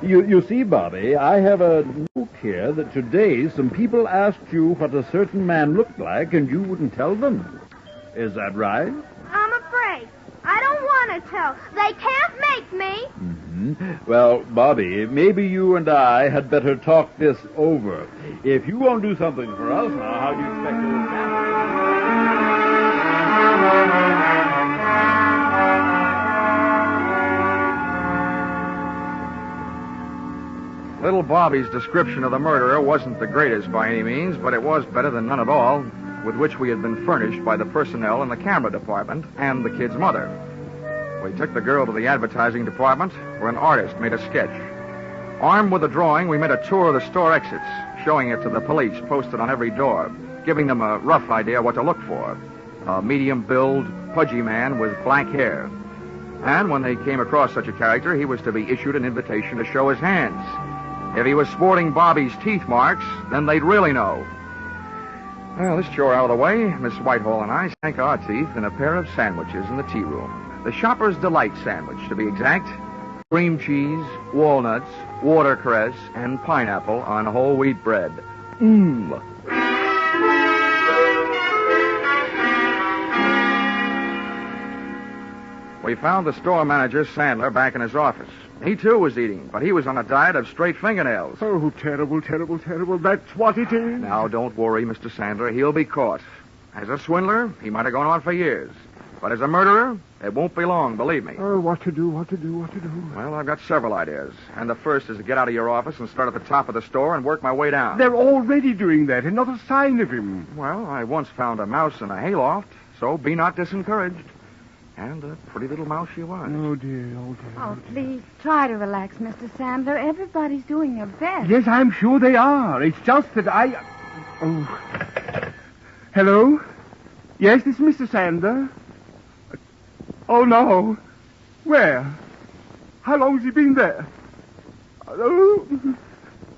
You see, Bobby, I have a note here that today some people asked you what a certain man looked like and you wouldn't tell them. Is that right? I'm afraid. I don't want to tell. They can't make me. Well, Bobby, maybe you and I had better talk this over. If you won't do something for us now, how do you expect old Santa? Little Bobby's description of the murderer wasn't the greatest by any means, but it was better than none at all, with which we had been furnished by the personnel in the camera department and the kid's mother. We took the girl to the advertising department, where an artist made a sketch. Armed with a drawing, we made a tour of the store exits, showing it to the police posted on every door, giving them a rough idea what to look for. A medium-build, pudgy man with black hair. And when they came across such a character, he was to be issued an invitation to show his hands. If he was sporting Bobby's teeth marks, then they'd really know. Well, this chore out of the way, Miss Whitehall and I sank our teeth in a pair of sandwiches in the tea room. The Shopper's Delight sandwich, to be exact. Cream cheese, walnuts, watercress, and pineapple on whole wheat bread. We found the store manager, Sandler, back in his office. He, too, was eating, but he was on a diet of straight fingernails. Oh, terrible, terrible, terrible. That's what it is. Now, don't worry, Mr. Sandler. He'll be caught. As a swindler, he might have gone on for years. But as a murderer, it won't be long, believe me. Oh, what to do? Well, I've got several ideas. And the first is to get out of your office and start at the top of the store and work my way down. They're already doing that, and not a sign of him. Well, I once found a mouse in a hayloft, so be not disencouraged. And a pretty little mouse she was. Oh, dear, oh, dear. Oh, please, try to relax, Mr. Sandler. Everybody's doing their best. Yes, I'm sure they are. It's just that I... Oh. Hello? Yes, this is Mr. Sandler. Oh, no. Where? How long has he been there? Oh,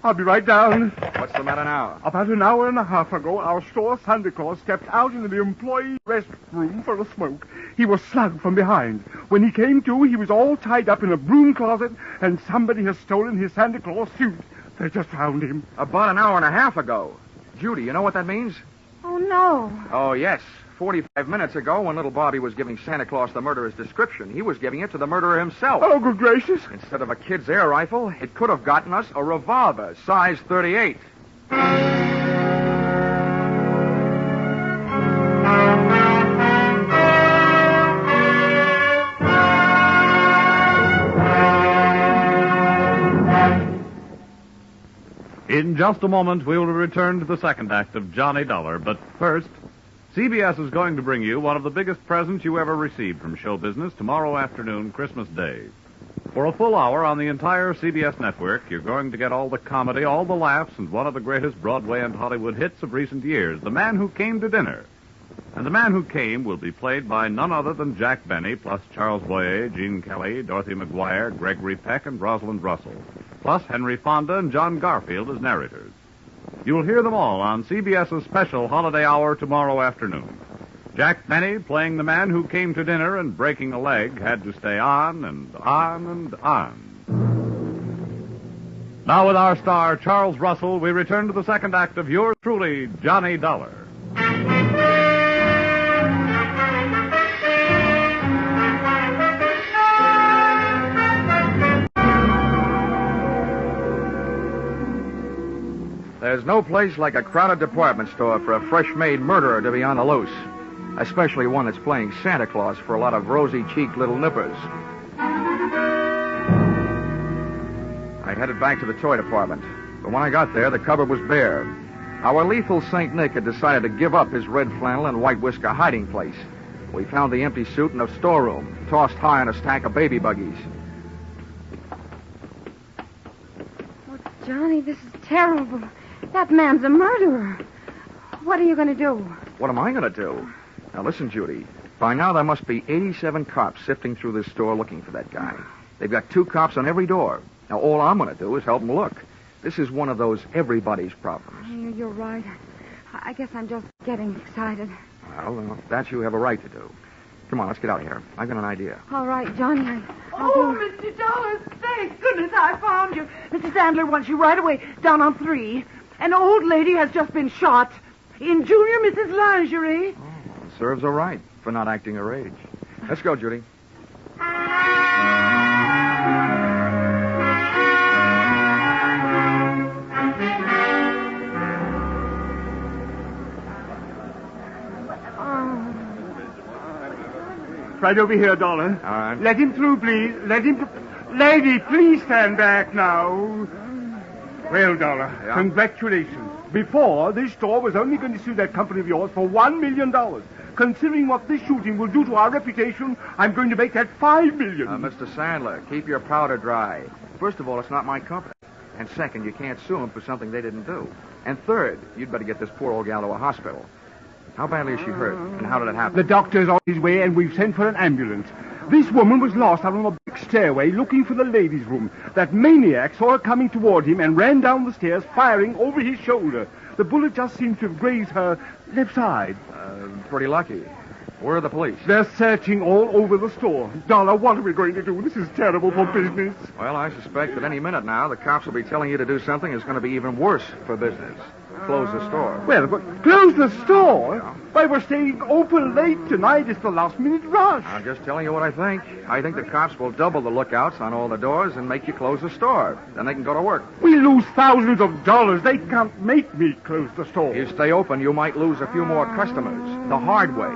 I'll be right down. What's the matter now? About an hour and a half ago, our store Santa Claus stepped out into the employee restroom for a smoke. He was slugged from behind. When he came to, he was all tied up in a broom closet, and somebody has stolen his Santa Claus suit. They just found him. About an hour and a half ago. Judy, you know what that means? Oh, no. Oh, yes. 45 minutes ago, when little Bobby was giving Santa Claus the murderer's description, he was giving it to the murderer himself. Oh, good gracious. Instead of a kid's air rifle, it could have gotten us a revolver, size 38. In just a moment, we will return to the second act of Johnny Dollar. But first, CBS is going to bring you one of the biggest presents you ever received from show business tomorrow afternoon, Christmas Day. For a full hour on the entire CBS network, you're going to get all the comedy, all the laughs, and one of the greatest Broadway and Hollywood hits of recent years, The Man Who Came to Dinner. And The Man Who Came will be played by none other than Jack Benny, plus Charles Boyer, Gene Kelly, Dorothy McGuire, Gregory Peck, and Rosalind Russell, plus Henry Fonda and John Garfield as narrators. You'll hear them all on CBS's special holiday hour tomorrow afternoon. Jack Benny, playing the man who came to dinner and breaking a leg, had to stay on and on and on. Now with our star, Charles Russell, we return to the second act of yours truly, Johnny Dollar. There's no place like a crowded department store for a fresh-made murderer to be on the loose. especially one that's playing Santa Claus for a lot of rosy-cheeked little nippers. I headed back to the toy department, but when I got there, the cupboard was bare. Our lethal St. Nick had decided to give up his red flannel and white whisker hiding place. We found the empty suit in a storeroom, tossed high on a stack of baby buggies. Oh, Johnny, this is terrible. That man's a murderer. What are you going to do? What am I going to do? Now, listen, Judy. By now, there must be 87 cops sifting through this store looking for that guy. They've got 2 cops on every door. Now, all I'm going to do is help them look. This is one of those everybody's problems. You're right. I guess I'm just getting excited. Well, that you have a right to do. Come on, let's get out of here. I've got an idea. All right, Johnny. Mr. Dollars, thank goodness I found you. Mr. Sandler wants you right away down on 3. An old lady has just been shot in Junior Mrs. Lingerie. Oh, serves her right for not acting her age. Let's go, Judy. Right over here, Dollar. All right. Let him through, please. Let him... Lady, please stand back now. Well, Dollar, Congratulations. Before, this store was only going to sue that company of yours for $1 million. Considering what this shooting will do to our reputation, I'm going to make that $5 million. Mr. Sandler, keep your powder dry. First of all, it's not my company. And second, you can't sue them for something they didn't do. And third, you'd better get this poor old gal to a hospital. How badly is she hurt, and how did it happen? The doctor's on his way, and we've sent for an ambulance. This woman was lost out on a big stairway looking for the ladies' room. That maniac saw her coming toward him and ran down the stairs, firing over his shoulder. The bullet just seemed to have grazed her left side. Pretty lucky. Where are the police? They're searching all over the store. Dollar, what are we going to do? This is terrible for business. Well, I suspect that any minute now, the cops will be telling you to do something that's going to be even worse for business. Close the store. Well, but close the store? Yeah. Why, we're staying open late tonight. It's the last-minute rush. I'm just telling you what I think. I think the cops will double the lookouts on all the doors and make you close the store. Then they can go to work. We lose thousands of dollars. They can't make me close the store. You stay open, you might lose a few more customers. The hard way.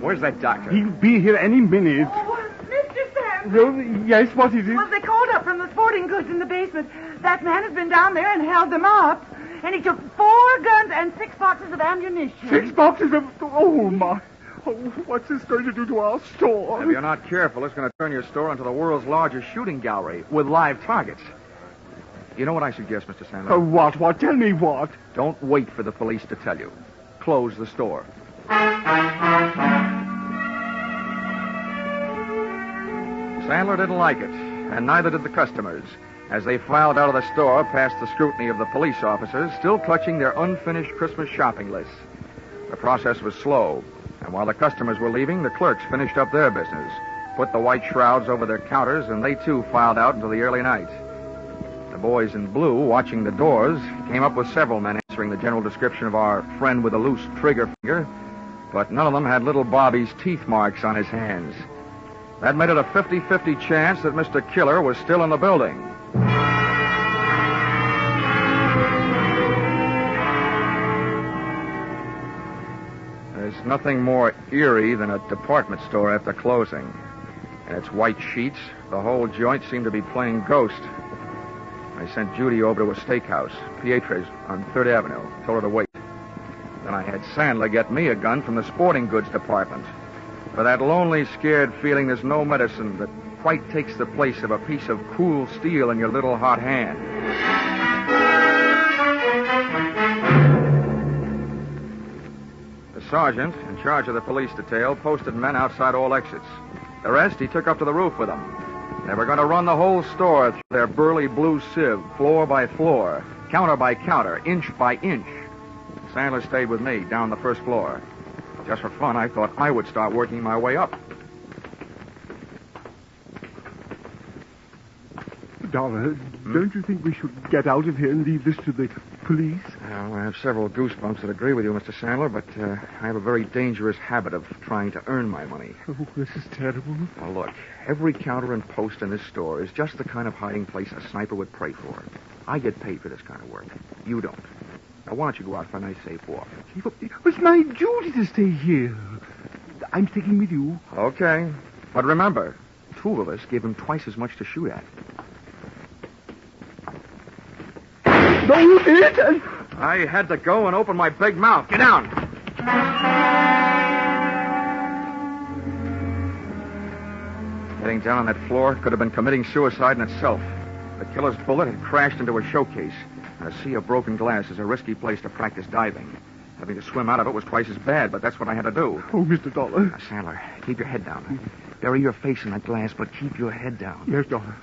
Where's that doctor? He'll be here any minute. Oh, Mr. Sam. Well, yes, what is it? Well, they called up from the sporting goods in the basement. That man has been down there and held them up. And he took 4 guns and 6 boxes of ammunition. 6 boxes of... Oh, my... Oh, what's this going to do to our store? If you're not careful, it's going to turn your store into the world's largest shooting gallery with live targets. You know what I suggest, Mr. Sandler? What? What? Tell me what? Don't wait for the police to tell you. Close the store. Sandler didn't like it, and neither did the customers, as they filed out of the store past the scrutiny of the police officers, still clutching their unfinished Christmas shopping lists. The process was slow, and while the customers were leaving, the clerks finished up their business, put the white shrouds over their counters, and they too filed out until the early night. The boys in blue, watching the doors, came up with several men answering the general description of our friend with a loose trigger finger, but none of them had little Bobby's teeth marks on his hands. That made it a 50-50 chance that Mr. Killer was still in the building. There's nothing more eerie than a department store after closing. And its white sheets, the whole joint seemed to be playing ghost. I sent Judy over to a steakhouse, Pietro's, on 3rd Avenue. Told her to wait. Then I had Sandler get me a gun from the sporting goods department. For that lonely, scared feeling, there's no medicine that quite takes the place of a piece of cool steel in your little hot hand. The sergeant, in charge of the police detail, posted men outside all exits. The rest he took up to the roof with him. They were going to run the whole store through their burly blue sieve, floor by floor, counter by counter, inch by inch. Sandler stayed with me down the first floor. Just for fun, I thought I would start working my way up. Dollar, don't you think we should get out of here and leave this to the police? Well, I have several goosebumps that agree with you, Mr. Sandler, but I have a very dangerous habit of trying to earn my money. Oh, this is terrible. Now, look, every counter and post in this store is just the kind of hiding place a sniper would pray for. I get paid for this kind of work. You don't. Now, why don't you go out for a nice safe walk? It's my duty to stay here. I'm sticking with you. Okay. But remember, two of us gave him twice as much to shoot at. No, you did. I had to go and open my big mouth. Get down. Getting down on that floor could have been committing suicide in itself. The killer's bullet had crashed into a showcase, and a sea of broken glass is a risky place to practice diving. Having to swim out of it was twice as bad, but that's what I had to do. Oh, Mr. Dollar. Now, Sandler, keep your head down. Bury your face in that glass, but keep your head down. Yes, Dollar.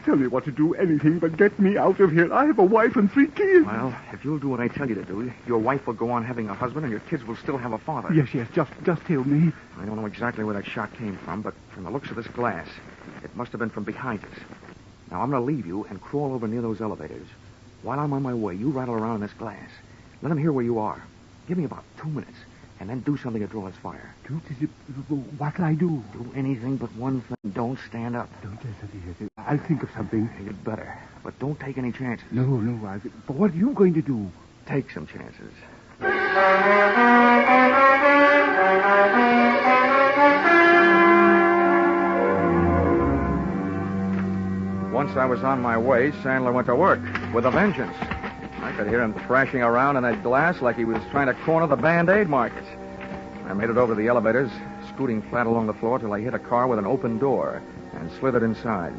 Tell me what to do, anything but get me out of here. I have a wife and 3 kids. Well, if you'll do what I tell you to do, your wife will go on having a husband, and your kids will still have a father. Yes, just tell me. I don't know exactly where that shot came from, but from the looks of this glass, it must have been from behind us. Now, I'm going to leave you and crawl over near those elevators. While I'm on my way, you rattle around in this glass. Let them hear where you are. Give me about 2 minutes, and then do something to draw his fire. What'll I do? Do anything but one thing. Don't stand up. I'll think of something. You'd better. But don't take any chances. No. But what are you going to do? Take some chances. Once I was on my way, Sandler went to work with a vengeance. I could hear him thrashing around in that glass like he was trying to corner the Band-Aid market. I made it over the elevators, scooting flat along the floor till I hit a car with an open door and slithered inside.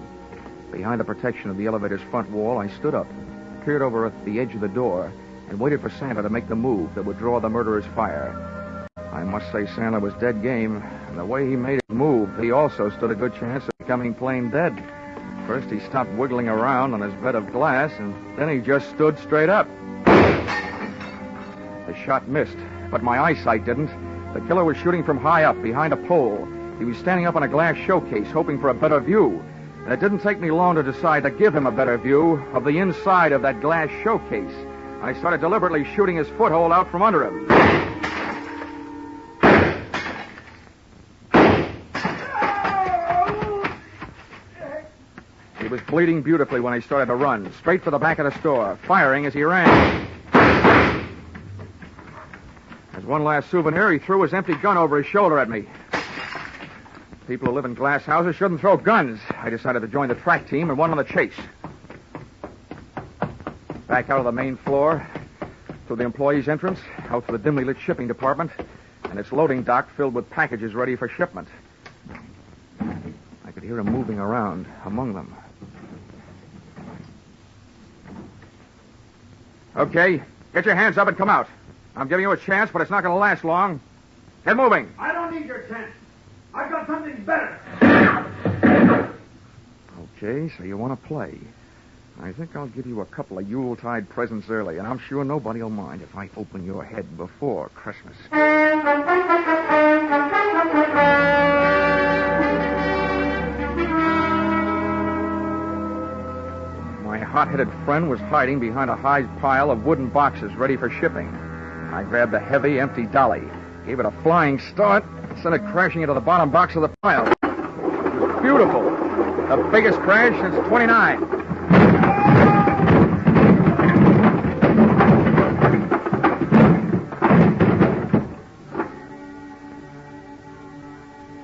Behind the protection of the elevator's front wall, I stood up, peered over at the edge of the door, and waited for Sandler to make the move that would draw the murderer's fire. I must say Sandler was dead game, and the way he made his move, he also stood a good chance of becoming plain dead. First, he stopped wiggling around on his bed of glass, and then he just stood straight up. The shot missed, but my eyesight didn't. The killer was shooting from high up, behind a pole. He was standing up on a glass showcase, hoping for a better view. And it didn't take me long to decide to give him a better view of the inside of that glass showcase. I started deliberately shooting his foothold out from under him. He was bleeding beautifully when he started to run, straight for the back of the store, firing as he ran. As one last souvenir, he threw his empty gun over his shoulder at me. People who live in glass houses shouldn't throw guns. I decided to join the track team and went on the chase. Back out of the main floor, through the employees' entrance, out to the dimly lit shipping department, and its loading dock filled with packages ready for shipment. I could hear him moving around among them. Okay, get your hands up and come out. I'm giving you a chance, but it's not going to last long. Get moving. I don't need your chance. I've got something better. Okay, so you want to play. I think I'll give you a couple of Yuletide presents early, and I'm sure nobody will mind if I open your head before Christmas. My hot-headed friend was hiding behind a high pile of wooden boxes ready for shipping. I grabbed a heavy, empty dolly, gave it a flying start, and sent it crashing into the bottom box of the pile. It was beautiful. The biggest crash since 29.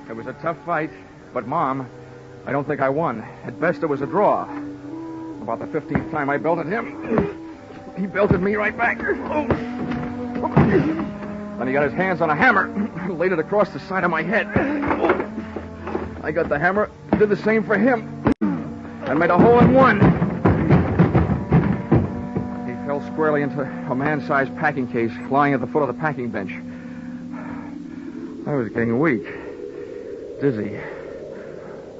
It was a tough fight, but, Mom, I don't think I won. At best, it was a draw. About the 15th time I belted him, he belted me right back. Oh. Then he got his hands on a hammer, laid it across the side of my head. Oh. I got the hammer, did the same for him, and made a hole in one. He fell squarely into a man-sized packing case lying at the foot of the packing bench. I was getting weak, dizzy.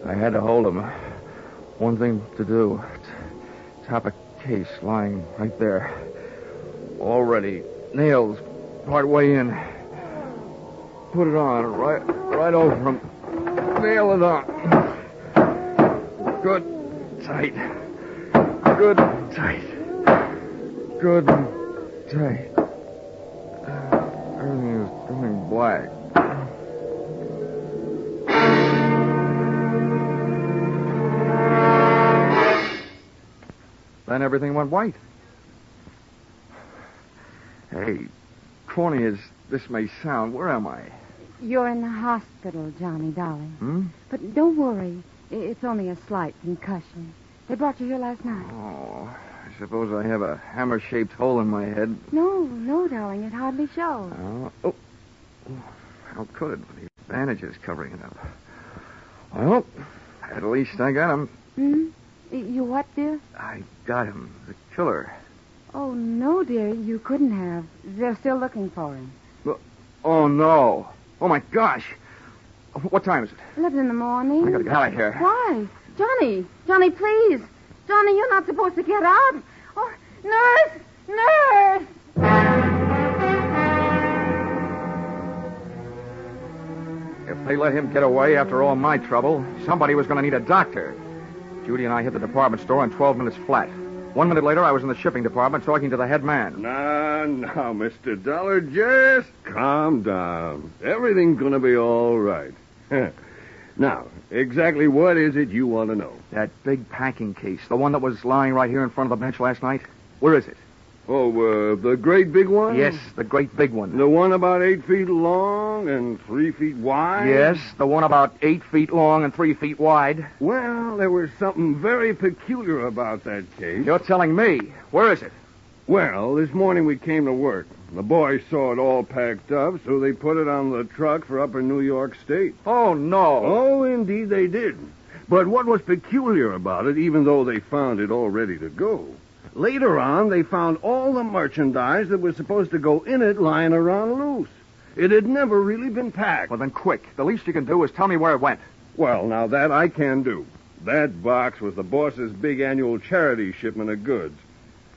I had to hold him. One thing to do. Top a case lying right there. All ready. Nails part way in. Put it on right over him. Nail it on. Good, tight. Good, tight. Good, tight. Everything is going black. Then everything went white. Hey, corny as this may sound, where am I? You're in the hospital, Johnny, darling. Hmm? But don't worry. It's only a slight concussion. They brought you here last night. Oh, I suppose I have a hammer-shaped hole in my head. No, darling. It hardly shows. Oh, how could it with these bandages covering it up? Well, at least I got him. Hmm? You what, dear? I got him, the killer. Oh, no, dear. You couldn't have. They're still looking for him. Oh, no. Oh, my gosh. What time is it? 11 in the morning. I gotta get out of here. Why? Johnny, please. Johnny, you're not supposed to get up. Oh, nurse! If they let him get away after all my trouble, somebody was going to need a doctor. Judy and I hit the department store in 12 minutes flat. 1 minute later, I was in the shipping department talking to the head man. Now, Mr. Dollar, just calm down. Everything's going to be all right. Now, exactly what is it you want to know? That big packing case, the one that was lying right here in front of the bench last night. Where is it? Oh, the great big one? Yes, the great big one. The one about 8 feet long and 3 feet wide? Yes, the one about 8 feet long and 3 feet wide. Well, there was something very peculiar about that case. You're telling me. Where is it? Well, this morning we came to work. The boys saw it all packed up, so they put it on the truck for upper New York State. Oh, no. Oh, indeed they did. But what was peculiar about it, even though they found it all ready to go, later on they found all the merchandise that was supposed to go in it lying around loose. It had never really been packed. Well, then quick. The least you can do is tell me where it went. Well, now that I can do. That box was the boss's big annual charity shipment of goods.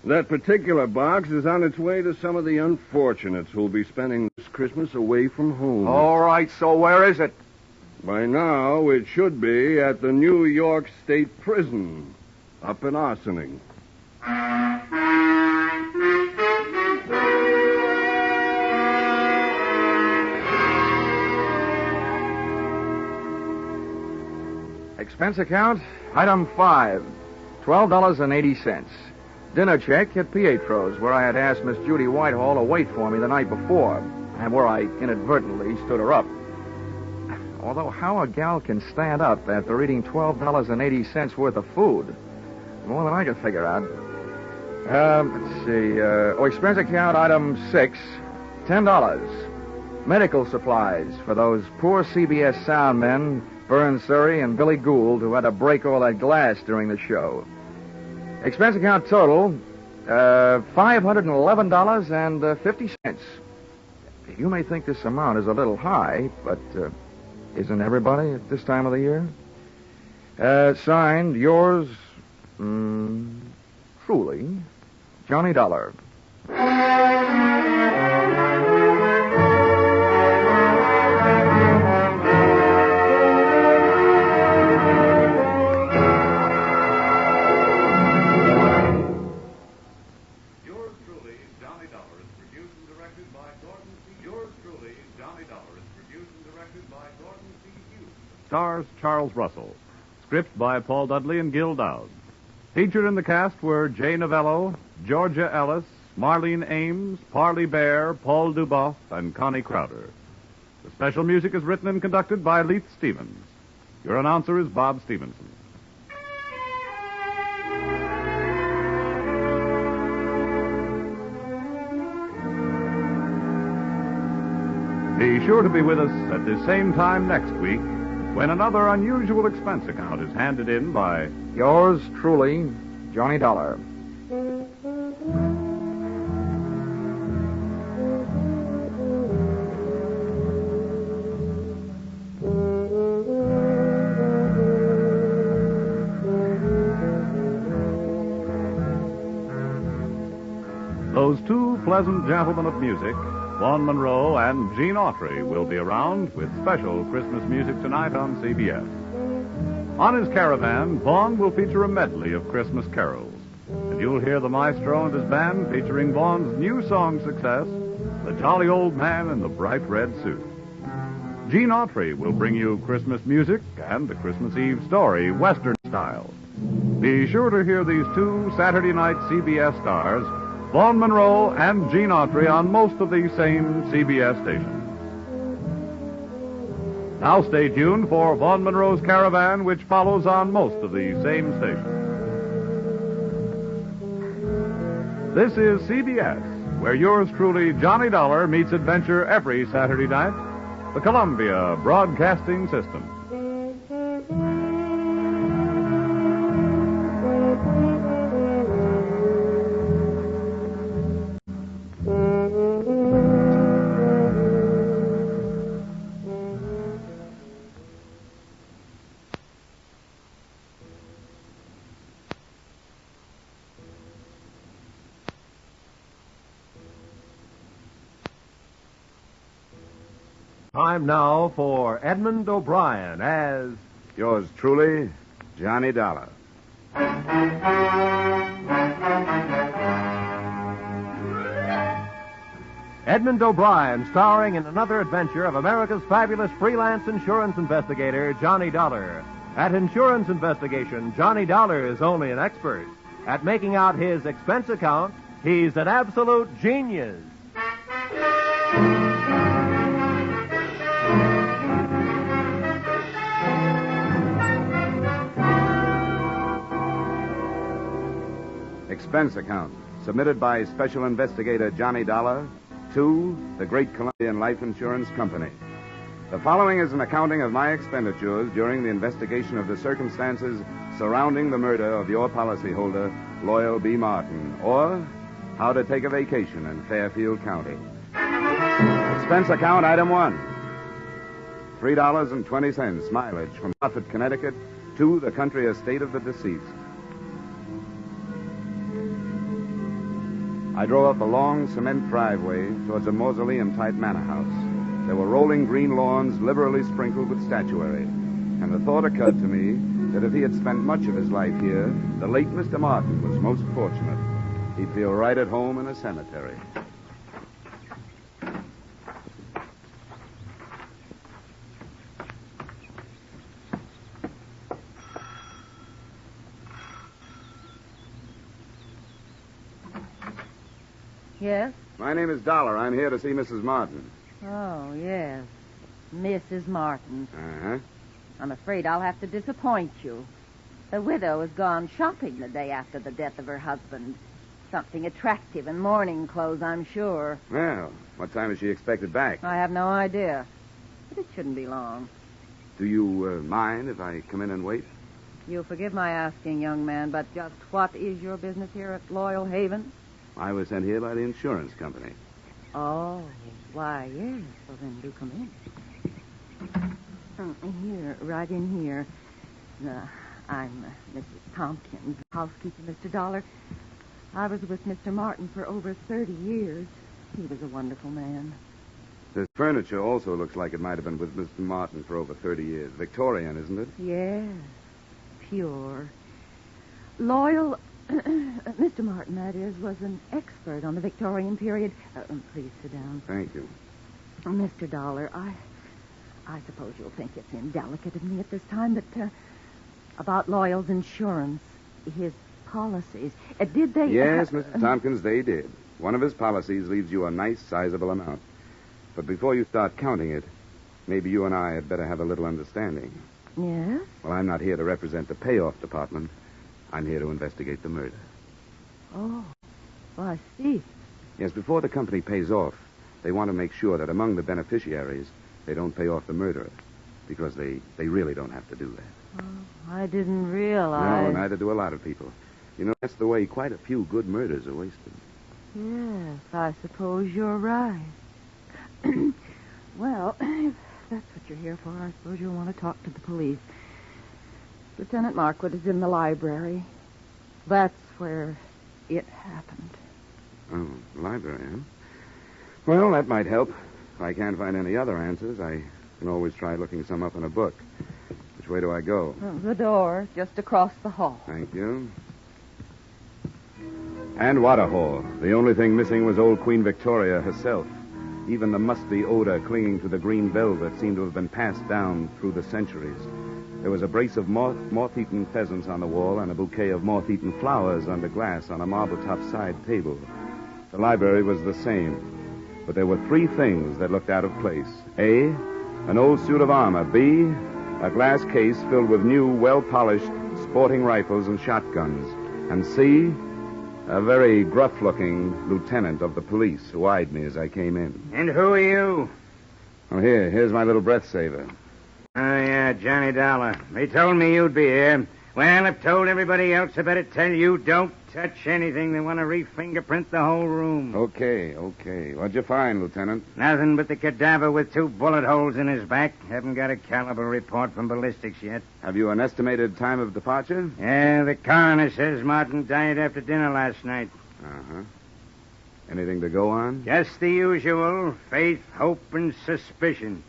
That particular box is on its way to some of the unfortunates who'll be spending this Christmas away from home. All right, so where is it? By now, it should be at the New York State Prison, up in Arsening. Expense account, item 5, $12.80. Dinner check at Pietro's, where I had asked Miss Judy Whitehall to wait for me the night before, and where I inadvertently stood her up. Although how a gal can stand up after eating $12.80 worth of food, more than I can figure out. Let's see. Expense account, item 6, $10. Medical supplies for those poor CBS sound men, Vern Surrey and Billy Gould, who had to break all that glass during the show. Expense account total, $511.50. You may think this amount is a little high, but isn't everybody at this time of the year? Signed, yours, truly, Johnny Dollar. Stars Charles Russell. Script by Paul Dudley and Gil Dowd. Featured in the cast were Jay Novello, Georgia Ellis, Marlene Ames, Parley Bear, Paul Duboff, and Connie Crowder. The special music is written and conducted by Leith Stevens. Your announcer is Bob Stevenson. Be sure to be with us at the same time next week when another unusual expense account is handed in by yours truly, Johnny Dollar. Those two pleasant gentlemen of music, Vaughn Monroe and Gene Autry, will be around with special Christmas music tonight on CBS. On his caravan, Vaughn will feature a medley of Christmas carols. And you'll hear the maestro and his band featuring Vaughn's new song success, The Jolly Old Man in the Bright Red Suit. Gene Autry will bring you Christmas music and the Christmas Eve story, Western style. Be sure to hear these two Saturday night CBS stars Vaughn Monroe, and Gene Autry on most of these same CBS stations. Now stay tuned for Vaughn Monroe's Caravan, which follows on most of these same stations. This is CBS, where yours truly, Johnny Dollar, meets adventure every Saturday night. The Columbia Broadcasting System. Time now for Edmund O'Brien as... Yours truly, Johnny Dollar. Edmund O'Brien, starring in another adventure of America's fabulous freelance insurance investigator, Johnny Dollar. At insurance investigation, Johnny Dollar is only an expert. At making out his expense account, he's an absolute genius. Expense account, submitted by Special Investigator Johnny Dollar to the Great Columbian Life Insurance Company. The following is an accounting of my expenditures during the investigation of the circumstances surrounding the murder of your policyholder, Loyal B. Martin, or how to take a vacation in Fairfield County. Expense account, item 1. $3.20 mileage from Hartford, Connecticut to the country estate of the deceased. I drove up a long cement driveway towards a mausoleum-type manor house. There were rolling green lawns liberally sprinkled with statuary. And the thought occurred to me that if he had spent much of his life here, the late Mr. Martin was most fortunate. He'd feel right at home in a cemetery. Yes? My name is Dollar. I'm here to see Mrs. Martin. Oh, yes. Mrs. Martin. Uh-huh. I'm afraid I'll have to disappoint you. The widow has gone shopping the day after the death of her husband. Something attractive in mourning clothes, I'm sure. Well, what time is she expected back? I have no idea. But it shouldn't be long. Do you mind if I come in and wait? You'll forgive my asking, young man, but just what is your business here at Loyal Haven? I was sent here by the insurance company. Oh, why, yes. Well, then do come in. Here, right in here. I'm Mrs. Tompkins, housekeeper, Mr. Dollar. I was with Mr. Martin for over 30 years. He was a wonderful man. This furniture also looks like it might have been with Mr. Martin for over 30 years. Victorian, isn't it? Yes, pure. Loyal... Mr. Martin, that is, was an expert on the Victorian period. Please sit down. Thank you. Mr. Dollar, I suppose you'll think it's indelicate of me at this time, but about Loyal's insurance, his policies, did they... Yes, Mrs. Tompkins, they did. One of his policies leaves you a nice, sizable amount. But before you start counting it, maybe you and I had better have a little understanding. Yes? Well, I'm not here to represent the payoff department. I'm here to investigate the murder. Oh, well, I see. Yes, before the company pays off, they want to make sure that among the beneficiaries, they don't pay off the murderer, because they really don't have to do that. Oh, I didn't realize. No, neither do a lot of people. You know, that's the way quite a few good murders are wasted. Yes, I suppose you're right. Well, if that's what you're here for, I suppose you'll want to talk to the police. Lieutenant Markwood is in the library. That's where it happened. Oh, the library, huh? Well, that might help. If I can't find any other answers, I can always try looking some up in a book. Which way do I go? The door, just across the hall. Thank you. And what a hall. The only thing missing was old Queen Victoria herself. Even the musty odor clinging to the green velvet seemed to have been passed down through the centuries. There was a brace of moth-eaten pheasants on the wall and a bouquet of moth-eaten flowers under glass on a marble-top side table. The library was the same, but there were three things that looked out of place. A, an old suit of armor. B, a glass case filled with new, well-polished sporting rifles and shotguns. And C, a very gruff-looking lieutenant of the police who eyed me as I came in. And who are you? Oh, here's my little breath saver. Oh, yeah, Johnny Dollar. They told me you'd be here. Well, I've told everybody else I better tell you don't touch anything. They want to re-fingerprint the whole room. Okay. What'd you find, Lieutenant? Nothing but the cadaver with 2 bullet holes in his back. Haven't got a caliber report from ballistics yet. Have you an estimated time of departure? Yeah, the coroner says Martin died after dinner last night. Uh-huh. Anything to go on? Just the usual. Faith, hope, and suspicion.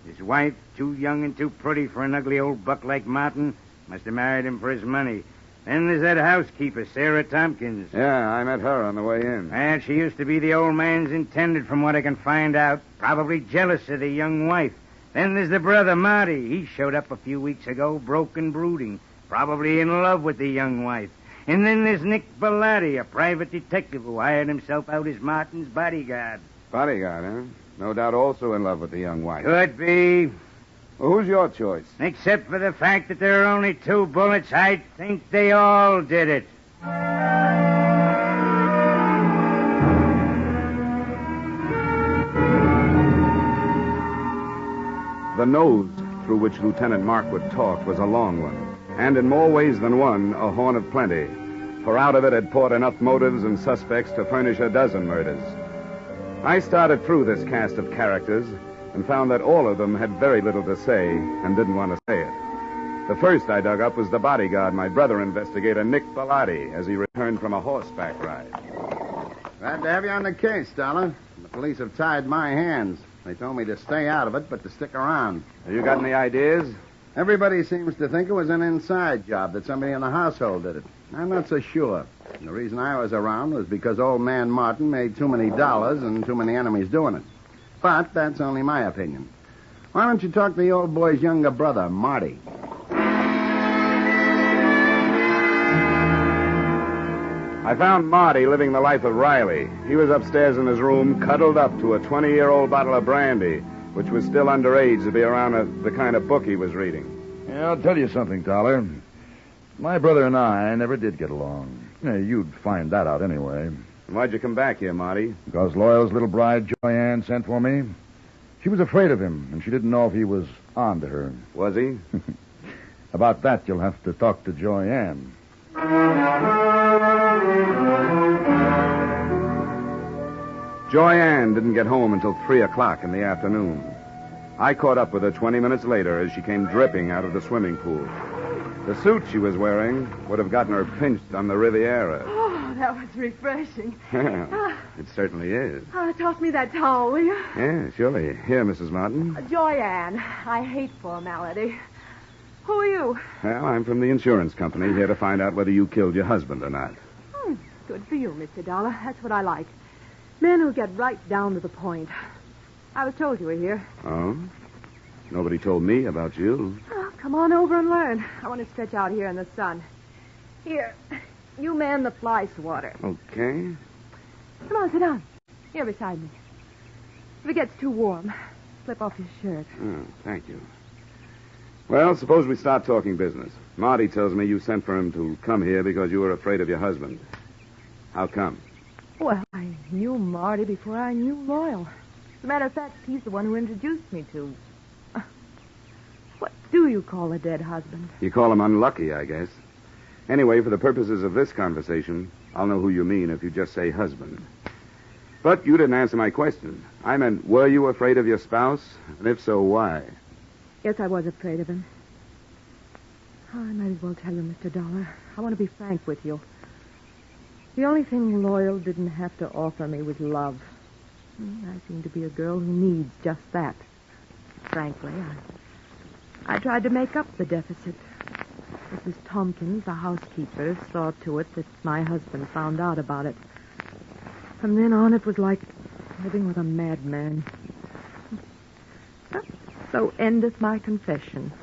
His wife, too young and too pretty for an ugly old buck like Martin, must have married him for his money. Then there's that housekeeper, Sarah Tompkins. Yeah, I met her on the way in. And she used to be the old man's intended, from what I can find out. Probably jealous of the young wife. Then there's the brother, Marty. He showed up a few weeks ago, broke and brooding. Probably in love with the young wife. And then there's Nick Bellotti, a private detective who hired himself out as Martin's bodyguard. Bodyguard, huh? No doubt also in love with the young wife. Could be. Well, who's your choice? Except for the fact that there are only 2 bullets, I think they all did it. The nose through which Lieutenant Markwood talked was a long one, and in more ways than one, a horn of plenty, for out of it had poured enough motives and suspects to furnish a dozen murders. I started through this cast of characters and found that all of them had very little to say and didn't want to say it. The first I dug up was the bodyguard, my brother investigator, Nick Bellotti, as he returned from a horseback ride. Glad to have you on the case, Dollar. The police have tied my hands. They told me to stay out of it, but to stick around. Have you got any ideas? Everybody seems to think it was an inside job, that somebody in the household did it. I'm not so sure. The reason I was around was because old man Martin made too many dollars and too many enemies doing it. But that's only my opinion. Why don't you talk to the old boy's younger brother, Marty? I found Marty living the life of Riley. He was upstairs in his room, cuddled up to a 20-year-old bottle of brandy, which was still underage to be around the kind of book he was reading. Yeah, I'll tell you something, Dollar. My brother and I never did get along. Yeah, you'd find that out anyway. Why'd you come back here, Marty? Because Loyal's little bride, Joyanne, sent for me. She was afraid of him, and she didn't know if he was on to her. Was he? About that, you'll have to talk to Joyanne. Joyanne didn't get home until 3 o'clock in the afternoon. I caught up with her 20 minutes later as she came dripping out of the swimming pool. The suit she was wearing would have gotten her pinched on the Riviera. Oh, that was refreshing. It certainly is. Toss me that towel, will you? Yeah, surely. Here, Mrs. Martin. Joyanne, I hate formality. Who are you? Well, I'm from the insurance company, here to find out whether you killed your husband or not. Good for you, Mr. Dollar. That's what I like. Men who get right down to the point. I was told you were here. Oh? Nobody told me about you. Oh, come on over and learn. I want to stretch out here in the sun. Here, you man the fly swatter. Okay. Come on, sit down. Here beside me. If it gets too warm, slip off your shirt. Oh, thank you. Well, suppose we start talking business. Marty tells me you sent for him to come here because you were afraid of your husband. How come? Well, I knew Marty before I knew Loyal. As a matter of fact, he's the one who introduced me to... What do you call a dead husband? You call him unlucky, I guess. Anyway, for the purposes of this conversation, I'll know who you mean if you just say husband. But you didn't answer my question. I meant, were you afraid of your spouse? And if so, why? Yes, I was afraid of him. Oh, I might as well tell you, Mr. Dollar. I want to be frank with you. The only thing Loyal didn't have to offer me was love. I seem to be a girl who needs just that. Frankly, I tried to make up the deficit. Mrs. Tompkins, the housekeeper, saw to it that my husband found out about it. From then on, it was like living with a madman. So endeth my confession.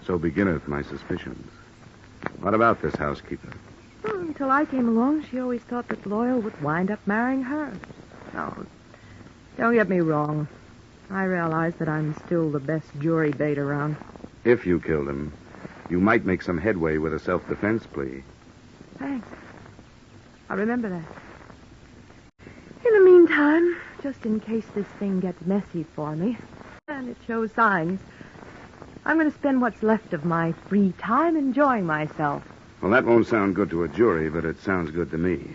So beginneth my suspicions. What about this housekeeper? It till I came along, she always thought that Loyal would wind up marrying her. No, don't get me wrong. I realize that I'm still the best jury bait around. If you killed him, you might make some headway with a self-defense plea. Thanks. I'll remember that. In the meantime, just in case this thing gets messy for me, and it shows signs, I'm going to spend what's left of my free time enjoying myself. Well, that won't sound good to a jury, but it sounds good to me.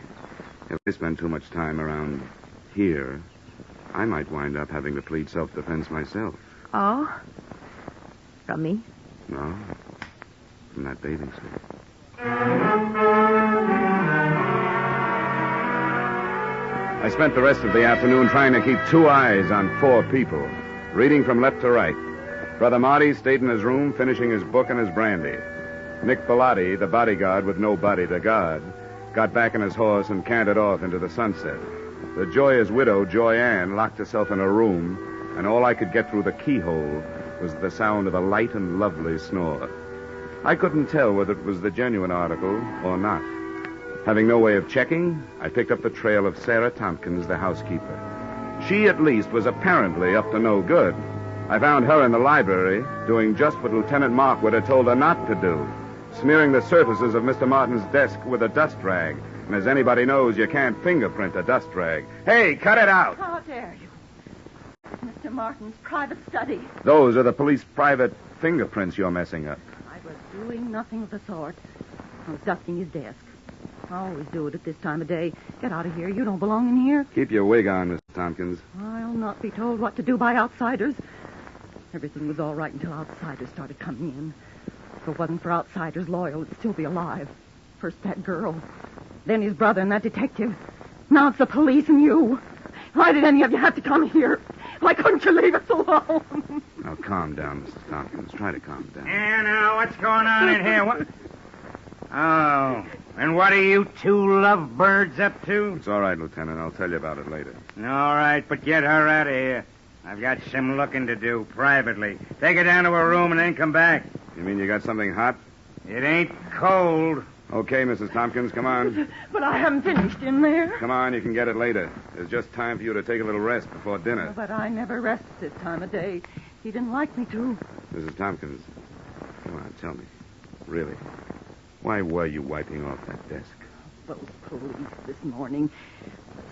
If I spend too much time around here, I might wind up having to plead self-defense myself. Oh? From me? No, from that bathing suit. I spent the rest of the afternoon trying to keep 2 eyes on 4 people, reading from left to right. Brother Marty stayed in his room, finishing his book and his brandy. Nick Bellotti, the bodyguard with no body to guard, got back on his horse and cantered off into the sunset. The joyous widow, Joy Ann, locked herself in her room, and all I could get through the keyhole was the sound of a light and lovely snore. I couldn't tell whether it was the genuine article or not. Having no way of checking, I picked up the trail of Sarah Tompkins, the housekeeper. She, at least, was apparently up to no good. I found her in the library doing just what Lieutenant Markwood had told her not to do, smearing the surfaces of Mr. Martin's desk with a dust rag. And as anybody knows, you can't fingerprint a dust rag. Hey, cut it out! How dare you? Mr. Martin's private study. Those are the police private fingerprints you're messing up. I was doing nothing of the sort. I was dusting his desk. I always do it at this time of day. Get out of here. You don't belong in here. Keep your wig on, Mr. Tompkins. I'll not be told what to do by outsiders. Everything was all right until outsiders started coming in. If it wasn't for outsiders, Loyal would still be alive. First that girl, then his brother and that detective. Now it's the police and you. Why did any of you have to come here? Why couldn't you leave us alone? Now, calm down, Mrs. Tompkins. Try to calm down. Yeah, now, what's going on in here? What? Oh, and what are you 2 lovebirds up to? It's all right, Lieutenant. I'll tell you about it later. All right, but get her out of here. I've got some looking to do privately. Take her down to her room and then come back. You mean you got something hot? It ain't cold. Okay, Mrs. Tompkins, come on. But I haven't finished in there. Come on, you can get it later. There's just time for you to take a little rest before dinner. But I never rest this time of day. He didn't like me to. Mrs. Tompkins, come on, tell me. Really, why were you wiping off that desk? Those police this morning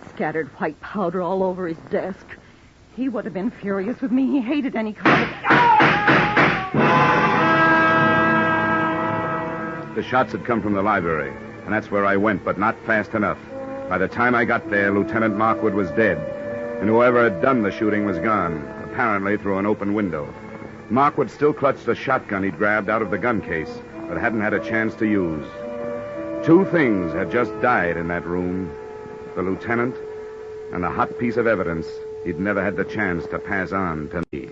scattered white powder all over his desk. He would have been furious with me. He hated any kind of... The shots had come from the library, and that's where I went, but not fast enough. By the time I got there, Lieutenant Markwood was dead, and whoever had done the shooting was gone, apparently through an open window. Markwood still clutched the shotgun he'd grabbed out of the gun case, but hadn't had a chance to use. 2 things had just died in that room, the lieutenant and a hot piece of evidence he'd never had the chance to pass on to me.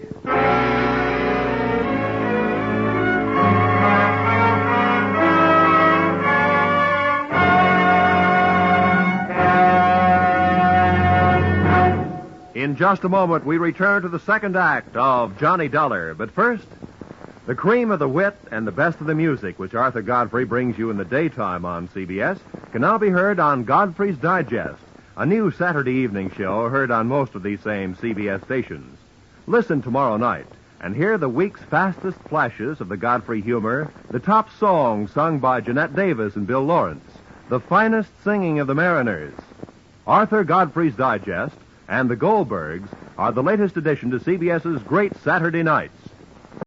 In just a moment, we return to the second act of Johnny Dollar. But first, the cream of the wit and the best of the music, which Arthur Godfrey brings you in the daytime on CBS, can now be heard on Godfrey's Digest, a new Saturday evening show heard on most of these same CBS stations. Listen tomorrow night and hear the week's fastest flashes of the Godfrey humor, the top songs sung by Jeanette Davis and Bill Lawrence, the finest singing of the Mariners. Arthur Godfrey's Digest and the Goldbergs are the latest addition to CBS's great Saturday nights.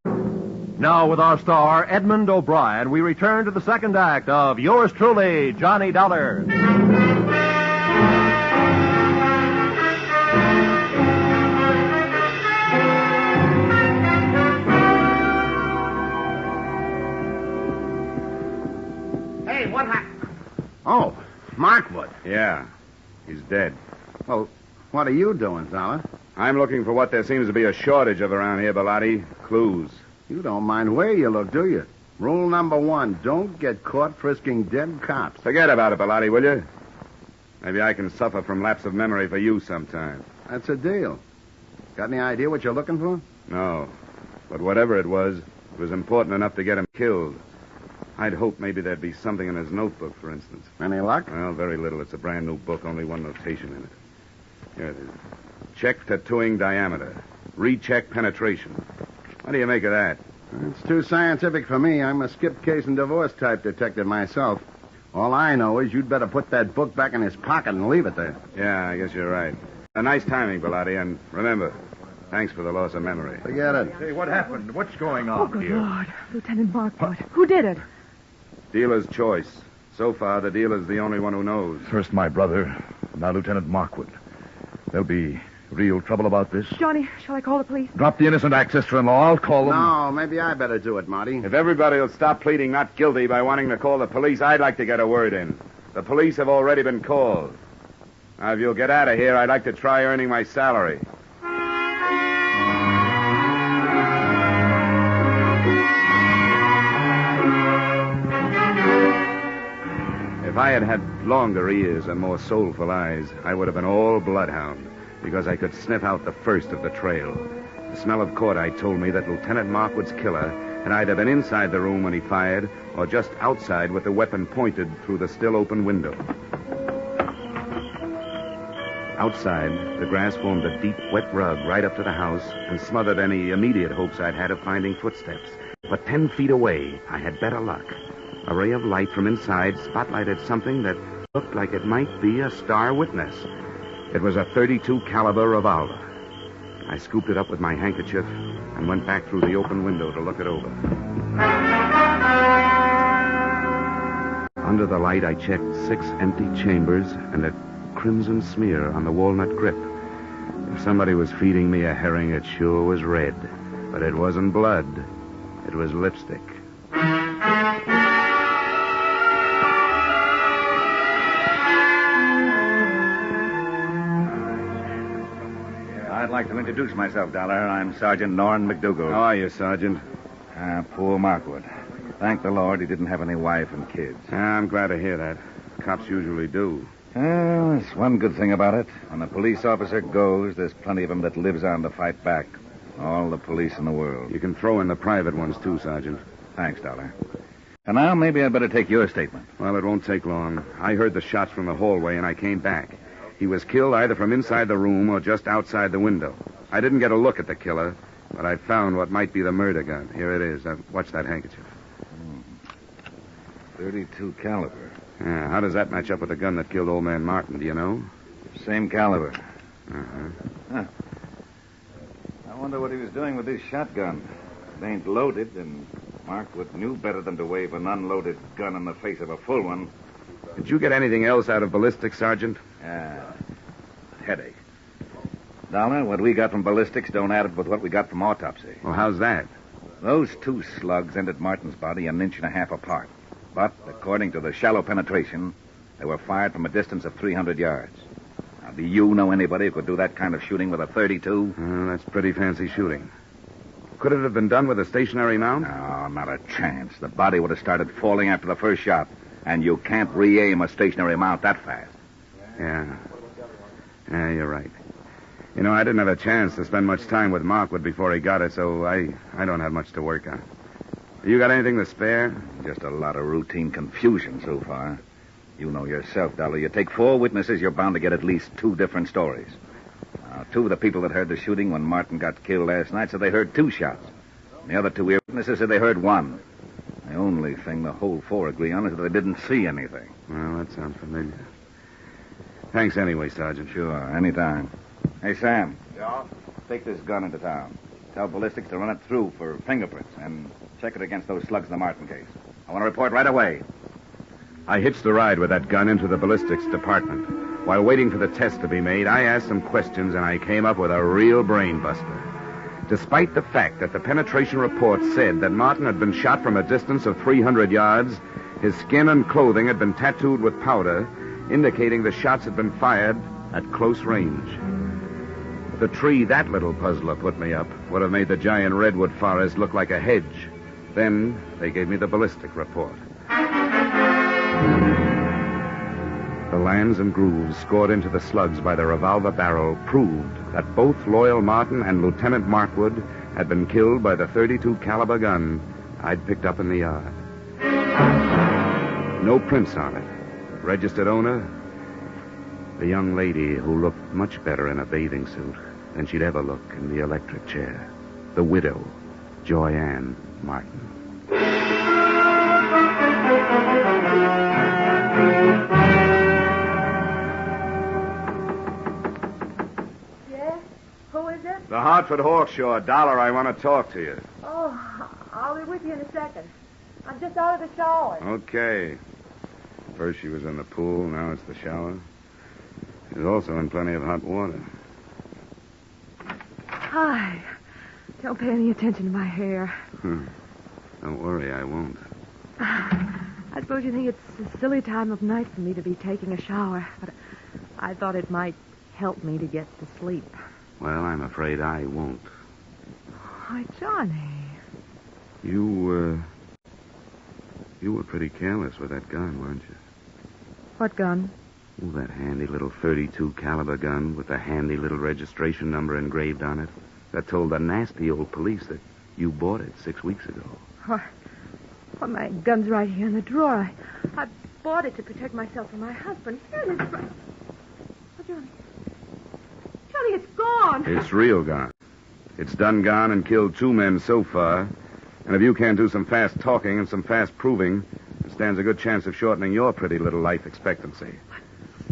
Now, with our star, Edmund O'Brien, we return to the second act of yours truly, Johnny Dollar. Hey, what happened? Oh, Markwood. Yeah, he's dead. Well, what are you doing, fella? I'm looking for what there seems to be a shortage of around here, Bellotti. Clues. You don't mind where you look, do you? Rule number 1, don't get caught frisking dead cops. Forget about it, Bellotti, will you? Maybe I can suffer from lapse of memory for you sometime. That's a deal. Got any idea what you're looking for? No. But whatever it was important enough to get him killed. I'd hoped maybe there'd be something in his notebook, for instance. Any luck? Well, very little. It's a brand new book, only one notation in it. Here it is. Check tattooing diameter. Recheck penetration. What do you make of that? It's too scientific for me. I'm a skip case and divorce type detective myself. All I know is you'd better put that book back in his pocket and leave it there. Yeah, I guess you're right. A nice timing, Bellotti, and remember, thanks for the loss of memory. Forget it. Hey, what happened? What's going Oh, on good here? Lord. Lieutenant Markwood. Who did it? Dealer's choice. So far, the dealer's the only one who knows. First my brother, now Lieutenant Markwood. There'll be real trouble about this. Johnny, shall I call the police? Drop the innocent act, sister-in-law. I'll call them. No, maybe I better do it, Marty. If everybody will stop pleading not guilty by wanting to call the police, I'd like to get a word in. The police have already been called. Now, if you'll get out of here, I'd like to try earning my salary. If I had had longer ears and more soulful eyes, I would have been all bloodhound, because I could sniff out the first of the trail. The smell of cordite told me that Lieutenant Markwood's killer had either been inside the room when he fired or just outside with the weapon pointed through the still open window. Outside, the grass formed a deep, wet rug right up to the house and smothered any immediate hopes I'd had of finding footsteps. But 10 feet away, I had better luck. A ray of light from inside spotlighted something that looked like it might be a star witness. It was a .32 caliber revolver. I scooped it up with my handkerchief and went back through the open window to look it over. Under the light, I checked 6 empty chambers and a crimson smear on the walnut grip. If somebody was feeding me a herring, it sure was red. But it wasn't blood. It was lipstick. I'd like to introduce myself, Dollar. I'm Sergeant Norrin McDougal. How are you, Sergeant? Poor Markwood. Thank the Lord he didn't have any wife and kids. I'm glad to hear that. Cops usually do. Well, there's one good thing about it. When a police officer goes, there's plenty of them that lives on to fight back. All the police in the world. You can throw in the private ones, too, Sergeant. Thanks, Dollar. And now maybe I'd better take your statement. Well, it won't take long. I heard the shots from the hallway, and I came back. He was killed either from inside the room or just outside the window. I didn't get a look at the killer, but I found what might be the murder gun. Here it is. Watch that handkerchief. 32 caliber. Yeah, how does that match up with the gun that killed old man Martin, do you know? Same caliber. Uh-huh. Huh. I wonder what he was doing with this shotgun. It ain't loaded, and Markwood knew better than to wave an unloaded gun in the face of a full one. Did you get anything else out of ballistics, Sergeant? Headache. Dollar, what we got from ballistics don't add up with what we got from autopsy. Well, how's that? Those 2 slugs entered Martin's body 1.5 inches apart. But, according to the shallow penetration, they were fired from a distance of 300 yards. Now, do you know anybody who could do that kind of shooting with a .32? Well, that's pretty fancy shooting. Could it have been done with a stationary mount? No, not a chance. The body would have started falling after the first shot, and you can't re-aim a stationary mount that fast. Yeah, you're right. You know, I didn't have a chance to spend much time with Markwood before he got it, so I don't have much to work on. You got anything to spare? Just a lot of routine confusion so far. You know yourself, Dollar. You take 4 witnesses, you're bound to get at least 2 different stories. 2 of the people that heard the shooting when Martin got killed last night said they heard 2 shots. And the other 2 witnesses said they heard 1. The only thing the whole 4 agree on is that they didn't see anything. Well, that sounds familiar. Thanks anyway, Sergeant. Sure, anytime. Hey, Sam. Yeah? Take this gun into town. Tell ballistics to run it through for fingerprints and check it against those slugs in the Martin case. I want to report right away. I hitched the ride with that gun into the ballistics department. While waiting for the test to be made, I asked some questions, and I came up with a real brain buster. Despite the fact that the penetration report said that Martin had been shot from a distance of 300 yards, his skin and clothing had been tattooed with powder, indicating the shots had been fired at close range. The tree that little puzzler put me up would have made the giant redwood forest look like a hedge. Then they gave me the ballistic report. The lands and grooves scored into the slugs by the revolver barrel proved that both Loyal Martin and Lieutenant Markwood had been killed by the .32 caliber gun I'd picked up in the yard. No prints on it. Registered owner, the young lady who looked much better in a bathing suit than she'd ever look in the electric chair. The widow, Joyanne Martin. Yes? Who is it? The Hartford Hawkshaw. Dollar, I want to talk to you. Oh, I'll be with you in a second. I'm just out of the shower. Okay. First she was in the pool, now it's the shower. She's also in plenty of hot water. Hi. Don't pay any attention to my hair. Don't worry, I won't. I suppose you think it's a silly time of night for me to be taking a shower, but I thought it might help me to get to sleep. Well, I'm afraid I won't. Why, Johnny. You were pretty careless with that gun, weren't you? What gun? Oh, that handy little .32 caliber gun with the handy little registration number engraved on it that told the nasty old police that you bought it 6 weeks ago. Well, my gun's right here in the drawer. I bought it to protect myself from my husband. Here it is. Oh, Johnny. Johnny, it's gone. It's real gone. It's done gone and killed 2 men so far. And if you can't do some fast talking and some fast proving, it stands a good chance of shortening your pretty little life expectancy.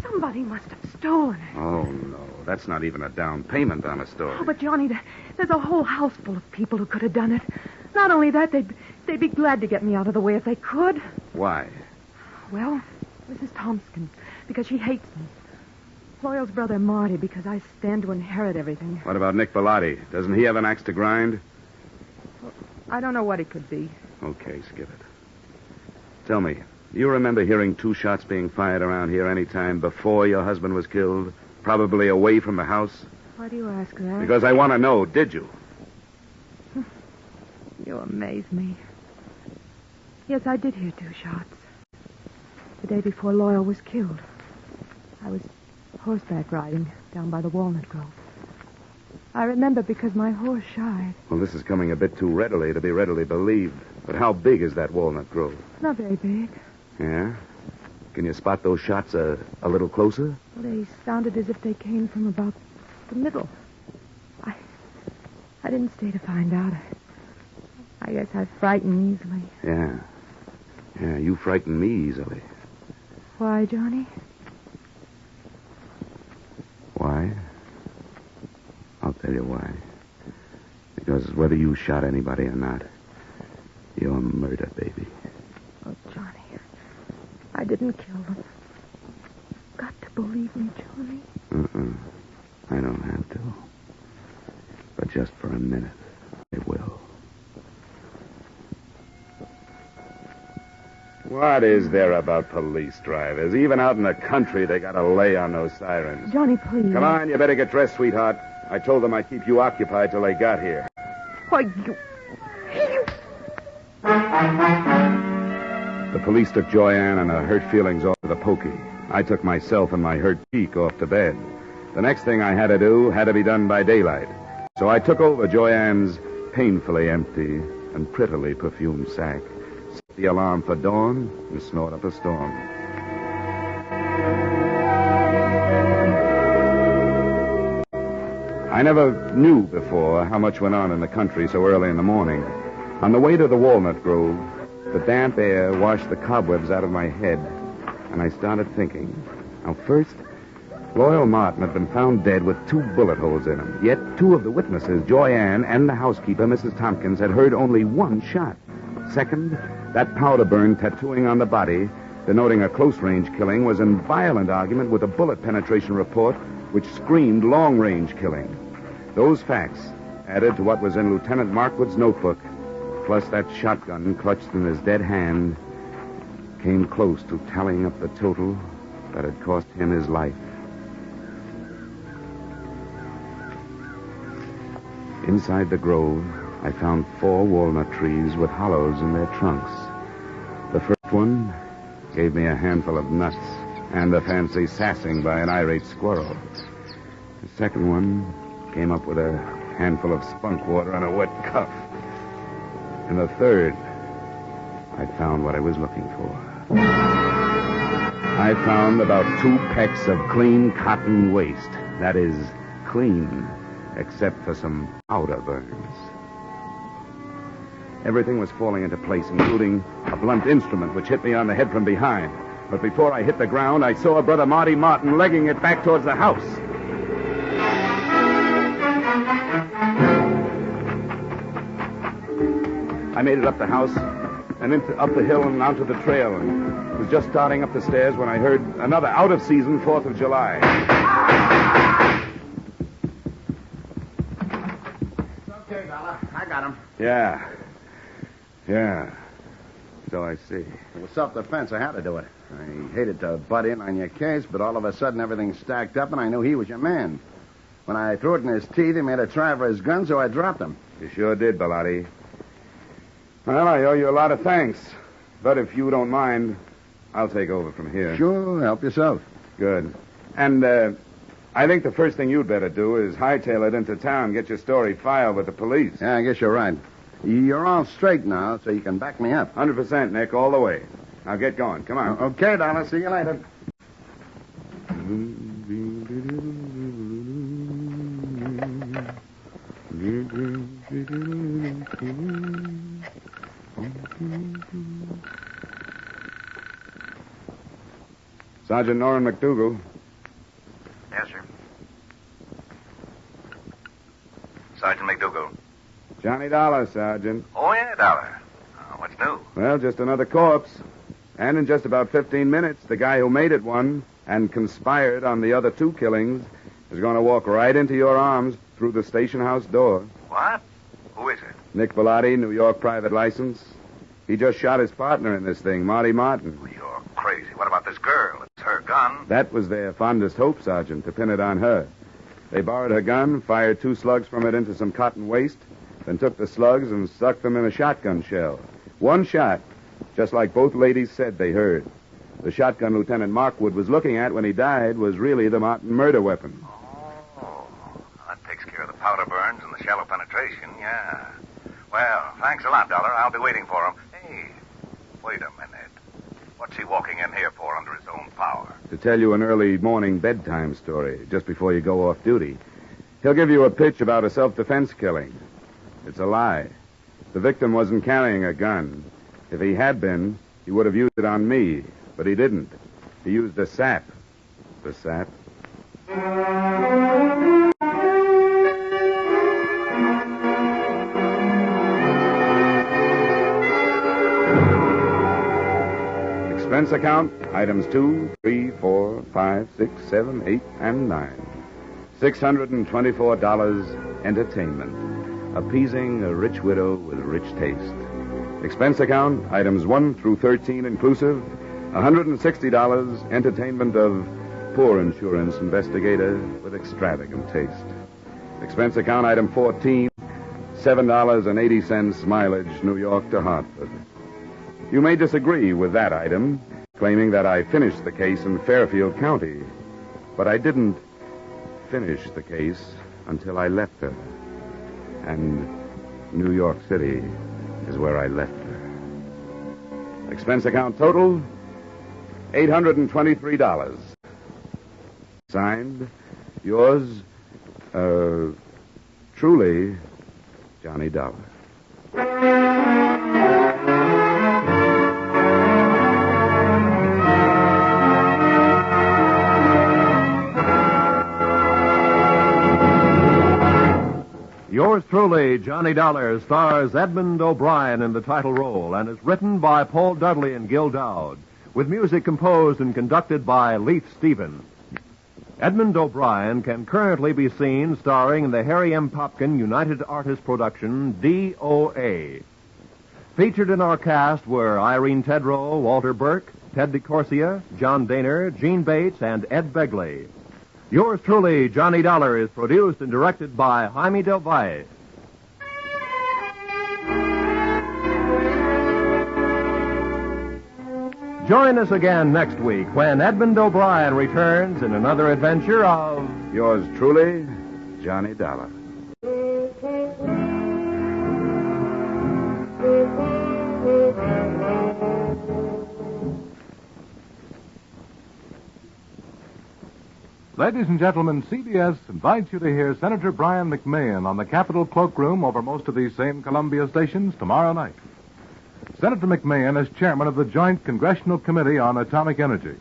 Somebody must have stolen it. Oh, no. That's not even a down payment on a story. Oh, but Johnny, there's a whole house full of people who could have done it. Not only that, they'd be glad to get me out of the way if they could. Why? Well, Mrs. Thompson, because she hates me. Loyal's brother, Marty, because I stand to inherit everything. What about Nick Bellotti? Doesn't he have an axe to grind? I don't know what it could be. Okay, skip it. Tell me, do you remember hearing 2 shots being fired around here any time before your husband was killed? Probably away from the house? Why do you ask that? Because I want to know, did you? You amaze me. Yes, I did hear 2 shots. The day before Loyal was killed. I was horseback riding down by the walnut grove. I remember because my horse shied. Well, this is coming a bit too readily to be readily believed. But how big is that walnut grove? Not very big. Yeah? Can you spot those shots a little closer? Well, they sounded as if they came from about the middle. I didn't stay to find out. I guess I frighten easily. Yeah. Yeah, you frighten me easily. Why, Johnny? Why? I'll tell you why. Because whether you shot anybody or not, you're murder, baby. Oh, Johnny. I didn't kill them. You've got to believe me, Johnny. I don't have to. But just for a minute, I will. What is there about police drivers? Even out in the country, they got to lay on those sirens. Johnny, please. Come on, you better get dressed, sweetheart. I told them I'd keep you occupied till they got here. Why, you... The police took Joyanne and her hurt feelings off to the pokey. I took myself and my hurt cheek off to bed. The next thing I had to do had to be done by daylight. So I took over Joyanne's painfully empty and prettily perfumed sack, set the alarm for dawn, and snort up a storm. I never knew before how much went on in the country so early in the morning. On the way to the walnut grove, the damp air washed the cobwebs out of my head, and I started thinking. Now, first, Loyal Martin had been found dead with 2 bullet holes in him. Yet 2 of the witnesses, Joyanne and the housekeeper, Mrs. Tompkins, had heard only 1 shot. Second, that powder burn tattooing on the body, denoting a close-range killing, was in violent argument with a bullet penetration report which screamed long-range killing. Those facts, added to what was in Lieutenant Markwood's notebook, plus that shotgun clutched in his dead hand, came close to tallying up the total that had cost him his life. Inside the grove, I found 4 walnut trees with hollows in their trunks. The first one gave me a handful of nuts and a fancy sassing by an irate squirrel. The second one came up with a handful of spunk water and a wet cuff. And the third, I found what I was looking for. I found about 2 pecks of clean cotton waste. That is, clean, except for some powder burns. Everything was falling into place, including a blunt instrument which hit me on the head from behind. But before I hit the ground, I saw Brother Marty Martin legging it back towards the house. I made it up the house and up the hill and onto the trail, and was just starting up the stairs when I heard another out-of-season 4th of July. Okay, Dollar. I got him. Yeah. So I see. It was self-defense. I had to do it. I hated to butt in on your case, but all of a sudden everything stacked up, and I knew he was your man. When I threw it in his teeth, he made a try for his gun, so I dropped him. You sure did, Bellotti. Well, I owe you a lot of thanks. But if you don't mind, I'll take over from here. Sure, help yourself. Good. And, I think the first thing you'd better do is hightail it into town, get your story filed with the police. Yeah, I guess you're right. You're all straight now, so you can back me up. 100%, Nick, all the way. Now get going. Come on. Okay, Dollar. See you later. Sergeant Norrin McDougal. Yes, sir. Sergeant McDougal. Johnny Dollar, Sergeant. Oh, yeah, Dollar. What's new? Well, just another corpse. And in just about 15 minutes, the guy who made it one and conspired on the other 2 killings is going to walk right into your arms through the station house door. What? Who is it? Nick Bellotti, New York private license. He just shot his partner in this thing, Marty Martin. You're crazy. What about this girl? It's her gun. That was their fondest hope, Sergeant, to pin it on her. They borrowed her gun, fired 2 slugs from it into some cotton waste, then took the slugs and stuck them in a shotgun shell. 1 shot, just like both ladies said they heard. The shotgun Lieutenant Markwood was looking at when he died was really the Martin murder weapon. Oh, that takes care of the powder burns and the shallow penetration, yeah. Well, thanks a lot, Dollar. I'll be waiting for him. Hey, wait a minute. What's he walking in here for under his own power? To tell you an early morning bedtime story, just before you go off duty. He'll give you a pitch about a self-defense killing. It's a lie. The victim wasn't carrying a gun. If he had been, he would have used it on me, but he didn't. He used a sap. The sap. Expense account, items 2, 3, 4, 5, 6, 7, 8, and 9. $624 entertainment, appeasing a rich widow with rich taste. Expense account, items 1 through 13 inclusive, $160 entertainment of poor insurance investigator with extravagant taste. Expense account, item 14, $7.80 mileage New York to Hartford. You may disagree with that item, claiming that I finished the case in Fairfield County, but I didn't finish the case until I left her. And New York City is where I left her. Expense account total, $823. Signed, yours, truly, Johnny Dollar. Yours truly, Johnny Dollar, stars Edmund O'Brien in the title role and is written by Paul Dudley and Gil Dowd, with music composed and conducted by Leith Stevens. Edmund O'Brien can currently be seen starring in the Harry M. Popkin United Artists production, DOA. Featured in our cast were Irene Tedrow, Walter Burke, Ted DeCorsia, John Daner, Gene Bates, and Ed Begley. Yours truly, Johnny Dollar, is produced and directed by Jaime Del Valle. Join us again next week when Edmund O'Brien returns in another adventure of... Yours truly, Johnny Dollar. Thank you. Ladies and gentlemen, CBS invites you to hear Senator Brian McMahon on the Capitol Cloakroom over most of these same Columbia stations tomorrow night. Senator McMahon is chairman of the Joint Congressional Committee on Atomic Energy.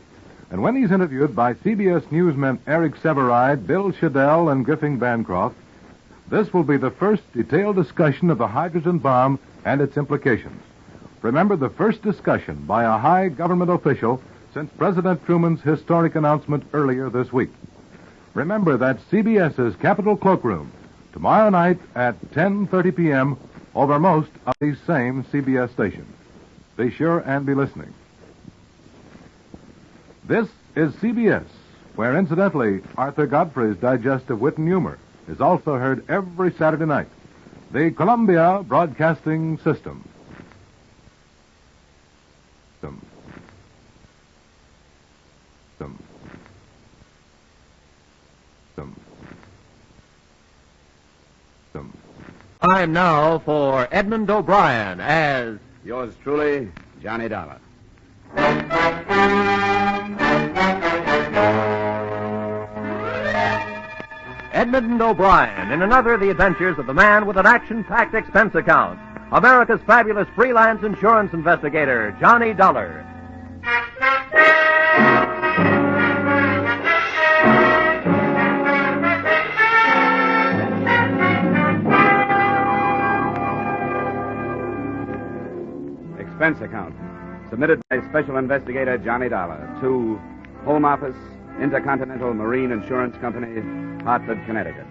And when he's interviewed by CBS newsmen Eric Severide, Bill Shadell, and Griffin Bancroft, this will be the first detailed discussion of the hydrogen bomb and its implications. Remember, the first discussion by a high government official since President Truman's historic announcement earlier this week. Remember, that's CBS's Capitol Cloakroom, tomorrow night at 10:30 p.m. over most of these same CBS stations. Be sure and be listening. This is CBS, where, incidentally, Arthur Godfrey's Digest of Wit and Humor is also heard every Saturday night. The Columbia Broadcasting System. Time now for Edmund O'Brien as... Yours truly, Johnny Dollar. Edmund O'Brien in another of the adventures of the man with an action-packed expense account, America's fabulous freelance insurance investigator, Johnny Dollar. Expense account. Submitted by Special Investigator Johnny Dollar to Home Office, Intercontinental Marine Insurance Company, Hartford, Connecticut.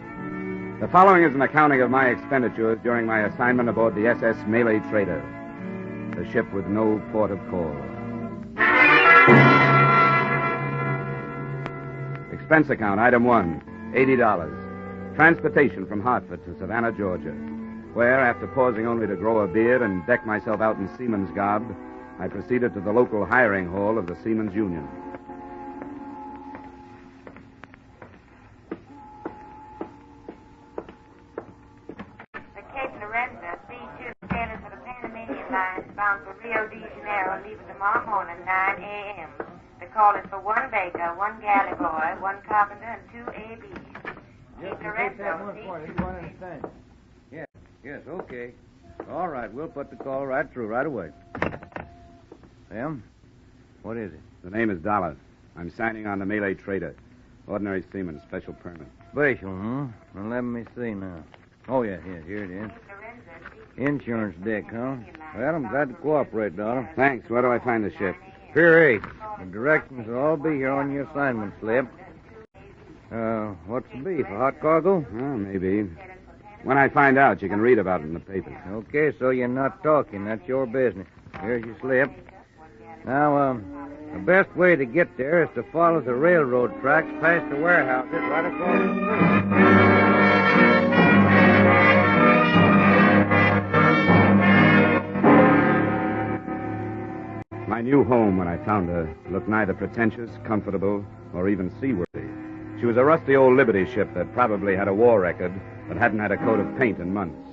The following is an accounting of my expenditures during my assignment aboard the SS Malay Trader, the ship with no port of call. Expense account, item 1, $80. Transportation from Hartford to Savannah, Georgia, where, after pausing only to grow a beard and deck myself out in seaman's garb, I proceeded to the local hiring hall of the Seamen's Union. The Cape Lorenzo, C2 sailors for the Panamanian line bound for Rio de Janeiro, leaving tomorrow morning, 9 a.m. The call is for 1 baker, 1 galley boy, 1 carpenter, and 2 ABs. Cape Lorenzo, C2. Yes, okay. All right, we'll put the call right through right away. Sam, what is it? The name is Dollar. I'm signing on the Malay Trader. Ordinary seaman, special permit. Special, huh? Well, let me see now. Oh, yeah, here it is. Insurance deck, huh? Well, I'm glad to cooperate, Dollar. Thanks. Where do I find the ship? Pier 8. The directions will all be here on your assignment slip. What's the beef? A hot cargo? Oh, maybe. When I find out, you can read about it in the papers. Okay, so you're not talking. That's your business. Here's your slip. Now, the best way to get there is to follow the railroad tracks past the warehouses right across the street. My new home, when I found her, looked neither pretentious, comfortable, or even seaworthy. She was a rusty old Liberty ship that probably had a war record, but hadn't had a coat of paint in months.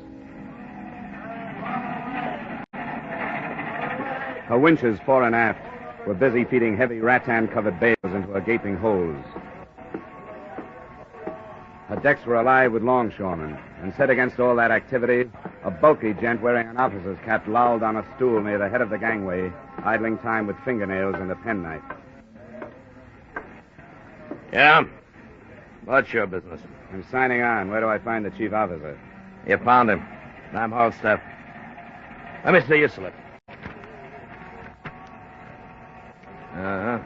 Her winches, fore and aft, were busy feeding heavy rattan-covered bales into her gaping holes. Her decks were alive with longshoremen, and set against all that activity, a bulky gent wearing an officer's cap lolled on a stool near the head of the gangway, idling time with fingernails and a penknife. Yeah? What's your business? I'm signing on. Where do I find the chief officer? You found him. I'm Halstead. Let me see your slip. Uh-huh.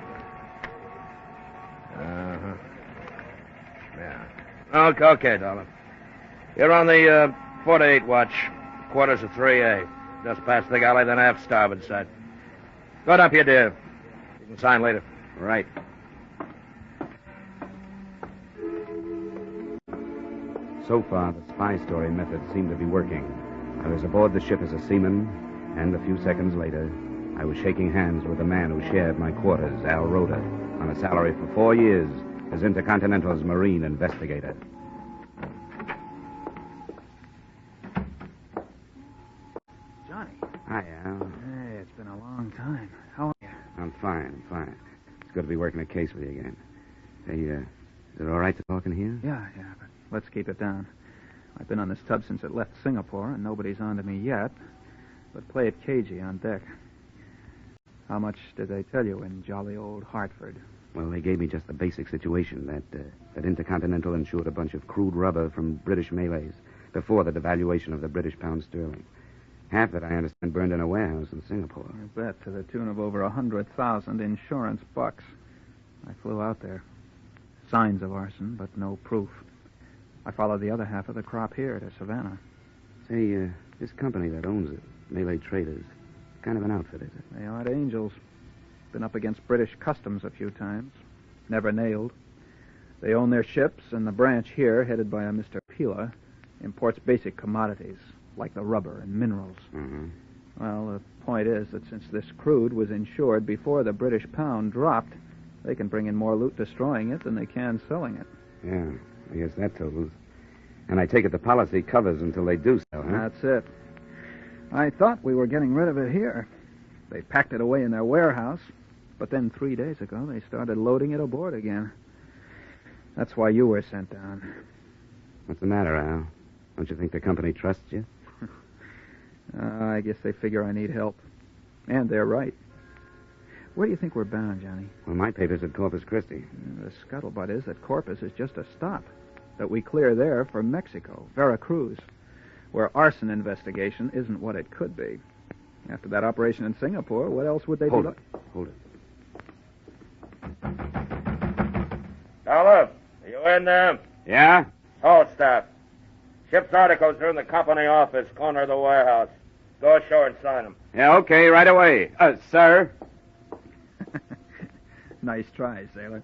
Yeah. Okay, Dollar. You're on the 4-8 watch. Quarters of 3A. Just past the galley, then aft starboard side. Go up here, dear. You can sign later. Right. So far, the spy story method seemed to be working. I was aboard the ship as a seaman, and a few seconds later, I was shaking hands with the man who shared my quarters, Al Rhoda, on a salary for 4 years as Intercontinental's marine investigator. Johnny. Hi, Al. Hey, it's been a long time. How are you? I'm fine. It's good to be working a case with you again. Say, Is it all right to talk in here? Yeah, but let's keep it down. I've been on this tub since it left Singapore, and nobody's on to me yet. But play it cagey on deck. How much did they tell you in jolly old Hartford? Well, they gave me just the basic situation. That Intercontinental insured a bunch of crude rubber from British Malays before the devaluation of the British pound sterling. Half that, I understand, burned in a warehouse in Singapore. You bet, to the tune of over 100,000 insurance bucks. I flew out there. Signs of arson, but no proof. I followed the other half of the crop here to Savannah. Say, this company that owns it, Malay Traders, kind of an outfit, is it? They aren't angels. Been up against British customs a few times. Never nailed. They own their ships, and the branch here, headed by a Mr. Pila, imports basic commodities, like the rubber and minerals. Mm-hmm. Well, the point is that since this crude was insured before the British pound dropped, they can bring in more loot destroying it than they can selling it. Yeah, I guess that totals. And I take it the policy covers until they do so, huh? That's it. I thought we were getting rid of it here. They packed it away in their warehouse, but then 3 days ago they started loading it aboard again. That's why you were sent down. What's the matter, Al? Don't you think the company trusts you? I guess they figure I need help. And they're right. Where do you think we're bound, Johnny? Well, my paper's at Corpus Christi. The scuttlebutt is that Corpus is just a stop. That we clear there for Mexico, Veracruz, where arson investigation isn't what it could be. After that operation in Singapore, what else would they do? Hold it. Dollar, are you in there? Yeah? Hold staff. Ship's articles are in the company office, corner of the warehouse. Go ashore and sign them. Yeah, okay, right away. Sir? Nice try, sailor.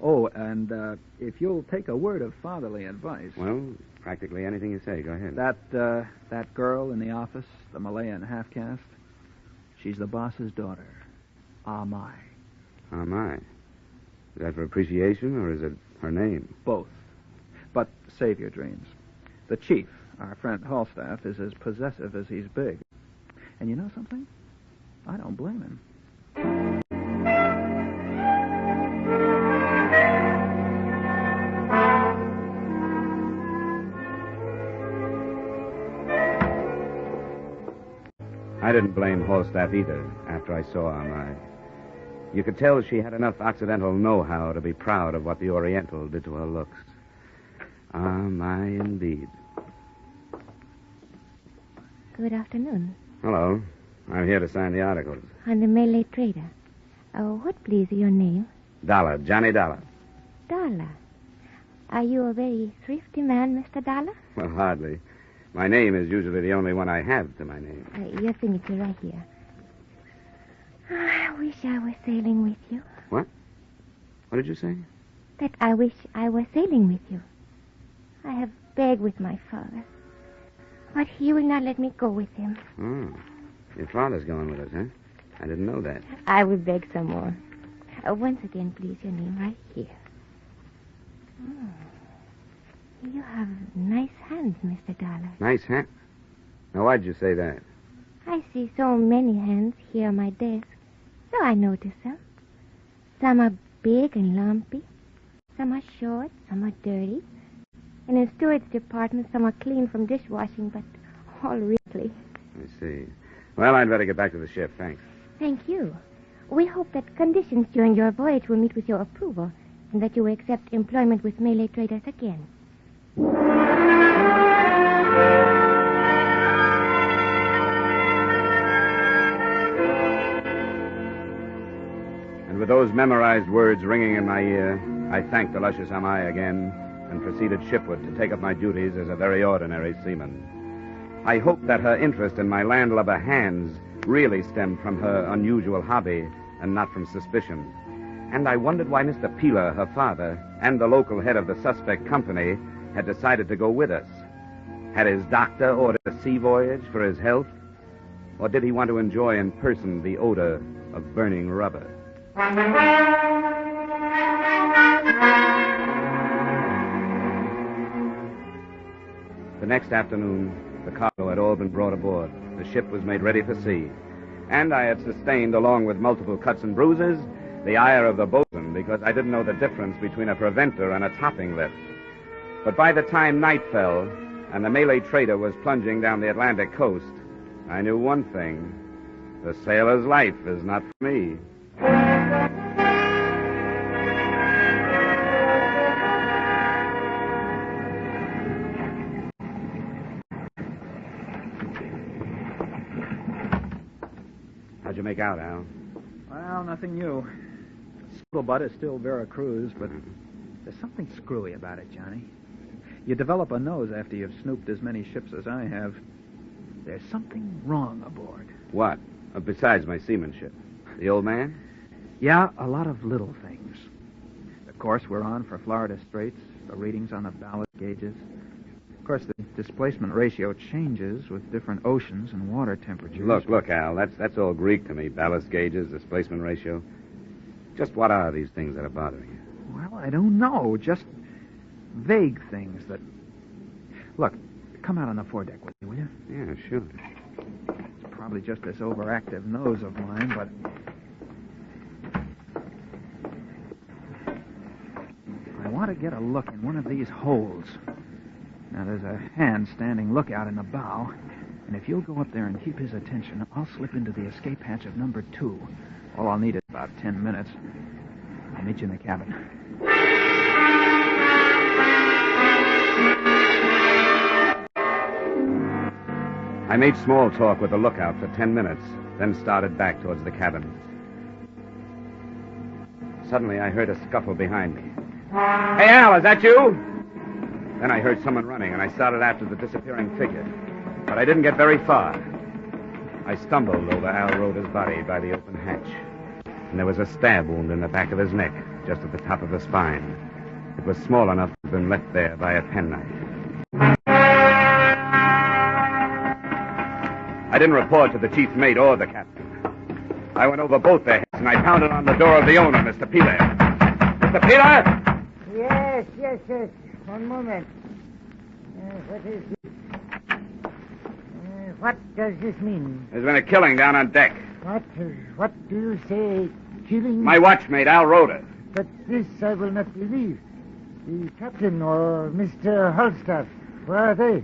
Oh, and if you'll take a word of fatherly advice... Well, practically anything you say. Go ahead. That girl in the office, the Malayan half-caste, she's the boss's daughter. Amai. Amai. Is that for appreciation, or is it her name? Both. But save your dreams. The chief, our friend Halstaff, is as possessive as he's big. And you know something? I don't blame him. I didn't blame Halstaff either after I saw Amai. You could tell she had enough Occidental know-how to be proud of what the Oriental did to her looks. Amai indeed. Good afternoon. Hello. I'm here to sign the articles. I'm the Malay trader. What, please, is your name? Dollar, Johnny Dollar. Dollar. Are you a very thrifty man, Mr. Dollar? Well, hardly. My name is usually the only one I have to my name. Your signature right here. I wish I were sailing with you. What? What did you say? That I wish I were sailing with you. I have begged with my father, but he will not let me go with him. Oh. Your father's going with us, huh? I didn't know that. I will beg some more. Once again, please, your name right here. You have nice hands, Mr. Dollar. Nice hand? Now, why'd you say that? I see so many hands here on my desk, so I notice them. Some are big and lumpy. Some are short, some are dirty. And in Stewart's department, some are clean from dishwashing, but all wrinkly. I see. Well, I'd better get back to the ship. Thanks. Thank you. We hope that conditions during your voyage will meet with your approval, and that you will accept employment with Malay traders again. And with those memorized words ringing in my ear, I thanked the luscious Amai again and proceeded shipward to take up my duties as a very ordinary seaman. I hoped that her interest in my landlubber hands really stemmed from her unusual hobby and not from suspicion. And I wondered why Mr. Pila, her father, and the local head of the suspect company had decided to go with us. Had his doctor ordered a sea voyage for his health? Or did he want to enjoy in person the odor of burning rubber? The next afternoon, the cargo had all been brought aboard. The ship was made ready for sea. And I had sustained, along with multiple cuts and bruises, the ire of the boatswain then because I didn't know the difference between a preventer and a topping lift. But by the time night fell and the Malay trader was plunging down the Atlantic coast, I knew one thing. The sailor's life is not for me. How'd you make out, Al? Well, nothing new. Scuttlebutt is still Vera Cruz, but there's something screwy about it, Johnny. You develop a nose after you've snooped as many ships as I have. There's something wrong aboard. What? Besides my seamanship. The old man? Yeah, a lot of little things. The course we're on for Florida Straits, the readings on the ballast gauges. Of course, the displacement ratio changes with different oceans and water temperatures. Look, Al, that's all Greek to me. Ballast gauges, displacement ratio. Just what are these things that are bothering you? Well, I don't know. Just vague things that... Look, come out on the foredeck with me, will you? Yeah, sure. It's probably just this overactive nose of mine, but... I want to get a look in one of these holes. Now, there's a hand standing lookout in the bow, and if you'll go up there and keep his attention, I'll slip into the escape hatch of number 2. All I'll need is about 10 minutes. I'll meet you in the cabin. I made small talk with the lookout for 10 minutes, then started back towards the cabin. Suddenly, I heard a scuffle behind me. Hey, Al, is that you? Then I heard someone running, and I started after the disappearing figure. But I didn't get very far. I stumbled over Al Roda's body by the open hatch. And there was a stab wound in the back of his neck, just at the top of the spine. It was small enough to have been left there by a penknife. I didn't report to the chief mate or the captain. I went over both their heads, and I pounded on the door of the owner, Mr. Peeler. Mr. Peeler! Yes. One moment. What is this? What does this mean? There's been a killing down on deck. What do you say? Killing? My watchmate, Al Roda. But this I will not believe. The captain or Mr. Holstaff, where are they?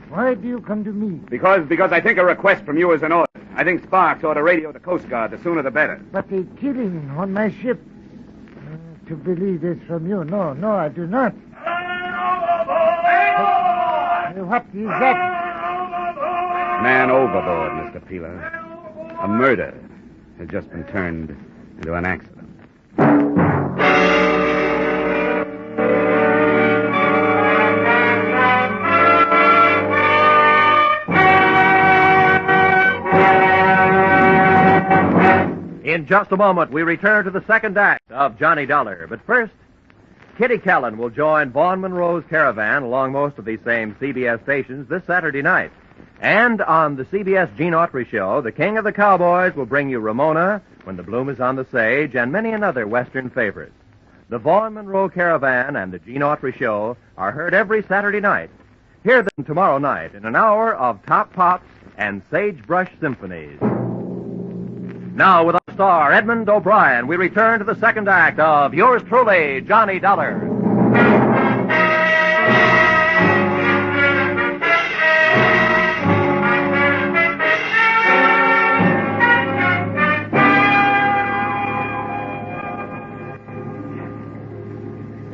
Why do you come to me? Because I think a request from you is in order. I think Sparks ought to radio the Coast Guard. The sooner the better. But a killing on my ship. To believe this from you. No, I do not. What is that? Man overboard, Mr. Peeler. A murder has just been turned into an accident. In just a moment, we return to the second act of Johnny Dollar. But first, Kitty Callan will join Vaughn Monroe's caravan along most of these same CBS stations this Saturday night. And on the CBS Gene Autry Show, the King of the Cowboys will bring you Ramona, When the Bloom is on the Sage, and many another Western favorite. The Vaughn Monroe Caravan and the Gene Autry Show are heard every Saturday night. Hear them tomorrow night in an hour of Top Pops and Sagebrush Symphonies. Now, with our star, Edmund O'Brien, we return to the second act of yours truly, Johnny Dollar.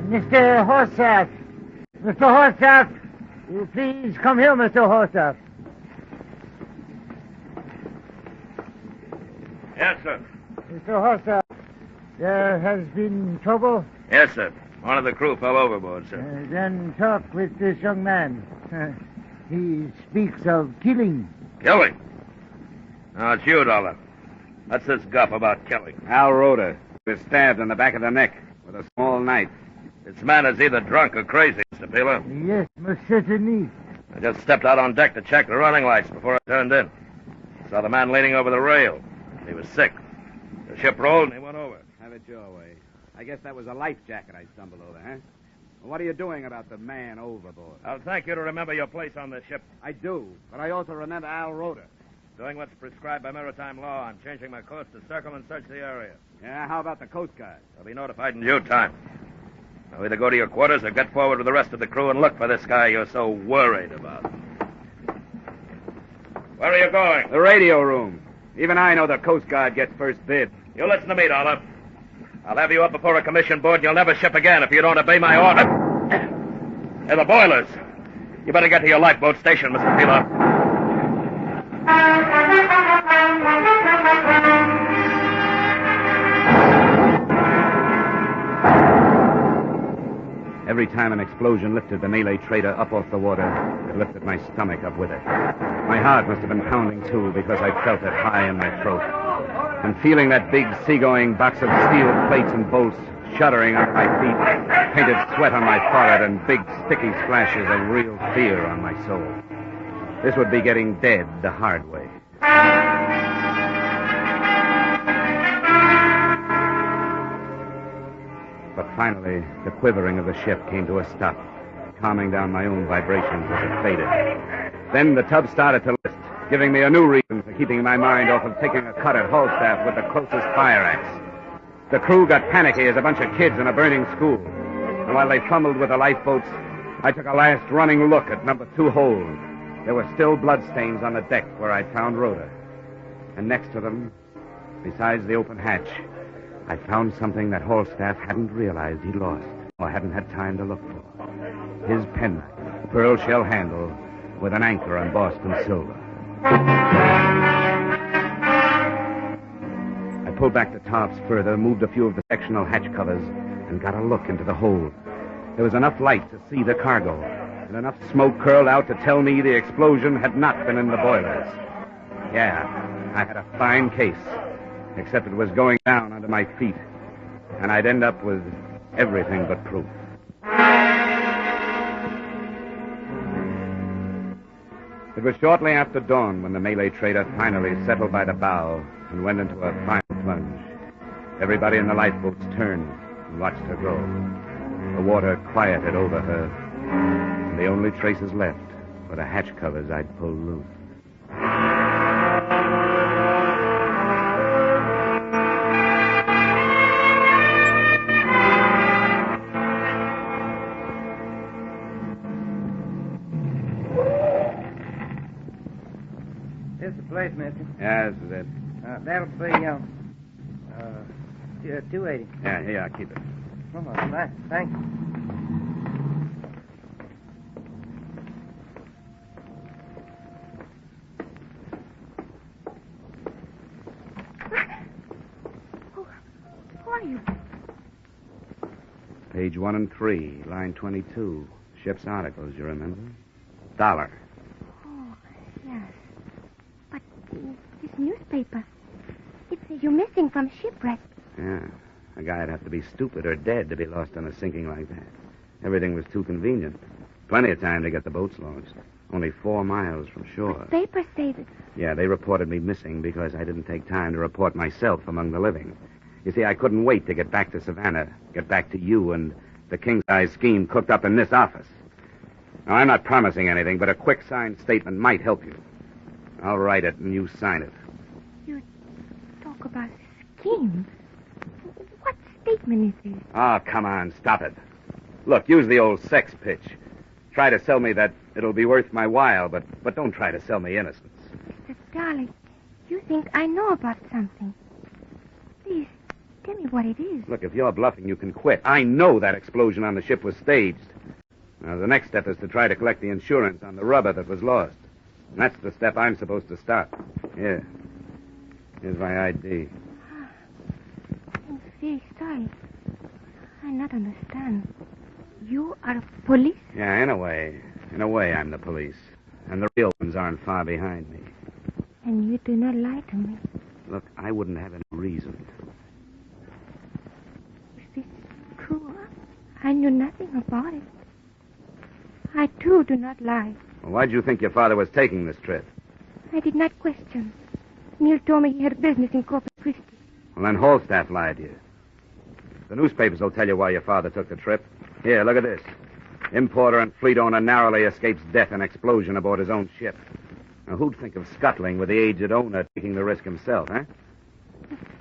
Mr. Horsath. Mr. Horsath, will you please come here, Mr. Horsath. Yes, sir. Mr. Horsath, there has been trouble? Yes, sir. One of the crew fell overboard, sir. Then talk with this young man. He speaks of killing. Killing? No, it's you, Dollar. What's this guff about killing? Al Roda was stabbed in the back of the neck with a small knife. This man is either drunk or crazy, Mr. Peeler. Yes, most certainly. I just stepped out on deck to check the running lights before I turned in. Saw the man leaning over the rail. He was sick. The ship rolled and he went over. Have it your way. I guess that was a life jacket I stumbled over, huh? Well, what are you doing about the man overboard? I'll thank you to remember your place on the ship. I do, but I also remember Al Roda. Doing what's prescribed by maritime law. I'm changing my course to circle and search the area. Yeah, how about the Coast Guard? I'll be notified in due time. Now either go to your quarters or get forward with the rest of the crew and look for this guy you're so worried about. Where are you going? The radio room. Even I know the Coast Guard gets first bid. You listen to me, Dollar. I'll have you up before a commission board and you'll never ship again if you don't obey my order. They're the boilers. You better get to your lifeboat station, Mr. Peeler. Every time an explosion lifted the Malay trader up off the water, it lifted my stomach up with it. My heart must have been pounding, too, because I felt it high in my throat. And feeling that big seagoing box of steel plates and bolts shuddering under my feet, painted sweat on my forehead, and big sticky splashes of real fear on my soul. This would be getting dead the hard way. But finally, the quivering of the ship came to a stop, calming down my own vibrations as it faded. Then the tub started to lift, giving me a new reason for keeping my mind off of taking a cut at Halstaff with the closest fire axe. The crew got panicky as a bunch of kids in a burning school. And while they fumbled with the lifeboats, I took a last running look at number 2 hold. There were still bloodstains on the deck where I'd found Rhoda. And next to them, besides the open hatch, I found something that Halstaff hadn't realized he'd lost or hadn't had time to look for. His penknife, pearl shell handle, with an anchor embossed in silver. I pulled back the tops further, moved a few of the sectional hatch covers, and got a look into the hold. There was enough light to see the cargo, and enough smoke curled out to tell me the explosion had not been in the boilers. Yeah, I had a fine case, except it was going down under my feet, and I'd end up with everything but proof. It was shortly after dawn when the Malay trader finally settled by the bow and went into a final plunge. Everybody in the lifeboats turned and watched her go. The water quieted over her, and the only traces left were the hatch covers I'd pulled loose. This is the place, mister. Yeah, this is it. That'll be, 280. Yeah, here, I'll keep it. Oh, thank you. Who are you? Page 1 and 3, line 22. Ship's articles, you remember? $1. Oh, yes. But this newspaper, it says you're missing from shipwreck. Yeah. A guy'd have to be stupid or dead to be lost on a sinking like that. Everything was too convenient. Plenty of time to get the boats launched. Only 4 miles from shore. The papers say that... Yeah, they reported me missing because I didn't take time to report myself among the living. You see, I couldn't wait to get back to Savannah, get back to you and the king-size scheme cooked up in this office. Now, I'm not promising anything, but a quick signed statement might help you. I'll write it and you sign it. You talk about a scheme. What statement is this? Oh, come on, stop it. Look, use the old sex pitch. Try to sell me that it'll be worth my while, but don't try to sell me innocence. Mr. Darling, you think I know about something. Please, tell me what it is. Look, if you're bluffing, you can quit. I know that explosion on the ship was staged. Now, the next step is to try to collect the insurance on the rubber that was lost. And that's the step I'm supposed to start. Here. Here's my ID. I'm very sorry. I not understand. You are police? Yeah, in a way. In a way, I'm the police. And the real ones aren't far behind me. And you do not lie to me. Look, I wouldn't have any reason to. If this is true, I knew nothing about it. I, too, do not lie. Well, why'd you think your father was taking this trip? I did not question. Neil told me he had business in Corpus Christi. Well, then Halstaff lied to you. The newspapers will tell you why your father took the trip. Here, look at this. Importer and fleet owner narrowly escapes death in explosion aboard his own ship. Now, who'd think of scuttling with the aged owner taking the risk himself, huh?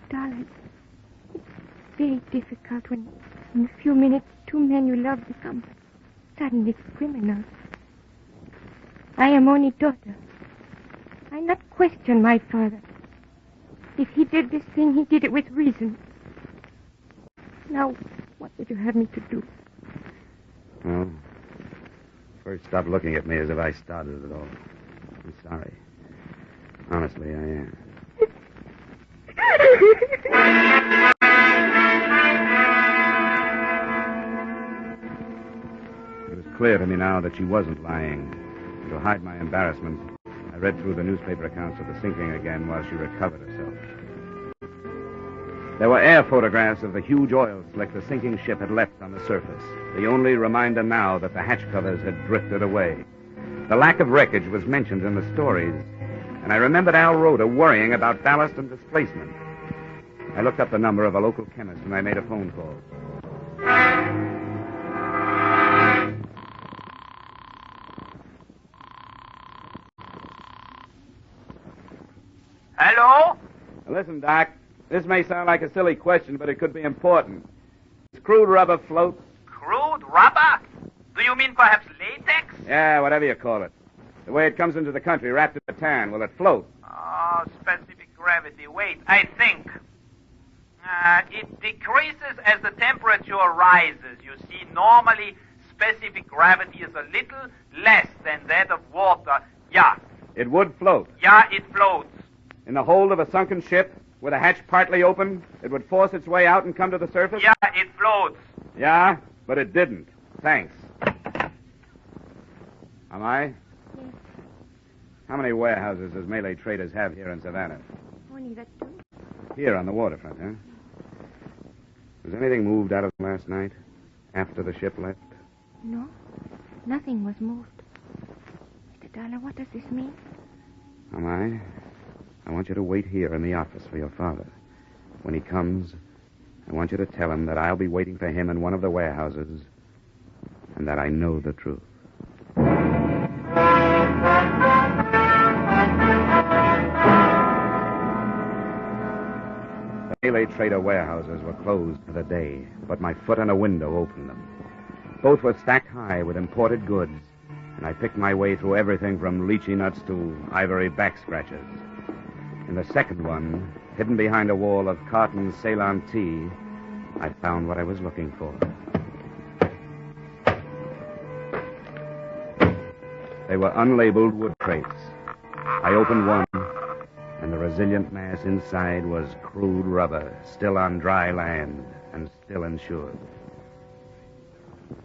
Darling, it's very difficult when in a few minutes 2 men you love become suddenly criminals. I am only daughter. I not question my father. If he did this thing, he did it with reason. Now, what would you have me to do? Well, first stop looking at me as if I started it all. I'm sorry. Honestly, I am. It was clear to me now that she wasn't lying. And to hide my embarrassment, I read through the newspaper accounts of the sinking again while she recovered herself. There were air photographs of the huge oil slick the sinking ship had left on the surface, the only reminder now that the hatch covers had drifted away. The lack of wreckage was mentioned in the stories, and I remembered Al Rhoda worrying about ballast and displacement. I looked up the number of a local chemist, and I made a phone call. Hello? Listen, Doc, this may sound like a silly question, but it could be important. Does crude rubber float? Crude rubber? Do you mean perhaps latex? Yeah, whatever you call it. The way it comes into the country, wrapped in a tan, will it float? Oh, specific gravity. Wait, I think. It decreases as the temperature rises. You see, normally specific gravity is a little less than that of water. Yeah. It would float. Yeah, it floats. In the hold of a sunken ship, with a hatch partly open, it would force its way out and come to the surface? Yeah, it floats. Yeah, but it didn't. Thanks. Am I? Yes. How many warehouses does Malay traders have here in Savannah? Only that two. Here on the waterfront, huh? Was anything moved out of them last night, after the ship left? No, nothing was moved. Mr. Dollar, what does this mean? Am I? I want you to wait here in the office for your father. When he comes, I want you to tell him that I'll be waiting for him in one of the warehouses and that I know the truth. The Malay trader warehouses were closed for the day, but my foot in a window opened them. Both were stacked high with imported goods, and I picked my way through everything from lychee nuts to ivory back scratchers. In the second one, hidden behind a wall of cotton Ceylon tea, I found what I was looking for. They were unlabeled wood crates. I opened one, and the resilient mass inside was crude rubber, still on dry land and still insured.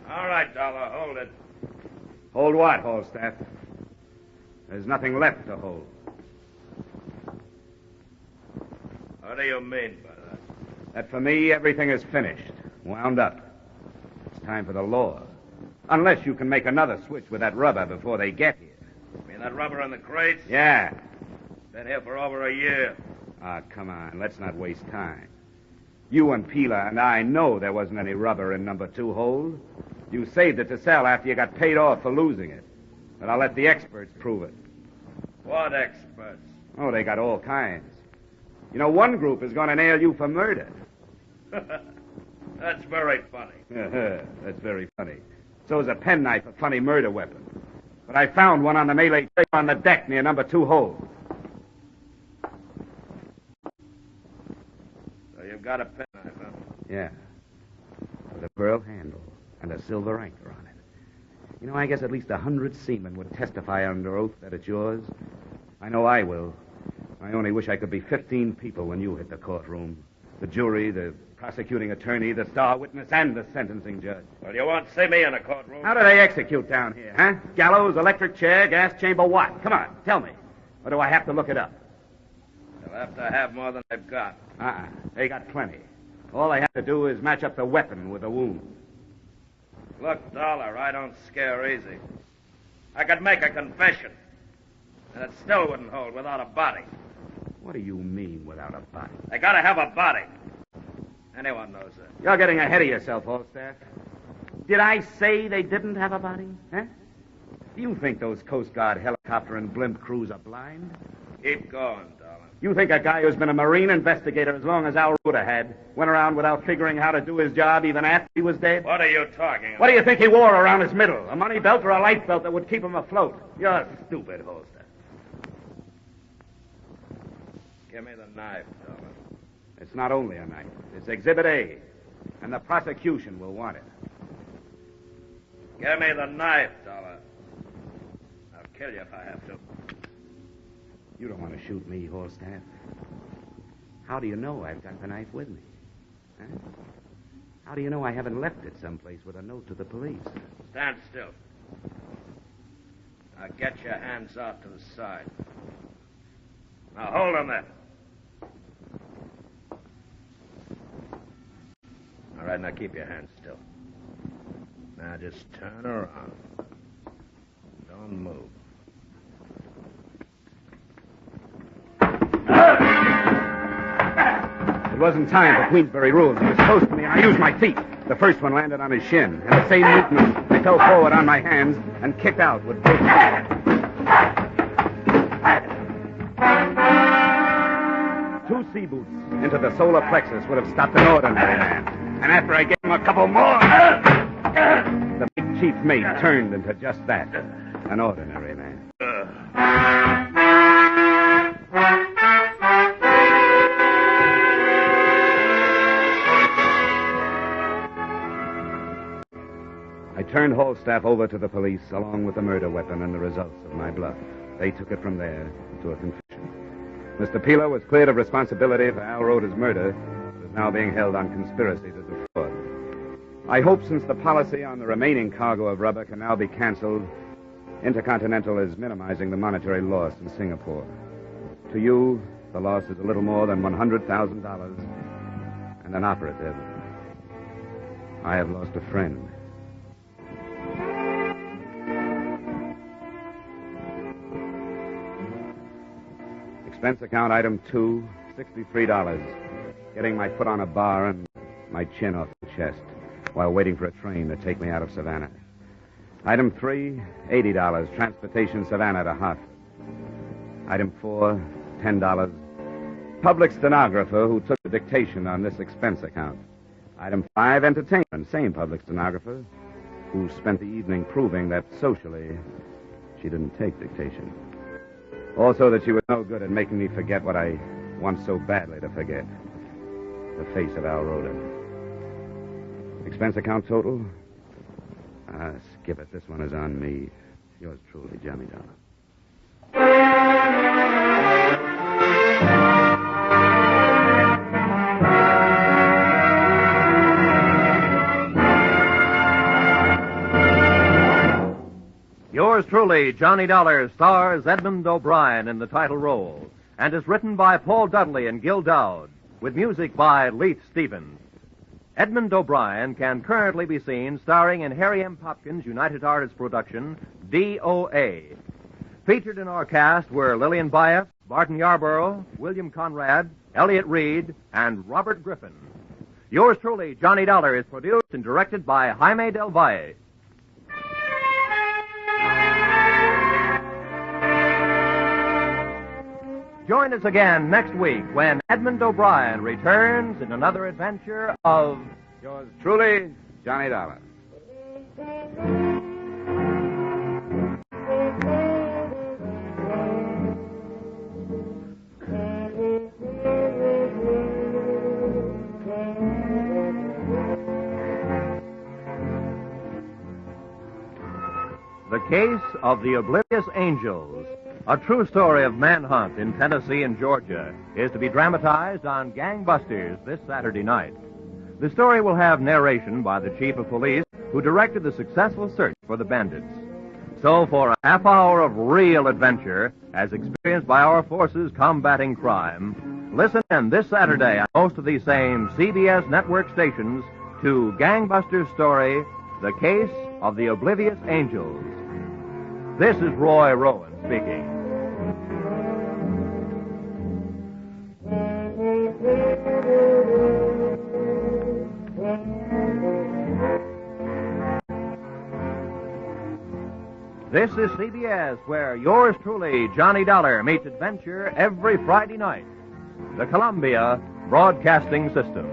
All right, Dollar, hold it. Hold what, Holstaff? There's nothing left to hold. What do you mean by that? That for me, everything is finished, wound up. It's time for the law. Unless you can make another switch with that rubber before they get here. You mean that rubber in the crates? Yeah. Been here for over a year. Ah, come on. Let's not waste time. You and Pila and I know there wasn't any rubber in number 2 hold. You saved it to sell after you got paid off for losing it. But I'll let the experts prove it. What experts? Oh, they got all kinds. You know, one group is going to nail you for murder. That's very funny. That's very funny. So is a penknife a funny murder weapon. But I found one on the Malay train on the deck near number 2 hold. So you've got a penknife, huh? Yeah. With a pearl handle and a silver anchor on it. You know, I guess at least 100 seamen would testify under oath that it's yours. I know I will. I only wish I could be 15 people when you hit the courtroom. The jury, the prosecuting attorney, the star witness, and the sentencing judge. Well, you won't see me in a courtroom. How do they execute down here, huh? Gallows, electric chair, gas chamber, what? Come on, tell me. Or do I have to look it up? They'll have to have more than they've got. They got plenty. All they have to do is match up the weapon with the wound. Look, Dollar, I don't scare easy. I could make a confession, and it still wouldn't hold without a body. What do you mean without a body? They gotta have a body. Anyone knows that. You're getting ahead of yourself, Holstaff. Did I say they didn't have a body? Huh? Do you think those Coast Guard helicopter and blimp crews are blind? Keep going, darling. You think a guy who's been a Marine investigator as long as Al Ruda had went around without figuring how to do his job even after he was dead? What are you talking about? What do you think he wore around his middle? A money belt or a life belt that would keep him afloat? You're stupid, Holster. Give me the knife, darling. It's not only a knife. It's Exhibit A. And the prosecution will want it. Give me the knife, darling. I'll kill you if I have to. You don't want to shoot me, Holstaff. How do you know I've got the knife with me? Huh? How do you know I haven't left it someplace with a note to the police? Stand still. Now get your hands off to the side. Now hold them there. All right, now keep your hands still. Now just turn around. Don't move. It wasn't time for Queensberry rules. He was close to me, and I used my feet. The first one landed on his shin. And the same movement, I fell forward on my hands and kicked out with both feet. 2 sea boots into the solar plexus would have stopped an ordinary man. And after I gave him a couple more, the big chief mate turned into just that, an ordinary man. I turned Holstaff over to the police along with the murder weapon and the results of my bluff. They took it from there to a confession. Mr. Peeler was cleared of responsibility for Al Roda's murder, but is now being held on conspiracy to defraud. I hope since the policy on the remaining cargo of rubber can now be canceled, Intercontinental is minimizing the monetary loss in Singapore. To you, the loss is a little more than $100,000 and an operative. I have lost a friend. Expense account item 2, $63. Getting my foot on a bar and my chin off the chest while waiting for a train to take me out of Savannah. Item 3, $80. Transportation Savannah to Hartford. Item 4, $10. Public stenographer who took the dictation on this expense account. Item 5, entertainment. Same public stenographer who spent the evening proving that socially she didn't take dictation. Also that she was no good at making me forget what I want so badly to forget. The face of Al Roda. Expense account total? Skip it. This one is on me. Yours truly, Johnny Dollar. Yours truly, Johnny Dollar, stars Edmund O'Brien in the title role and is written by Paul Dudley and Gil Dowd with music by Leith Stevens. Edmund O'Brien can currently be seen starring in Harry M. Popkins' United Artists production, D.O.A. Featured in our cast were Lillian Byeth, Barton Yarborough, William Conrad, Elliot Reed, and Robert Griffin. Yours truly, Johnny Dollar, is produced and directed by Jaime Del Valle. Join us again next week when Edmund O'Brien returns in another adventure of Yours truly, Johnny Dollar. The Case of the Oblivious Angels, a true story of manhunt in Tennessee and Georgia, is to be dramatized on Gangbusters this Saturday night. The story will have narration by the chief of police who directed the successful search for the bandits. So for a half hour of real adventure, as experienced by our forces combating crime, listen in this Saturday on most of these same CBS network stations to Gangbusters' story, The Case of the Oblivious Angels. This is Roy Rowan speaking. This is CBS, where yours truly, Johnny Dollar, meets adventure every Friday night. The Columbia Broadcasting System.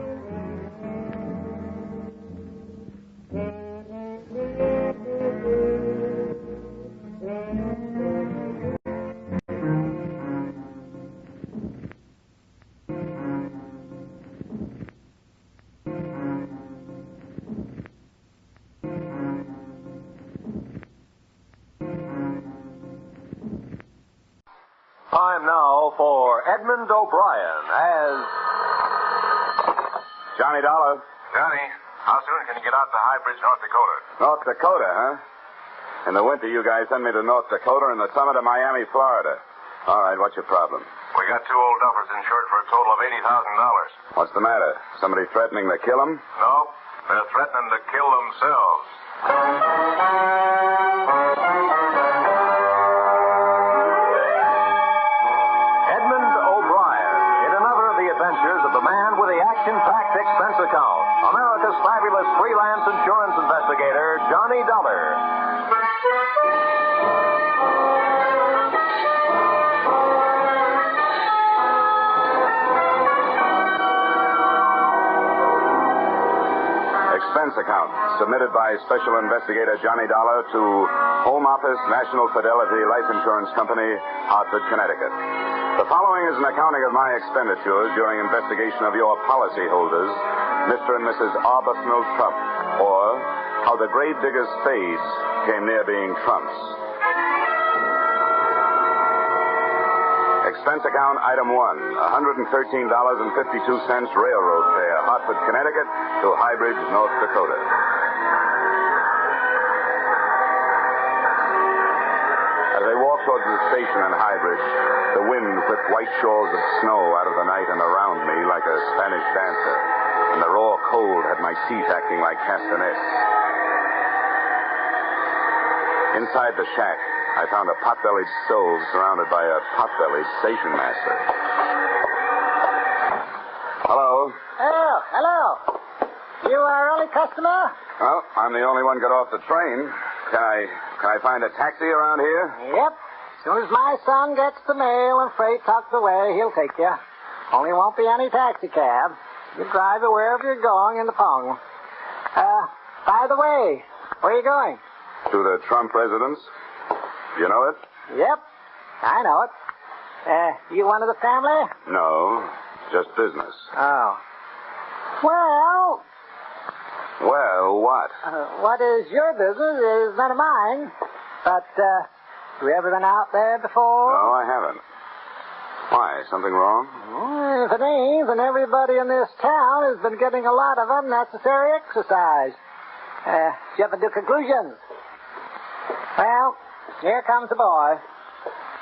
Time now for Edmund O'Brien as Johnny Dollar. Johnny, how soon can you get out to High Bridge, North Dakota? North Dakota, huh? In the winter, you guys send me to North Dakota, in the summer to Miami, Florida. All right, what's your problem? We got two old duffers insured for a total of $80,000. What's the matter? Somebody threatening to kill them? No, they're threatening to kill themselves. Edmund O'Brien in another of the adventures of the man with the action-packed expense account, America's fabulous freelance insurance investigator, Johnny Dollar. Expense account submitted by Special Investigator Johnny Dollar to Home Office, National Fidelity Life Insurance Company, Hartford, Connecticut. The following is an accounting of my expenditures during investigation of your policyholders, Mr. and Mrs. Arbuthnel Trump, or how the grave digger's spades came near being Trump's. Expense account item 1, $113.52 railroad fare, Hartford, Connecticut to High Bridge, North Dakota. As I walked towards the station in High Bridge, the wind whipped white shawls of snow out of the night and around me like a Spanish dancer, and the raw cold had my teeth acting like castanets. Inside the shack, I found a pot-bellied stove surrounded by a pot-bellied station master. Hello? Oh, hello. You are our only customer? Well, I'm the only one got off the train. Can I find a taxi around here? Yep. As soon as my son gets the mail and freight tucked away, he'll take you. Only won't be any taxi cab. You drive you wherever you're going in the Pong. By the way, where are you going? To the Trump residence. You know it? Yep, I know it. You one of the family? No, just business. Oh. Well... Well, what? What is your business is none of mine. But, have you ever been out there before? No, I haven't. Why, something wrong? If it ain't, then everybody in this town has been getting a lot of unnecessary exercise. Did you ever do conclusions? Well... Here comes the boy.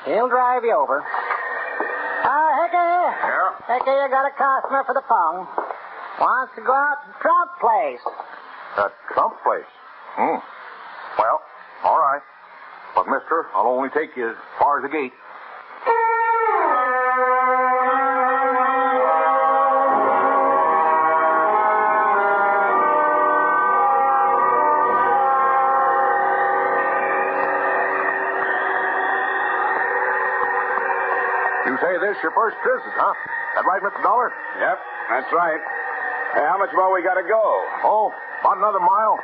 He'll drive you over. Hickey. Yeah? Hickey, you got a customer for the Pong. Wants to go out to Trump place. That Trump place? Well, all right. But, mister, I'll only take you as far as the gate. You say this your first visit, huh? That right, Mr. Dollar? Yep, that's right. Hey, how much more we got to go? Oh, about another mile.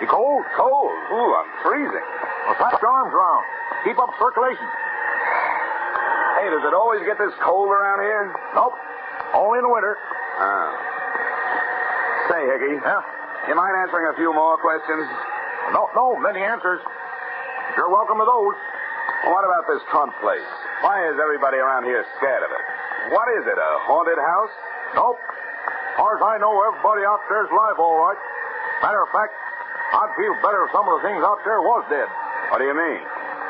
You cold? Cold? Ooh, I'm freezing. Well, slap your arms around. Keep up circulation. Hey, does it always get this cold around here? Nope. Only in the winter. Oh. Say, Hickey. Yeah? You mind answering a few more questions? No, many answers. You're welcome to those. Well, what about this Trump place? Why is everybody around here scared of it? What is it, a haunted house? Nope. As far as I know, everybody out there's alive all right. Matter of fact, I'd feel better if some of the things out there was dead. What do you mean?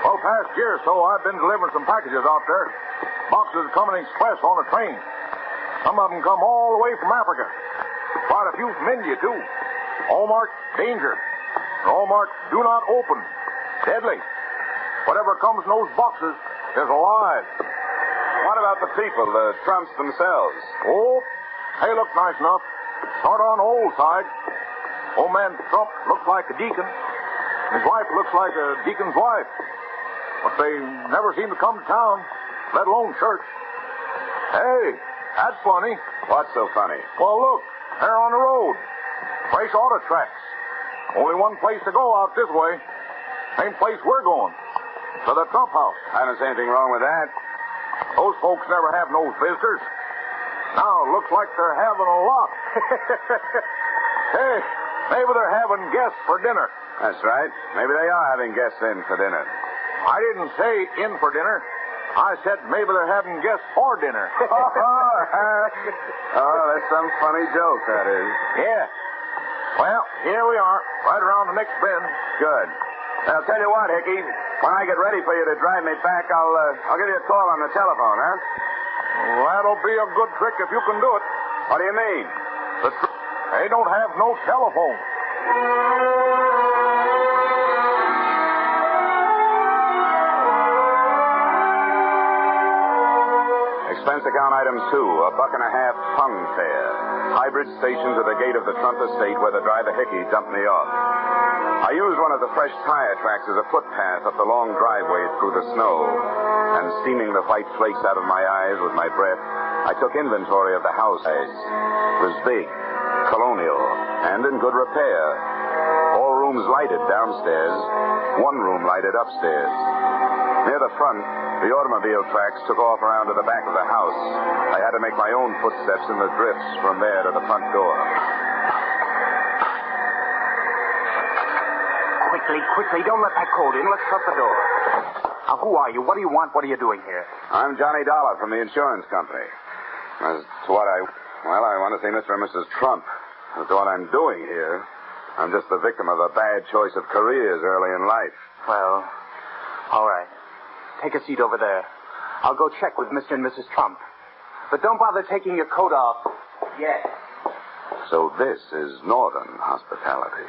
Well, past year or so, I've been delivering some packages out there. Boxes coming express on a train. Some of them come all the way from Africa. Quite a few from India, too. All marked danger. All marked do not open. Deadly. Whatever comes in those boxes is alive. What about the people, the Trumps themselves? Oh, they look nice enough. Sort of on the old side. Old man Trump looks like a deacon. His wife looks like a deacon's wife. But they never seem to come to town, let alone church. Hey, that's funny. What's so funny? Well, look, they're on the road. Fresh auto tracks. Only one place to go out this way. Same place we're going. To the Trump house. I don't see anything wrong with that. Those folks never have no visitors. Now, looks like they're having a lot. Hey, maybe they're having guests for dinner. That's right. Maybe they are having guests in for dinner. I didn't say in for dinner. I said maybe they're having guests for dinner. Oh, that's some funny joke, that is. Yeah. Well, here we are, right around the next bend. Good. I'll tell you what, Hickey. When I get ready for you to drive me back, I'll give you a call on the telephone, huh? Well, that'll be a good trick if you can do it. What do you mean? They don't have no telephone. Expense account item 2, $1.50 tongue fare. Hybrid station to the gate of the Trump estate where the driver Hickey dumped me off. I used one of the fresh tire tracks as a footpath up the long driveway through the snow, and steaming the white flakes out of my eyes with my breath, I took inventory of the house. It was big, colonial, and in good repair. All rooms lighted downstairs, one room lighted upstairs. Near the front, the automobile tracks took off around to the back of the house. I had to make my own footsteps in the drifts from there to the front door. Quickly, don't let that cold in. Let's shut the door. Now, who are you? What do you want? What are you doing here? I'm Johnny Dollar from the insurance company. As to what I want to see Mr. and Mrs. Trump. As to what I'm doing here, I'm just the victim of a bad choice of careers early in life. Well, all right. Take a seat over there. I'll go check with Mr. and Mrs. Trump. But don't bother taking your coat off yet. So this is Northern hospitality.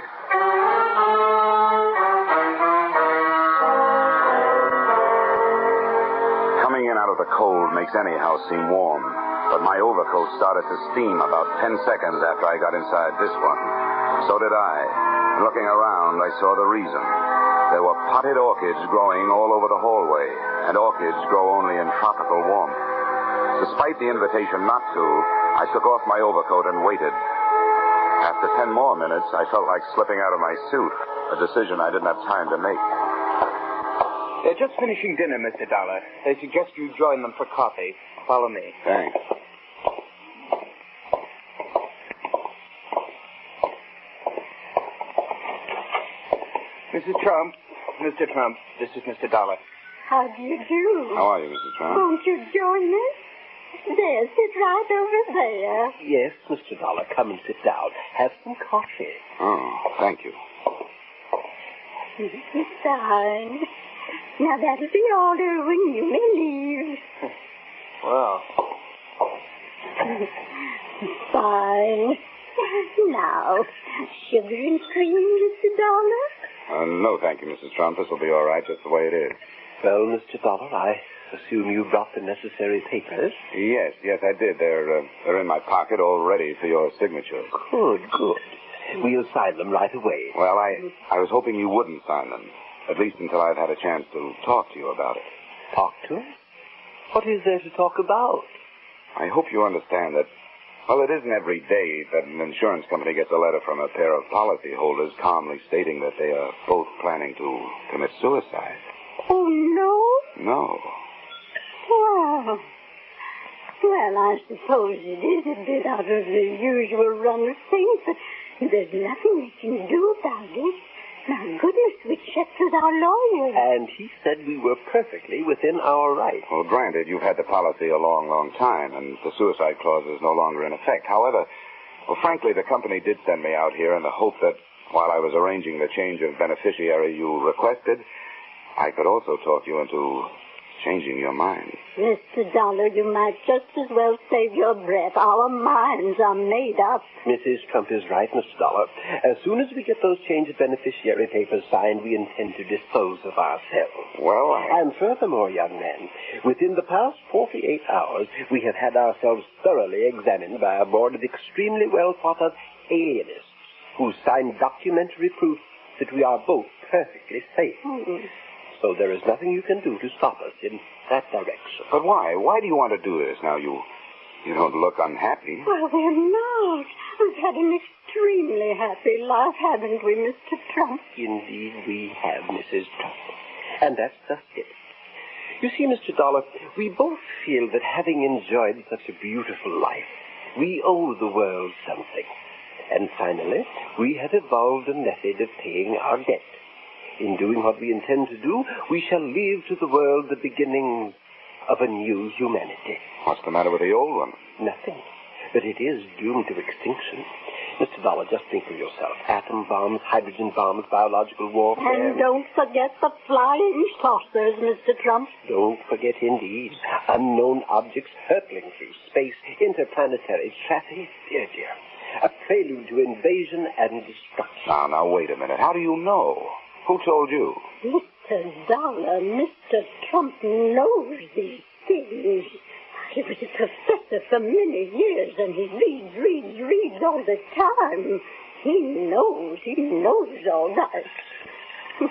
Coming in out of the cold makes any house seem warm, but my overcoat started to steam about 10 seconds after I got inside this one. So did I. And looking around, I saw the reason. There were potted orchids growing all over the hallway, and orchids grow only in tropical warmth. Despite the invitation not to, I took off my overcoat and waited. After 10 more minutes, I felt like slipping out of my suit, a decision I didn't have time to make. They're just finishing dinner, Mr. Dollar. They suggest you join them for coffee. Follow me. Thanks. Mrs. Trump, Mr. Trump, this is Mr. Dollar. How do you do? How are you, Mrs. Trump? Won't you join us? There, sit right over there. Yes, Mr. Dollar, come and sit down. Have some coffee. Oh, thank you. Fine. Now, that'll be all when you may leave. Well. Fine. Now, sugar and cream, Mr. Dollar? No, thank you, Mrs. Trump. This will be all right, just the way it is. Well, Mr. Dollar, I assume you brought the necessary papers? Yes, I did. They're in my pocket, all ready for your signature. Good. We'll sign them right away. Well, I was hoping you wouldn't sign them, at least until I've had a chance to talk to you about it. Talk to us? What is there to talk about? I hope you understand that, well, it isn't every day that an insurance company gets a letter from a pair of policyholders calmly stating that they are both planning to commit suicide. Oh, no? No. Well, I suppose it is a bit out of the usual run of things, but there's nothing we can do about it. My goodness, we checked with our lawyer. And he said we were perfectly within our rights. Well, granted, you've had the policy a long, long time, and the suicide clause is no longer in effect. However, frankly, the company did send me out here in the hope that while I was arranging the change of beneficiary you requested, I could also talk you into changing your mind. Mr. Dollar, you might just as well save your breath. Our minds are made up. Mrs. Trump is right, Mr. Dollar. As soon as we get those change of beneficiary papers signed, we intend to dispose of ourselves. Well, And furthermore, young man, within the past 48 hours, we have had ourselves thoroughly examined by a board of extremely well-thought-of alienists who signed documentary proof that we are both perfectly safe. So there is nothing you can do to stop us in that direction. But why? Why do you want to do this? Now, you don't look unhappy. Well, we're not. We've had an extremely happy life, haven't we, Mr. Trump? Indeed, we have, Mrs. Trump. And that's just it. You see, Mr. Dollar, we both feel that having enjoyed such a beautiful life, we owe the world something. And finally, we have evolved a method of paying our debt. In doing what we intend to do, we shall leave to the world the beginnings of a new humanity. What's the matter with the old one? Nothing. But it is doomed to extinction. Mr. Dollar, just think for yourself. Atom bombs, hydrogen bombs, biological warfare. And don't forget the flying saucers, Mr. Trump. Don't forget, indeed. Unknown objects hurtling through space, interplanetary traffic. Dear. A prelude to invasion and destruction. Now, wait a minute. How do you know? Who told you? Mr. Dollar, Mr. Trump knows these things. He was a professor for many years, and he reads all the time. He knows all that.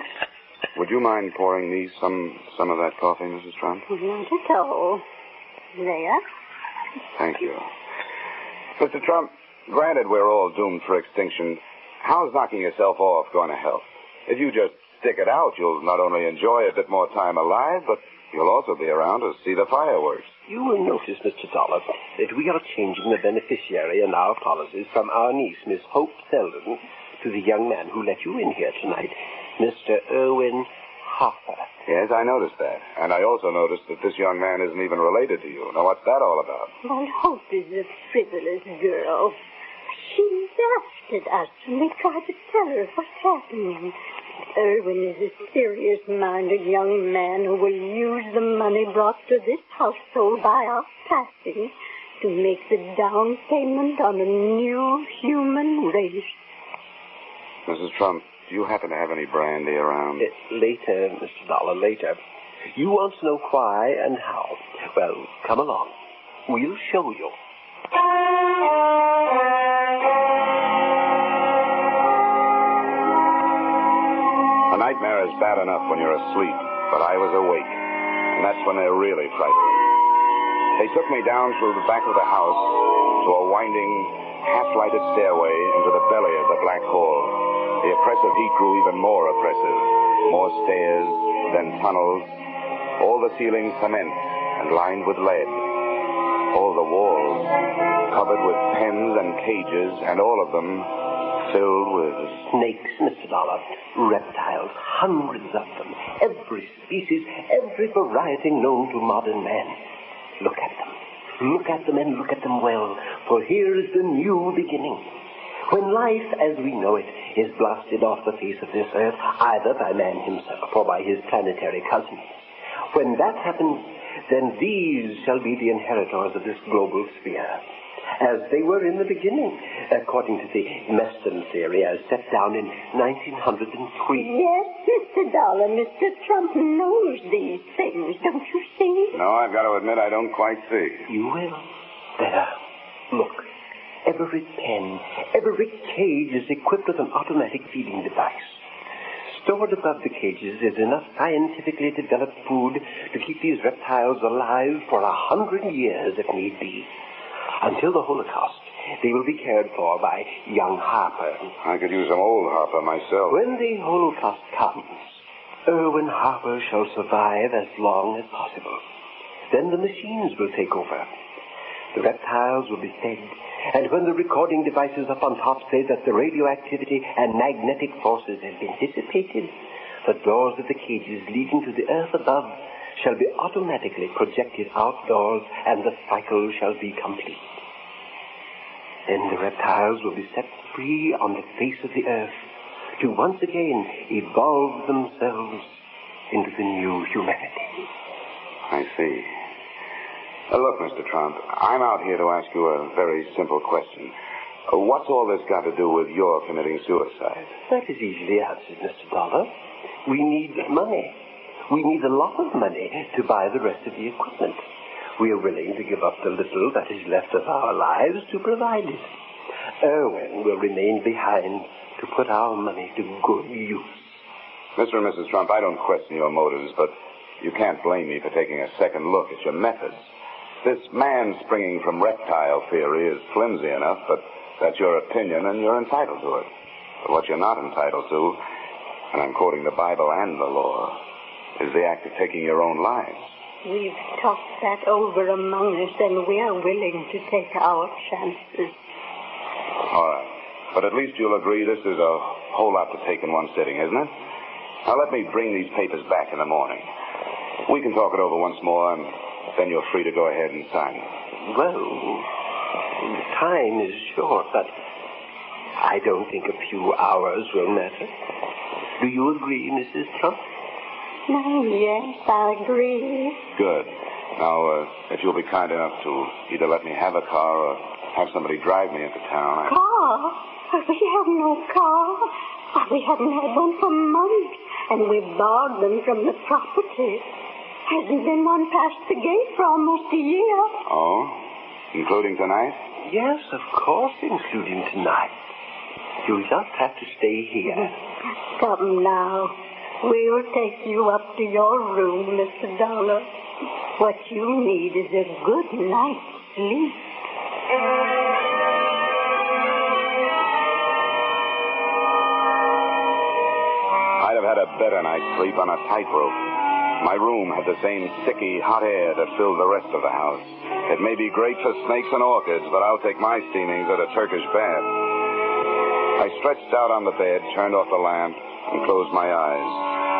Would you mind pouring me some of that coffee, Mrs. Trump? Not at all. There. Thank you. Mr. Trump, granted we're all doomed for extinction, how's knocking yourself off going to help? If you just stick it out, you'll not only enjoy a bit more time alive, but you'll also be around to see the fireworks. You will notice, Mr. Dollar, that we are changing the beneficiary in our policies from our niece, Miss Hope Selden, to the young man who let you in here tonight, Mr. Irwin Harper. Yes, I noticed that. And I also noticed that this young man isn't even related to you. Now, what's that all about? Well, Hope is a frivolous girl. She laughed at us when we tried to tell her what's happening. Irwin is a serious-minded young man who will use the money brought to this household by our passing to make the down payment on a new human race. Mrs. Trump, do you happen to have any brandy around? Later, Mr. Dollar, later. You want to know why and how. Well, come along. We'll show you. A nightmare is bad enough when you're asleep, but I was awake, and that's when they're really frightening. They took me down through the back of the house to a winding, half-lighted stairway into the belly of the black hole. The oppressive heat grew even more oppressive. More stairs, then tunnels, all the ceilings cement and lined with lead. All the walls covered with pens and cages, and all of them filled with snakes, Mr. Dollar, reptiles, hundreds of them, every species, every variety known to modern man. Look at them. Look at them and look at them well, for here is the new beginning. When life as we know it is blasted off the face of this earth, either by man himself or by his planetary cousins, when that happens, then these shall be the inheritors of this global sphere, as they were in the beginning, according to the Meston theory as set down in 1903. Yes, Mr. Dollar, Mr. Trump knows these things, don't you see? No, I've got to admit I don't quite see. You will. There. Look. Every pen, every cage is equipped with an automatic feeding device. Stored above the cages is enough scientifically developed food to keep these reptiles alive for 100 years if need be. Until the Holocaust, they will be cared for by young Harper. I could use some old Harper myself. When the Holocaust comes, Irwin Harper shall survive as long as possible. Then the machines will take over. The reptiles will be fed, and when the recording devices up on top say that the radioactivity and magnetic forces have been dissipated, the doors of the cages leading to the earth above shall be automatically projected outdoors, and the cycle shall be complete. Then the reptiles will be set free on the face of the earth to once again evolve themselves into the new humanity. I see. Look, Mr. Trump, I'm out here to ask you a very simple question. What's all this got to do with your committing suicide? That is easily answered, Mr. Dollar. We need money. We need a lot of money to buy the rest of the equipment. We are willing to give up the little that is left of our lives to provide it. Irwin will remain behind to put our money to good use. Mr. and Mrs. Trump, I don't question your motives, but you can't blame me for taking a second look at your methods. This man springing from reptile theory is flimsy enough, but that's your opinion, and you're entitled to it. But what you're not entitled to, and I'm quoting the Bible and the law, is the act of taking your own lives. We've talked that over among us, and we're willing to take our chances. All right. But at least you'll agree this is a whole lot to take in one sitting, isn't it? Now, let me bring these papers back in the morning. We can talk it over once more, and then you're free to go ahead and sign it. Well, the time is short, but I don't think a few hours will matter. Do you agree, Mrs. Trump? Oh, yes, I agree. Good. Now, if you'll be kind enough to either let me have a car or have somebody drive me into town. Car? We have no car. We haven't had one for months, and we've borrowed them from the property. Hasn't been one past the gate for almost a year. Oh? Including tonight? Yes, of course, including tonight. You'll just have to stay here. Come now. We'll take you up to your room, Mr. Dollar. What you need is a good night's sleep. I'd have had a better night's sleep on a tightrope. My room had the same sticky, hot air that filled the rest of the house. It may be great for snakes and orchids, but I'll take my steamings at a Turkish bath. I stretched out on the bed, turned off the lamp, and closed my eyes.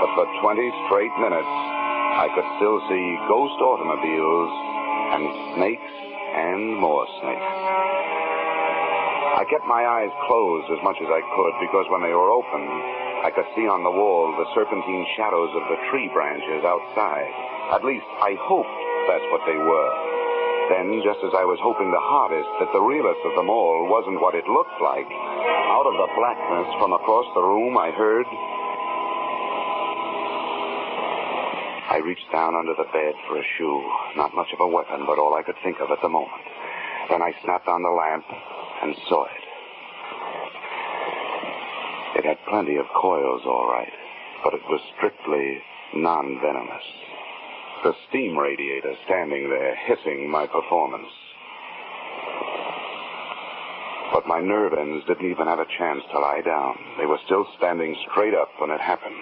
But for 20 straight minutes, I could still see ghost automobiles and snakes and more snakes. I kept my eyes closed as much as I could because when they were open, I could see on the wall the serpentine shadows of the tree branches outside. At least, I hoped that's what they were. Then, just as I was hoping the hardest that the realest of them all wasn't what it looked like, out of the blackness from across the room I heard... I reached down under the bed for a shoe. Not much of a weapon, but all I could think of at the moment. Then I snapped on the lamp and saw it. It had plenty of coils, all right, but it was strictly non-venomous. The steam radiator standing there hissing my performance. But my nerve ends didn't even have a chance to lie down. They were still standing straight up when it happened.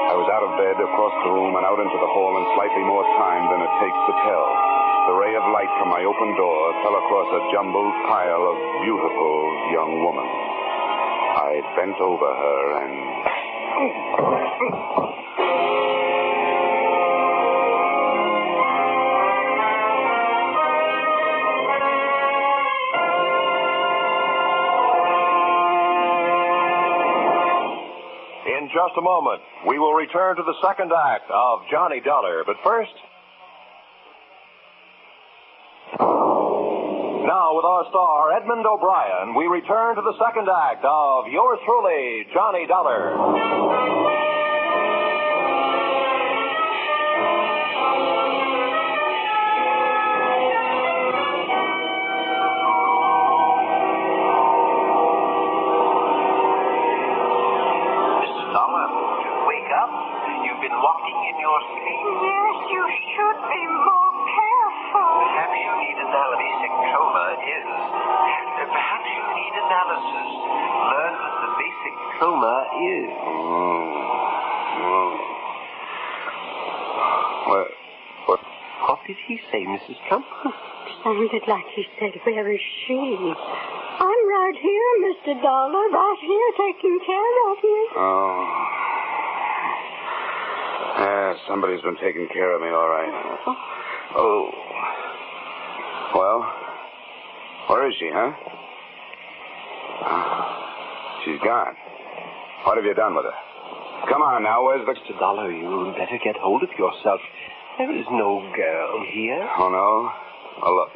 I was out of bed, across the room, and out into the hall in slightly more time than it takes to tell. The ray of light from my open door fell across a jumbled pile of beautiful young women. I bent over her and... In just a moment, we will return to the second act of Johnny Dollar. But first... Now, with our star, Edmund O'Brien, we return to the second act of yours truly, Johnny Dollar. Walking in your sleep? Yes, you should be more careful. Perhaps you need an basic trauma is. Perhaps you need analysis. Learn what the basic trauma is. What did he say, Mrs. Trump? Sounded like he said, where is she? I'm right here, Mr. Dollar, right here taking care of you. Oh. Somebody's been taking care of me, all right. Oh. Well, where is she, huh? She's gone. What have you done with her? Come on now, where's the... Mr. Dollar, you better get hold of yourself. There is no girl here. Oh, no? Oh, look.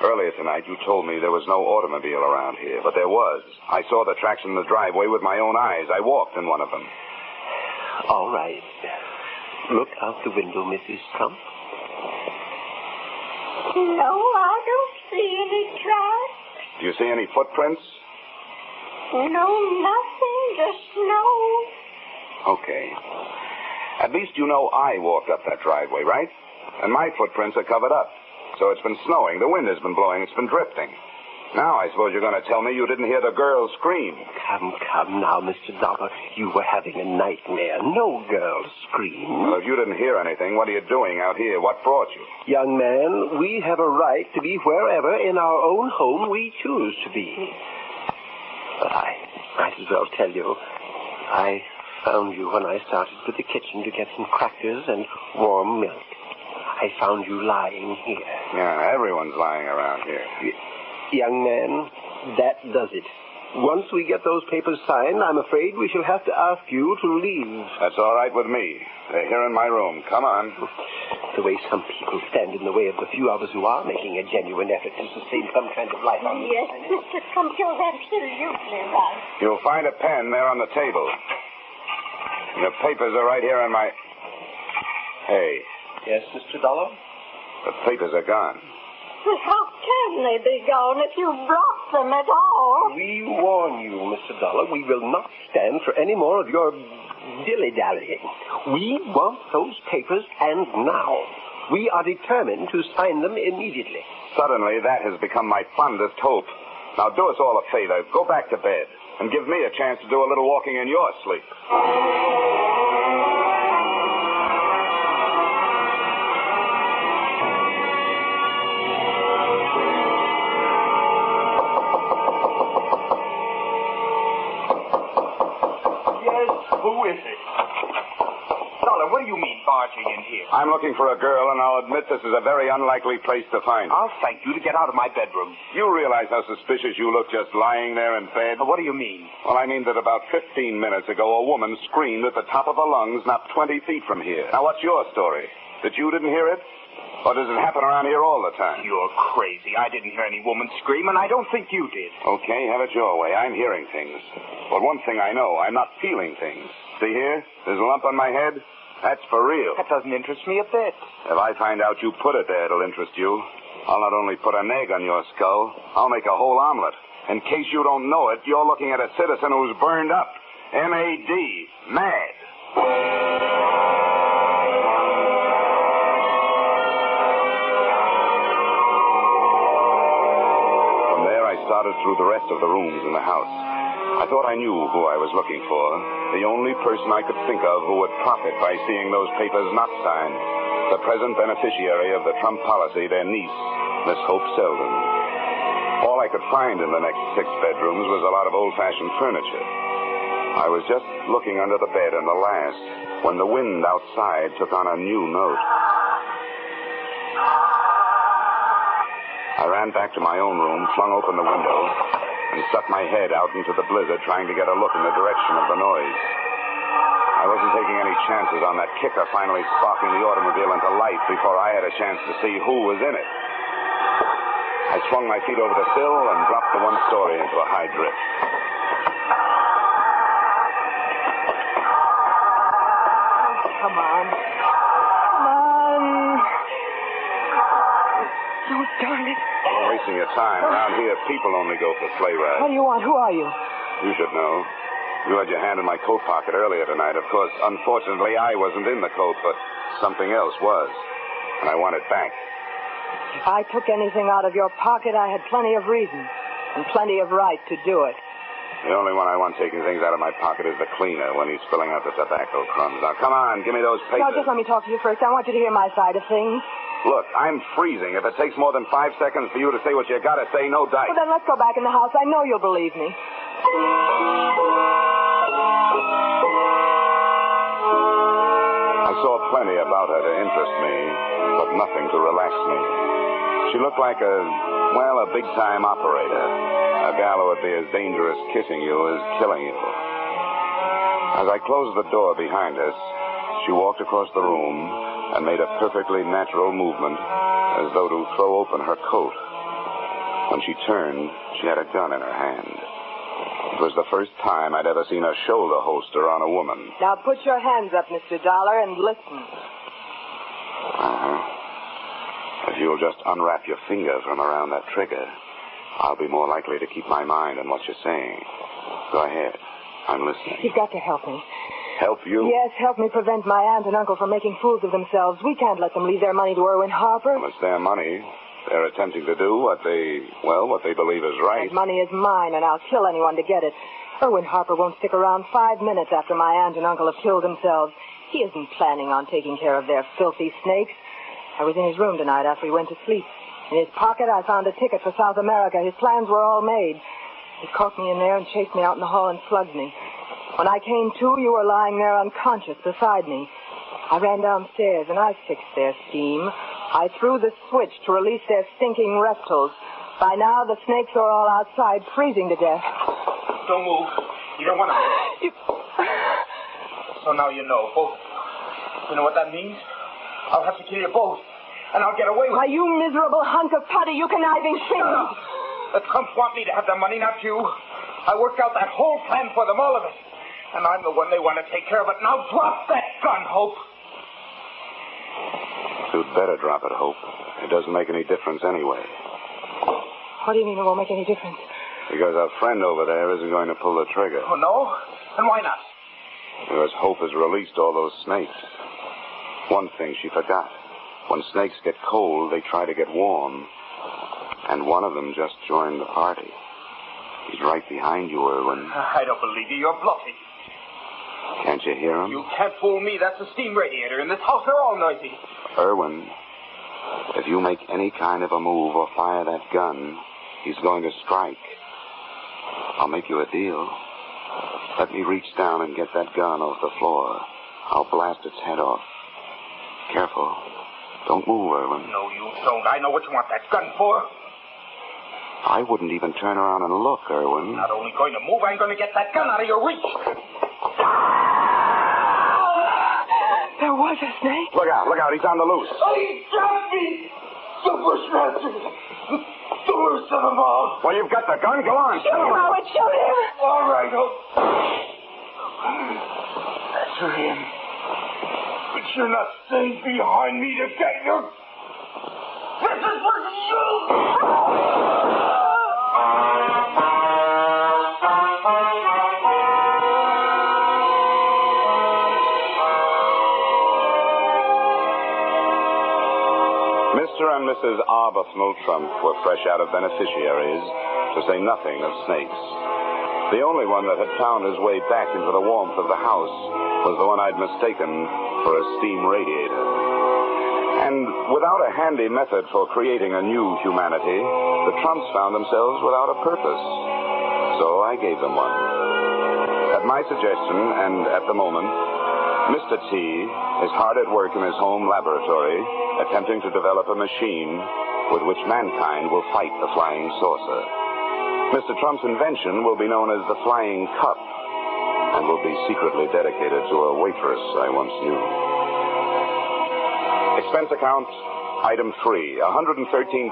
Earlier tonight, you told me there was no automobile around here, but there was. I saw the tracks in the driveway with my own eyes. I walked in one of them. All right. Look out the window, Mrs. Trump. No, I don't see any tracks. Do you see any footprints? No, nothing. Just snow. Okay. At least you know I walked up that driveway, right? And my footprints are covered up. So it's been snowing. The wind has been blowing. It's been drifting. Now I suppose you're going to tell me you didn't hear the girl scream. Come now, Mr. Dollar. You were having a nightmare. No girl scream. Well, if you didn't hear anything, what are you doing out here? What brought you? Young man, we have a right to be wherever in our own home we choose to be. But I might as well tell you, I found you when I started for the kitchen to get some crackers and warm milk. I found you lying here. Yeah, everyone's lying around here. Young man, that does it. Once we get those papers signed, I'm afraid we shall have to ask you to leave. That's all right with me. They're here in my room. Come on. The way some people stand in the way of the few of us who are making a genuine effort to sustain some kind of life on Yes, Mr. Trump, you're absolutely right. You'll find a pen there on the table. The papers are right here in my... Hey. Yes, Mr. Dollar? The papers are gone. But how can they be gone if you brought them at all? We warn you, Mr. Dollar, we will not stand for any more of your dilly-dallying. We want those papers, and now. We are determined to sign them immediately. Suddenly, that has become my fondest hope. Now, do us all a favor. Go back to bed and give me a chance to do a little walking in your sleep. Who is it? Dollar, what do you mean, barging in here? I'm looking for a girl, and I'll admit this is a very unlikely place to find her. I'll thank you to get out of my bedroom. You realize how suspicious you look just lying there in bed? What do you mean? Well, I mean that about 15 minutes ago, a woman screamed at the top of her lungs not 20 feet from here. Now, what's your story? That you didn't hear it? Or does it happen around here all the time? You're crazy. I didn't hear any woman scream, and I don't think you did. Okay, have it your way. I'm hearing things. But one thing I know, I'm not feeling things. See here? There's a lump on my head. That's for real. That doesn't interest me a bit. If I find out you put it there, it'll interest you. I'll not only put an egg on your skull, I'll make a whole omelet. In case you don't know it, you're looking at a citizen who's burned up. M-A-D. Mad. Started through the rest of the rooms in the house. I thought I knew who I was looking for. The only person I could think of who would profit by seeing those papers not signed. The present beneficiary of the Trump policy, their niece, Miss Hope Selden. All I could find in the next 6 bedrooms was a lot of old-fashioned furniture. I was just looking under the bed in the last when the wind outside took on a new note. I ran back to my own room, flung open the window, and stuck my head out into the blizzard trying to get a look in the direction of the noise. I wasn't taking any chances on that kicker finally sparking the automobile into life before I had a chance to see who was in it. I swung my feet over the sill and dropped the one story into a high drift. Come on. Come on. Oh, darn it. You're wasting your time. Around here, people only go for sleigh rides. What do you want? Who are you? You should know. You had your hand in my coat pocket earlier tonight. Of course, unfortunately, I wasn't in the coat, but something else was. And I want it back. If I took anything out of your pocket, I had plenty of reason and plenty of right to do it. The only one I want taking things out of my pocket is the cleaner when he's spilling out the tobacco crumbs. Now, come on, give me those papers. No, just let me talk to you first. I want you to hear my side of things. Look, I'm freezing. If it takes more than 5 seconds for you to say what you gotta say, no dice. Well, then let's go back in the house. I know you'll believe me. I saw plenty about her to interest me, but nothing to relax me. She looked like a big-time operator. A gal who would be as dangerous kissing you as killing you. As I closed the door behind us, she walked across the room and made a perfectly natural movement as though to throw open her coat. When she turned, she had a gun in her hand. It was the first time I'd ever seen a shoulder holster on a woman. Now put your hands up, Mr. Dollar, and listen. If you'll just unwrap your finger from around that trigger, I'll be more likely to keep my mind on what you're saying. Go ahead. I'm listening. You've got to help me. Help you? Yes, help me prevent my aunt and uncle from making fools of themselves. We can't let them leave their money to Irwin Harper. Well, it's their money. They're attempting to do what they believe is right. That money is mine, and I'll kill anyone to get it. Irwin Harper won't stick around 5 minutes after my aunt and uncle have killed themselves. He isn't planning on taking care of their filthy snakes. I was in his room tonight after he went to sleep. In his pocket, I found a ticket for South America. His plans were all made. He caught me in there and chased me out in the hall and slugged me. When I came to, you were lying there unconscious beside me. I ran downstairs and I fixed their steam. I threw the switch to release their stinking reptiles. By now, the snakes are all outside, freezing to death. Don't move. You don't want to... So now you know, both. You know what that means? I'll have to kill you both. And I'll get away with it. Why, you miserable hunk of putty, you conniving thing. The Trumps want me to have the money, not you. I worked out that whole plan for them, all of it. And I'm the one they want to take care of it. Now drop that gun, Hope. You'd better drop it, Hope. It doesn't make any difference anyway. What do you mean it won't make any difference? Because our friend over there isn't going to pull the trigger. Oh, no? And why not? Because Hope has released all those snakes. One thing she forgot. When snakes get cold, they try to get warm. And one of them just joined the party. He's right behind you, Irwin. I don't believe you. You're bluffing. Can't you hear him? You can't fool me. That's a steam radiator. In this house, they're all noisy. Irwin, if you make any kind of a move or fire that gun, he's going to strike. I'll make you a deal. Let me reach down and get that gun off the floor. I'll blast its head off. Careful. Don't move, Irwin. No, you don't. I know what you want that gun for. I wouldn't even turn around and look, Irwin. Not only going to move, I'm going to get that gun out of your reach. There was a snake. Look out, he's on the loose. Oh, he dropped me! The bushmaster! The worst of them all. Well, you've got the gun. Go on. Shoot him, Howard, shoot him! All right, That's for him. But you're not staying behind me to get your... This is for you! Mr. and Mrs. Arbuthnel Trump were fresh out of beneficiaries, to say nothing of snakes. The only one that had found his way back into the warmth of the house was the one I'd mistaken for a steam radiator. And without a handy method for creating a new humanity, the Trumps found themselves without a purpose. So I gave them one. At my suggestion, and at the moment, Mr. T is hard at work in his home laboratory, attempting to develop a machine with which mankind will fight the flying saucer. Mr. Trump's invention will be known as the Flying Cup and will be secretly dedicated to a waitress I once knew. Expense account, item 3, $113.52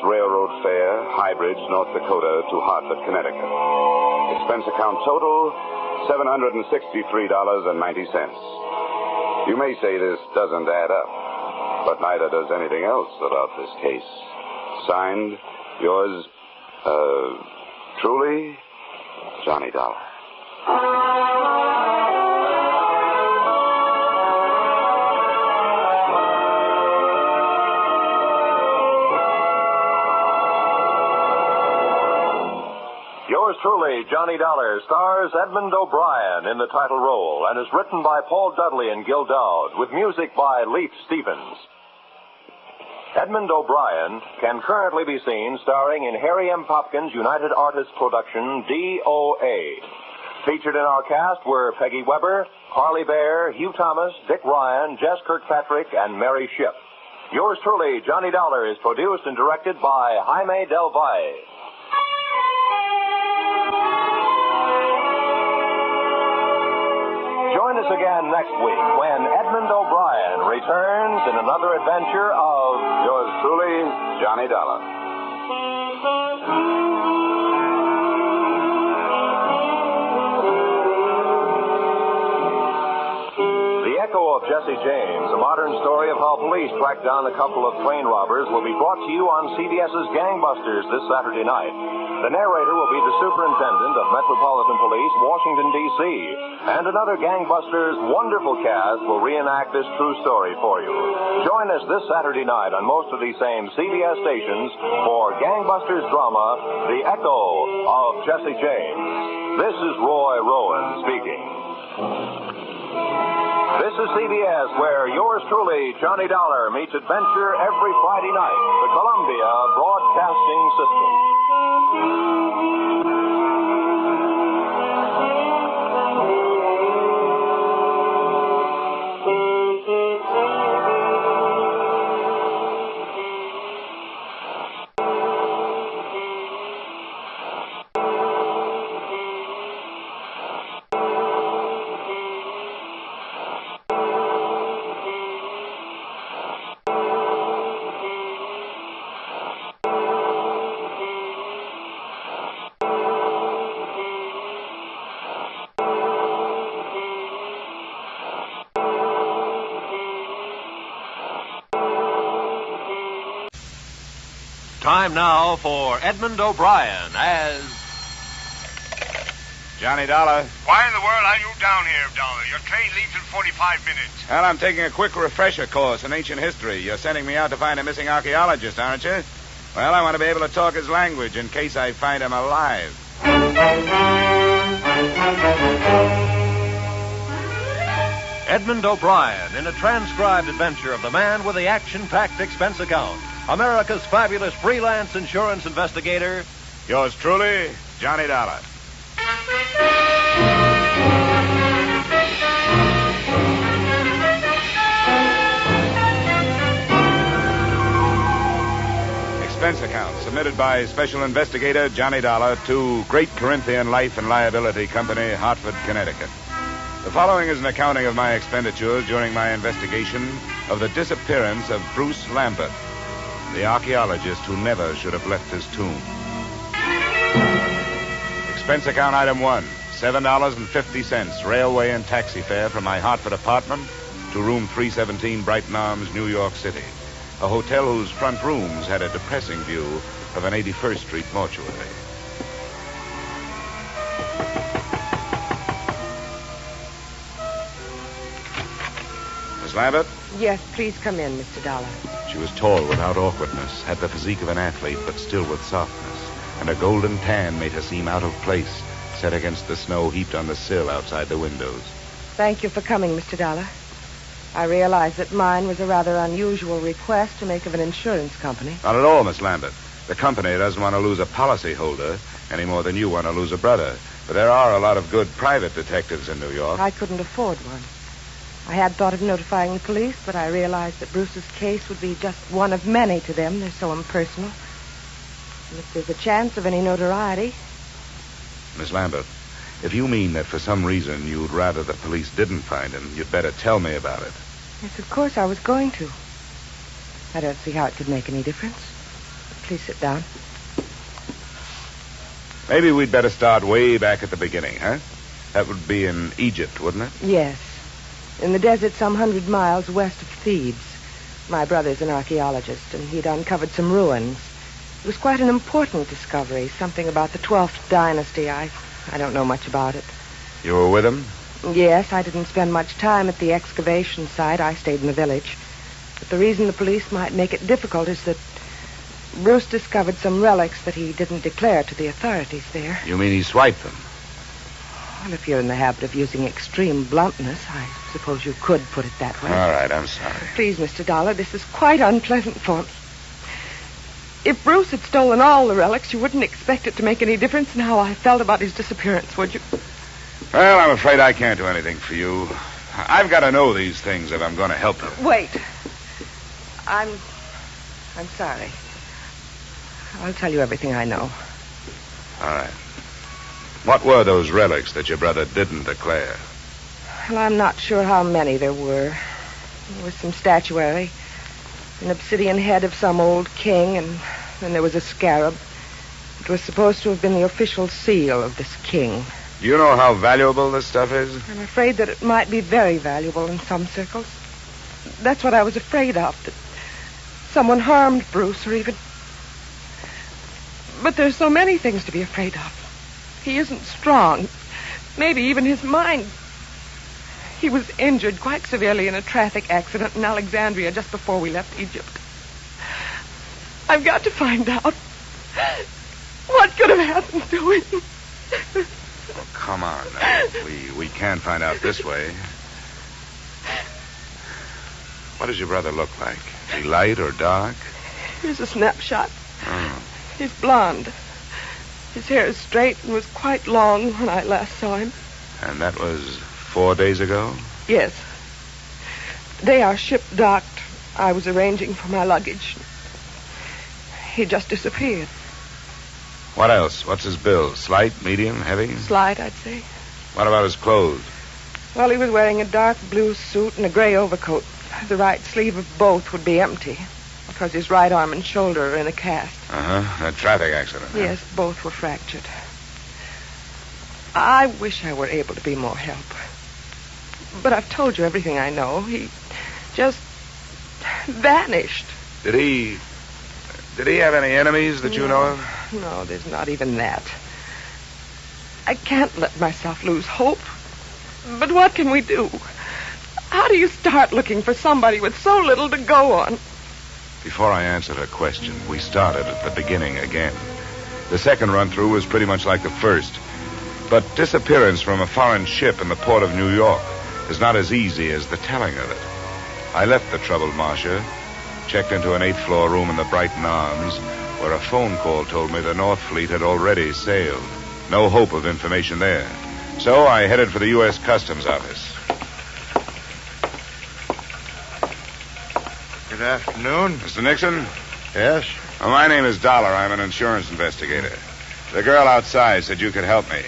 railroad fare, High Bridge, North Dakota to Hartford, Connecticut. Expense account total, $763.90. You may say this doesn't add up, but neither does anything else about this case. Signed, yours, truly, Johnny Dollar. Yours truly, Johnny Dollar, stars Edmund O'Brien in the title role and is written by Paul Dudley and Gil Dowd with music by Leif Stevens. Edmund O'Brien can currently be seen starring in Harry M. Popkin's United Artists production, D.O.A. Featured in our cast were Peggy Weber, Harley Bear, Hugh Thomas, Dick Ryan, Jess Kirkpatrick, and Mary Shipp. Yours truly, Johnny Dollar, is produced and directed by Jaime Del Valle. Join us again next week when Edmund O'Brien returns in another adventure of yours truly, Johnny Dollar. The Echo of Jesse James, a modern story of how police tracked down a couple of train robbers, will be brought to you on CBS's Gangbusters this Saturday night. The narrator will be the Superintendent of Metropolitan Police, Washington, D.C., and another Gangbusters wonderful cast will reenact this true story for you. Join us this Saturday night on most of these same CBS stations for Gangbusters drama, The Echo of Jesse James. This is Roy Rowan speaking. This is CBS, where yours truly, Johnny Dollar, meets adventure every Friday night. The Columbia Broadcasting System. Time now for Edmund O'Brien as Johnny Dollar. Why in the world are you down here, Dollar? Your train leaves in 45 minutes. Well, I'm taking a quick refresher course in ancient history. You're sending me out to find a missing archaeologist, aren't you? Well, I want to be able to talk his language in case I find him alive. Edmund O'Brien in a transcribed adventure of the man with the action-packed expense account. America's fabulous freelance insurance investigator. Yours truly, Johnny Dollar. Expense account submitted by Special Investigator Johnny Dollar to Great Corinthian Life and Liability Company, Hartford, Connecticut. The following is an accounting of my expenditures during my investigation of the disappearance of Bruce Lambert, the archaeologist who never should have left his tomb. Expense account item 1, $7.50 railway and taxi fare from my Hartford apartment to room 317 Brighton Arms, New York City, a hotel whose front rooms had a depressing view of an 81st Street mortuary. Miss Lambert? Yes, please come in, Mr. Dollar. She was tall without awkwardness, had the physique of an athlete, but still with softness, and a golden tan made her seem out of place, set against the snow heaped on the sill outside the windows. Thank you for coming, Mr. Dollar. I realize that mine was a rather unusual request to make of an insurance company. Not at all, Miss Lambert. The company doesn't want to lose a policyholder any more than you want to lose a brother. But there are a lot of good private detectives in New York. I couldn't afford one. I had thought of notifying the police, but I realized that Bruce's case would be just one of many to them. They're so impersonal. And if there's a chance of any notoriety... Miss Lambert, if you mean that for some reason you'd rather the police didn't find him, you'd better tell me about it. Yes, of course I was going to. I don't see how it could make any difference. Please sit down. Maybe we'd better start way back at the beginning, huh? That would be in Egypt, wouldn't it? Yes. In the desert some 100 miles west of Thebes. My brother's an archaeologist, and he'd uncovered some ruins. It was quite an important discovery, something about the 12th dynasty. I don't know much about it. You were with him? Yes, I didn't spend much time at the excavation site. I stayed in the village. But the reason the police might make it difficult is that Bruce discovered some relics that he didn't declare to the authorities there. You mean he swiped them? Well, if you're in the habit of using extreme bluntness, I suppose you could put it that way. All right, I'm sorry. Please, Mr. Dollar, this is quite unpleasant for me. If Bruce had stolen all the relics, you wouldn't expect it to make any difference in how I felt about his disappearance, would you? Well, I'm afraid I can't do anything for you. I've got to know these things if I'm going to help you. Wait. I'm sorry. I'll tell you everything I know. All right. What were those relics that your brother didn't declare? Well, I'm not sure how many there were. There was some statuary, an obsidian head of some old king, and then there was a scarab. It was supposed to have been the official seal of this king. Do you know how valuable this stuff is? I'm afraid that it might be very valuable in some circles. That's what I was afraid of, that someone harmed Bruce or even... But there's so many things to be afraid of. He isn't strong. Maybe even his mind... He was injured quite severely in a traffic accident in Alexandria just before we left Egypt. I've got to find out what could have happened to him. Well, come on now. We can't find out this way. What does your brother look like? Is he light or dark? Here's a snapshot. Oh. He's blonde. His hair is straight and was quite long when I last saw him. And that was 4 days ago? Yes. The day our ship docked, I was arranging for my luggage. He just disappeared. What else? What's his build? Slight, medium, heavy? Slight, I'd say. What about his clothes? Well, he was wearing a dark blue suit and a gray overcoat. The right sleeve of both would be empty because his right arm and shoulder are in a cast. Uh-huh. A traffic accident. Yes, both were fractured. I wish I were able to be more help. But I've told you everything I know. He just vanished. Did he have any enemies that you know of? No, there's not even that. I can't let myself lose hope. But what can we do? How do you start looking for somebody with so little to go on? Before I answered her question, we started at the beginning again. The second run-through was pretty much like the first. But disappearance from a foreign ship in the port of New York is not as easy as the telling of it. I left the troubled Marcia, checked into an 8th floor room in the Brighton Arms, where a phone call told me the North Fleet had already sailed. No hope of information there. So I headed for the U.S. Customs Office. Good afternoon. Mr. Nixon? Yes? Well, my name is Dollar. I'm an insurance investigator. The girl outside said you could help me.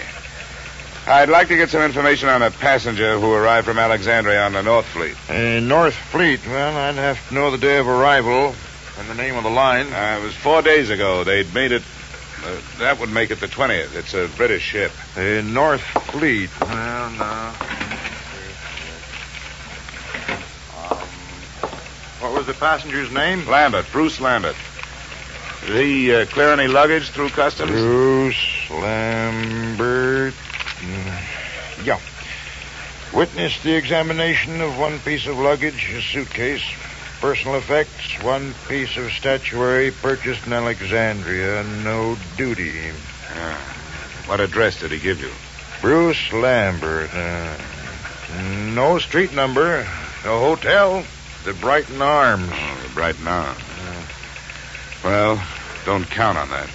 I'd like to get some information on a passenger who arrived from Alexandria on the North Fleet. North Fleet? Well, I'd have to know the day of arrival and the name of the line. It was 4 days ago. They'd made it... that would make it the 20th. It's a British ship. North Fleet. Well, no. What was the passenger's name? Lambert. Bruce Lambert. Did he clear any luggage through customs? Bruce Lambert. Yeah. Witnessed the examination of one piece of luggage, a suitcase, personal effects, one piece of statuary purchased in Alexandria, no duty. What address did he give you? Bruce Lambert. No street number, no hotel, the Brighton Arms. Oh, the Brighton Arms. Well, don't count on that.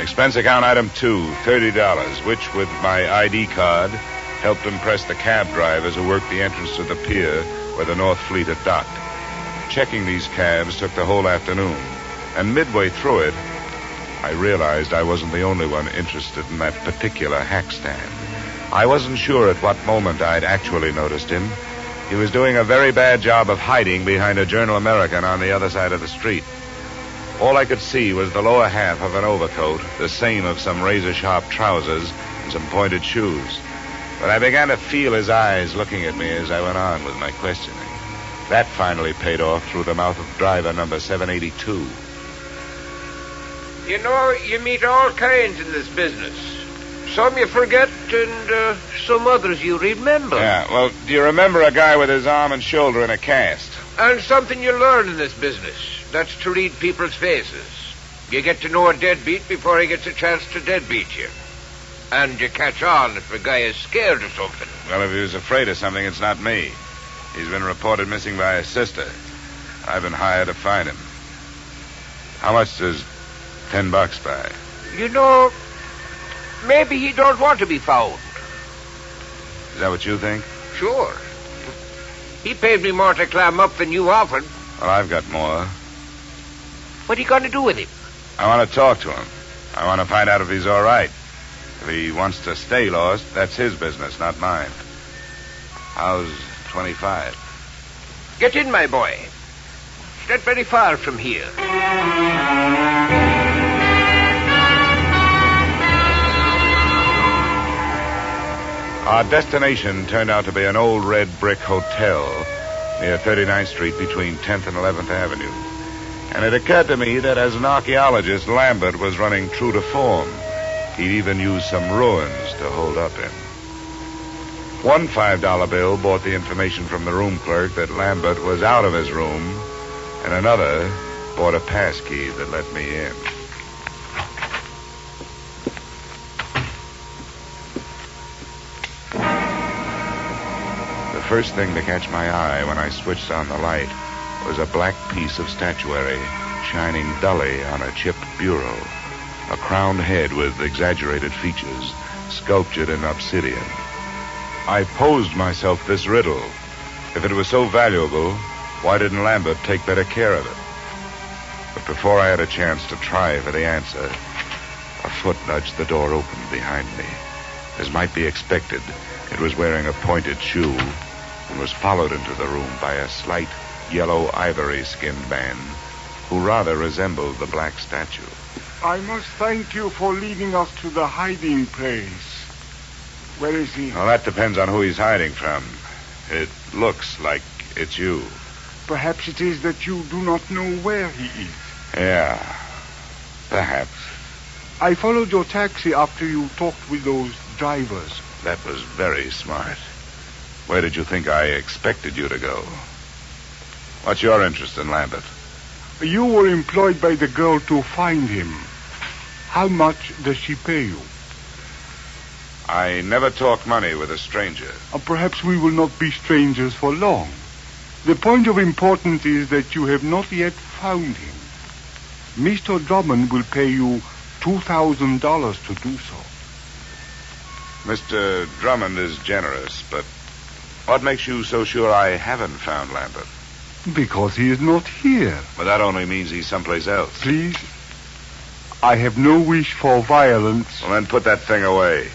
Expense account item 2, $30, which, with my ID card, helped impress the cab drivers who worked the entrance to the pier where the North Fleet had docked. Checking these cabs took the whole afternoon, and midway through it, I realized I wasn't the only one interested in that particular hack stand. I wasn't sure at what moment I'd actually noticed him. He was doing a very bad job of hiding behind a Journal American on the other side of the street. All I could see was the lower half of an overcoat, the seam of some razor-sharp trousers, and some pointed shoes. But I began to feel his eyes looking at me as I went on with my questioning. That finally paid off through the mouth of driver number 782. You know, you meet all kinds in this business. Some you forget, and some others you remember. Yeah, well, do you remember a guy with his arm and shoulder in a cast? And something you learn in this business. That's to read people's faces. You get to know a deadbeat before he gets a chance to deadbeat you. And you catch on if a guy is scared of something. Well, if he was afraid of something, it's not me. He's been reported missing by his sister. I've been hired to find him. How much does $10 buy? You know, maybe he don't want to be found. Is that what you think? Sure. He paid me more to climb up than you offered. Well, I've got more. What are you going to do with him? I want to talk to him. I want to find out if he's all right. If he wants to stay lost, that's his business, not mine. How's 25? Get in, my boy. It's not very far from here. Our destination turned out to be an old red brick hotel near 39th Street between 10th and 11th Avenue. And it occurred to me that as an archaeologist, Lambert was running true to form. He'd even used some ruins to hold up in. One $5 bill brought the information from the room clerk that Lambert was out of his room, and another brought a pass key that let me in. The first thing to catch my eye when I switched on the light was a black piece of statuary shining dully on a chipped bureau, a crowned head with exaggerated features sculptured in obsidian. I posed myself this riddle. If it was so valuable, why didn't Lambert take better care of it? But before I had a chance to try for the answer, a foot nudged the door open behind me. As might be expected, it was wearing a pointed shoe and was followed into the room by a slight yellow ivory-skinned man who rather resembled the black statue. I must thank you for leading us to the hiding place. Where is he? Well, that depends on who he's hiding from. It looks like it's you. Perhaps it is that you do not know where he is. Yeah, perhaps. I followed your taxi after you talked with those drivers. That was very smart. Where did you think I expected you to go? What's your interest in Lambert? You were employed by the girl to find him. How much does she pay you? I never talk money with a stranger. Perhaps we will not be strangers for long. The point of importance is that you have not yet found him. Mr. Drummond will pay you $2,000 to do so. Mr. Drummond is generous, but what makes you so sure I haven't found Lambert? Because he is not here. But that only means he's someplace else. Please, I have no wish for violence. Well, then put that thing away.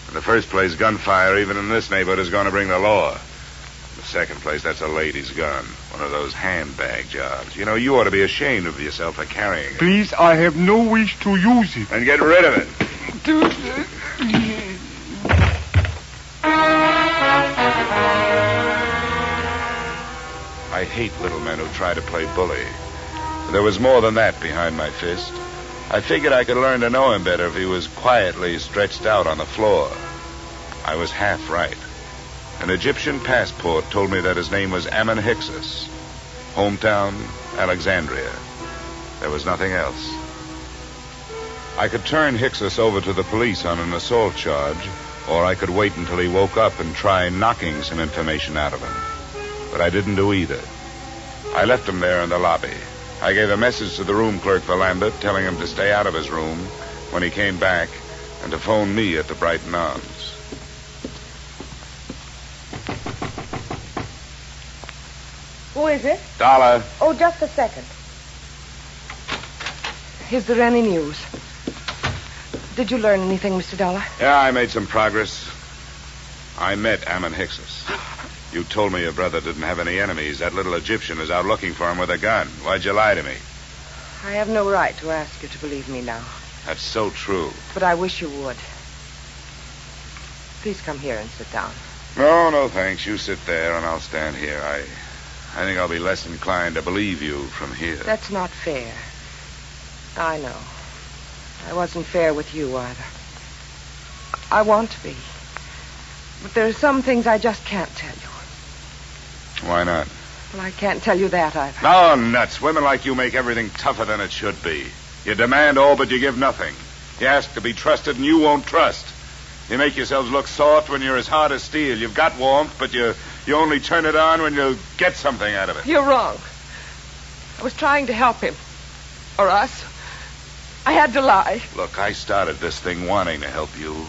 In the first place, gunfire, even in this neighborhood, is going to bring the law. In the second place, that's a lady's gun. One of those handbag jobs. You know, you ought to be ashamed of yourself for carrying it. Please, I have no wish to use it. And get rid of it. I hate little men who try to play bully. There was more than that behind my fist. I figured I could learn to know him better if he was quietly stretched out on the floor. I was half right. An Egyptian passport told me that his name was Ammon Hyksos. Hometown, Alexandria. There was nothing else. I could turn Hyksos over to the police on an assault charge, or I could wait until he woke up and try knocking some information out of him. But I didn't do either. I left him there in the lobby. I gave a message to the room clerk for Lambert, telling him to stay out of his room when he came back and to phone me at the Brighton Arms. Who is it? Dollar. Oh, just a second. Is there any news? Did you learn anything, Mr. Dollar? Yeah, I made some progress. I met Ammon Hyksos. You told me your brother didn't have any enemies. That little Egyptian is out looking for him with a gun. Why'd you lie to me? I have no right to ask you to believe me now. That's so true. But I wish you would. Please come here and sit down. No, thanks. You sit there and I'll stand here. I think I'll be less inclined to believe you from here. That's not fair. I know. I wasn't fair with you either. I want to be. But there are some things I just can't tell you. Why not? Well, I can't tell you that either. No, nuts. Women like you make everything tougher than it should be. You demand all, but you give nothing. You ask to be trusted, and you won't trust. You make yourselves look soft when you're as hard as steel. You've got warmth, but you only turn it on when you get something out of it. You're wrong. I was trying to help him. Or us. I had to lie. Look, I started this thing wanting to help you.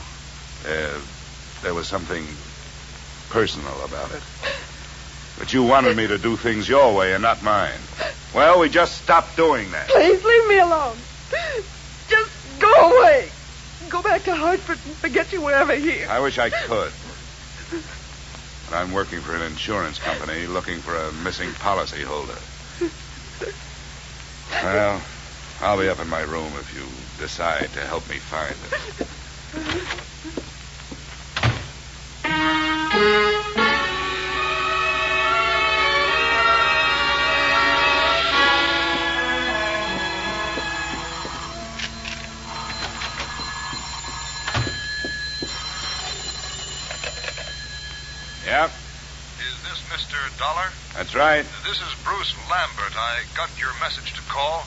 There was something personal about it. But you wanted me to do things your way and not mine. Well, we just stopped doing that. Please leave me alone. Just go away. Go back to Hartford and forget you were ever here. I wish I could. But I'm working for an insurance company looking for a missing policyholder. Well, I'll be up in my room if you decide to help me find it. Yep. Is this Mr. Dollar? That's right. This is Bruce Lambert. I got your message to call.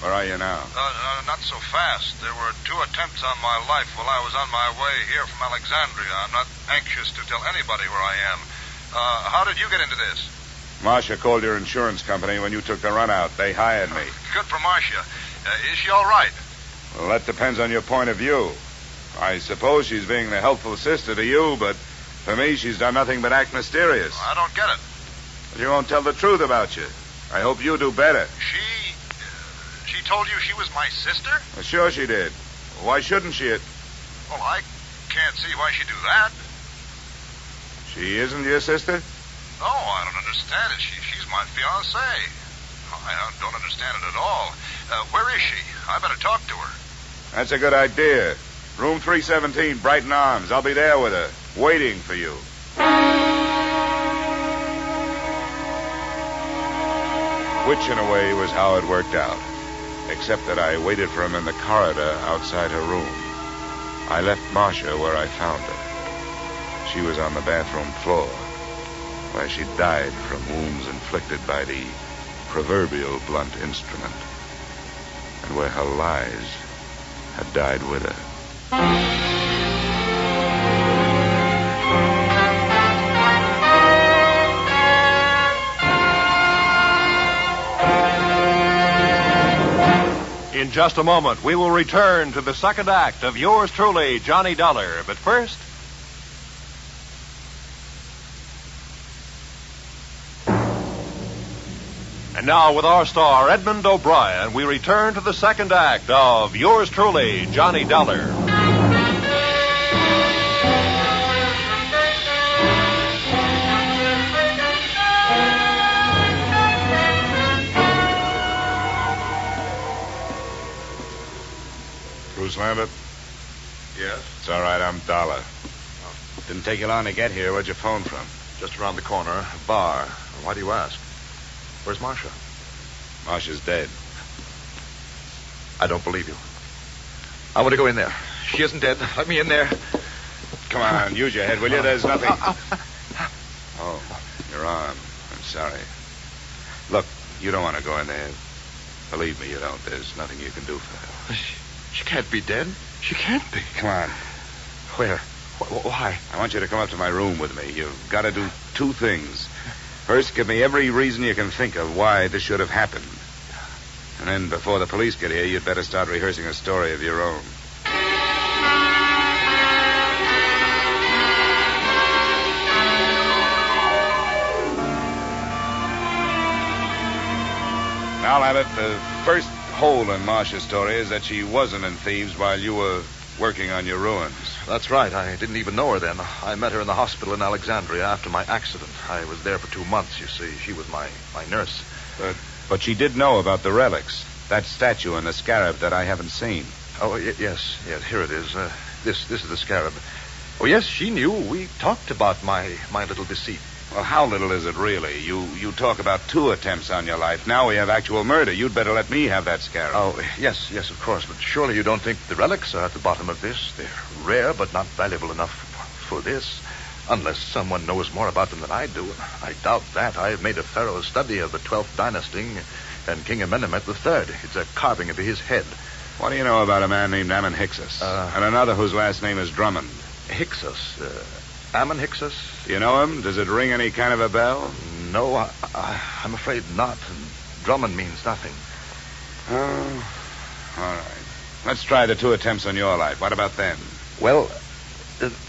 Where are you now? Not so fast. There were 2 attempts on my life while I was on my way here from Alexandria. I'm not anxious to tell anybody where I am. How did you get into this? Marcia called your insurance company when you took the run out. They hired me. Good for Marcia. Is she all right? Well, that depends on your point of view. I suppose she's being the helpful sister to you, but for me, she's done nothing but act mysterious. I don't get it. But she won't tell the truth about you. I hope you do better. She told you she was my sister? Well, sure she did. Why shouldn't she? Well, I can't see why she'd do that. She isn't your sister? No, I don't understand it. She's my fiancée. I don't understand it at all. Where is she? I better talk to her. That's a good idea. Room 317, Brighton Arms. I'll be there with her, waiting for you. Which, in a way, was how it worked out. Except that I waited for him in the corridor outside her room. I left Marcia where I found her. She was on the bathroom floor, where she died from wounds inflicted by the proverbial blunt instrument, and where her lies had died with her. In just a moment, we will return to the second act of yours truly, Johnny Dollar. But first... And now, with our star, Edmund O'Brien, we return to the second act of yours truly, Johnny Dollar. Bruce Lambert? Yes? It's all right, I'm Dollar. Didn't take you long to get here. Where'd you phone from? Just around the corner, a bar. Why do you ask? Where's Marcia? Marcia's dead. I don't believe you. I want to go in there. She isn't dead. Let me in there. Come on, use your head, will you? There's nothing... Oh, your arm. I'm sorry. Look, you don't want to go in there. Believe me, you don't. There's nothing you can do for her. She can't be dead. She can't be. Come on. Where? Why? I want you to come up to my room with me. You've got to do 2 things. First, give me every reason you can think of why this should have happened. And then, before the police get here, you'd better start rehearsing a story of your own. Now, Lambert, the first hole in Marcia's story is that she wasn't in Thieves while you were working on your ruins. That's right. I didn't even know her then. I met her in the hospital in Alexandria after my accident. I was there for 2 months, you see. She was my nurse. But she did know about the relics. That statue and the scarab that I haven't seen. Oh, yes. Here it is. This is the scarab. Oh, yes, she knew. We talked about my little deceit. Well, how little is it really? You talk about 2 attempts on your life. Now we have actual murder. You'd better let me have that scarab. Oh, yes, of course. But surely you don't think the relics are at the bottom of this? They're rare, but not valuable enough for this. Unless someone knows more about them than I do. I doubt that. I've made a thorough study of the 12th dynasty and King Amenemhet III. It's a carving of his head. What do you know about a man named Ammon Hyksos? And another whose last name is Drummond? Hyksos? Ammon Hyksos? Do you know him? Does it ring any kind of a bell? No, I'm afraid not. And Drummond means nothing. Oh, all right. Let's try the 2 attempts on your life. What about them? Well,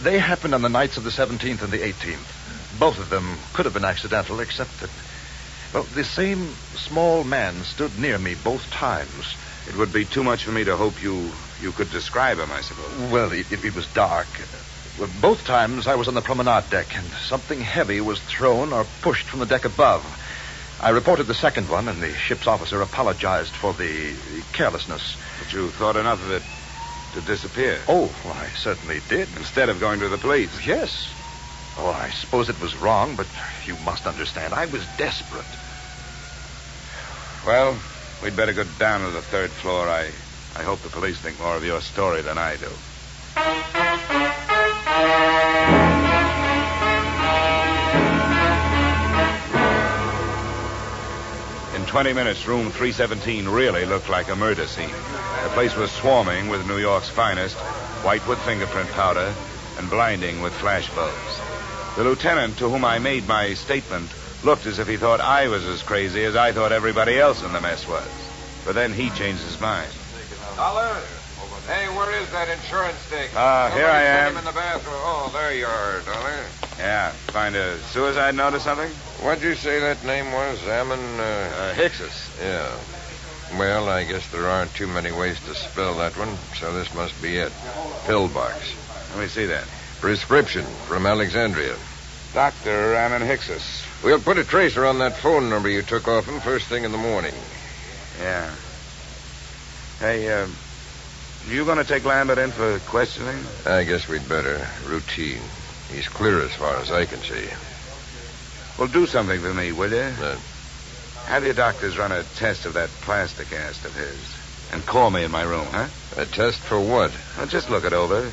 they happened on the nights of the 17th and the 18th. Both of them could have been accidental, except that, well, the same small man stood near me both times. It would be too much for me to hope you could describe him, I suppose. Well, it was dark. Well, both times I was on the promenade deck, and something heavy was thrown or pushed from the deck above. I reported the second one, and the ship's officer apologized for the carelessness. But you thought enough of it to disappear? Oh, well, I certainly did. Instead of going to the police? Yes. Oh, I suppose it was wrong, but you must understand, I was desperate. Well, we'd better go down to the 3rd floor. I hope the police think more of your story than I do. 20 minutes, room 317 really looked like a murder scene. The place was swarming with New York's finest, white with fingerprint powder, and blinding with flash bulbs. The lieutenant to whom I made my statement looked as if he thought I was as crazy as I thought everybody else in the mess was. But then he changed his mind. Dollar? Hey, where is that insurance stick? Here I am. Him in the bathroom. Oh, there you are, Dollar. Yeah, find a suicide note or something? What'd you say that name was? Hicksus. Yeah. Well, I guess there aren't too many ways to spell that one, so this must be it. Pillbox. Let me see that. Prescription from Alexandria. Dr. Ammon Hicksus. We'll put a tracer on that phone number you took off him first thing in the morning. Yeah. Hey, you going to take Lambert in for questioning? I guess we'd better. Routine. He's clear as far as I can see. Well, do something for me, will you? Have your doctors run a test of that plastic cast of his. And call me in my room, huh? A test for what? Well, just look it over.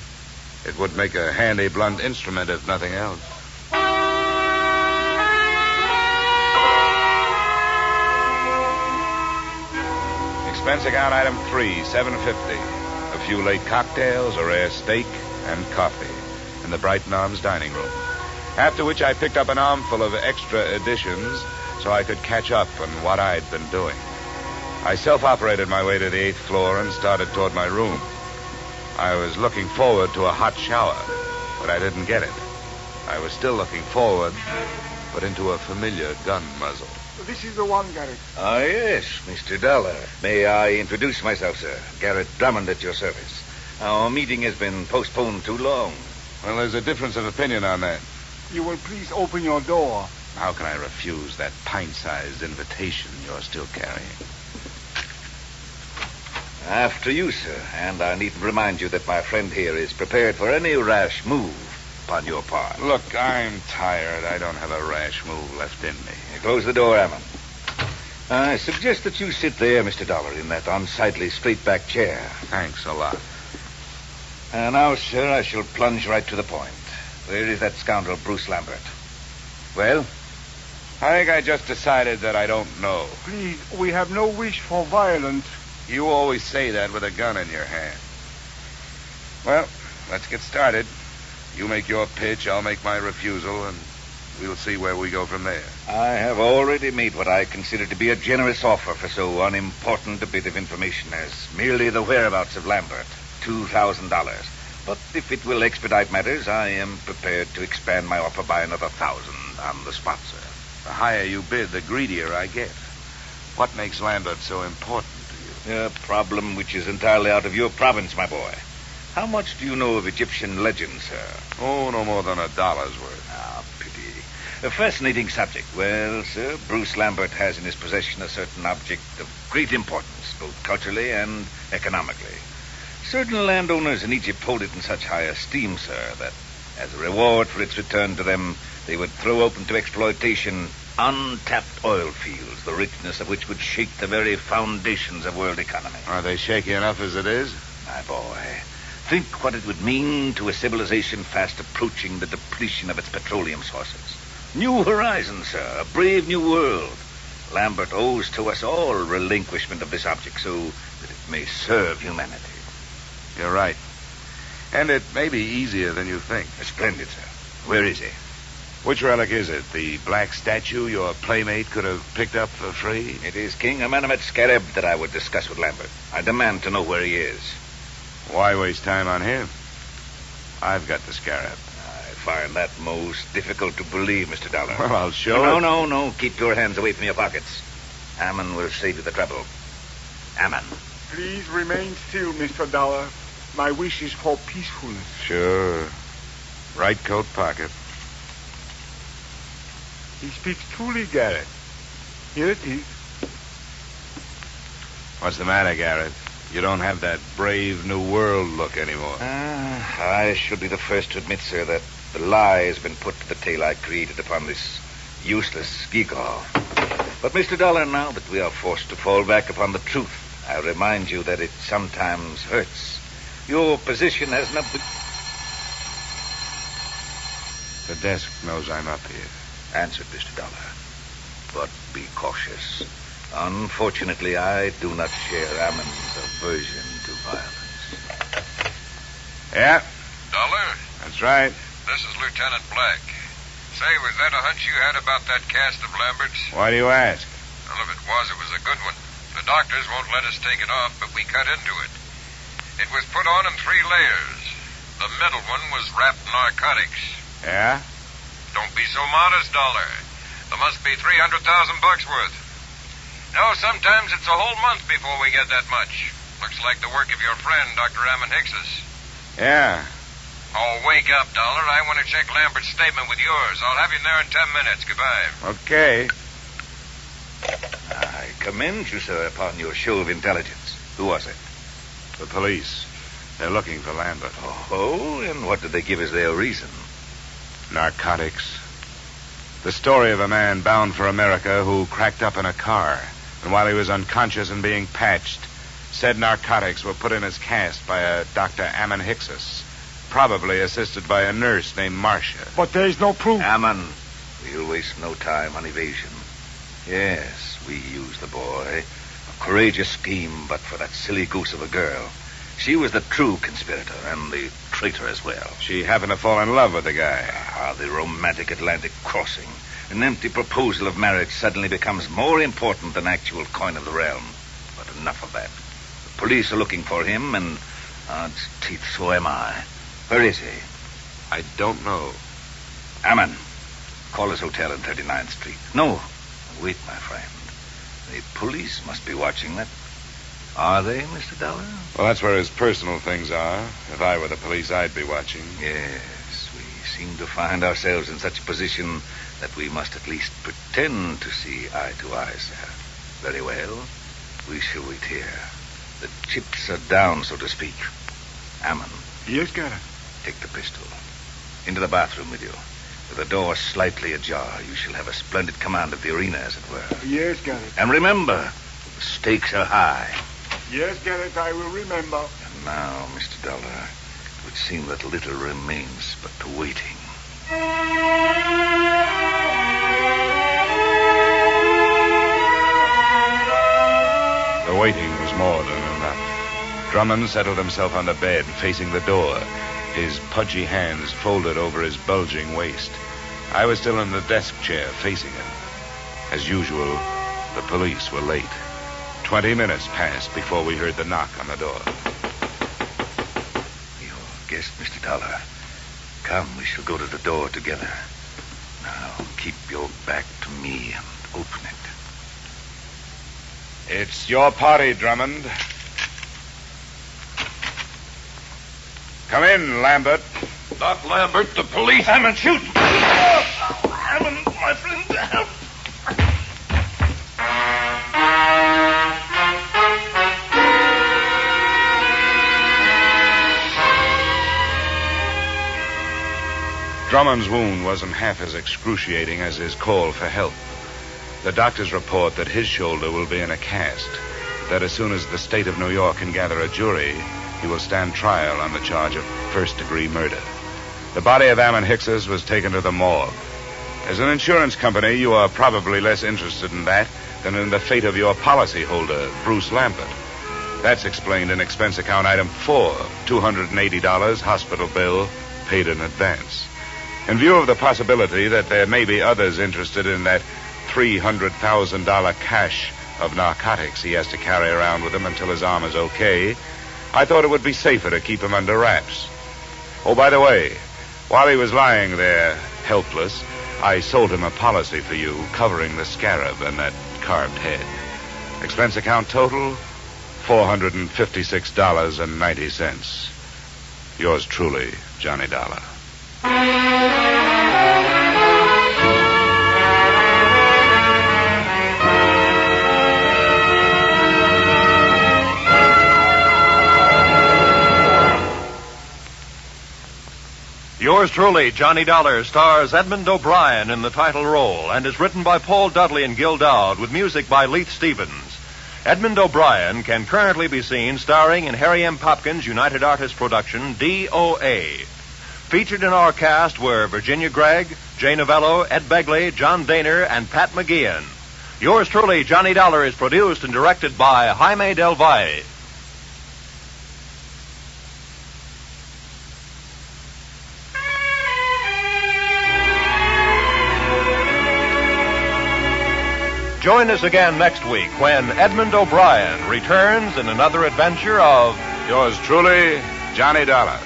It would make a handy blunt instrument if nothing else. Expense account item 3, $7.50. A few late cocktails, a rare steak, and coffee in the Brighton Arms dining room. After which I picked up an armful of extra editions so I could catch up on what I'd been doing. I self-operated my way to the 8th floor and started toward my room. I was looking forward to a hot shower, but I didn't get it. I was still looking forward, but into a familiar gun muzzle. This is the one, Garrett. Ah, yes, Mr. Dollar. May I introduce myself, sir? Garrett Drummond at your service. Our meeting has been postponed too long. Well, there's a difference of opinion on that. You will please open your door. How can I refuse that pint-sized invitation you're still carrying? After you, sir. And I needn't remind you that my friend here is prepared for any rash move upon your part. Look, I'm tired. I don't have a rash move left in me. Close the door, Ammon. I suggest that you sit there, Mr. Dollar, in that unsightly straight-back chair. Thanks a lot. Now, sir, I shall plunge right to the point. Where is that scoundrel, Bruce Lambert? Well? I think I just decided that I don't know. Please, we have no wish for violence. You always say that with a gun in your hand. Well, let's get started. You make your pitch, I'll make my refusal, and we'll see where we go from there. I have already made what I consider to be a generous offer for so unimportant a bit of information as merely the whereabouts of Lambert. $2,000. But if it will expedite matters, I am prepared to expand my offer by another 1,000 on the spot, sir. The higher you bid, the greedier I get. What makes Lambert so important to you? A problem which is entirely out of your province, my boy. How much do you know of Egyptian legends, sir? Oh, no more than $1 worth. Ah, pity. A fascinating subject. Well, sir, Bruce Lambert has in his possession a certain object of great importance, both culturally and economically. Certain landowners in Egypt hold it in such high esteem, sir, that as a reward for its return to them, they would throw open to exploitation untapped oil fields, the richness of which would shake the very foundations of world economy. Are they shaky enough as it is? My boy, think what it would mean to a civilization fast approaching the depletion of its petroleum sources. New horizons, sir, a brave new world. Lambert owes to us all relinquishment of this object so that it may serve humanity. You're right. And it may be easier than you think. Splendid, sir. Where is he? Which relic is it? The black statue your playmate could have picked up for free? It is King Amenemhet's scarab that I would discuss with Lambert. I demand to know where he is. Why waste time on him? I've got the scarab. I find that most difficult to believe, Mr. Dollar. Well, I'll show it. No. Keep your hands away from your pockets. Ammon will save you the trouble. Ammon. Please remain still, Mr. Dollar. My wish is for peacefulness. Sure. Right coat pocket. He speaks truly, Garrett. Here it is. What's the matter, Garrett? You don't have that brave new world look anymore. I should be the first to admit, sir, that the lie has been put to the tale I created upon this useless gewgaw. But, Mr. Dollar, now that we are forced to fall back upon the truth, I remind you that it sometimes hurts. Your position has nothing... The desk knows I'm up here. Answered, Mr. Dollar. But be cautious. Unfortunately, I do not share Ammon's aversion to violence. Yeah, Dollar? that's right. This is Lieutenant Black. Say, was that a hunch you had about that cast of Lambert's? Why do you ask? Well, if it was a good one. The doctors won't let us take it off, but we cut into it. It was put on in 3 layers. The middle one was wrapped in narcotics. Yeah? Don't be so modest, Dollar. There must be $300,000 worth. No, sometimes it's a whole month before we get that much. Looks like the work of your friend, Dr. Ammon Hicks's. Yeah. Oh, wake up, Dollar. I want to check Lambert's statement with yours. I'll have you there in 10 minutes. Goodbye. Okay. I commend you, sir, upon your show of intelligence. Who was it? The police. They're looking for Lambert. Oh, and what did they give as their reason? Narcotics. The story of a man bound for America who cracked up in a car, and while he was unconscious and being patched, said narcotics were put in his cast by a Dr. Ammon Hicks's, probably assisted by a nurse named Marcia. But there's no proof. Ammon, we'll waste no time on evasion. Yes, we used the boy. A courageous scheme, but for that silly goose of a girl. She was the true conspirator and the traitor as well. She happened to fall in love with the guy. Ah, the romantic Atlantic crossing. An empty proposal of marriage suddenly becomes more important than actual coin of the realm. But enough of that. The police are looking for him, and odds teeth, so am I. Where is he? I don't know. Ammon, call his hotel in 39th Street. No, wait, my friend. The police must be watching that. Are they, Mr. Dollar? Well, that's where his personal things are. If I were the police, I'd be watching. Yes, we seem to find ourselves in such a position that we must at least pretend to see eye to eye, sir. Very well. We shall wait here. The chips are down, so to speak. Ammon. Yes, Garrett. Take the pistol. Into the bathroom with you. With the door slightly ajar, you shall have a splendid command of the arena, as it were. Yes, Garrett. And remember, the stakes are high. Yes, Garrett, I will remember. And now, Mr. Dollar, it would seem that little remains but the waiting. The waiting was more than enough. Drummond settled himself on the bed, facing the door, his pudgy hands folded over his bulging waist. I was still in the desk chair, facing him. As usual, the police were late. 20 minutes passed before we heard the knock on the door. Your guest, Mr. Dollar. Come, we shall go to the door together. Now, keep your back to me and open it. It's your party, Drummond. Come in, Lambert. Not Lambert, the police. Ammon, shoot! Ammon, my friend, help! Drummond's wound wasn't half as excruciating as his call for help. The doctors report that his shoulder will be in a cast, that as soon as the state of New York can gather a jury, he will stand trial on the charge of first-degree murder. The body of Ammon Hicks's was taken to the morgue. As an insurance company, you are probably less interested in that than in the fate of your policyholder, Bruce Lambert. That's explained in expense account item 4, $280 hospital bill paid in advance. In view of the possibility that there may be others interested in that $300,000 cache of narcotics he has to carry around with him until his arm is okay, I thought it would be safer to keep him under wraps. Oh, by the way, while he was lying there, helpless, I sold him a policy for you covering the scarab and that carved head. Expense account total, $456.90. Yours truly, Johnny Dollar. Yours truly, Johnny Dollar, stars Edmund O'Brien in the title role and is written by Paul Dudley and Gil Dowd with music by Leith Stevens. Edmund O'Brien can currently be seen starring in Harry M. Popkins' United Artists production, D.O.A. Featured in our cast were Virginia Gregg, Jay Novello, Ed Begley, John Daner, and Pat McGeehan. Yours truly, Johnny Dollar, is produced and directed by Jaime Del Valle. Join us again next week when Edmund O'Brien returns in another adventure of Yours truly, Johnny Dollar.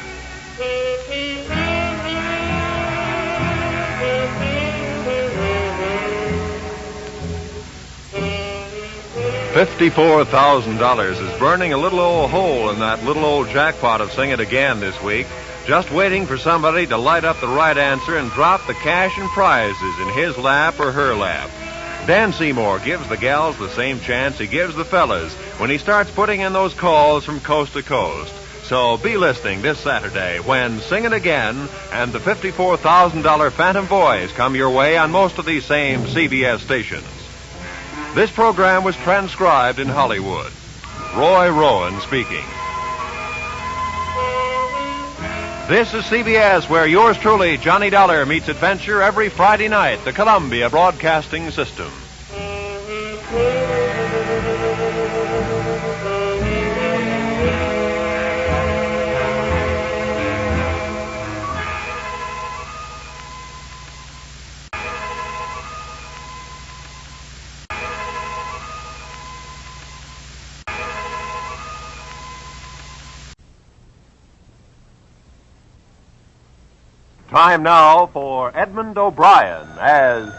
$54,000 is burning a little old hole in that little old jackpot of Sing It Again this week, just waiting for somebody to light up the right answer and drop the cash and prizes in his lap or her lap. Dan Seymour gives the gals the same chance he gives the fellas when he starts putting in those calls from coast to coast. So be listening this Saturday when Sing It Again and the $54,000 Phantom Voice come your way on most of these same CBS stations. This program was transcribed in Hollywood. Roy Rowan speaking. This is CBS, where yours truly, Johnny Dollar, meets adventure every Friday night, the Columbia Broadcasting System. Time now for Edmund O'Brien as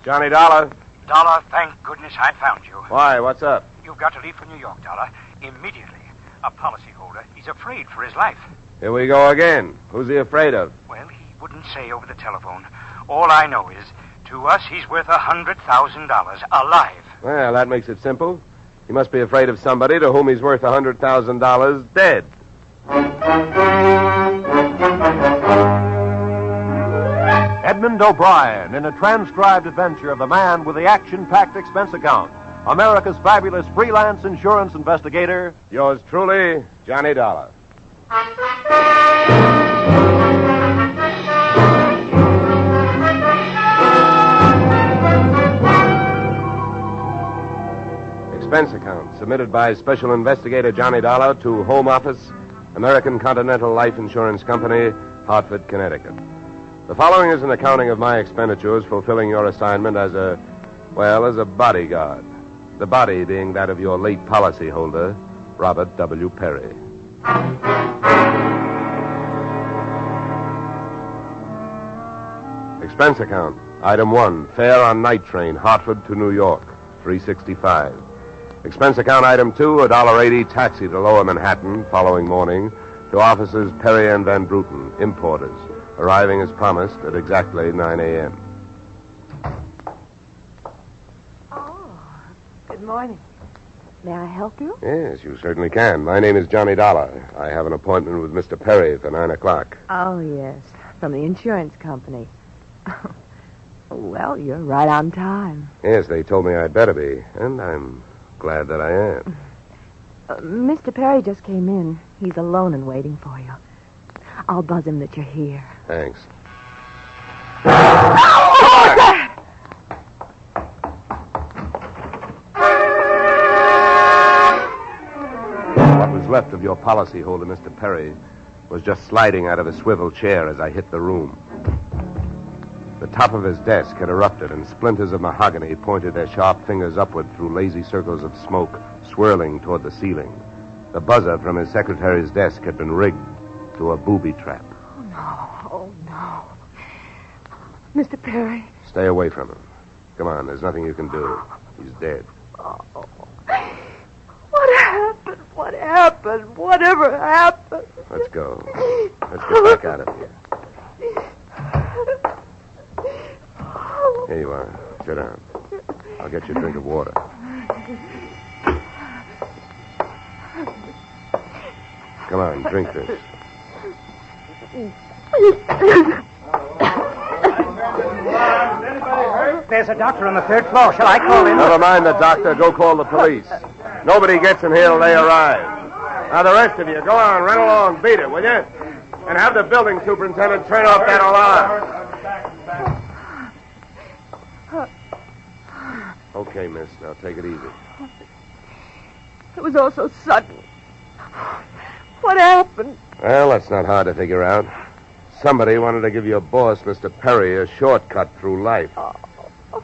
Johnny Dollar. Dollar, thank goodness I found you. Why, what's up? You've got to leave for New York, Dollar, immediately. A policyholder, he's afraid for his life. Here we go again. Who's he afraid of? Well, he wouldn't say over the telephone. All I know is, to us, he's worth $100,000 alive. Well, that makes it simple. He must be afraid of somebody to whom he's worth $100,000 dead. Edmund O'Brien in a transcribed adventure of the man with the action-packed expense account. America's fabulous freelance insurance investigator. Yours truly, Johnny Dollar. Expense account submitted by Special Investigator Johnny Dollar to Home Office, American Continental Life Insurance Company, Hartford, Connecticut. The following is an accounting of my expenditures fulfilling your assignment as a bodyguard. The body being that of your late policyholder, Robert W. Perry. Expense account. Item 1, fare on night train, Hartford to New York, $3.65. Expense account item 2, $1.80 taxi to Lower Manhattan, following morning, to offices Perry and Van Bruten, importers, arriving as promised at exactly 9 a.m. Good morning. May I help you? Yes, you certainly can. My name is Johnny Dollar. I have an appointment with Mr. Perry for 9 o'clock. Oh, yes. From the insurance company. Well, you're right on time. Yes, they told me I'd better be, and I'm glad that I am. Mr. Perry just came in. He's alone and waiting for you. I'll buzz him that you're here. Thanks. What was left of your policyholder, Mr. Perry, was just sliding out of a swivel chair as I hit the room. The top of his desk had erupted, and splinters of mahogany pointed their sharp fingers upward through lazy circles of smoke, swirling toward the ceiling. The buzzer from his secretary's desk had been rigged to a booby trap. Oh, no. Mr. Perry. Stay away from him. Come on, there's nothing you can do. He's dead. Oh. What happened? What happened? Whatever happened? Let's go. Let's get back out of here. Here you are. Sit down. I'll get you a drink of water. Come on, drink this. There's a doctor on the third floor. Shall I call him? Never mind the doctor. Go call the police. Nobody gets in here till they arrive. Now, the rest of you, go on, run along, beat it, will you? And have the building superintendent turn off that alarm. Okay. Okay, miss. Now take it easy. It was all so sudden. What happened? Well, that's not hard to figure out. Somebody wanted to give your boss, Mr. Perry, a shortcut through life.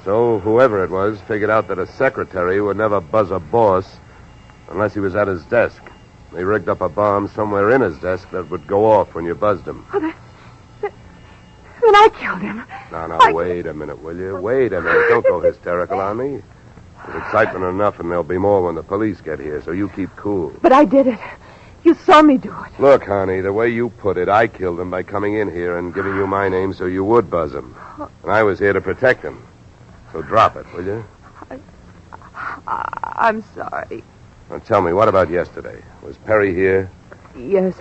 So whoever it was figured out that a secretary would never buzz a boss unless he was at his desk. They rigged up a bomb somewhere in his desk that would go off when you buzzed him. Oh, then I killed him. No, wait a minute, will you? Wait a minute. Don't go hysterical on me. There's excitement enough, and there'll be more when the police get here, so you keep cool. But I did it. You saw me do it. Look, honey, the way you put it, I killed him by coming in here and giving you my name so you would buzz him. And I was here to protect him. So drop it, will you? I'm sorry. Now tell me, what about yesterday? Was Perry here? Yes,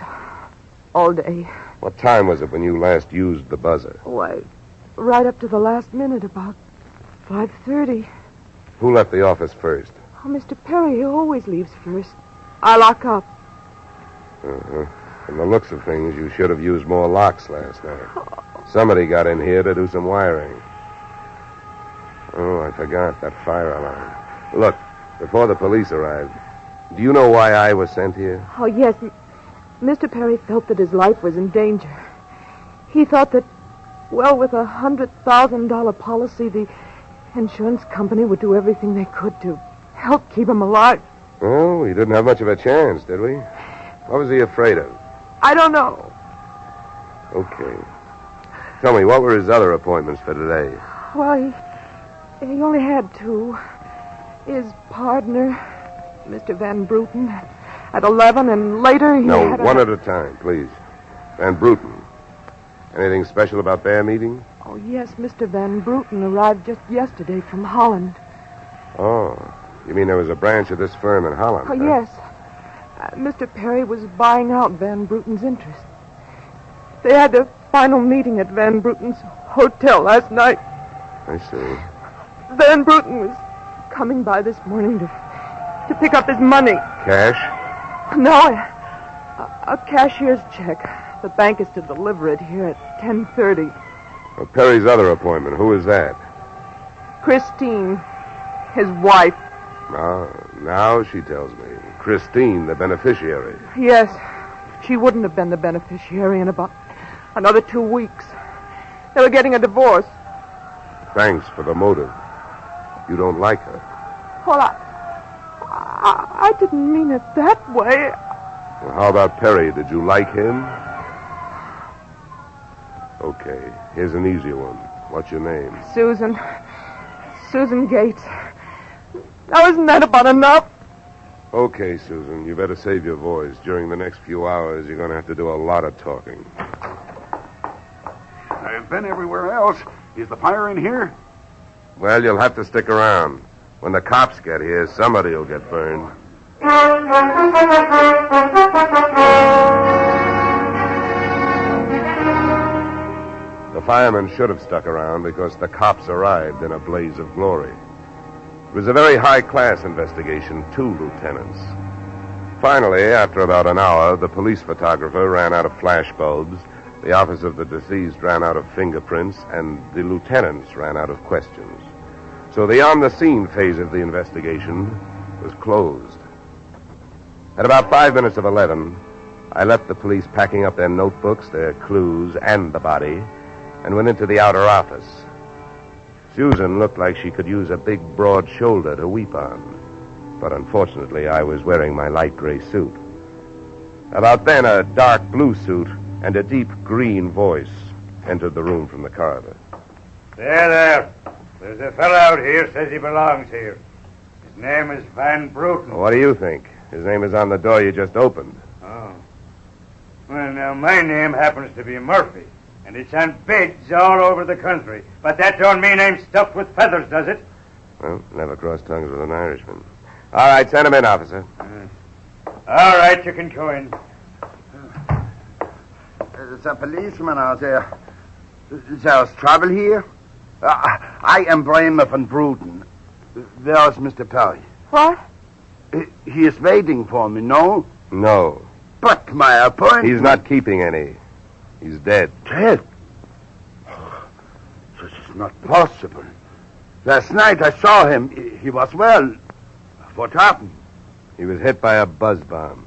all day. What time was it when you last used the buzzer? Why, right up to the last minute, about 5:30. Who left the office first? Oh, Mr. Perry, he always leaves first. I lock up. Uh-huh. From the looks of things, you should have used more locks last night. Somebody got in here to do some wiring. Oh, I forgot that fire alarm. Look, before the police arrived, do you know why I was sent here? Oh, yes. Mr. Perry felt that his life was in danger. He thought that, well, with a $100,000 policy, the insurance company would do everything they could to help keep him alive. Oh, we didn't have much of a chance, did we? What was he afraid of? I don't know. Okay. Tell me, what were his other appointments for today? Well, he only had two. His partner, Mr. Van Bruten, at 11, and later he No, had one at a time, please. Van Bruten. Anything special about their meeting? Oh, yes, Mr. Van Bruten arrived just yesterday from Holland. Oh, you mean there was a branch of this firm in Holland? Oh, huh? yes. Mr. Perry was buying out Van Bruten's interest. They had their final meeting at Van Bruten's hotel last night. I see. Van Bruten was coming by this morning to pick up his money. Cash? No, a cashier's check. The bank is to deliver it here at 10:30. Well, Perry's other appointment, who is that? Christine, his wife. Now she tells me. Christine, the beneficiary. Yes, she wouldn't have been the beneficiary in about another 2 weeks. They were getting a divorce. Thanks for the motive. You don't like her. Well, I didn't mean it that way. Well, how about Perry? Did you like him? Okay, here's an easy one. What's your name? Susan Gates. Now, isn't that about enough? Okay, Susan, you better save your voice. During the next few hours, you're going to have to do a lot of talking. I've been everywhere else. Is the fire in here? Well, you'll have to stick around. When the cops get here, somebody will get burned. The firemen should have stuck around because the cops arrived in a blaze of glory. It was a very high-class investigation, 2 lieutenants. Finally, after about an hour, the police photographer ran out of flash bulbs, the office of the deceased ran out of fingerprints, and the lieutenants ran out of questions. So the on-the-scene phase of the investigation was closed. At about 5 minutes of 11, I left the police packing up their notebooks, their clues, and the body, and went into the outer office. Susan looked like she could use a big, broad shoulder to weep on. But unfortunately, I was wearing my light gray suit. About then, a dark blue suit and a deep green voice entered the room from the corridor. There. There's a fellow out here says he belongs here. His name is Van Bruten. What do you think? His name is on the door you just opened. Oh. Well, now, my name happens to be Murphy. And it's on bids all over the country. But that don't mean I'm stuffed with feathers, does it? Well, never cross tongues with an Irishman. All right, send him in, officer. All right, you can go in. There's a policeman out there. There's trouble here? I am Bramer van Bruten. Where's Mr. Perry? What? He is waiting for me, no? No. But my appointment... He's not keeping any. He's dead. Dead? This is not possible. Last night I saw him. He was well. What happened? He was hit by a buzz bomb.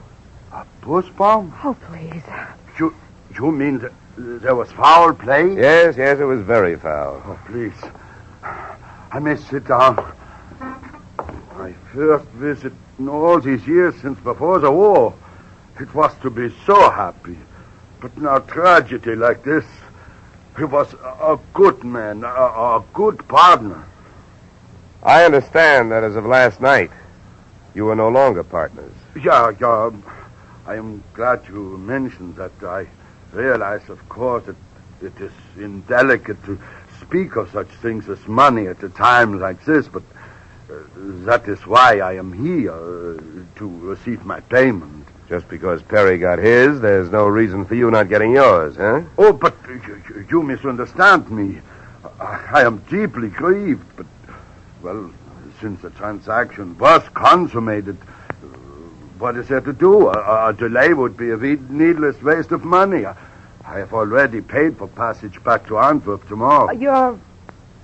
A buzz bomb? Oh, please. You mean there was foul play? Yes, it was very foul. Oh, please. I may sit down. My first visit in all these years since before the war. It was to be so happy. But now tragedy like this. He was a good man, a good partner. I understand that as of last night, you were no longer partners. Yeah. I am glad you mentioned that. I realize, of course, that it is indelicate to speak of such things as money at a time like this, but that is why I am here, to receive my payment. Just because Perry got his, there's no reason for you not getting yours, huh? Oh, but you misunderstand me. I am deeply grieved, but, well, since the transaction was consummated, what is there to do? A delay would be a needless waste of money. I have already paid for passage back to Antwerp tomorrow.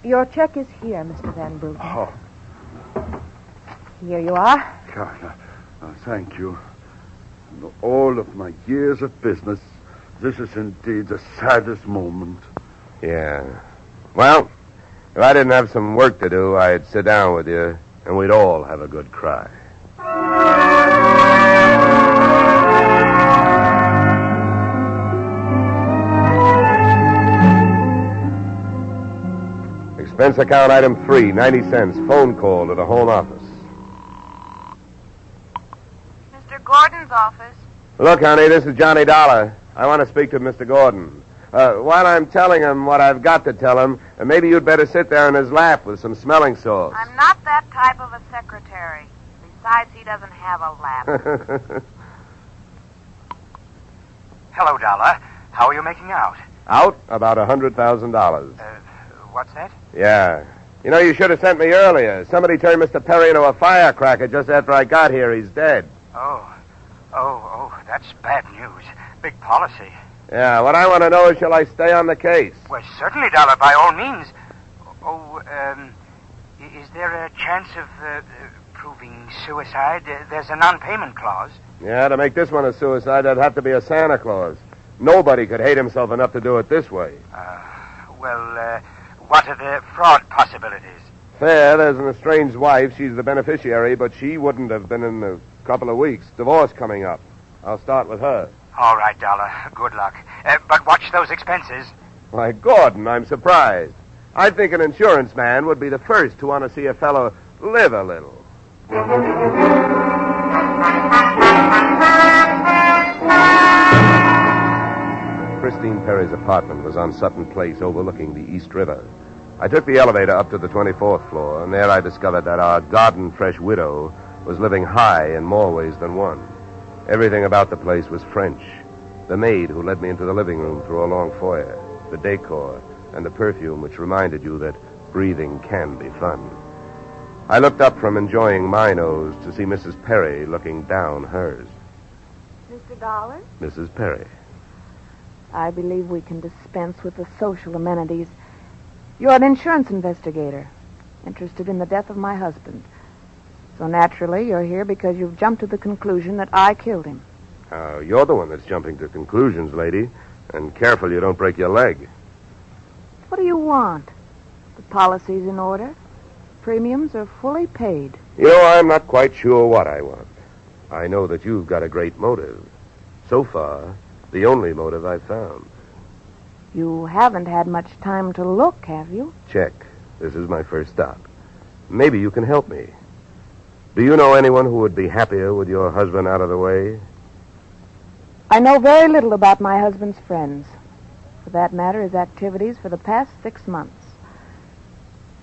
Your check is here, Mr. Van Bruggen. Oh. Here you are. Thank you. In all of my years of business, this is indeed the saddest moment. Yeah. Well, if I didn't have some work to do, I'd sit down with you, and we'd all have a good cry. Expense account item 3, 90 cents. Phone call to the home office. Mr. Gordon's office. Look, honey, this is Johnny Dollar. I want to speak to Mr. Gordon. While I'm telling him what I've got to tell him, maybe you'd better sit there in his lap with some smelling salts. I'm not that type of a secretary. Besides, he doesn't have a lap. Hello, Dollar. How are you making out? Out? About $100,000. What's that? Yeah. You know, you should have sent me earlier. Somebody turned Mr. Perry into a firecracker just after I got here. He's dead. Oh, that's bad news. Big policy. Yeah, what I want to know is, shall I stay on the case? Well, certainly, Dollar, by all means. Is there a chance of proving suicide? There's a non-payment clause. Yeah, to make this one a suicide, there'd have to be a Santa Claus. Nobody could hate himself enough to do it this way. What are the fraud possibilities? Fair, there's an estranged wife. She's the beneficiary, but she wouldn't have been in a couple of weeks. Divorce coming up. I'll start with her. All right, Dollar. Good luck. But watch those expenses. Why, Gordon, I'm surprised. I think an insurance man would be the first to want to see a fellow live a little. Christine Perry's apartment was on Sutton Place overlooking the East River. I took the elevator up to the 24th floor, and there I discovered that our garden-fresh widow was living high in more ways than one. Everything about the place was French. The maid who led me into the living room through a long foyer, the decor, and the perfume which reminded you that breathing can be fun. I looked up from enjoying my nose to see Mrs. Perry looking down hers. Mr. Dollar? Mrs. Perry. I believe we can dispense with the social amenities. You're an insurance investigator, interested in the death of my husband. So naturally, you're here because you've jumped to the conclusion that I killed him. You're the one that's jumping to conclusions, lady. And careful you don't break your leg. What do you want? The policy's in order. Premiums are fully paid. You know, I'm not quite sure what I want. I know that you've got a great motive. So far, the only motive I've found. You haven't had much time to look, have you? Check. This is my first stop. Maybe you can help me. Do you know anyone who would be happier with your husband out of the way? I know very little about my husband's friends. For that matter, his activities for the past 6 months.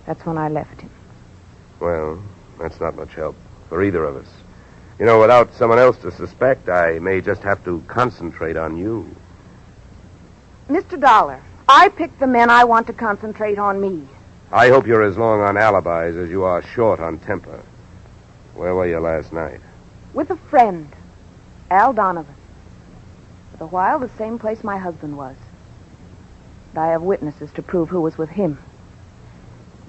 That's when I left him. Well, that's not much help for either of us. You know, without someone else to suspect, I may just have to concentrate on you. Mr. Dollar, I picked the men I want to concentrate on me. I hope you're as long on alibis as you are short on temper. Where were you last night? With a friend, Al Donovan. For a while, the same place my husband was. And I have witnesses to prove who was with him.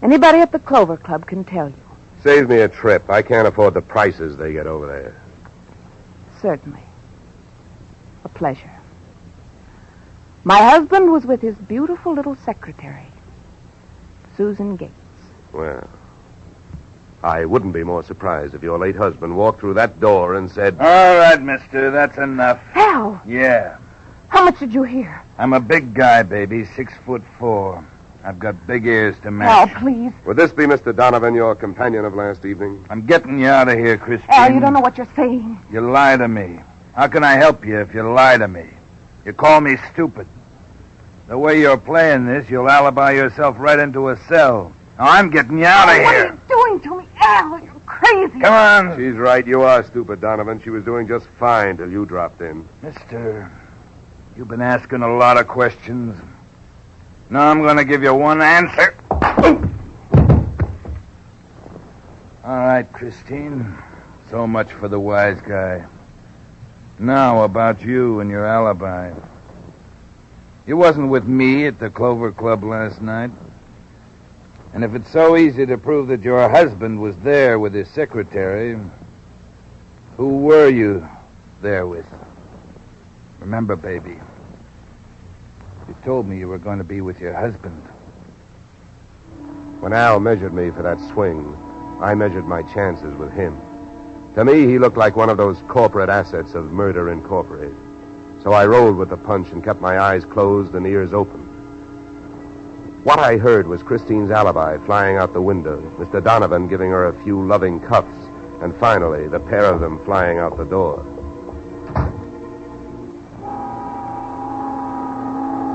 Anybody at the Clover Club can tell you. Save me a trip. I can't afford the prices they get over there. Certainly. A pleasure. My husband was with his beautiful little secretary, Susan Gates. Well, I wouldn't be more surprised if your late husband walked through that door and said... All right, mister, that's enough. Hal! Yeah. How much did you hear? I'm a big guy, baby, 6'4". I've got big ears to match. Al, please. Would this be Mr. Donovan, your companion of last evening? I'm getting you out of here, Christine. Al, you don't know what you're saying. You lie to me. How can I help you if you lie to me? You call me stupid. The way you're playing this, you'll alibi yourself right into a cell. Now, I'm getting you out of here. What are you doing to me? Al, you're crazy. Come on. She's right. You are stupid, Donovan. She was doing just fine till you dropped in. Mister, you've been asking a lot of questions. Now I'm going to give you one answer. All right, Christine. So much for the wise guy. Now about you and your alibi. You wasn't with me at the Clover Club last night. And if it's so easy to prove that your husband was there with his secretary, who were you there with? Remember, baby, you told me you were going to be with your husband. When Al measured me for that swing, I measured my chances with him. To me, he looked like one of those corporate assets of Murder Incorporated. So I rolled with the punch and kept my eyes closed and ears open. What I heard was Christine's alibi flying out the window, Mr. Donovan giving her a few loving cuffs, and finally, the pair of them flying out the door.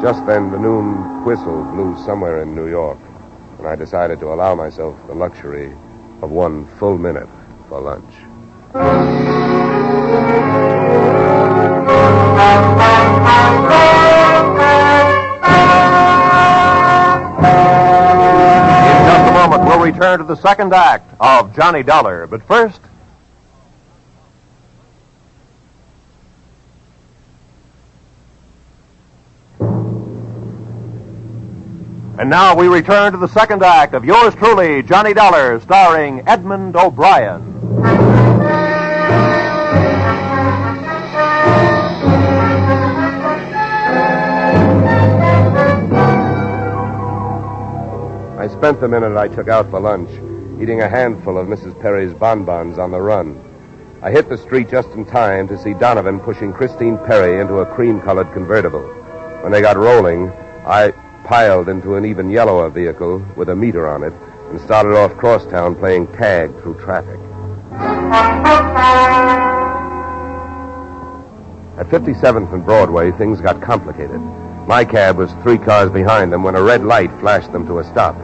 Just then, the noon whistle blew somewhere in New York, and I decided to allow myself the luxury of 1 full minute for lunch. In just a moment, we'll return to the second act of Johnny Dollar. But first... And now we return to the second act of yours truly, Johnny Dollar, starring Edmund O'Brien. I spent the minute I took out for lunch eating a handful of Mrs. Perry's bonbons on the run. I hit the street just in time to see Donovan pushing Christine Perry into a cream-colored convertible. When they got rolling, I piled into an even yellower vehicle with a meter on it and started off crosstown playing tag through traffic. At 57th and Broadway, things got complicated. My cab was 3 cars behind them when a red light flashed them to a stop.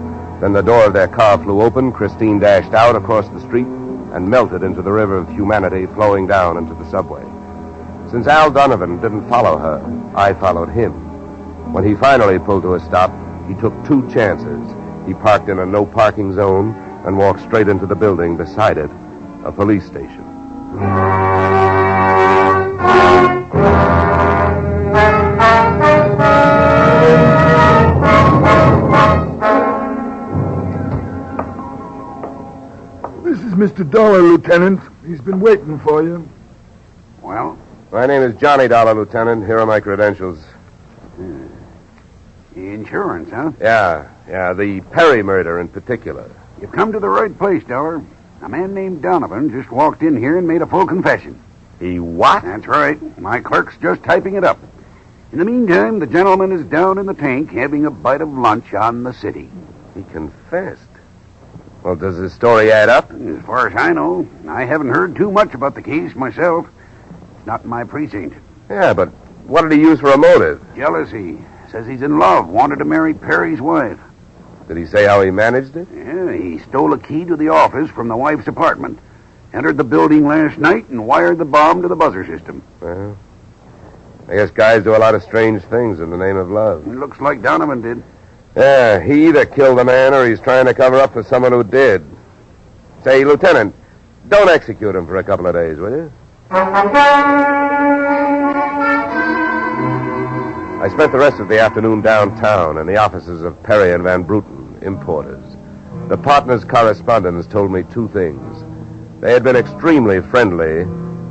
Then the door of their car flew open, Christine dashed out across the street and melted into the river of humanity flowing down into the subway. Since Al Donovan didn't follow her, I followed him. When he finally pulled to a stop, he took 2 chances. He parked in a no-parking zone and walked straight into the building beside it, a police station. This is Mr. Dollar, Lieutenant. He's been waiting for you. Well? My name is Johnny Dollar, Lieutenant. Here are my credentials. Insurance, huh? Yeah, the Perry murder in particular. You've come to the right place, Dollar. A man named Donovan just walked in here and made a full confession. He what? That's right. My clerk's just typing it up. In the meantime, the gentleman is down in the tank having a bite of lunch on the city. He confessed. Well, does his story add up? As far as I know, I haven't heard too much about the case myself. It's not in my precinct. Yeah, but what did he use for a motive? Jealousy. Says he's in love, wanted to marry Perry's wife. Did he say how he managed it? Yeah, he stole a key to the office from the wife's apartment, entered the building last night, and wired the bomb to the buzzer system. Well, I guess guys do a lot of strange things in the name of love. It looks like Donovan did. Yeah, he either killed the man or he's trying to cover up for someone who did. Say, Lieutenant, don't execute him for a couple of days, will you? I spent the rest of the afternoon downtown in the offices of Perry and Van Bruten, importers. The partners' correspondence told me two things. They had been extremely friendly,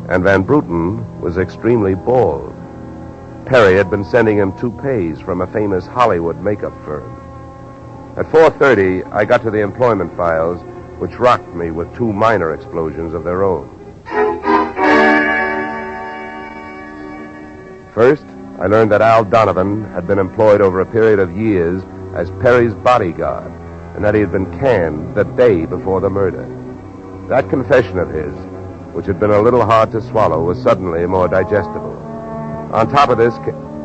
and Van Bruten was extremely bald. Perry had been sending him toupees from a famous Hollywood makeup firm. At 4:30, I got to the employment files, which rocked me with two minor explosions of their own. First, I learned that Al Donovan had been employed over a period of years as Perry's bodyguard, and that he had been canned the day before the murder. That confession of his, which had been a little hard to swallow, was suddenly more digestible. On top of this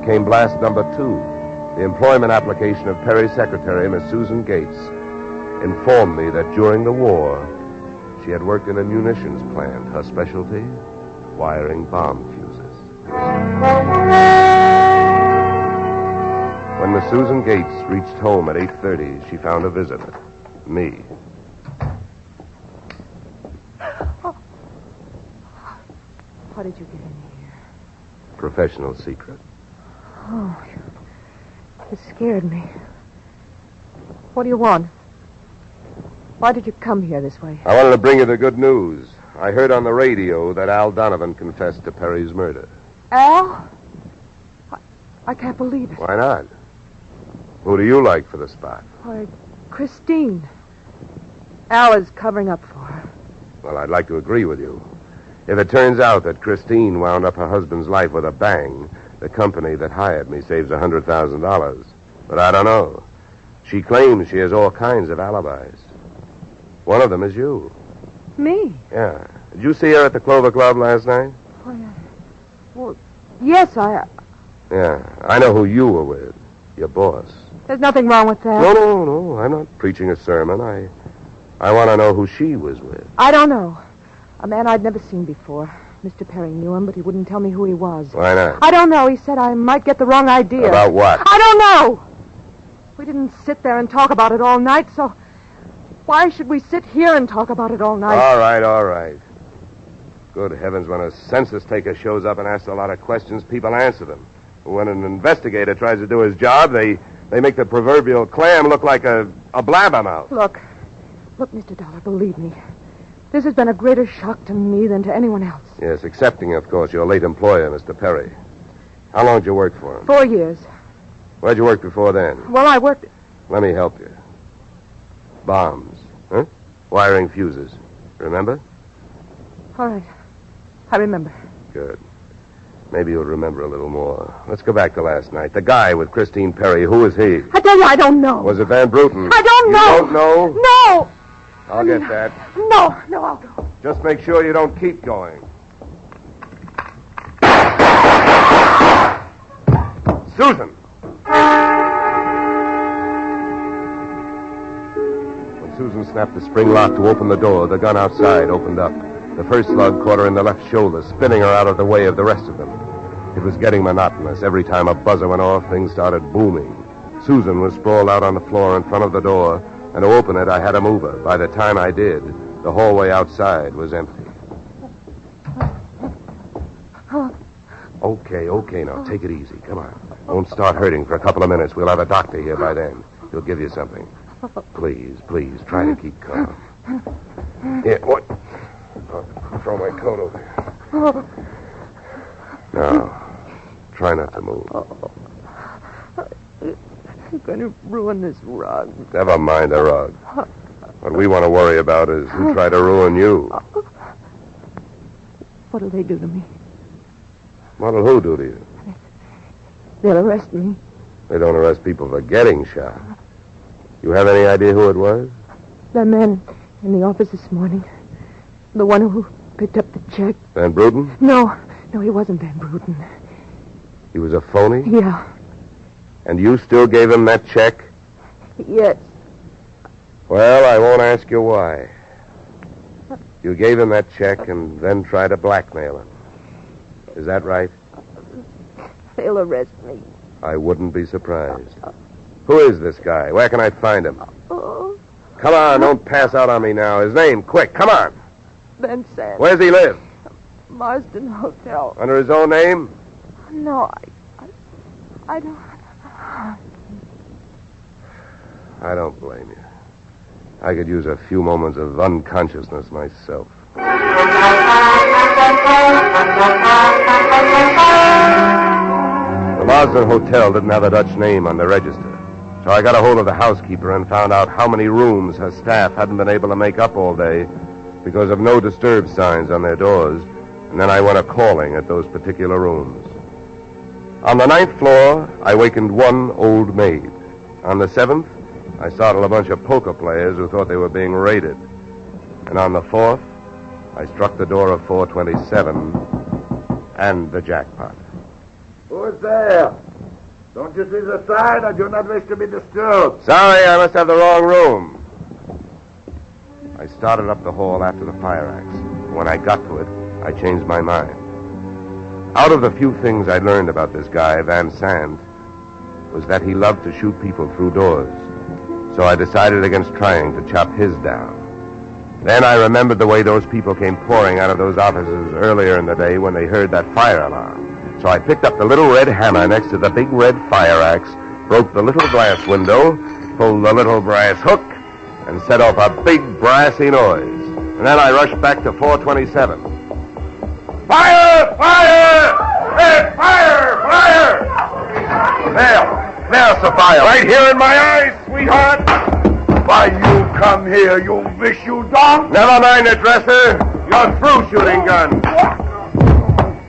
came blast number 2. The employment application of Perry's secretary, Miss Susan Gates, informed me that during the war, she had worked in a munitions plant. Her specialty, wiring bomb fuses. When Miss Susan Gates reached home at 8:30, she found a visitor. Me. How did you get in here? Professional secret. Oh, you scared me. What do you want? Why did you come here this way? I wanted to bring you the good news. I heard on the radio that Al Donovan confessed to Perry's murder. Al? I can't believe it. Why not? Who do you like for the spot? Why, Christine. Al is covering up for her. Well, I'd like to agree with you. If it turns out that Christine wound up her husband's life with a bang, the company that hired me saves $100,000. But I don't know. She claims she has all kinds of alibis. One of them is you. Me? Yeah. Did you see her at the Clover Club last night? Well, yes, Yeah. I know who you were with. Your boss. There's nothing wrong with that. No. I'm not preaching a sermon. I want to know who she was with. I don't know. A man I'd never seen before. Mr. Perry knew him, but he wouldn't tell me who he was. Why not? I don't know. He said I might get the wrong idea. About what? I don't know. We didn't sit there and talk about it all night, so why should we sit here and talk about it all night? All right. Good heavens, when a census taker shows up and asks a lot of questions, people answer them. When an investigator tries to do his job, they make the proverbial clam look like a blabbermouth. Look, Mr. Dollar, believe me. This has been a greater shock to me than to anyone else. Yes, excepting, of course, your late employer, Mr. Perry. How long did you work for him? 4 years. Where'd you work before then? Well, I worked... Let me help you. Bombs, huh? Wiring fuses. Remember? All right. I remember. Good. Maybe you'll remember a little more. Let's go back to last night. The guy with Christine Perry, who was he? I tell you, I don't know. Was it Van Bruten? I don't know. You don't know? No. I'll get that. No, I'll go. Just make sure you don't keep going. Susan! When Susan snapped the spring lock to open the door, the gun outside opened up. The first slug caught her in the left shoulder, spinning her out of the way of the rest of them. It was getting monotonous. Every time a buzzer went off, things started booming. Susan was sprawled out on the floor in front of the door, and to open it, I had to move her. By the time I did, the hallway outside was empty. Okay, now, take it easy. Come on. Won't start hurting for a couple of minutes. We'll have a doctor here by then. He'll give you something. Please, try to keep calm. Here, what? I'll throw my coat over here. Now, try not to move. You're going to ruin this rug. Never mind the rug. What we want to worry about is who tried to ruin you. What'll they do to me? What'll who do to you? They'll arrest me. They don't arrest people for getting shot. You have any idea who it was? That man in the office this morning. The one who picked up the check. Van Bruten? No, he wasn't Van Bruten. He was a phony? Yeah. And you still gave him that check? Yes. Well, I won't ask you why. You gave him that check and then tried to blackmail him. Is that right? They'll arrest me. I wouldn't be surprised. Who is this guy? Where can I find him? Come on, don't pass out on me now. His name, quick, come on. Ben Sanders. Where's he live? Marsden Hotel. Under his own name? No, I don't... I don't blame you. I could use a few moments of unconsciousness myself. The Marsden Hotel didn't have a Dutch name on the register, so I got a hold of the housekeeper and found out how many rooms her staff hadn't been able to make up all day because of no disturb signs on their doors, and then I went a-calling at those particular rooms. On the 9th floor, I wakened one old maid. On the 7th, I startled a bunch of poker players who thought they were being raided. And on the 4th, I struck the door of 427 and the jackpot. Who's there? Don't you see the sign? I do not wish to be disturbed. Sorry, I must have the wrong room. I started up the hall after the fire axe. When I got to it, I changed my mind. Out of the few things I learned about this guy, Van Sant, was that he loved to shoot people through doors. So I decided against trying to chop his down. Then I remembered the way those people came pouring out of those offices earlier in the day when they heard that fire alarm. So I picked up the little red hammer next to the big red fire axe, broke the little glass window, pulled the little brass hook, and set off a big brassy noise. And then I rushed back to 427. Fire! Fire! Hey, fire! Fire! There's the fire. Right here in my eyes, sweetheart. Why, you come here, you wish you don't. Never mind the dresser. You're through shooting guns.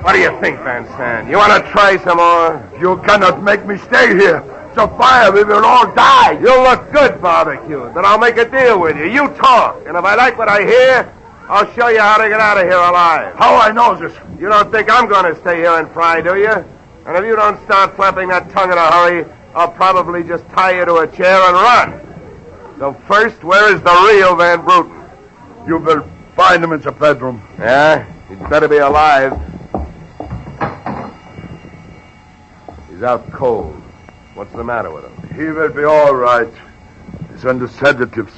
What do you think, Van Sant? You want to try some more? You cannot make me stay here. It's a fire. We will all die. You'll look good barbecued, but I'll make a deal with you. You talk, and if I like what I hear, I'll show you how to get out of here alive. How I know this? You don't think I'm going to stay here and fry, do you? And if you don't start flapping that tongue in a hurry, I'll probably just tie you to a chair and run. So first, where is the real Van Bruten? You will find him in the bedroom. Yeah? He'd better be alive. He's out cold. What's the matter with him? He will be all right. He's under sedatives.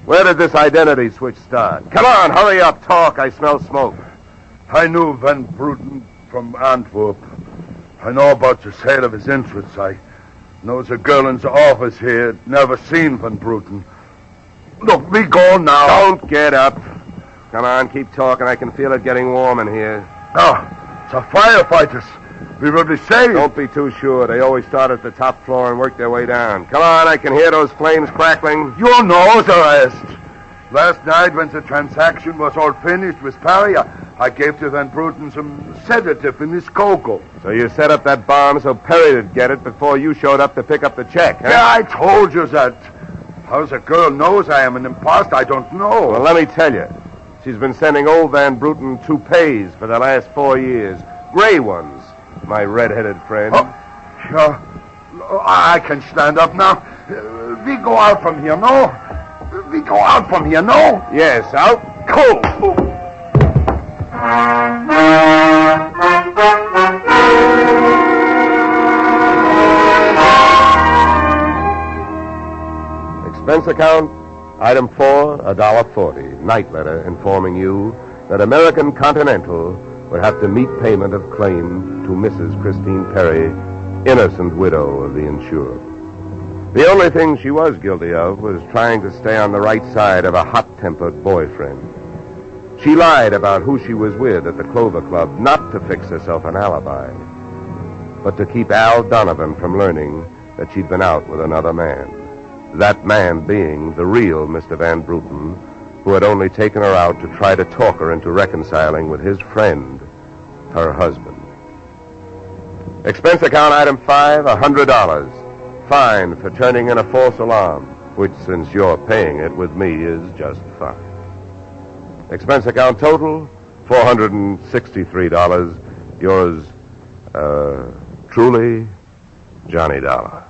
Where did this identity switch start? Come on, hurry up, talk. I smell smoke. I knew Van Bruten from Antwerp. I know about the sale of his interests. I know the girl in the office here had never seen Van Bruten. Look, we go now. Don't get up. Come on, keep talking. I can feel it getting warm in here. Oh, the firefighters. We will be saved. Don't be too sure. They always start at the top floor and work their way down. Come on, I can hear those flames crackling. You know the rest. Last night, when the transaction was all finished with Perry, I gave to Van Bruten some sedative in his cocoa. So you set up that bomb so Perry would get it before you showed up to pick up the check, huh? Yeah, I told you that. How the girl knows I am an imposter, I don't know. Well, let me tell you. She's been sending old Van Bruten toupees for the last 4 years. Gray ones, my red-headed friend. Oh, sure. I can stand up now. We go out from here, no? We go out from here, no? Yes, out cold. Expense account, item 4, $1.40. Night letter informing you that American Continental would have to meet payment of claim to Mrs. Christine Perry, innocent widow of the insured. The only thing she was guilty of was trying to stay on the right side of a hot-tempered boyfriend. She lied about who she was with at the Clover Club, not to fix herself an alibi, but to keep Al Donovan from learning that she'd been out with another man. That man being the real Mr. Van Bruten, who had only taken her out to try to talk her into reconciling with his friend, her husband. Expense account item 5, $100. Fine for turning in a false alarm, which, since you're paying it with me, is just fine. Expense account total, $463. Yours, truly, Johnny Dollar.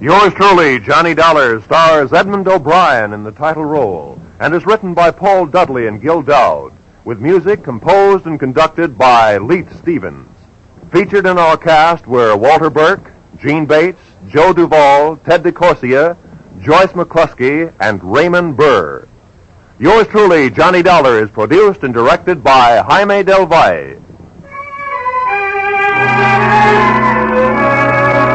Yours truly, Johnny Dollar, stars Edmund O'Brien in the title role and is written by Paul Dudley and Gil Dowd, with music composed and conducted by Leith Stevens. Featured in our cast were Walter Burke, Gene Bates, Joe Duvall, Ted DeCorsia, Joyce McCluskey, and Raymond Burr. Yours truly, Johnny Dollar, is produced and directed by Jaime Del Valle.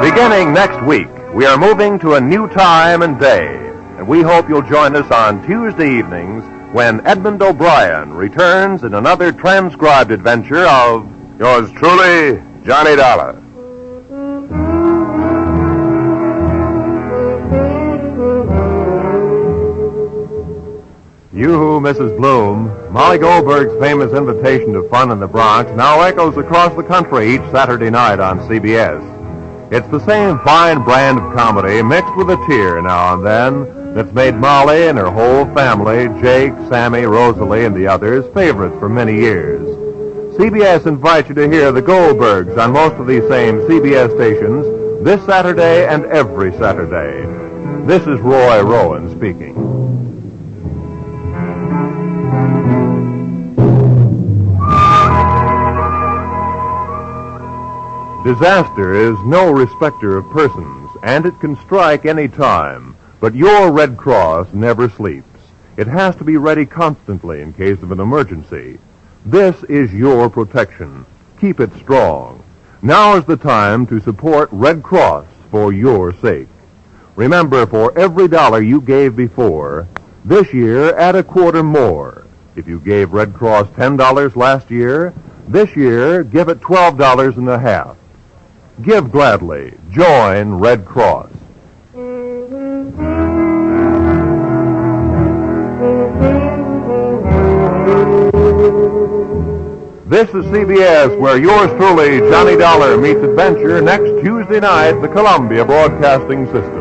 Beginning next week, we are moving to a new time and day, and we hope you'll join us on Tuesday evenings when Edmund O'Brien returns in another transcribed adventure of yours truly, Johnny Dollar. You, Mrs. Bloom, Molly Goldberg's famous invitation to fun in the Bronx now echoes across the country each Saturday night on CBS. It's the same fine brand of comedy mixed with a tear now and then that's made Molly and her whole family, Jake, Sammy, Rosalie, and the others, favorites for many years. CBS invites you to hear the Goldbergs on most of these same CBS stations this Saturday and every Saturday. This is Roy Rowan speaking. Disaster is no respecter of persons, and it can strike any time. But your Red Cross never sleeps. It has to be ready constantly in case of an emergency. This is your protection. Keep it strong. Now is the time to support Red Cross for your sake. Remember, for every $1 you gave before, this year add a quarter more. If you gave Red Cross $10 last year, this year give it $12.50. Give gladly. Join Red Cross. This is CBS, where yours truly, Johnny Dollar, meets adventure next Tuesday night, the Columbia Broadcasting System.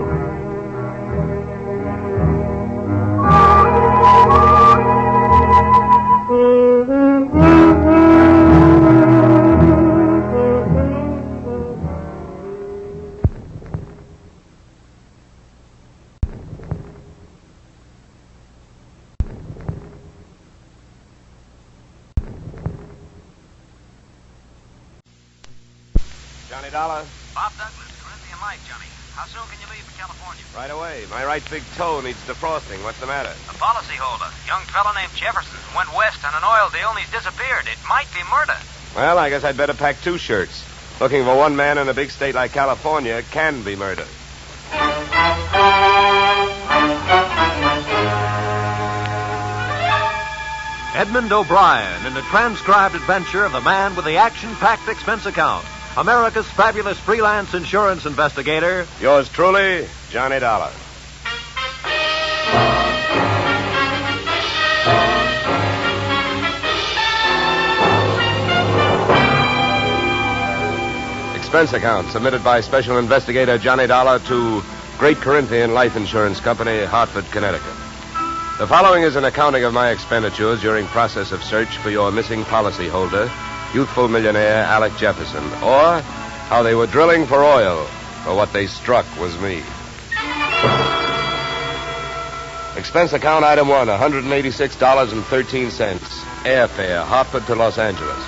Johnny Dollar? Bob Douglas, Corinthian Light, Johnny. How soon can you leave for California? Right away. My right big toe needs defrosting. What's the matter? A policyholder, young fellow named Jefferson, went west on an oil deal and he's disappeared. It might be murder. Well, I guess I'd better pack 2 shirts. Looking for one man in a big state like California can be murder. Edmund O'Brien in the transcribed adventure of the man with the action-packed expense account. America's fabulous freelance insurance investigator. Yours truly, Johnny Dollar. Expense account submitted by Special Investigator Johnny Dollar to Great Corinthian Life Insurance Company, Hartford, Connecticut. The following is an accounting of my expenditures during process of search for your missing policyholder, Youthful Millionaire Alec Jefferson, or how they were drilling for oil, for what they struck was me. Expense account item 1, $186.13, airfare, Hartford to Los Angeles.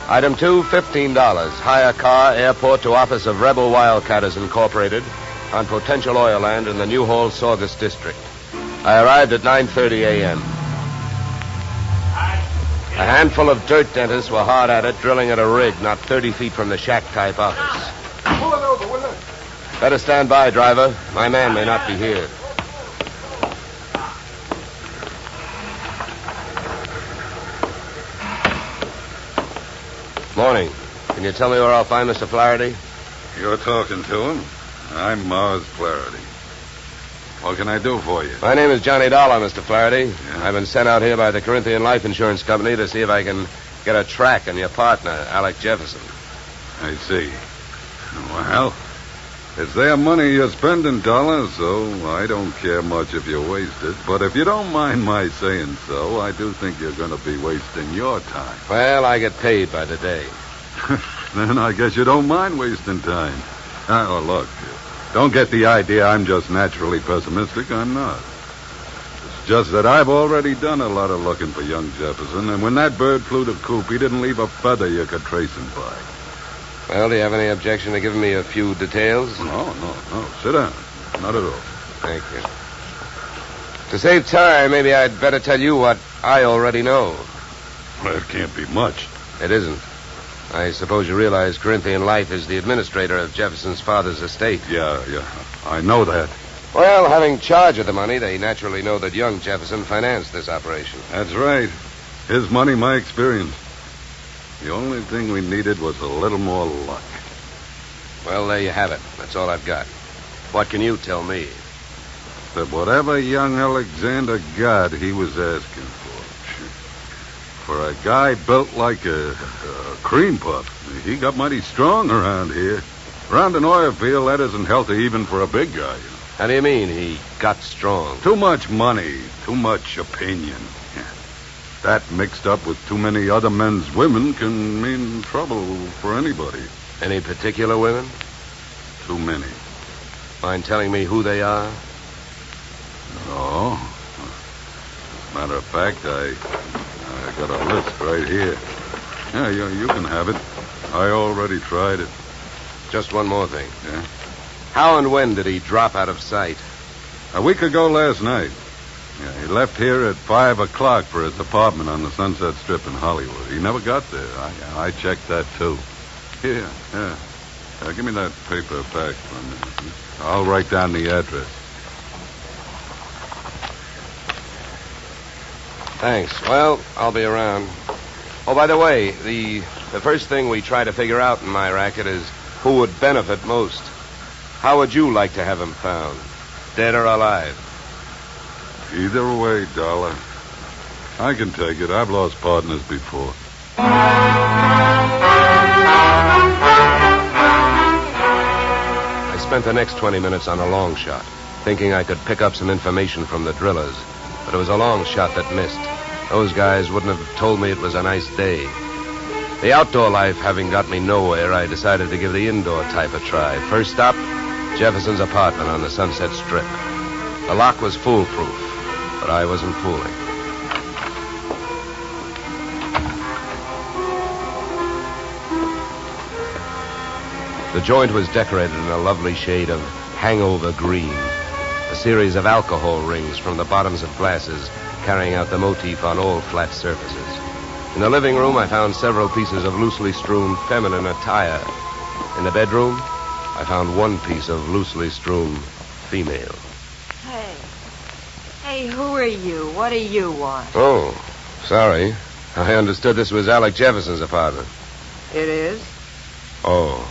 Item 2, $15, hire car, airport to office of Rebel Wildcatters Incorporated on potential oil land in the New Hall, Circus district. I arrived at 9:30 a.m. A handful of dirt dentists were hard at it, drilling at a rig not 30 feet from the shack-type office. Pull it over, will you? Better stand by, driver. My man may not be here. Morning. Can you tell me where I'll find Mr. Flaherty? You're talking to him. I'm Mars Flaherty. What can I do for you? My name is Johnny Dollar, Mr. Flaherty. Yeah. I've been sent out here by the Corinthian Life Insurance Company to see if I can get a track on your partner, Alec Jefferson. I see. Well, it's their money you're spending, Dollar, so I don't care much if you waste it. But if you don't mind my saying so, I do think you're going to be wasting your time. Well, I get paid by the day. Then I guess you don't mind wasting time. Oh, look, don't get the idea I'm just naturally pessimistic. I'm not. It's just that I've already done a lot of looking for young Jefferson, and when that bird flew to coop, he didn't leave a feather you could trace him by. Well, do you have any objection to giving me a few details? No. Sit down. Not at all. Thank you. To save time, maybe I'd better tell you what I already know. Well, it can't be much. It isn't. I suppose you realize Corinthian Life is the administrator of Jefferson's father's estate. Yeah. I know that. Well, having charge of the money, they naturally know that young Jefferson financed this operation. That's right. His money, my experience. The only thing we needed was a little more luck. Well, there you have it. That's all I've got. What can you tell me? That whatever young Alexander got, he was asking for. For a guy built like a cream puff, he got mighty strong around here. Around an oil field, that isn't healthy even for a big guy. How do you mean he got strong? Too much money, too much opinion. That mixed up with too many other men's women can mean trouble for anybody. Any particular women? Too many. Mind telling me who they are? No. Matter of fact, I got a list right here. Yeah, you can have it. I already tried it. Just one more thing. Yeah? How and when did he drop out of sight? A week ago last night. Yeah, he left here at 5 o'clock for his apartment on the Sunset Strip in Hollywood. He never got there. I checked that, too. Here. Give me that paper back for a minute. I'll write down the address. Thanks. Well, I'll be around. Oh, by the way, the first thing we try to figure out in my racket is who would benefit most. How would you like to have him found? Dead or alive? Either way, Dollar. I can take it. I've lost partners before. I spent the next 20 minutes on a long shot, thinking I could pick up some information from the drillers. But it was a long shot that missed. Those guys wouldn't have told me it was a nice day. The outdoor life having got me nowhere, I decided to give the indoor type a try. First stop, Jefferson's apartment on the Sunset Strip. The lock was foolproof, but I wasn't fooling. The joint was decorated in a lovely shade of hangover green. A series of alcohol rings from the bottoms of glasses carrying out the motif on all flat surfaces. In the living room, I found several pieces of loosely strewn feminine attire. In the bedroom, I found one piece of loosely strewn female. Hey, who are you? What do you want? Oh, sorry. I understood this was Alec Jefferson's apartment. It is? Oh.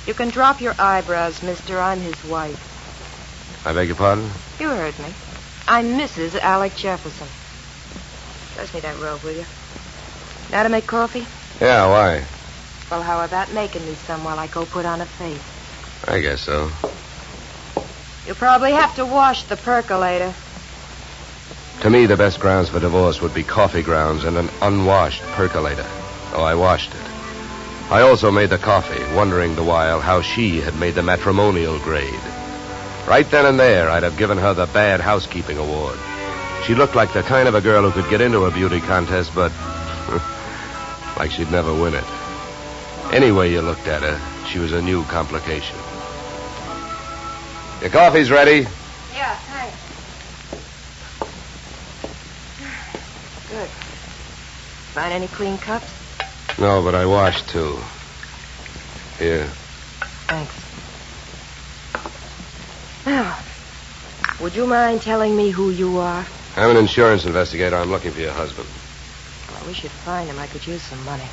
You can drop your eyebrows, mister. I'm his wife. I beg your pardon? You heard me. I'm Mrs. Alec Jefferson. Pass me that robe, will you? Now to make coffee? Yeah, why? Well, how about making me some while I go put on a face? I guess so. You'll probably have to wash the percolator. To me, the best grounds for divorce would be coffee grounds and an unwashed percolator. Oh, I washed it. I also made the coffee, wondering the while how she had made the matrimonial grade. Right then and there, I'd have given her the Bad Housekeeping Award. She looked like the kind of a girl who could get into a beauty contest, but like she'd never win it. Any way you looked at her, she was a new complication. Your coffee's ready. Yeah, thanks. Good. Find any clean cups? No, but I washed two. Here. Thanks. Now, would you mind telling me who you are? I'm an insurance investigator. I'm looking for your husband. Well, we should find him. I could use some money.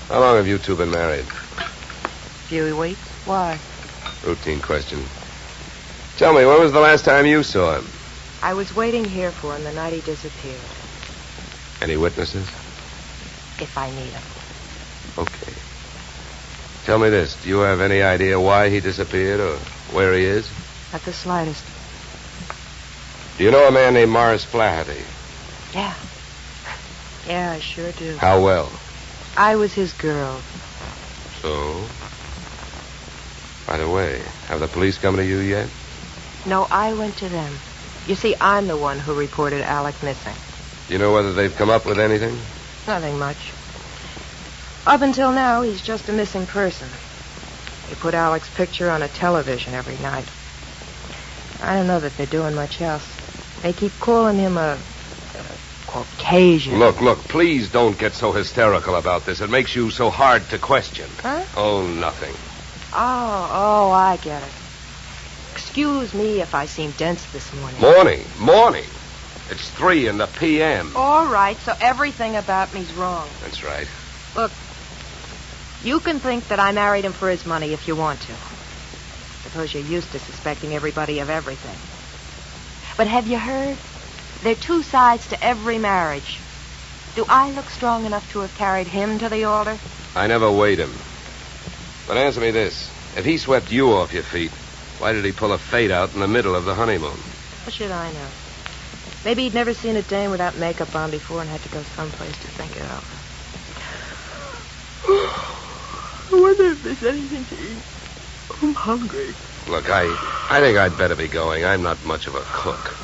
How long have you two been married? Few weeks. Why? Routine question. Tell me, when was the last time you saw him? I was waiting here for him the night he disappeared. Any witnesses? If I need him. Okay. Tell me this. Do you have any idea why he disappeared or where he is? Not the slightest. Do you know a man named Morris Flaherty? Yeah. Yeah, I sure do. How well? I was his girl. So? By the way, have the police come to you yet? No, I went to them. You see, I'm the one who reported Alec missing. Do you know whether they've come up with anything? Nothing much. Up until now, he's just a missing person. They put Alec's picture on a television every night. I don't know that they're doing much else. They keep calling him a Caucasian. Look, please don't get so hysterical about this. It makes you so hard to question. Huh? Oh, nothing. Oh, I get it. Excuse me if I seem dense this morning. Morning. It's 3 in the p.m. All right, so everything about me's wrong. That's right. Look, you can think that I married him for his money if you want to. Suppose you're used to suspecting everybody of everything. But have you heard? There are 2 sides to every marriage. Do I look strong enough to have carried him to the altar? I never weighed him. But answer me this. If he swept you off your feet, why did he pull a fade out in the middle of the honeymoon? What should I know? Maybe he'd never seen a dame without makeup on before and had to go someplace to think it over. I wonder if there's anything to eat. I'm hungry. Look, I think I'd better be going. I'm not much of a cook.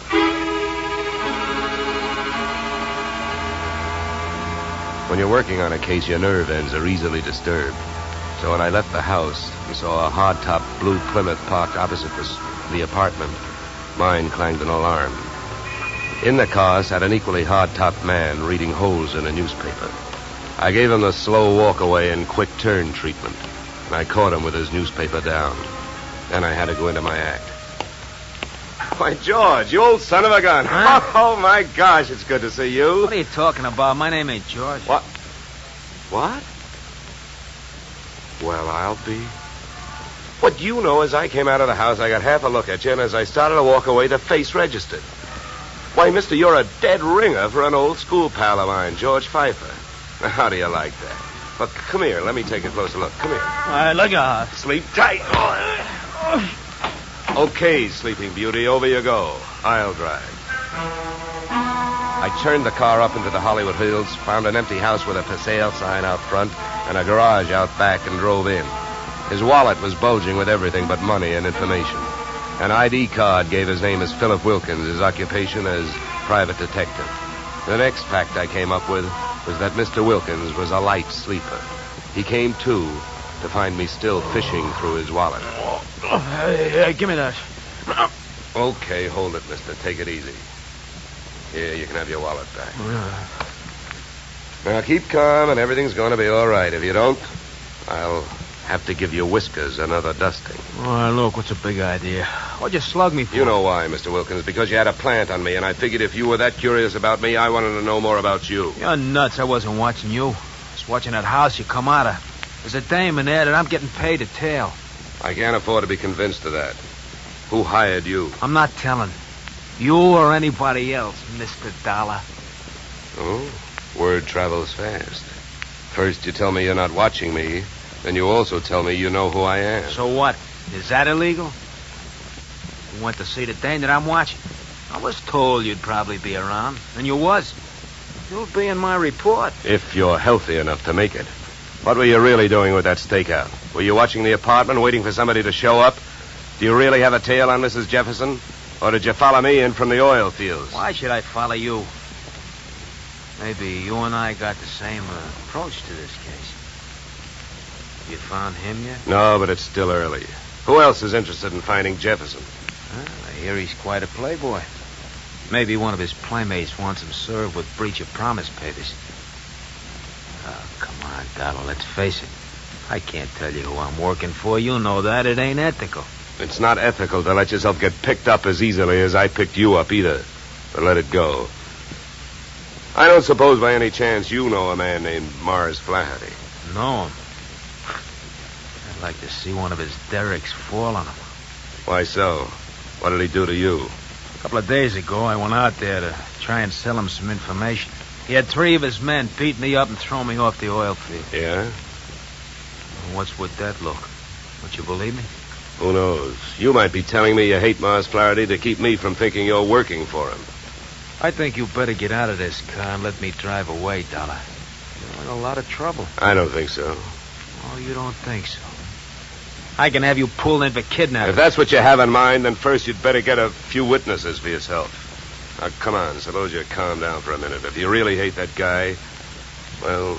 When you're working on a case, your nerve ends are easily disturbed. So when I left the house and saw a hardtop blue Plymouth parked opposite the apartment, mine clanged an alarm. In the car sat an equally hard-topped man reading holes in a newspaper. I gave him the slow walk-away and quick turn treatment, and I caught him with his newspaper down. Then I had to go into my act. Why, George, you old son of a gun. Huh? Oh, my gosh, it's good to see you. What are you talking about? My name ain't George. What? Well, I'll be... What you know is I came out of the house, I got half a look at you, and as I started to walk away, the face registered. Why, mister, you're a dead ringer for an old school pal of mine, George Pfeiffer. Now, how do you like that? Look, come here. Let me take a closer look. Come here. All right, look out. Sleep tight. Okay, Sleeping Beauty, over you go. I'll drive. I turned the car up into the Hollywood Hills, found an empty house with a for sale sign out front and a garage out back, and drove in. His wallet was bulging with everything but money and information. An ID card gave his name as Philip Wilkins, his occupation as private detective. The next fact I came up with was that Mr. Wilkins was a light sleeper. He came to find me still fishing through his wallet. Hey, give me that. Okay, hold it, mister. Take it easy. Here, you can have your wallet back. Now, keep calm, and everything's going to be all right. If you don't, I'll have to give your whiskers another dusting. Oh, look, what's a big idea? What'd you slug me for? You know why, Mr. Wilkins. Because you had a plant on me, and I figured if you were that curious about me, I wanted to know more about you. You're nuts. I wasn't watching you. I was watching that house you come out of. There's a dame in there that I'm getting paid to tail. I can't afford to be convinced of that. Who hired you? I'm not telling. You or anybody else, Mr. Dollar. Oh, word travels fast. First you tell me you're not watching me, then you also tell me you know who I am. So what? Is that illegal? You went to see the dame that I'm watching. I was told you'd probably be around, and you was. You'll be in my report. If you're healthy enough to make it. What were you really doing with that stakeout? Were you watching the apartment, waiting for somebody to show up? Do you really have a tail on Mrs. Jefferson? Or did you follow me in from the oil fields? Why should I follow you? Maybe you and I got the same approach to this case. You found him yet? No, but it's still early. Who else is interested in finding Jefferson? Well, I hear he's quite a playboy. Maybe one of his playmates wants him served with breach of promise papers. Oh, come on, Donald, let's face it. I can't tell you who I'm working for. You know that. It ain't ethical. It's not ethical to let yourself get picked up as easily as I picked you up either. But let it go. I don't suppose by any chance you know a man named Mars Flaherty. Know him? I'd like to see one of his derricks fall on him. Why so? What did he do to you? A couple of days ago, I went out there to try and sell him some information. He had 3 of his men beat me up and throw me off the oil field. Yeah? What's with that look? Don't you believe me? Who knows? You might be telling me you hate Mars Flaherty to keep me from thinking you're working for him. I think you better get out of this car and let me drive away, Dollar. You're in a lot of trouble. I don't think so. Oh, you don't think so? I can have you pulled in for kidnapping. If that's what you have in mind, then first you'd better get a few witnesses for yourself. Now, come on, suppose you calm down for a minute. If you really hate that guy, well,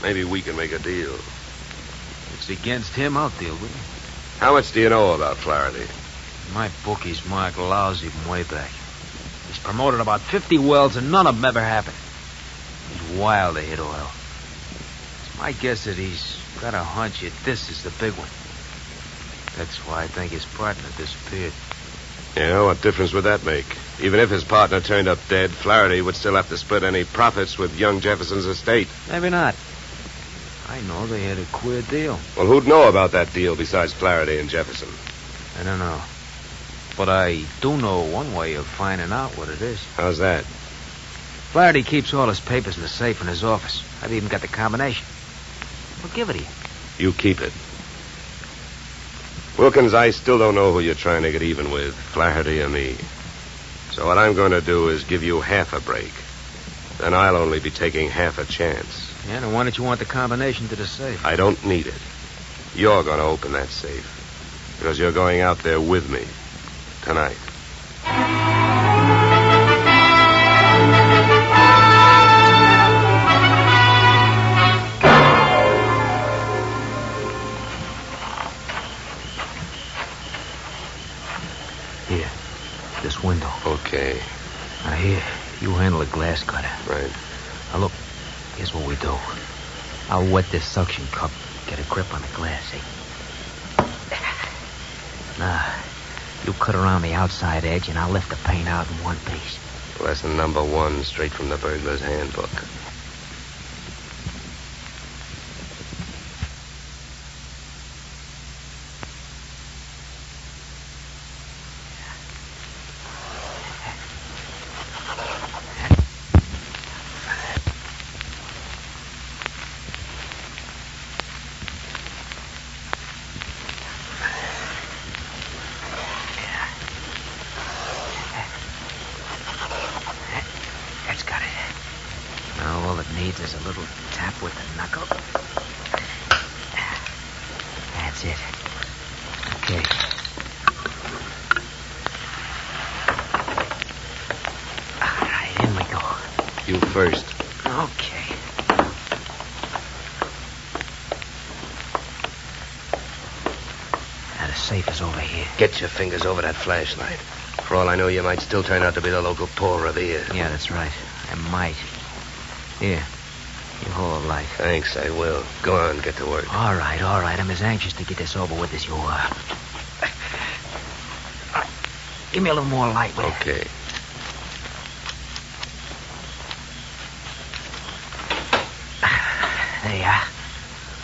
maybe we can make a deal. If it's against him, I'll deal with it. How much do you know about Flaherty? My bookie's marked lousy from way back. He's promoted about 50 wells, and none of them ever happened. He's wild to hit oil. It's my guess that he's got a hunch that this is the big one. That's why I think his partner disappeared. Yeah, what difference would that make? Even if his partner turned up dead, Flaherty would still have to split any profits with young Jefferson's estate. Maybe not. I know they had a queer deal. Well, who'd know about that deal besides Flaherty and Jefferson? I don't know. But I do know one way of finding out what it is. How's that? Flaherty keeps all his papers in the safe in his office. I've even got the combination. I'll give it to you. You keep it. Wilkins, I still don't know who you're trying to get even with, Flaherty or me. So what I'm going to do is give you half a break. Then I'll only be taking half a chance. Yeah, then why don't you want the combination to the safe? I don't need it. You're going to open that safe. Because you're going out there with me. Tonight. Here. This window. Okay. Now, here. You handle the glass cutter. Right. Now, look. Here's what we do. I'll wet this suction cup. Get a grip on the glass, see? Now, you cut around the outside edge, and I'll lift the paint out in one piece. Lesson number 1, straight from the burglar's handbook. There's a little tap with the knuckle. That's it. Okay. All right, in we go. You first. Okay. Now, the safe is over here. Get your fingers over that flashlight. For all I know, you might still turn out to be the local Paul Revere. Yeah, that's right. I might. Here. You hold the light. Thanks, I will. Go on, get to work. All right. I'm as anxious to get this over with as you are. Give me a little more light, will you? Okay. There you are.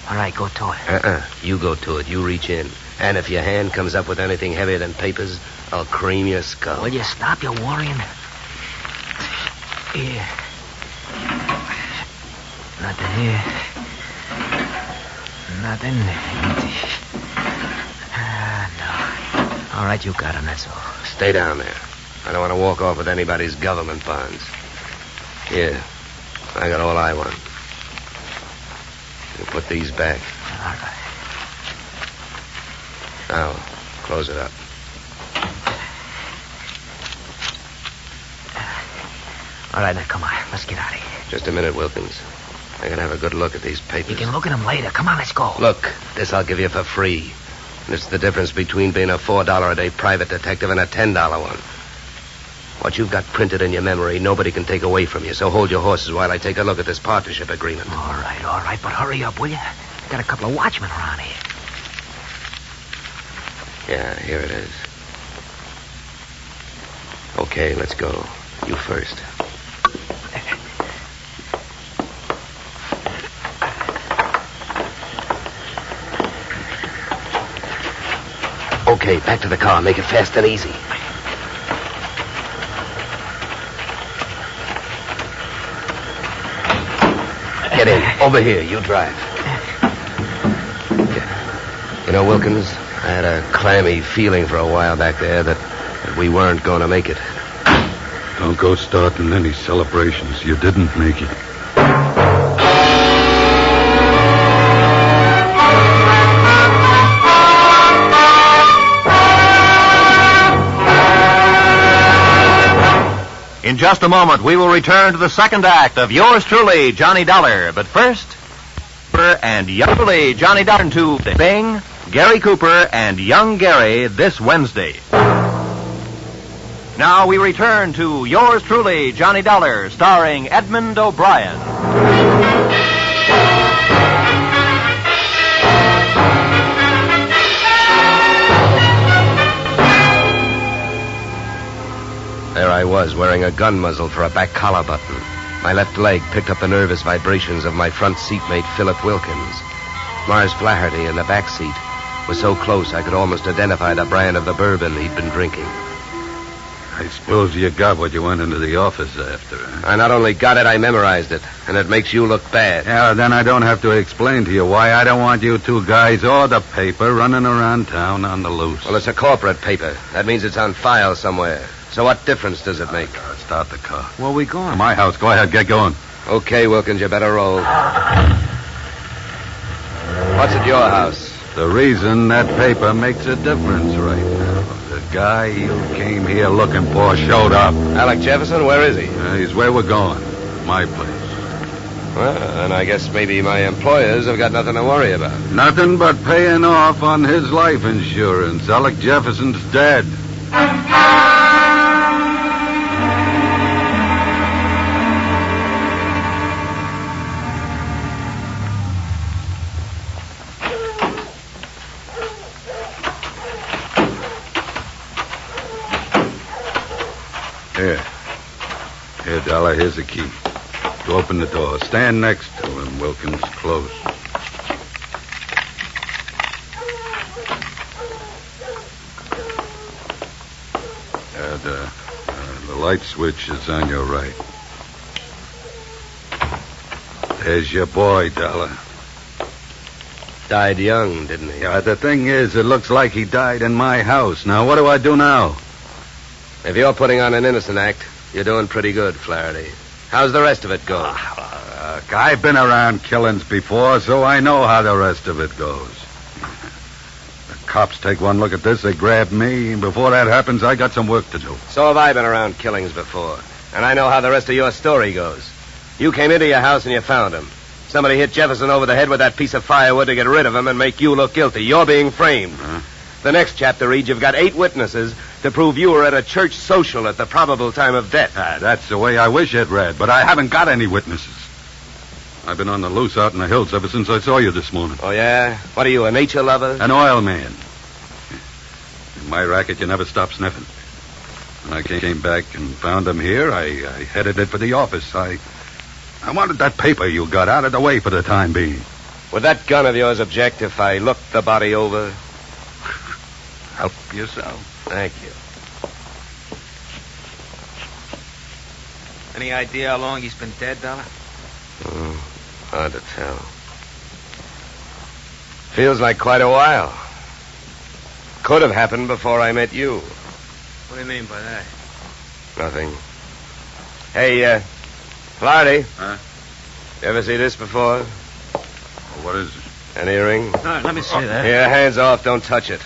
All right, go to it. You go to it. You reach in. And if your hand comes up with anything heavier than papers, I'll cream your skull. Will you stop your worrying? Here. Nothing here. Nothing. No. All right, you got him, that's all. Stay down there. I don't want to walk off with anybody's government bonds. Here. I got all I want. You put these back. All right. Now, close it up. All right, now, come on. Let's get out of here. Just a minute, Wilkins. I can have a good look at these papers. You can look at them later. Come on, let's go. Look, this I'll give you for free. And it's the difference between being a $4 a day private detective and a $10 one. What you've got printed in your memory, nobody can take away from you. So hold your horses while I take a look at this partnership agreement. All right. But hurry up, will you? Got a couple of watchmen around here. Yeah, here it is. Okay, let's go. You first. Okay, back to the car. Make it fast and easy. Get in. Over here. You drive. You know, Wilkins, I had a clammy feeling for a while back there that we weren't going to make it. Don't go starting any celebrations. You didn't make it. In just a moment, we will return to the second act of yours truly, Johnny Dollar. But first, and young truly, Johnny Dollar to Bing, Gary Cooper, and young Gary this Wednesday. Now we return to yours truly, Johnny Dollar, starring Edmund O'Brien. There I was, wearing a gun muzzle for a back collar button. My left leg picked up the nervous vibrations of my front seatmate, Philip Wilkins. Mars Flaherty in the back seat was so close I could almost identify the brand of the bourbon he'd been drinking. I suppose you got what you went into the office after, huh? I not only got it, I memorized it, and it makes you look bad. Yeah, then I don't have to explain to you why I don't want you two guys or the paper running around town on the loose. Well, it's a corporate paper. That means it's on file somewhere. So what difference does it make? Start the car. Where are we going? To my house. Go ahead, get going. Okay, Wilkins, you better roll. What's at your house? The reason that paper makes a difference right now. The guy you came here looking for showed up. Alec Jefferson, where is he? He's where we're going. My place. Well, then I guess maybe my employers have got nothing to worry about. Nothing but paying off on his life insurance. Alec Jefferson's dead. Here, Dollar, here's the key. To open the door. Stand next to him, Wilkins. Close. The light switch is on your right. There's your boy, Dollar. Died young, didn't he? Yeah, the thing is, it looks like he died in my house. Now, what do I do now? If you're putting on an innocent act, you're doing pretty good, Flaherty. How's the rest of it going? I've been around killings before, so I know how the rest of it goes. The cops take one look at this, they grab me, and before that happens, I got some work to do. So have I been around killings before, and I know how the rest of your story goes. You came into your house and you found him. Somebody hit Jefferson over the head with that piece of firewood to get rid of him and make you look guilty. You're being framed. Huh? The next chapter reads you've got 8 witnesses to prove you were at a church social at the probable time of death. That's the way I wish it read, but I haven't got any witnesses. I've been on the loose out in the hills ever since I saw you this morning. Oh, yeah? What are you, a nature lover? An oil man. In my racket, you never stop sniffing. When I came back and found him here, I headed it for the office. I wanted that paper you got out of the way for the time being. Would that gun of yours object if I looked the body over? Help yourself. Thank you. Any idea how long he's been dead, Dollar? Hard to tell. Feels like quite a while. Could have happened before I met you. What do you mean by that? Nothing. Hey, Flaherty. Huh? You ever see this before? What is it? An earring? No, let me see that. Here, hands off. Don't touch it.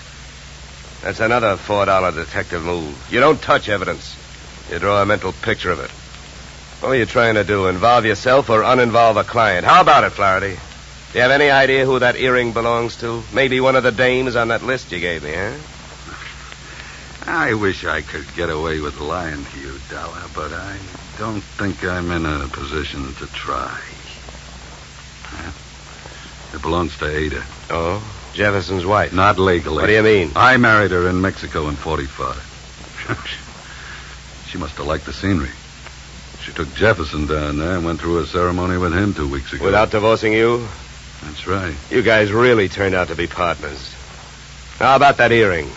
That's another $4 detective move. You don't touch evidence. You draw a mental picture of it. What were you trying to do? Involve yourself or uninvolve a client? How about it, Flaherty? Do you have any idea who that earring belongs to? Maybe one of the dames on that list you gave me, huh? I wish I could get away with lying to you, Dollar, but I don't think I'm in a position to try. It belongs to Ada. Oh? Jefferson's wife? Not legally. What do you mean? I married her in Mexico in 45. She must have liked the scenery. She took Jefferson down there and went through a ceremony with him 2 weeks ago. Without divorcing you? That's right. You guys really turned out to be partners. How about that earring?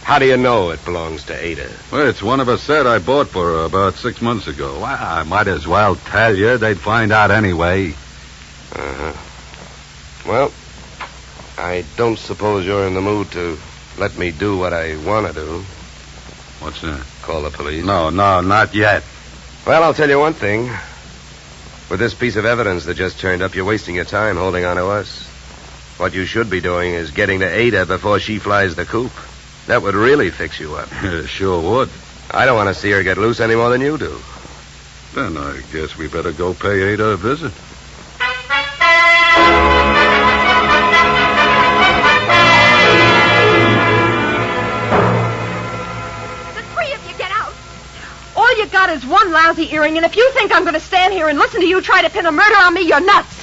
How do you know it belongs to Ada? Well, it's one of a set I bought for her about 6 months ago. Well, I might as well tell you. They'd find out anyway. Uh-huh. Well, I don't suppose you're in the mood to let me do what I want to do. What's that? Call the police? No, not yet. Well, I'll tell you one thing. With this piece of evidence that just turned up, you're wasting your time holding on to us. What you should be doing is getting to Ada before she flies the coop. That would really fix you up. Sure would. I don't want to see her get loose any more than you do. Then I guess we better go pay Ada a visit. The 3 of you is one lousy earring, and if you think I'm going to stand here and listen to you try to pin a murder on me, you're nuts.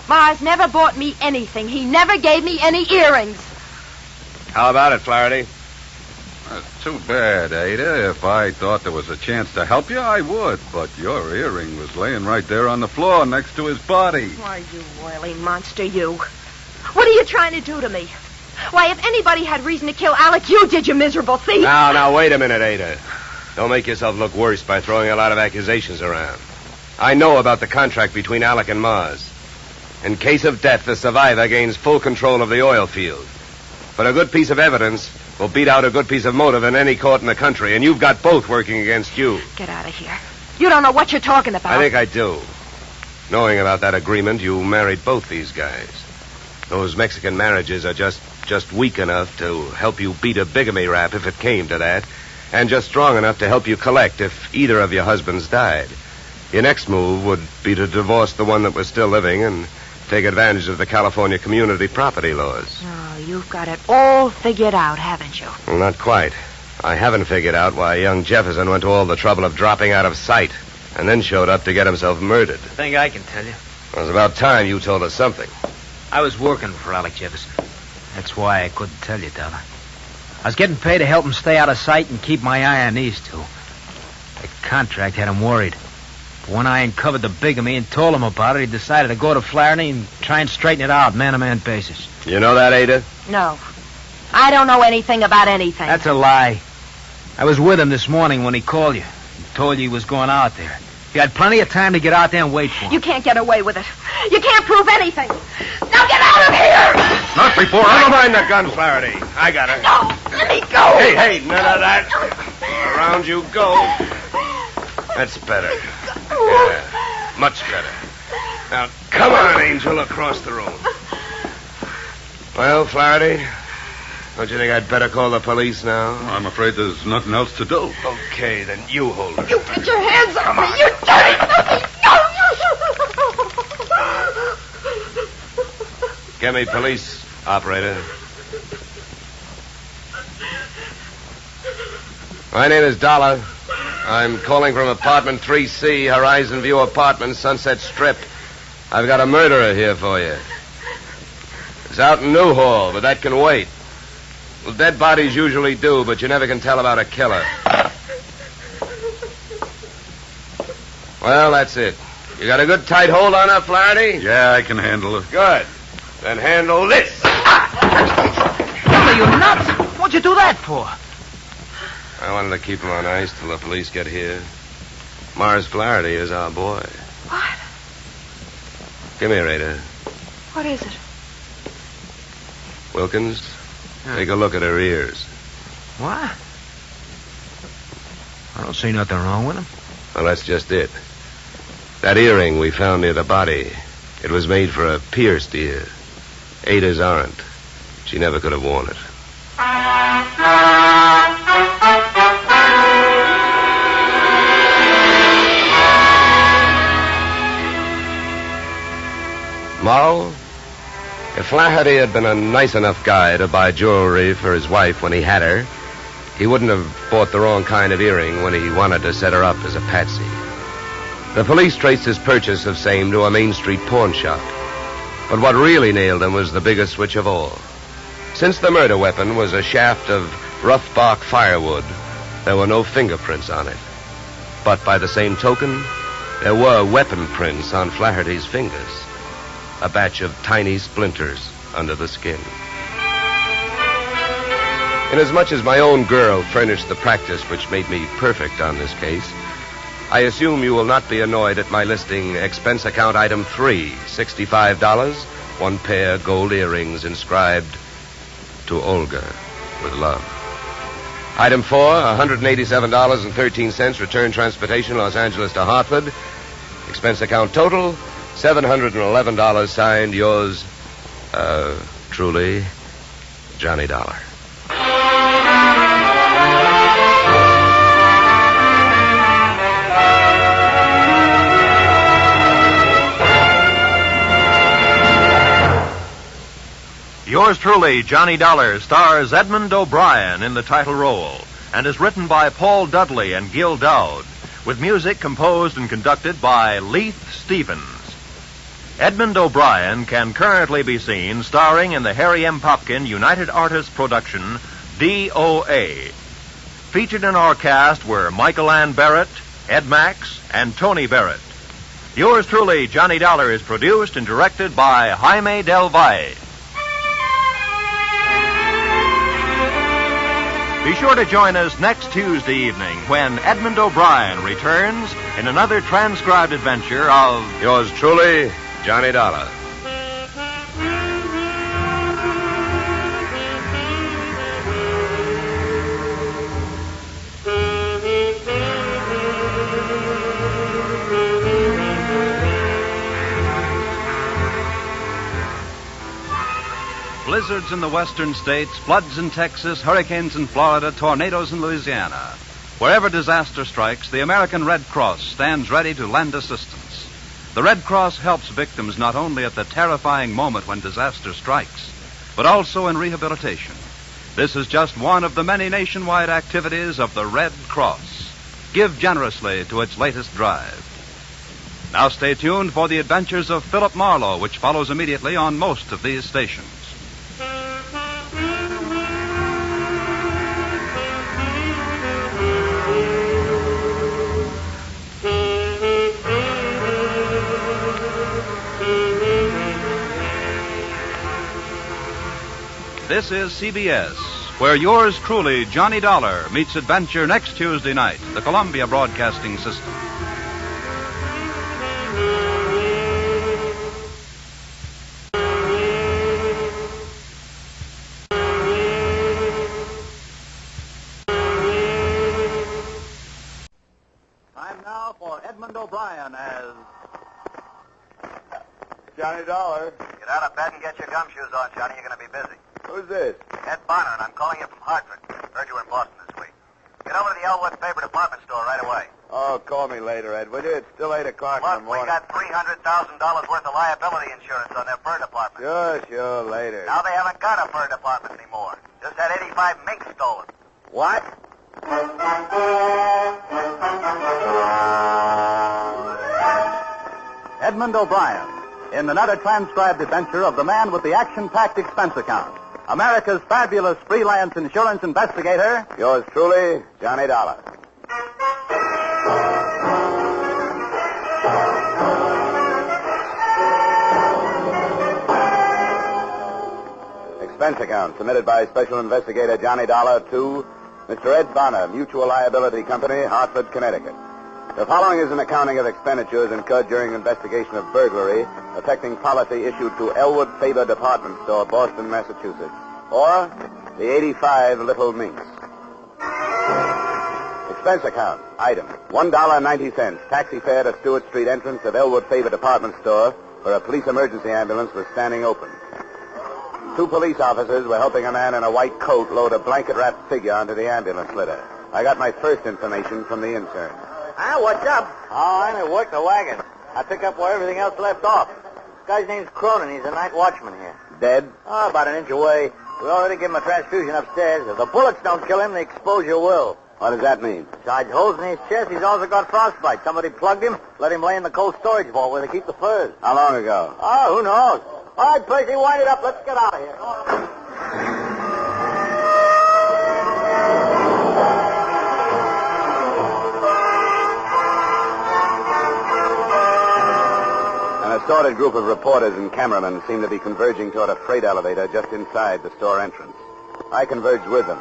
Mars never bought me anything. He never gave me any earrings. How about it, Flaherty? That's too bad, Ada. If I thought there was a chance to help you, I would. But your earring was laying right there on the floor next to his body. Why, you oily monster, you. What are you trying to do to me? Why, if anybody had reason to kill Alec, you did, you miserable thief. Now, wait a minute, Ada. Don't make yourself look worse by throwing a lot of accusations around. I know about the contract between Alec and Mars. In case of death, the survivor gains full control of the oil field. But a good piece of evidence will beat out a good piece of motive in any court in the country, and you've got both working against you. Get out of here. You don't know what you're talking about. I think I do. Knowing about that agreement, you married both these guys. Those Mexican marriages are just weak enough to help you beat a bigamy rap if it came to that, and just strong enough to help you collect if either of your husbands died. Your next move would be to divorce the one that was still living and take advantage of the California community property laws. Oh, you've got it all figured out, haven't you? Well, not quite. I haven't figured out why young Jefferson went to all the trouble of dropping out of sight and then showed up to get himself murdered. I think I can tell you. It was about time you told us something. I was working for Alec Jefferson. That's why I couldn't tell you, Dollar. I was getting paid to help him stay out of sight and keep my eye on these two. The contract had him worried. But when I uncovered the bigamy and told him about it, he decided to go to Flaherty and try and straighten it out, man-to-man basis. You know that, Ada? No. I don't know anything about anything. That's a lie. I was with him this morning when he called you. He told you he was going out there. You had plenty of time to get out there and wait for him. You can't get away with it. You can't prove anything. Now get out of here! Not before Never mind the gun, Flaherty. I got her. No, let me go. Hey, none of that. Around you go. That's better. Yeah, much better. Now, come on, Angel, across the room. Well, Flaherty, don't you think I'd better call the police now? I'm afraid there's nothing else to do. Okay, then you hold her. You get your hands off me, you dirty puppy! Get me police, operator. My name is Dollar. I'm calling from apartment 3C, Horizon View Apartments, Sunset Strip. I've got a murderer here for you. It's out in Newhall, but that can wait. Well, dead bodies usually do, but you never can tell about a killer. Well, that's it. You got a good tight hold on her, Flaherty? Yeah, I can handle it. Good. Then handle this. Are you nuts? What'd you do that for? I wanted to keep him on ice till the police get here. Mars Flaherty is our boy. What? Come here, Ada. What is it? Wilkins, take a look at her ears. What? I don't see nothing wrong with them. Well, that's just it. That earring we found near the body, it was made for a pierced ear. Ada's aren't. She never could have worn it. Moral? If Flaherty had been a nice enough guy to buy jewelry for his wife when he had her, he wouldn't have bought the wrong kind of earring when he wanted to set her up as a patsy. The police traced his purchase of same to a Main Street pawn shop. But what really nailed him was the biggest switch of all. Since the murder weapon was a shaft of rough bark firewood, there were no fingerprints on it. But by the same token, there were weapon prints on Flaherty's fingers. A batch of tiny splinters under the skin. Inasmuch as my own girl furnished the practice which made me perfect on this case, I assume you will not be annoyed at my listing expense account item 3, $65, one pair gold earrings inscribed to Olga with love. Item 4, $187.13, return transportation Los Angeles to Hartford. Expense account total, $711, signed yours, truly, Johnny Dollar. Yours truly, Johnny Dollar, stars Edmund O'Brien in the title role and is written by Paul Dudley and Gil Dowd, with music composed and conducted by Leith Stevens. Edmund O'Brien can currently be seen starring in the Harry M. Popkin United Artists production, DOA. Featured in our cast were Michael Ann Barrett, Ed Max, and Tony Barrett. Yours truly, Johnny Dollar, is produced and directed by Jaime Del Valle. Be sure to join us next Tuesday evening when Edmund O'Brien returns in another transcribed adventure of Yours truly, Johnny Dollar. Blizzards in the western states, floods in Texas, hurricanes in Florida, tornadoes in Louisiana. Wherever disaster strikes, the American Red Cross stands ready to lend assistance. The Red Cross helps victims not only at the terrifying moment when disaster strikes, but also in rehabilitation. This is just one of the many nationwide activities of the Red Cross. Give generously to its latest drive. Now stay tuned for the adventures of Philip Marlowe, which follows immediately on most of these stations. This is CBS, where yours truly, Johnny Dollar, meets adventure next Tuesday night, the Columbia Broadcasting System. Time now for Edmund O'Brien as Johnny Dollar. Get out of bed and get your gumshoes on, Johnny. You're going to be busy. Who's this? Ed Bonner, and I'm calling you from Hartford. Heard you were in Boston this week. Get over to the Elwood Faber department store right away. Oh, call me later, Ed, will you? It's still 8 o'clock in the Look, we morning. got $300,000 worth of liability insurance on their fur department. Sure, later. Now they haven't got a fur department anymore. Just had 85 minks stolen. What? Edmund O'Brien, in another transcribed adventure of the man with the action-packed expense account. America's fabulous freelance insurance investigator. Yours truly, Johnny Dollar. Expense account submitted by Special Investigator Johnny Dollar to Mr. Ed Bonner, Mutual Liability Company, Hartford, Connecticut. The following is an accounting of expenditures incurred during investigation of burglary affecting policy issued to Elwood Faber Department Store, Boston, Massachusetts, or the 85 Little Minks. Expense account, item, $1.90, taxi fare to Stewart Street entrance of Elwood Faber Department Store, where a police emergency ambulance was standing open. 2 police officers were helping a man in a white coat load a blanket-wrapped figure onto the ambulance litter. I got my first information from the intern. Ah, what's up? Oh, I'm at work the wagon. I pick up where everything else left off. This guy's name's Cronin. He's a night watchman here. Dead? Oh, about an inch away. We already give him a transfusion upstairs. If the bullets don't kill him, the exposure will. What does that mean? Besides holes in his chest, he's also got frostbite. Somebody plugged him, let him lay in the cold storage vault where they keep the furs. How long ago? Oh, who knows? All right, Percy, wind it up. Let's get out of here. Come on. An assorted group of reporters and cameramen seemed to be converging toward a freight elevator just inside the store entrance. I converged with them,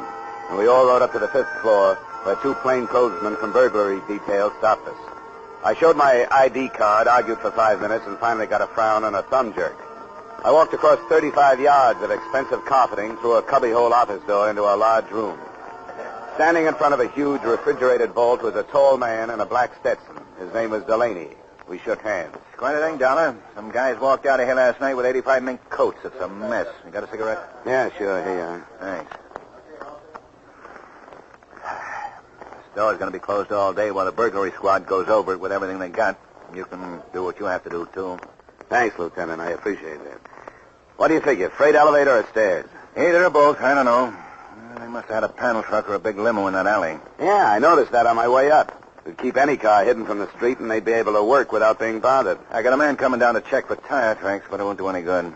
and we all rode up to the 5th floor where 2 plainclothesmen from burglary detail stopped us. I showed my ID card, argued for 5 minutes, and finally got a frown and a thumb jerk. I walked across 35 yards of expensive carpeting through a cubbyhole office door into a large room. Standing in front of a huge refrigerated vault was a tall man in a black Stetson. His name was Delaney. We shook hands. Quite a thing, Dollar. Some guys walked out of here last night with 85 mink coats. It's a mess. You got a cigarette? Yeah, sure. Here you are. Thanks. This store's going to be closed all day while the burglary squad goes over it with everything they got. You can do what you have to do, too. Thanks, Lieutenant. I appreciate that. What do you figure, freight elevator or stairs? Either or both. I don't know. They must have had a panel truck or a big limo in that alley. Yeah, I noticed that on my way up. We'd keep any car hidden from the street, and they'd be able to work without being bothered. I got a man coming down to check for tire tracks, but it won't do any good.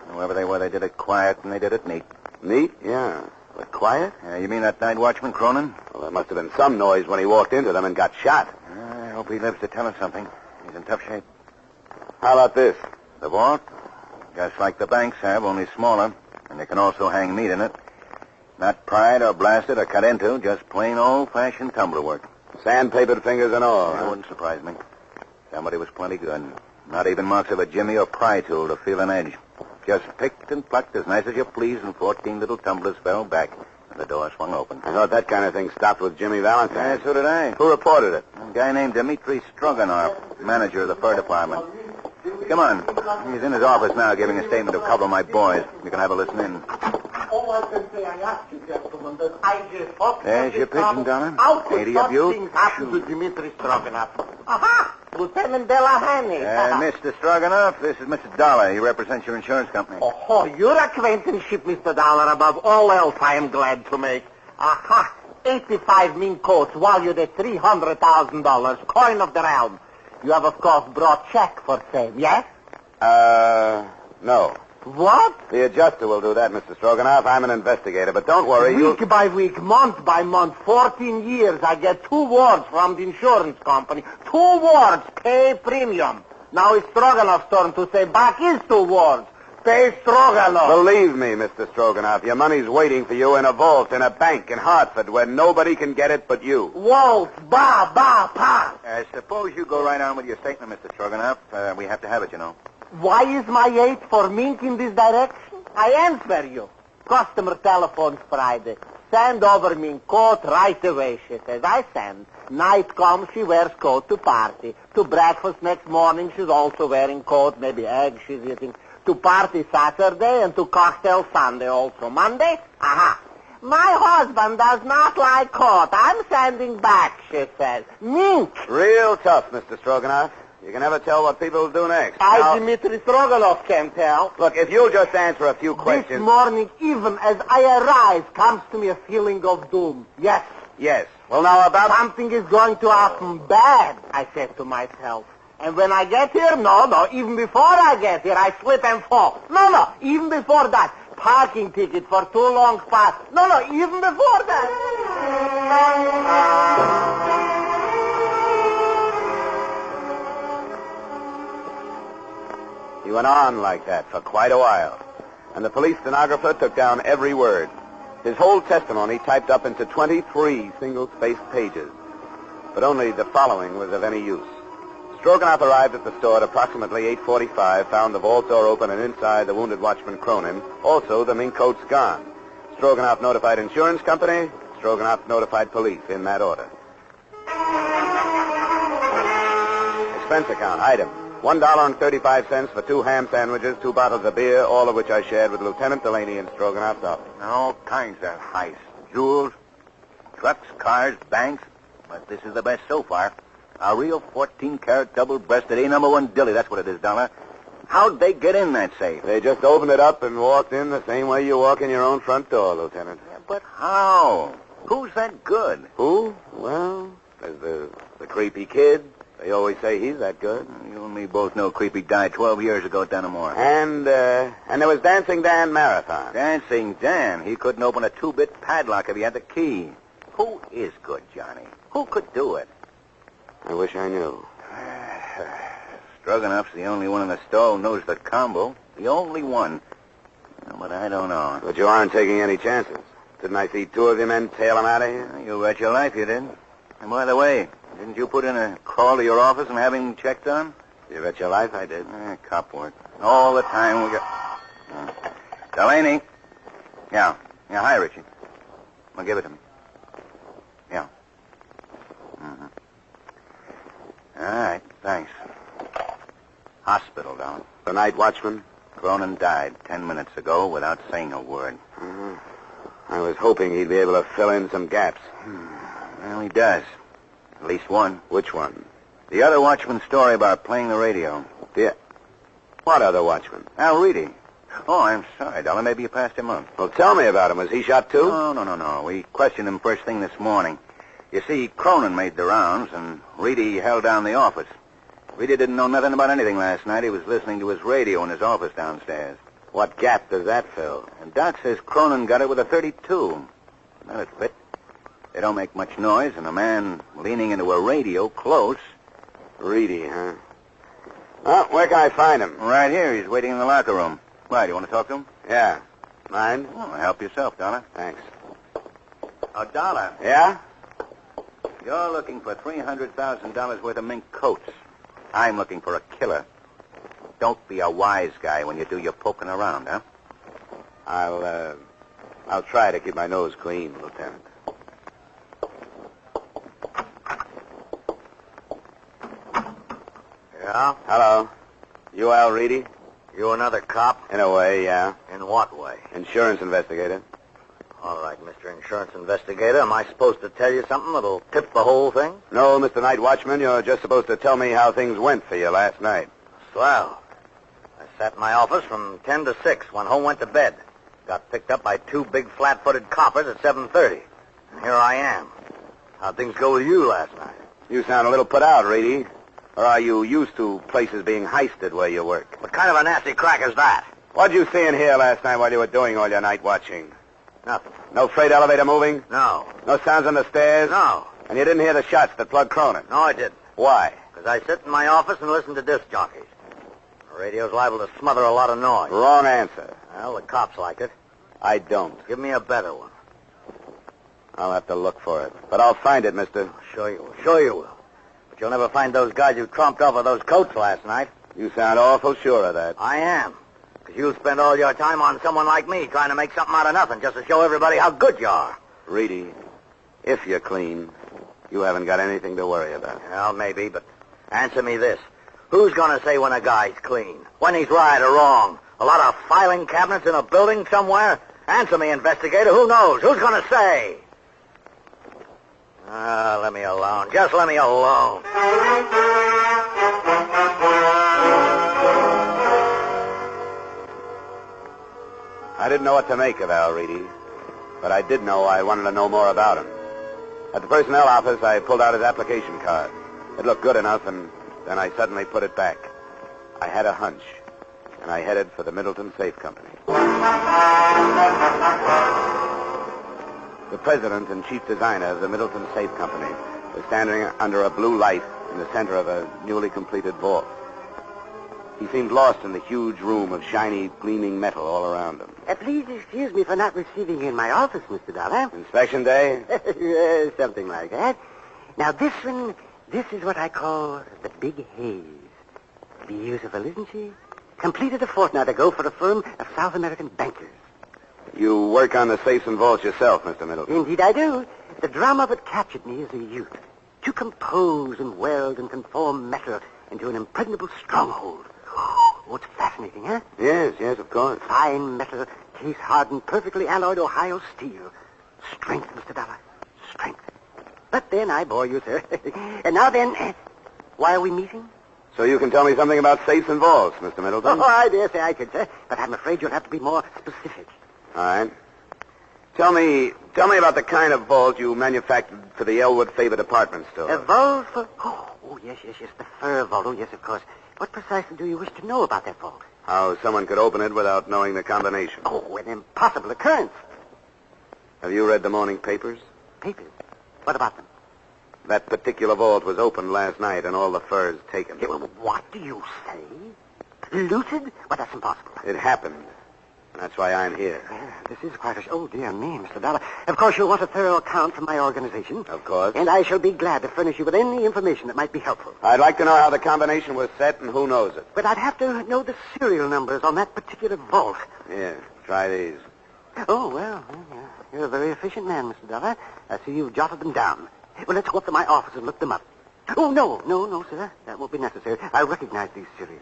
Whoever they were, they did it quiet, and they did it neat. Neat? Yeah. But quiet? Yeah, you mean that night watchman, Cronin? Well, there must have been some noise when he walked into them and got shot. I hope he lives to tell us something. He's in tough shape. How about this? The vault? Just like the banks have, only smaller. And you can also hang meat in it. Not pried or blasted or cut into, just plain old-fashioned tumbler work. Sandpapered fingers and all. That wouldn't surprise me. Somebody was plenty good. Not even marks of a jimmy or pry tool to feel an edge. Just picked and plucked as nice as you please, and 14 little tumblers fell back, and the door swung open. I thought that kind of thing stopped with Jimmy Valentine. Yeah, so did I. Who reported it? A guy named Dmitri Stroganoff, manager of the fur department. Come on. He's in his office now giving a statement to a couple of my boys. You can have a listen in. All I can say, I ask you, gentlemen, that I just hope... There's your pigeon, Donna. How could Ain't he such a beaut? things happen to Dmitri Stroganoff? Aha! Lieutenant Delahane. Mr. Stroganoff, this is Mr. Dollar. He represents your insurance company. Oh, your acquaintanceship, Mr. Dollar, above all else I am glad to make. Aha! 85 mink coats valued at $300,000, coin of the realm. You have, of course, brought check for same, yes? No. What? The adjuster will do that, Mr. Stroganoff. I'm an investigator, but don't worry. Week by week, month by month, 14 years, I get 2 words from the insurance company. 2 words, pay premium. Now it's Stroganoff's turn to say back is 2 words. Pay Stroganoff. Believe me, Mr. Stroganoff, your money's waiting for you in a vault in a bank in Hartford where nobody can get it but you. Vault, ba, pa. Suppose you go right on with your statement, Mr. Stroganoff. We have to have it, you know. Why is my 8 for mink in this direction? I answer you. Customer telephones Friday. Send over mink coat right away, she says. I send. Night comes, she wears coat to party. To breakfast next morning, she's also wearing coat, maybe eggs she's eating. To party Saturday and to cocktail Sunday also. Monday, aha. My husband does not like coat. I'm sending back, she says. Mink. Real tough, Mr. Stroganoff. You can never tell what people will do next. Dmitri Stroganoff can tell. Look, if you'll just answer a few questions... This morning, even as I arise, comes to me a feeling of doom. Yes. Yes. Well, now about... Something is going to happen bad, I said to myself. And when I get here, no, even before I get here, I slip and fall. No, even before that. Parking ticket for too long pass. No, even before that. He went on like that for quite a while, and the police stenographer took down every word. His whole testimony typed up into 23 single-spaced pages, but only the following was of any use. Stroganoff arrived at the store at approximately 8:45, found the vault door open and inside the wounded watchman Cronin, also the mink coats gone. Stroganoff notified insurance company, Stroganoff notified police, in that order. Expense account, item. $1.35 for 2 ham sandwiches, 2 bottles of beer, all of which I shared with Lieutenant Delaney in Stroganoff's office. All kinds of heists. Jewels, trucks, cars, banks. But this is the best so far. A real 14-carat double-breasted A-number 1 dilly. That's what it is, Dollar. How'd they get in that safe? They just opened it up and walked in the same way you walk in your own front door, Lieutenant. Yeah, but how? Who's that good? Who? Well, there's the creepy kid. They always say he's that good. You and me both know Creepy died 12 years ago at Dunamore. And there was Dancing Dan Marathon. Dancing Dan? He couldn't open a 2-bit padlock if he had the key. Who is good, Johnny? Who could do it? I wish I knew. Stroganoff's the only one in the store who knows the combo. The only one. But I don't know. But you aren't taking any chances. Didn't I see 2 of your men tail him out of here? You bet your life you did. And by the way, didn't you put in a call to your office and have him checked on? You bet your life I did. Cop work. All the time we got... Delaney. Yeah, hi, Richie. Well, give it to me. Yeah. Mm-hmm. All right, thanks. Hospital, Don. The night watchman? Cronin died 10 minutes ago without saying a word. Mm-hmm. I was hoping he'd be able to fill in some gaps. Well, he does. At least one. Which one? The other watchman's story about playing the radio. What other watchman? Al Reedy. Oh, I'm sorry, Dollar. Maybe you passed him up. Well, tell me about him. Was he shot too? No. We questioned him first thing this morning. You see, Cronin made the rounds, and Reedy held down the office. Reedy didn't know nothing about anything last night. He was listening to his radio in his office downstairs. What gap does that fill? And Doc says Cronin got it with a .32. That'd fit. They don't make much noise, and a man leaning into a radio close. Reedy, huh? Well, where can I find him? Right here. He's waiting in the locker room. Why, do you want to talk to him? Yeah. Mind? Well, help yourself, Dollar. Thanks. Oh, Dollar. Yeah? You're looking for $300,000 worth of mink coats. I'm looking for a killer. Don't be a wise guy when you do your poking around, huh? I'll try to keep my nose clean, Lieutenant. Yeah? Hello. You Al Reedy? You another cop? In a way, yeah. In what way? Insurance investigator. All right, Mr. Insurance Investigator. Am I supposed to tell you something that'll tip the whole thing? No, Mr. Night Watchman. You're just supposed to tell me how things went for you last night. Swell. I sat in my office from 10 to 6, went home, went to bed. Got picked up by two big flat-footed coppers at 7:30. And here I am. How'd things go with you last night? You sound a little put out, Reedy. Or are you used to places being heisted where you work? What kind of a nasty crack is that? What'd you see in here last night while you were doing all your night watching? Nothing. No freight elevator moving? No. No sounds on the stairs? No. And you didn't hear the shots that plugged Cronin? No, I didn't. Why? Because I sit in my office and listen to disc jockeys. The radio's liable to smother a lot of noise. Wrong answer. Well, the cops like it. I don't. Give me a better one. I'll have to look for it. But I'll find it, mister. Sure you will. Sure you will. But you'll never find those guys you trumped off of those coats last night. You sound awful sure of that. I am. Because you'll spend all your time on someone like me trying to make something out of nothing just to show everybody how good you are. Reedy, if you're clean, you haven't got anything to worry about. Well, maybe, but answer me this. Who's going to say when a guy's clean? When he's right or wrong? A lot of filing cabinets in a building somewhere? Answer me, investigator. Who knows? Who's going to say? Let me alone. Just let me alone. I didn't know what to make of Al Reedy, but I did know I wanted to know more about him. At the personnel office, I pulled out his application card. It looked good enough, and then I suddenly put it back. I had a hunch, and I headed for the Middleton Safe Company. The president and chief designer of the Middleton Safe Company was standing under a blue light in the center of a newly completed vault. He seemed lost in the huge room of shiny, gleaming metal all around him. Please excuse me for not receiving you in my office, Mr. Dollar. Inspection day? Something like that. Now, this is what I call the Big Haze. Beautiful, isn't she? Completed a fortnight ago for a firm of South American bankers. You work on the safes and vaults yourself, Mr. Middleton. Indeed I do. The drama that captured me as a youth. To compose and weld and conform metal into an impregnable stronghold. Oh, it's fascinating, huh? Yes, of course. Fine metal, case-hardened, perfectly alloyed Ohio steel. Strength, Mr. Dollar. Strength. But then I bore you, sir. And now then, why are we meeting? So you can tell me something about safes and vaults, Mr. Middleton? Oh, I dare say I could, sir. But I'm afraid you'll have to be more specific. All right. Tell me about the kind of vault you manufactured for the Elwood Faber department store. A vault for... Oh, yes. The fur vault. Oh, yes, of course. What precisely do you wish to know about that vault? How someone could open it without knowing the combination. Oh, an impossible occurrence. Have you read the morning papers? Papers? What about them? That particular vault was opened last night and all the furs taken. Yeah, well, what do you say? Looted? Well, that's impossible. It happened. And that's why I'm here. This is quite a... Oh, dear me, Mr. Dollar. Of course, you'll want a thorough account from my organization. Of course. And I shall be glad to furnish you with any information that might be helpful. I'd like to know how the combination was set and who knows it. But I'd have to know the serial numbers on that particular vault. Yeah, try these. Oh, well, you're a very efficient man, Mr. Dollar. I see you've jotted them down. Well, let's go up to my office and look them up. Oh, no, sir. That won't be necessary. I recognize these serials.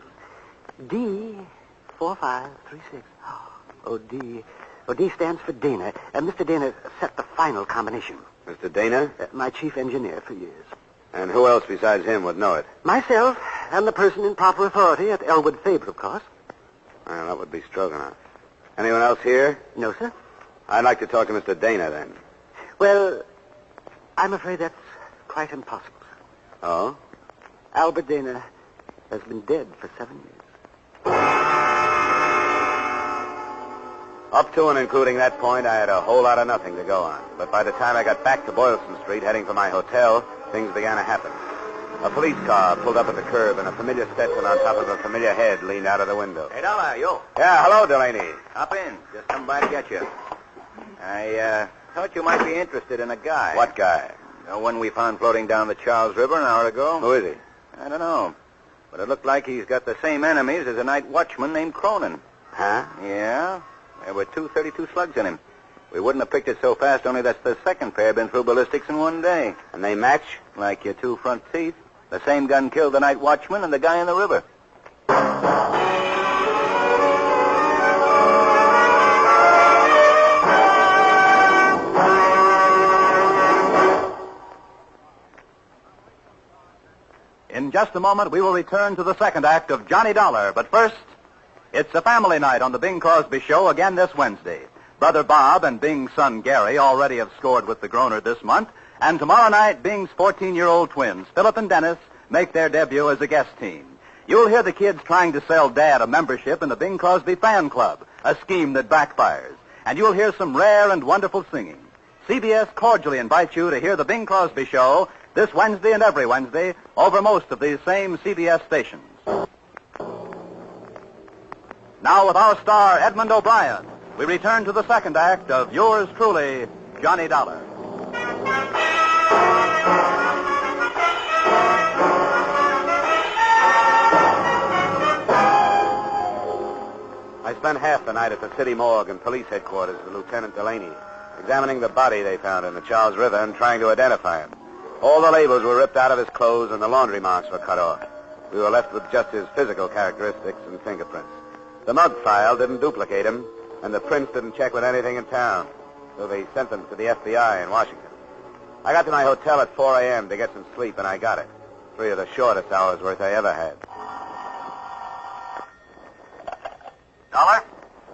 D4536. Oh, D. Oh, D stands for Dana. Mr. Dana set the final combination. Mr. Dana? My chief engineer for years. And who else besides him would know it? Myself and the person in proper authority at Elwood Faber, of course. Well, that would be Stroganoff. Anyone else here? No, sir. I'd like to talk to Mr. Dana, then. Well, I'm afraid that's quite impossible, sir. Oh? Albert Dana has been dead for 7 years. Up to and including that point, I had a whole lot of nothing to go on. But by the time I got back to Boylston Street, heading for my hotel, things began to happen. A police car pulled up at the curb, and a familiar Stetson on top of a familiar head leaned out of the window. Hey, Dollar, yo. Yeah, hello, Delaney. Hop in. Just come by to get you. I thought you might be interested in a guy. What guy? The one we found floating down the Charles River an hour ago. Who is he? I don't know. But it looked like he's got the same enemies as a night watchman named Cronin. Huh? Yeah. There were 232 slugs in him. We wouldn't have picked it so fast, only that's the second pair been through ballistics in one day. And they match? Like your two front teeth. The same gun killed the night watchman and the guy in the river. In just a moment, we will return to the second act of Johnny Dollar. But first, it's a family night on the Bing Crosby Show again this Wednesday. Brother Bob and Bing's son Gary already have scored with the Groner this month. And tomorrow night, Bing's 14-year-old twins, Philip and Dennis, make their debut as a guest team. You'll hear the kids trying to sell Dad a membership in the Bing Crosby Fan Club, a scheme that backfires. And you'll hear some rare and wonderful singing. CBS cordially invites you to hear the Bing Crosby Show this Wednesday and every Wednesday over most of these same CBS stations. Now with our star, Edmund O'Brien, we return to the second act of yours truly, Johnny Dollar. I spent half the night at the city morgue and police headquarters with Lieutenant Delaney, examining the body they found in the Charles River and trying to identify him. All the labels were ripped out of his clothes and the laundry marks were cut off. We were left with just his physical characteristics and fingerprints. The mug file didn't duplicate him, and the prints didn't check with anything in town, so they sent them to the FBI in Washington. I got to my hotel at 4 a.m. to get some sleep, and I got it. 3 of the shortest hours' worth I ever had. Dollar?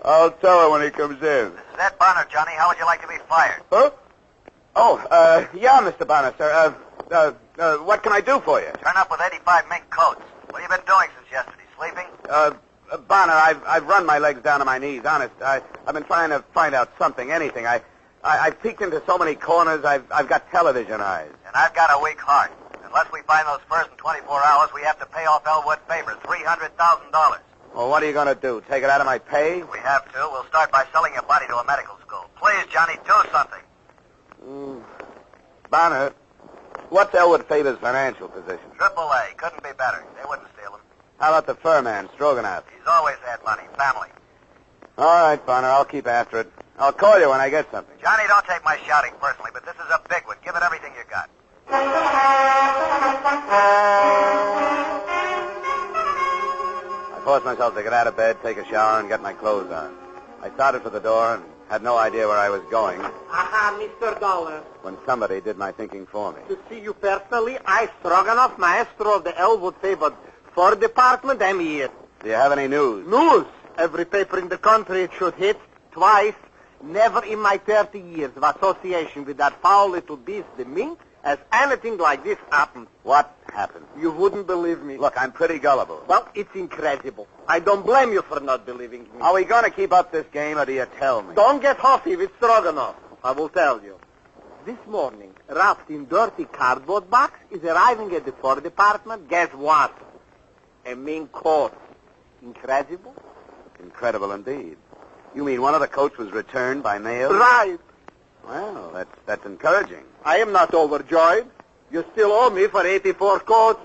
I'll tell her when he comes in. This is Ed Bonner, Johnny. How would you like to be fired? Huh? Oh, yeah, Mr. Bonner, sir. What can I do for you? Turn up with 85 mink coats. What have you been doing since yesterday? Sleeping? Bonner, I've run my legs down to my knees, honest. I've been trying to find out something, anything. I've peeked into so many corners, I've got television eyes. And I've got a weak heart. Unless we find those furs in 24 hours, we have to pay off Elwood Faber $300,000. Well, what are you going to do? Take it out of my pay? We have to. We'll start by selling your body to a medical school. Please, Johnny, do something. Bonner, what's Elwood Faber's financial position? AAA. Couldn't be better. They wouldn't steal him. How about the fur man, Stroganoff? He's always had money. Family. All right, Bonner, I'll keep after it. I'll call you when I get something. Johnny, don't take my shouting personally, but this is a big one. Give it everything you got. I forced myself to get out of bed, take a shower, and get my clothes on. I started for the door and had no idea where I was going Aha, Mr. Dollar. when somebody did my thinking for me. To see you personally, I, Stroganoff, maestro of the Elwood Favored Fur Department, am here. Do you have any news? News? Every paper in the country it should hit twice. Never in my 30 years of association with that foul little beast, the mink, has anything like this happened. What happened? You wouldn't believe me. Look, I'm pretty gullible. Well, it's incredible. I don't blame you for not believing me. Are we going to keep up this game, or do you tell me? Don't get huffy with Stroganoff. I will tell you. This morning, wrapped in dirty cardboard box, is arriving at the fur department. Guess what? A mink coat. Incredible? Incredible indeed. You mean one of the coats was returned by mail? Right. Well, that's encouraging. I am not overjoyed. You still owe me for 84 coats.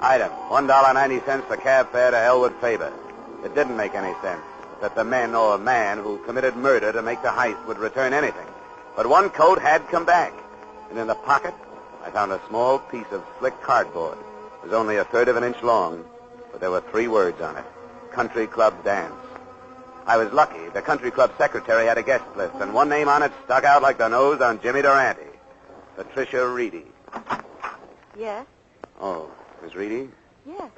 Item, $1.90 for cab fare to Elwood Faber. It didn't make any sense that the men or man who committed murder to make the heist would return anything. But one coat had come back. And in the pocket, I found a small piece of slick cardboard. It was only 1/3 of an inch long, but there were 3 words on it. Country Club Dance. I was lucky. The country club secretary had a guest list, and one name on it stuck out like the nose on Jimmy Durante. Patricia Reedy. Yes? Oh, Miss Reedy? Yes.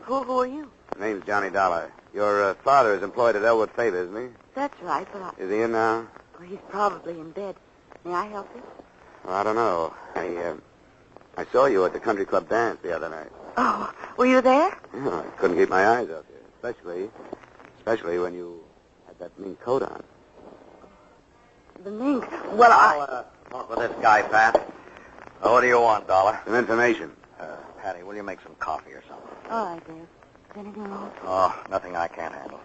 Who are you? Name's Johnny Dollar. Your father is employed at Elwood Faber, isn't he? That's right, but Is he in now? he's probably in bed. May I help you? Well, I don't know. I saw you at the country club dance the other night. Oh, were you there? Yeah, I couldn't keep my eyes off you, especially when you had that mink coat on. The mink. Well, I'll talk with this guy, Pat. What do you want, Dollar? Some information. Patty, will you make some coffee or something? All right, Dave. Is anything wrong? Oh, nothing I can't handle.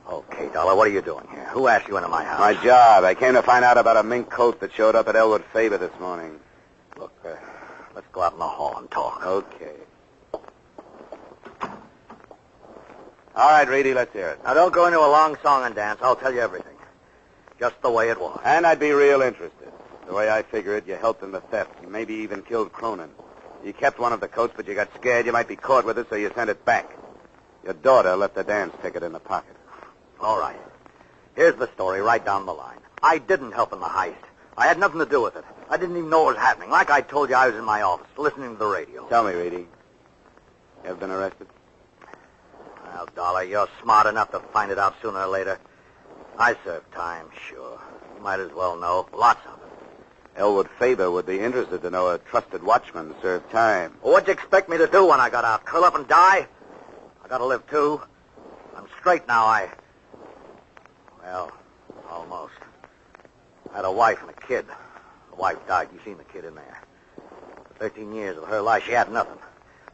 Okay, Dollar, what are you doing here? Who asked you into my house? My job. I came to find out about a mink coat that showed up at Elwood Faber this morning. Look, let's go out in the hall and talk. Okay. All right, Reedy, let's hear it. Now, don't go into a long song and dance. I'll tell you everything. Just the way it was. And I'd be real interested. The way I figure it, you helped in the theft. You maybe even killed Cronin. You kept one of the coats, but you got scared you might be caught with it, so you sent it back. Your daughter left the dance ticket in the pocket. All right. Here's the story right down the line. I didn't help in the heist. I had nothing to do with it. I didn't even know what was happening. Like I told you, I was in my office, listening to the radio. Tell me, Reedy. You ever been arrested? Well, Dollar, you're smart enough to find it out sooner or later. I served time, sure. You might as well know. Lots of it. Elwood Faber would be interested to know a trusted watchman served time. Well, what'd you expect me to do when I got out? Curl up and die? I gotta live, too. I'm straight now. Well, almost. I had a wife and a kid. The wife died. You seen the kid in there. For 13 years of her life, she had nothing.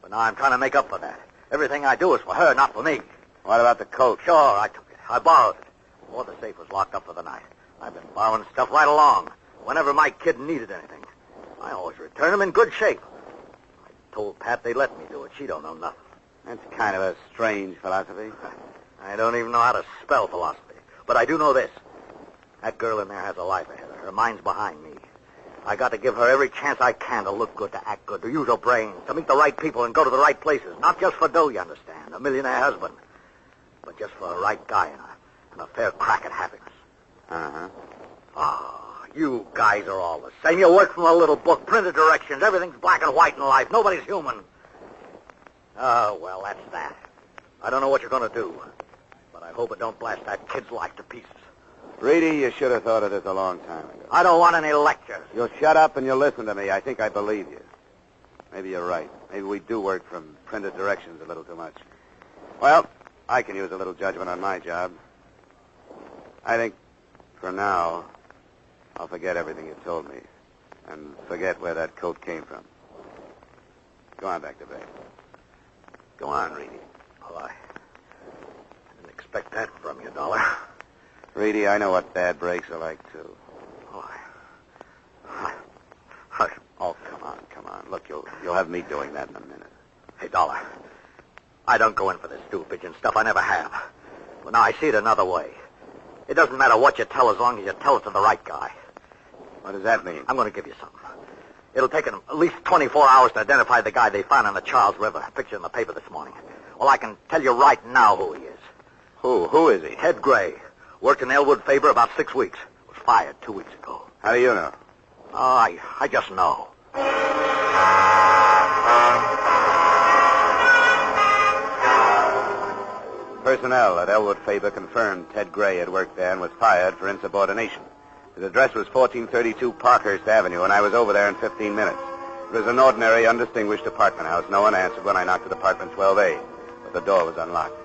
But now I'm trying to make up for that. Everything I do is for her, not for me. What about the coat? Sure, I took it. I borrowed it. Or the safe was locked up for the night. I've been borrowing stuff right along. Whenever my kid needed anything, I always return them in good shape. I told Pat they let me do it. She don't know nothing. That's kind of a strange philosophy. I don't even know how to spell philosophy. But I do know this. That girl in there has a life ahead of her. Her mind's behind me. I got to give her every chance I can to look good, to act good, to use her brains, to meet the right people and go to the right places. Not just for dough, you understand, a millionaire husband, but just for a right guy and a fair crack at happiness. Uh-huh. Oh, you guys are all the same. You work from a little book, printed directions. Everything's black and white in life. Nobody's human. Oh, well, that's that. I don't know what you're going to do, but I hope it don't blast that kid's life to pieces. Reedy, you should have thought of this a long time ago. I don't want any lectures. You'll shut up and you'll listen to me. I think I believe you. Maybe you're right. Maybe we do work from printed directions a little too much. Well, I can use a little judgment on my job. I think, for now, I'll forget everything you told me and forget where that coat came from. Go on back to bed. Go on, Reedy. Oh, I didn't expect that from you, Dollar. Reedy, I know what bad breaks are like, too. Oh, come on. Look, you'll have me doing that in a minute. Hey, Dollar, I don't go in for this stool pigeon stuff. I never have. But now I see it another way. It doesn't matter what you tell as long as you tell it to the right guy. What does that mean? I'm going to give you something. It'll take them at least 24 hours to identify the guy they found on the Charles River. Picture in the paper this morning. Well, I can tell you right now who he is. Who? Who is he? Ted Gray. Worked in Elwood Faber about 6 weeks. Was fired 2 weeks ago. How do you know? I just know. Personnel at Elwood Faber confirmed Ted Gray had worked there and was fired for insubordination. His address was 1432 Parkhurst Avenue, and I was over there in 15 minutes. It was an ordinary, undistinguished apartment house. No one answered when I knocked at apartment 12A, but the door was unlocked.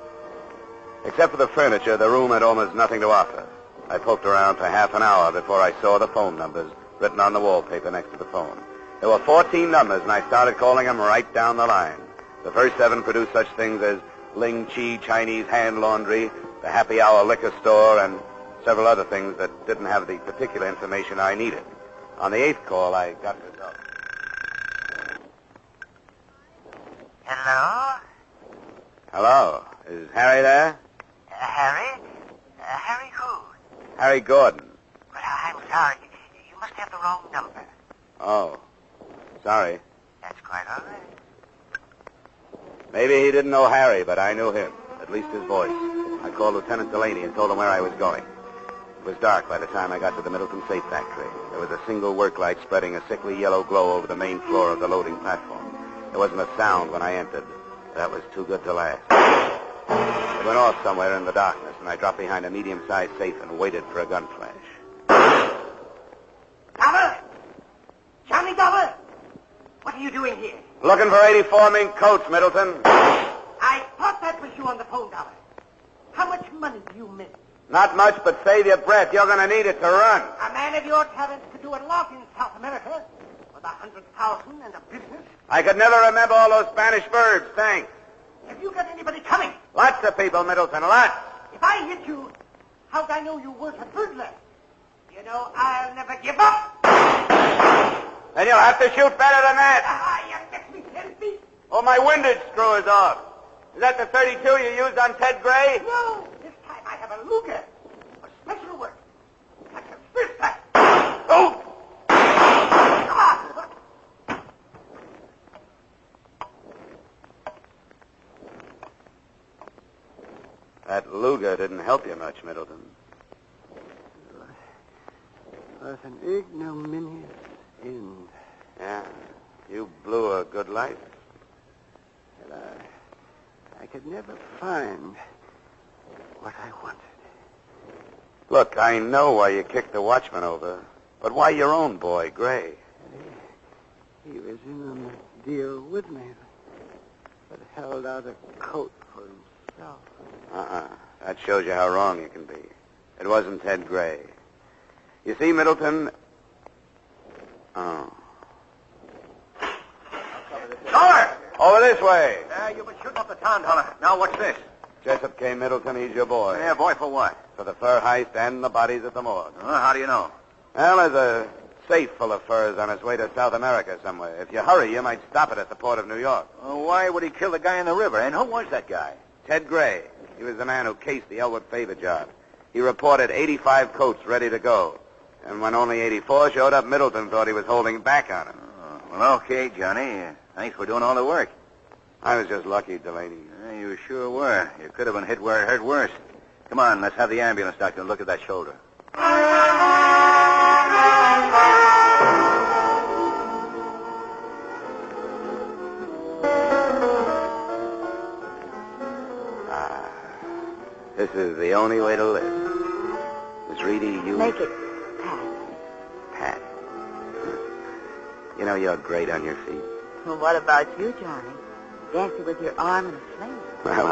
Except for the furniture, the room had almost nothing to offer. I poked around for half an hour before I saw the phone numbers written on the wallpaper next to the phone. There were 14 numbers, and I started calling them right down the line. The first 7 produced such things as Ling Chi Chinese Hand Laundry, the Happy Hour Liquor Store, and several other things that didn't have the particular information I needed. On the 8th call, I got results. Hello? Hello. Is Harry there? Harry? Harry who? Harry Gordon. Well, I'm sorry. You must have the wrong number. Oh. Sorry. That's quite all right. Maybe he didn't know Harry, but I knew him. At least his voice. I called Lieutenant Delaney and told him where I was going. It was dark by the time I got to the Middleton Safe Factory. There was a single work light spreading a sickly yellow glow over the main floor of the loading platform. There wasn't a sound when I entered. That was too good to last. It went off somewhere in the darkness, and and I dropped behind a medium-sized safe and waited for a gun flash. Dollar! Johnny Dollar! What are you doing here? Looking for 84 mink coats, Middleton. I thought that was you on the phone, Dollar. How much money do you miss? Not much, but save your breath. You're going to need it to run. A man of your talents could do a lot in South America. With 100,000 and a business. I could never remember all those Spanish verbs. Thanks. Have you got anybody coming? Lots of people, Middleton, lots. If I hit you, how'd I know you weren't a burglar? You know, I'll never give up. Then you'll have to shoot better than that. You missed me 10 feet. Oh, my windage screw is off. Is that the 32 you used on Ted Gray? No, this time I have a Luger. For special work. Like a first time. Oh! Come on. That Luger didn't help you much, Middleton. It was an ignominious end. Yeah, you blew a good life. Well, I could never find what I wanted. Look, I know why you kicked the watchman over, but why your own boy, Gray? He was in on the deal with me, but held out a coat for himself. That shows you how wrong you can be. It wasn't Ted Gray. You see, Middleton... Oh. Dollar! Over this way. You've been shooting up the town, Dollar. Now what's this? Jessup K. Middleton, he's your boy. Yeah, boy, for what? For the fur heist and the bodies at the morgue. How do you know? Well, there's a safe full of furs on its way to South America somewhere. If you hurry, you might stop it at the port of New York. Why would he kill the guy in the river? And who was that guy? Ted Gray. He was the man who cased the Elwood Favor job. He reported 85 coats ready to go. And when only 84 showed up, Middleton thought he was holding back on him. Well, okay, Johnny. Thanks for doing all the work. I was just lucky, Delaney. You sure were. You could have been hit where it hurt worse. Come on, let's have the ambulance doctor look at that shoulder. This is the only way to live. Miss Reedy, you... Make it Pat. You know, you're great on your feet. Well, what about you, Johnny? Dancing with your arm in a sling. Well,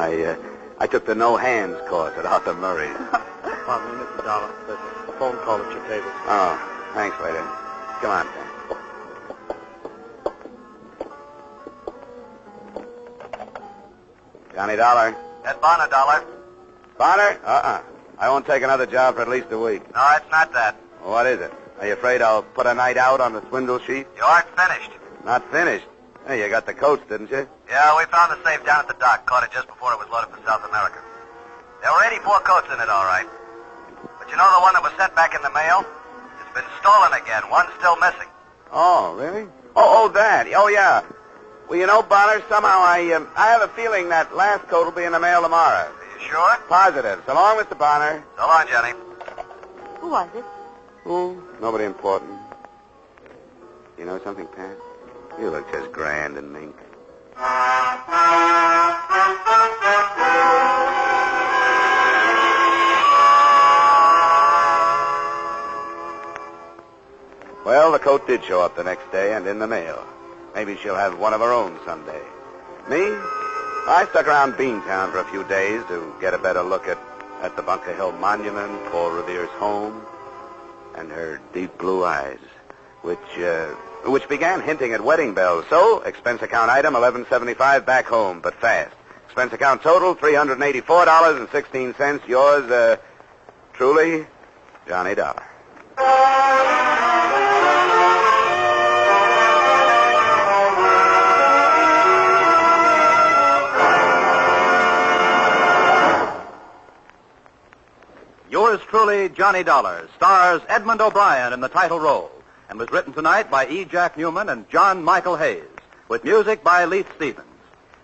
I took the no-hands course at Arthur Murray. Pardon me, Mr. Dollar. There's a phone call at your table. Oh, thanks, waiter. Come on, Pat. Johnny Dollar. Ed Bonner, Dollar. Bonner? I won't take another job for at least a week. No, it's not that. Well, what is it? Are you afraid I'll put a night out on the swindle sheet? You aren't finished. Not finished? Hey, you got the coats, didn't you? Yeah, we found the safe down at the dock. Caught it just before it was loaded for South America. There were 84 coats in it, all right. But you know the one that was sent back in the mail? It's been stolen again. One's still missing. Oh, really? Oh, that. Oh, yeah. Well, you know, Bonner, somehow I have a feeling that last coat will be in the mail tomorrow. Are you sure? Positive. So long, Mr. Bonner. So long, Johnny. Who was it? Oh, nobody important. You know something, Pat? You look just grand and mink. Well, the coat did show up the next day and in the mail. Maybe she'll have one of her own someday. Me? I stuck around Beantown for a few days to get a better look at the Bunker Hill Monument, Paul Revere's home, and her deep blue eyes, which began hinting at wedding bells. So, expense account item, $11.75 back home, but fast. Expense account total, $384.16. Yours, truly, Johnny Dollar. Yours truly, Johnny Dollar, stars Edmund O'Brien in the title role, and was written tonight by E. Jack Newman and John Michael Hayes, with music by Leith Stevens.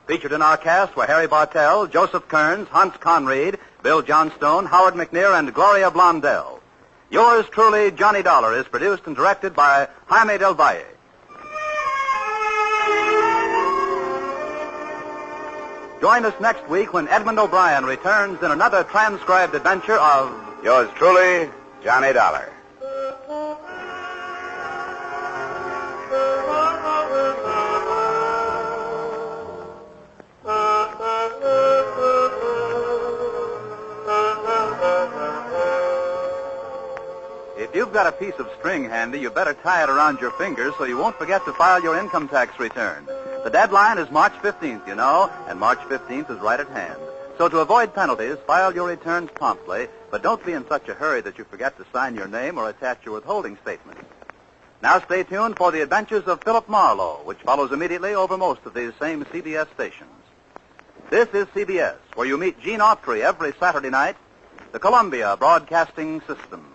Featured in our cast were Harry Bartell, Joseph Kearns, Hans Conried, Bill Johnstone, Howard McNear, and Gloria Blondell. Yours truly, Johnny Dollar, is produced and directed by Jaime Del Valle. Join us next week when Edmund O'Brien returns in another transcribed adventure of Yours truly, Johnny Dollar. If you've got a piece of string handy, you better tie it around your fingers so you won't forget to file your income tax return. The deadline is March 15th, you know, and March 15th is right at hand. So to avoid penalties, file your returns promptly, but don't be in such a hurry that you forget to sign your name or attach your withholding statement. Now stay tuned for the adventures of Philip Marlowe, which follows immediately over most of these same CBS stations. This is CBS, where you meet Gene Autry every Saturday night, the Columbia Broadcasting System.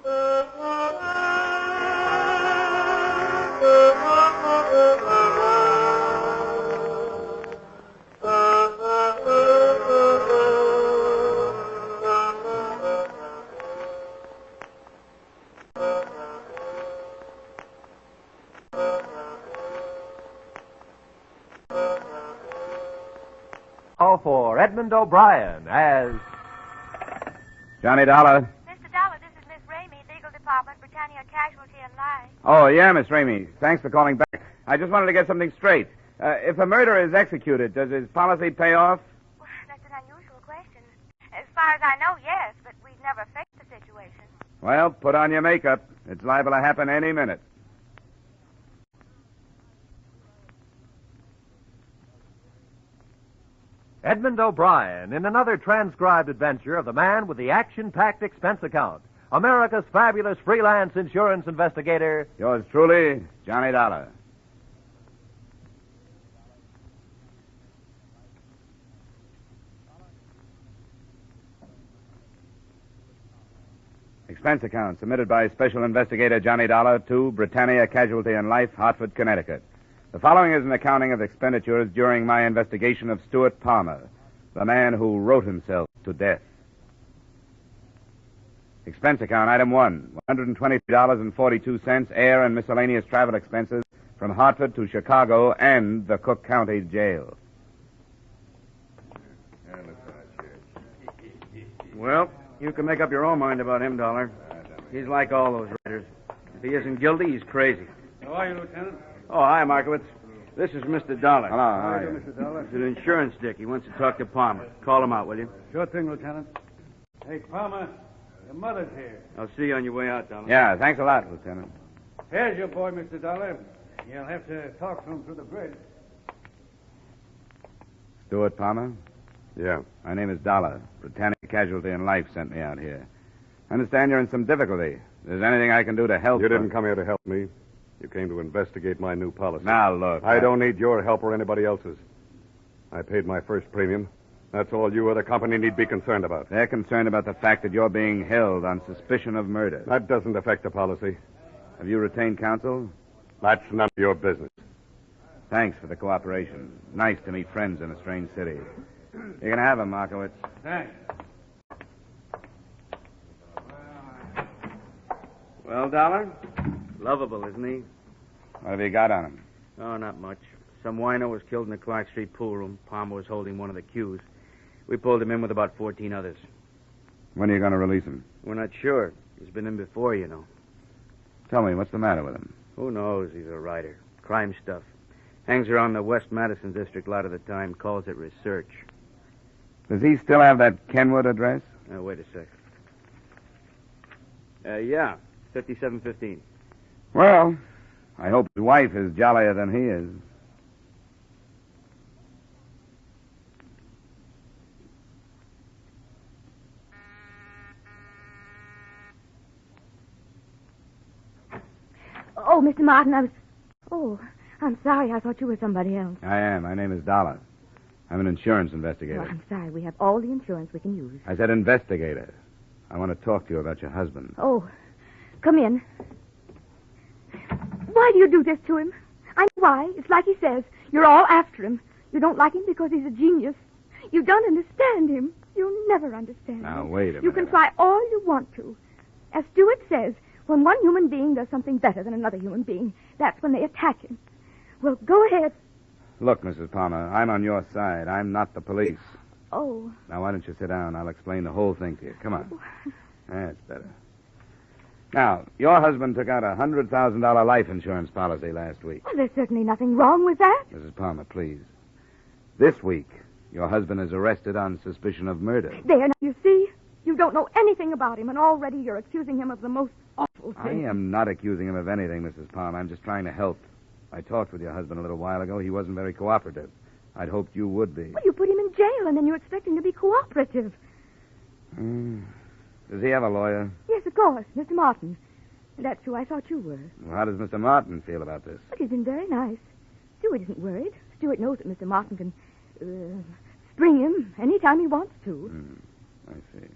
Now for Edmund O'Brien as Johnny Dollar. Mr. Dollar, this is Miss Ramey, Legal Department, Britannia Casualty and Life. Oh, yeah, Miss Ramey. Thanks for calling back. I just wanted to get something straight. If a murderer is executed, does his policy pay off? Well, that's an unusual question. As far as I know, yes, but we've never faced the situation. Well, put on your makeup. It's liable to happen any minute. Edmund O'Brien in another transcribed adventure of the man with the action-packed expense account, America's fabulous freelance insurance investigator. Yours truly, Johnny Dollar. Expense account submitted by Special Investigator Johnny Dollar to Britannia Casualty and Life, Hartford, Connecticut. The following is an accounting of expenditures during my investigation of Stuart Palmer, the man who wrote himself to death. Expense account, item 1, $123.42, air and miscellaneous travel expenses from Hartford to Chicago and the Cook County Jail. Well, you can make up your own mind about him, Dollar. He's like all those writers. If he isn't guilty, he's crazy. How are you, Lieutenant? Oh, hi, Markowitz. This is Mr. Dollar. Hello, how are you, Mr. Dollar? He's an insurance dick. He wants to talk to Palmer. Call him out, will you? Sure thing, Lieutenant. Hey, Palmer, your mother's here. I'll see you on your way out, Dollar. Yeah, thanks a lot, Lieutenant. Here's your boy, Mr. Dollar. You'll have to talk to him through the bridge. Stuart Palmer? Yeah. My name is Dollar. Britannia Casualty and Life sent me out here. I understand you're in some difficulty. If there's anything I can do to help... You didn't come here to help me. You came to investigate my new policy. Now, look. I don't need your help or anybody else's. I paid my first premium. That's all you or the company need be concerned about. They're concerned about the fact that you're being held on suspicion of murder. That doesn't affect the policy. Have you retained counsel? That's none of your business. Thanks for the cooperation. Nice to meet friends in a strange city. You can have him, Markowitz. Thanks. Well, Dollar? Lovable, isn't he? What have you got on him? Oh, not much. Some wino was killed in the Clark Street pool room. Palmer was holding one of the cues. We pulled him in with about 14 others. When are you going to release him? We're not sure. He's been in before, you know. Tell me, what's the matter with him? Who knows? He's a writer. Crime stuff. Hangs around the West Madison district a lot of the time. Calls it research. Does he still have that Kenwood address? Wait a sec. Yeah. 5715. Well, I hope his wife is jollier than he is. Oh, Mr. Martin, I'm sorry. I thought you were somebody else. I am. My name is Dollar. I'm an insurance investigator. Well, I'm sorry. We have all the insurance we can use. I said investigator. I want to talk to you about your husband. Oh, come in. Why do you do this to him? I know why. It's like he says. You're all after him. You don't like him because he's a genius. You don't understand him. You'll never understand Now, him. wait a minute. You can try all you want to. As Stewart says, when one human being does something better than another human being, that's when they attack him. Well, go ahead. Look, Mrs. Palmer, I'm on your side. I'm not the police. Oh. Now, why don't you sit down? I'll explain the whole thing to you. Come on. That's better. Now, your husband took out a $100,000 life insurance policy last week. Well, there's certainly nothing wrong with that. Mrs. Palmer, please. This week, your husband is arrested on suspicion of murder. There, now, you see? You don't know anything about him, and already you're accusing him of the most awful I thing. am not accusing him of anything, Mrs. Palmer. I'm just trying to help. I talked with your husband a little while ago. He wasn't very cooperative. I'd hoped you would be. Well, you put him in jail, and then you expect him to be cooperative. Does he have a lawyer? Yes, of course, Mr. Martin. That's who I thought you were. Well, how does Mr. Martin feel about this? But he's been very nice. Stuart isn't worried. Stuart knows that Mr. Martin can spring him anytime he wants to. I see.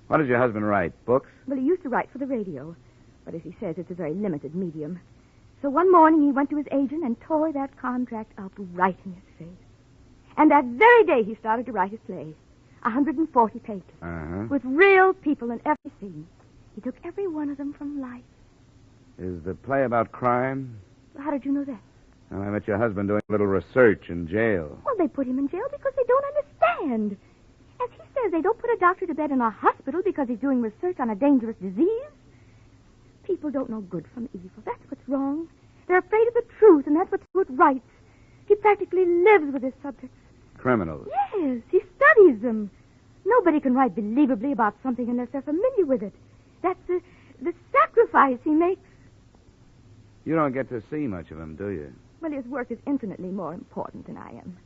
What does your husband write? Books? Well, he used to write for the radio. But as he says, it's a very limited medium. So one morning he went to his agent and tore that contract up right in his face. And that very day he started to write his play. 140 pages. With real people in every scene. He took every one of them from life. Is the play about crime? How did you know that? Well, I met your husband doing a little research in jail. Well, they put him in jail because they don't understand. As he says, they don't put a doctor to bed in a hospital because he's doing research on a dangerous disease. People don't know good from evil. That's what's wrong. They're afraid of the truth, and that's what Stuart writes. He practically lives with his subjects. Criminals? Yes, he studies them. Nobody can write believably about something unless they're familiar with it. That's the sacrifice he makes. You don't get to see much of him, do you? Well, his work is infinitely more important than I am.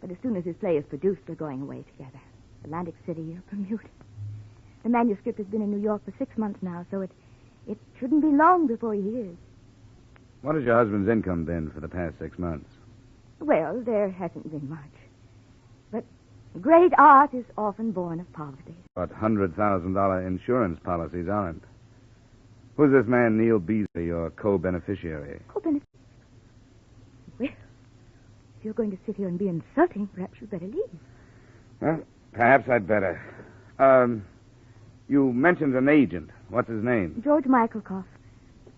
But as soon as his play is produced, we're going away together. Atlantic City or Bermuda. The manuscript has been in New York for 6 months now, so it shouldn't be long before he hears. What has your husband's income been for the past 6 months? Well, there hasn't been much. But great art is often born of poverty. But $100,000 insurance policies aren't. Who's this man, Neil Beasley, your co-beneficiary? Co-beneficiary? Well, if you're going to sit here and be insulting, perhaps you'd better leave. Well, perhaps I'd better. You mentioned an agent. What's his name? George Michaelkoff.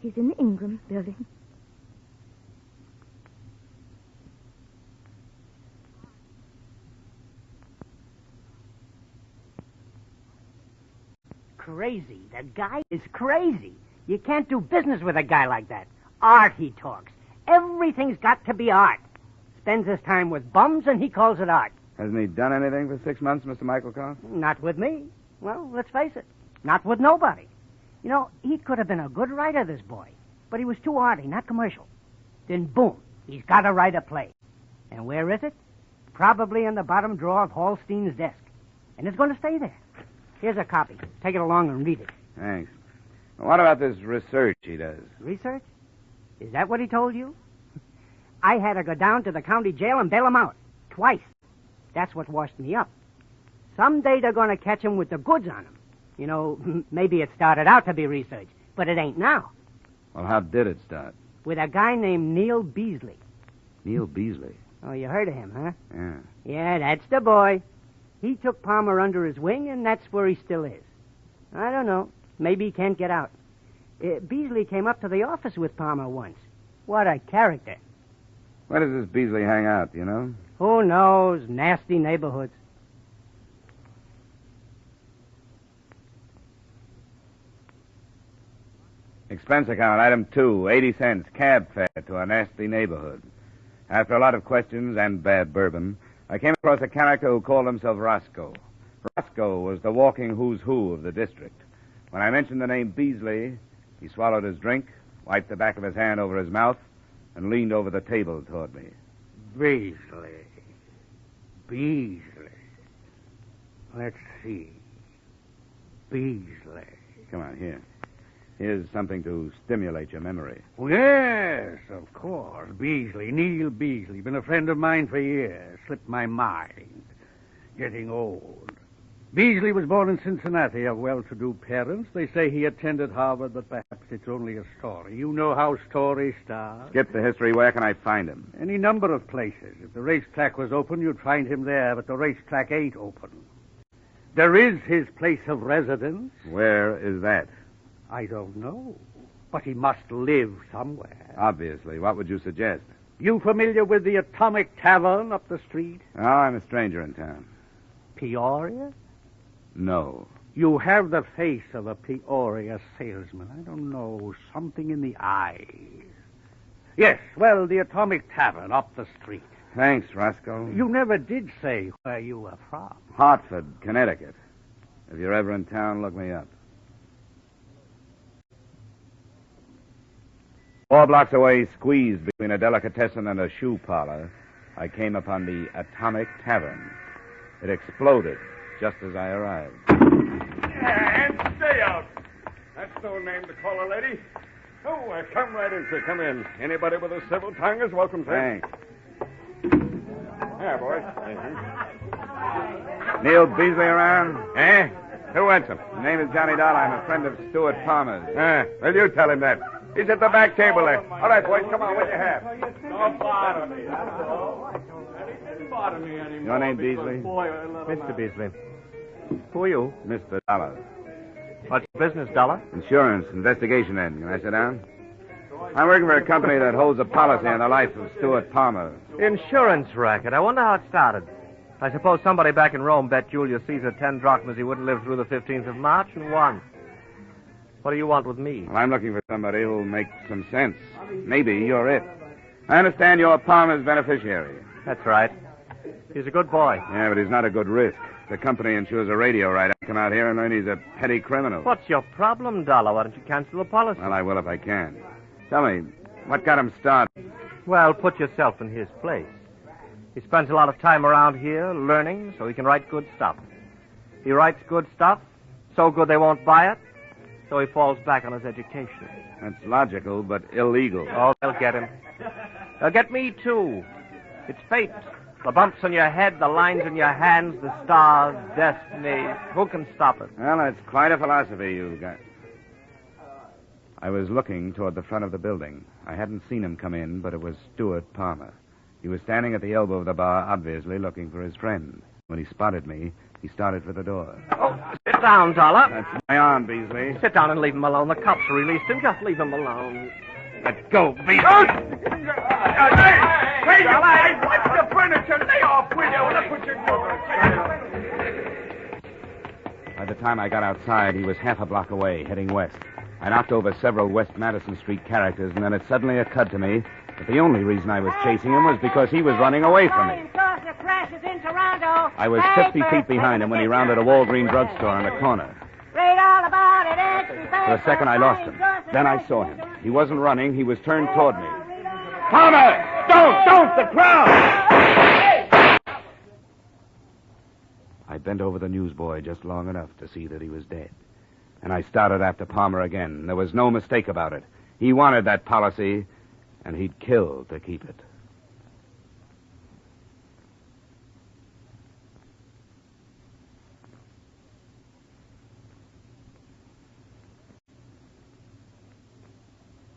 He's in the Ingram building. Crazy. The guy is crazy. You can't do business with a guy like that. Art, he talks. Everything's got to be art. Spends his time with bums, and he calls it art. Hasn't he done anything for 6 months, Mr. Michaelkoff? Not with me. Well, let's face it. Not with nobody. You know, he could have been a good writer, this boy. But he was too arty, not commercial. Then, boom, he's got to write a play. And where is it? Probably in the bottom drawer of Hallstein's desk. And it's going to stay there. Here's a copy. Take it along and read it. Thanks. What about this research he does? Research? Is that what he told you? I had to go down to the county jail and bail him out. Twice. That's what washed me up. Someday they're going to catch him with the goods on him. You know, maybe it started out to be research, but it ain't now. Well, how did it start? With a guy named Neil Beasley. Neil Beasley? Oh, you heard of him, huh? Yeah. Yeah, that's the boy. He took Palmer under his wing, and that's where he still is. I don't know. Maybe he can't get out. Beasley came up to the office with Palmer once. What a character. Where does this Beasley hang out, do you know? Who knows? Nasty neighborhoods. Expense account, item 2, 80 cents, cab fare to a nasty neighborhood. After a lot of questions and bad bourbon, I came across a character who called himself Roscoe. Roscoe was the walking who's who of the district. When I mentioned the name Beasley, he swallowed his drink, wiped the back of his hand over his mouth, and leaned over the table toward me. Beasley. Let's see. Beasley. Come on, here. Here's something to stimulate your memory. Oh, yes, of course. Beasley, Neil Beasley. Been a friend of mine for years. Slipped my mind. Getting old. Beasley was born in Cincinnati of well-to-do parents. They say he attended Harvard, but perhaps it's only a story. You know how stories start. Skip the history. Where can I find him? Any number of places. If the racetrack was open, you'd find him there, but the racetrack ain't open. There is his place of residence. Where is that? I don't know. But he must live somewhere. Obviously. What would you suggest? You familiar with the Atomic Tavern up the street? Oh, I'm a stranger in town. Peoria? No. You have the face of a Peoria salesman. I don't know, something in the eyes. Yes, well, the Atomic Tavern up the street. Thanks, Roscoe. You never did say where you were from. Hartford, Connecticut. If you're ever in town, look me up. 4 blocks away, squeezed between a delicatessen and a shoe parlor, I came upon the Atomic Tavern. It exploded just as I arrived. And stay out. That's no name to call a lady. Oh, come right in, sir. Come in. Anybody with a civil tongue is welcome, sir. Thanks. Here, boys. Neil Beasley around? Eh? Who wants him? His name is Johnny Dollar. I'm a friend of Stuart Palmer's. Well, you tell him that. He's at the back table there. All right, boys, come on. What you have? Don't bother me. He didn't bother me anymore. Your name, Beasley? Mr. Beasley. Who are you? Mr. Dollar. What's your business, Dollar? Insurance, investigation end. Can I sit down? I'm working for a company that holds a policy on the life of Stuart Palmer. Insurance racket. I wonder how it started. I suppose somebody back in Rome bet Julius Caesar 10 drachmas he wouldn't live through the 15th of March and won. What do you want with me? Well, I'm looking for somebody who'll make some sense. Maybe you're it. I understand you're Palmer's beneficiary. That's right. He's a good boy. Yeah, but he's not a good risk. The company insures a radio writer. I come out here and learn he's a petty criminal. What's your problem, Dollar? Why don't you cancel the policy? Well, I will if I can. Tell me, what got him started? Well, put yourself in his place. He spends a lot of time around here learning so he can write good stuff. He writes good stuff, so good they won't buy it, so he falls back on his education. That's logical, but illegal. Oh, they'll get him. They'll get me, too. It's fate. The bumps on your head, the lines in your hands, the stars, destiny. Who can stop it? Well, that's quite a philosophy you've got. I was looking toward the front of the building. I hadn't seen him come in, but it was Stuart Palmer. He was standing at the elbow of the bar, obviously looking for his friend. When he spotted me, he started for the door. Oh, sit down, Dollar. That's my arm, Beasley. Sit down and leave him alone. The cops released him. Just leave him alone. Let go, Beasley. Wait, watch the furniture. Lay off, will you? Look what you're doing. By the time I got outside, he was half a block away, heading west. I knocked over several West Madison Street characters, and then it suddenly occurred to me that the only reason I was chasing him was because he was running away from me. I was 50 feet behind him when he rounded a Walgreens drugstore on the corner. Read all about it. For a second, I lost him. Then I saw him. He wasn't running. He was turned toward me. Palmer! Don't! The crowd! I bent over the newsboy just long enough to see that he was dead. And I started after Palmer again. There was no mistake about it. He wanted that policy, and he'd kill to keep it.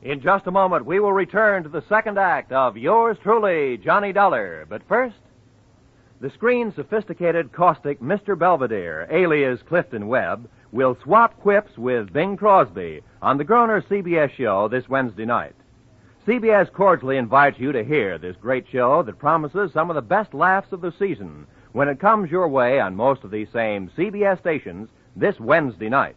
In just a moment, we will return to the second act of Yours Truly, Johnny Dollar. But first, the screen sophisticated, caustic Mr. Belvedere, alias Clifton Webb, will swap quips with Bing Crosby on the Groner CBS show this Wednesday night. CBS cordially invites you to hear this great show that promises some of the best laughs of the season when it comes your way on most of these same CBS stations this Wednesday night.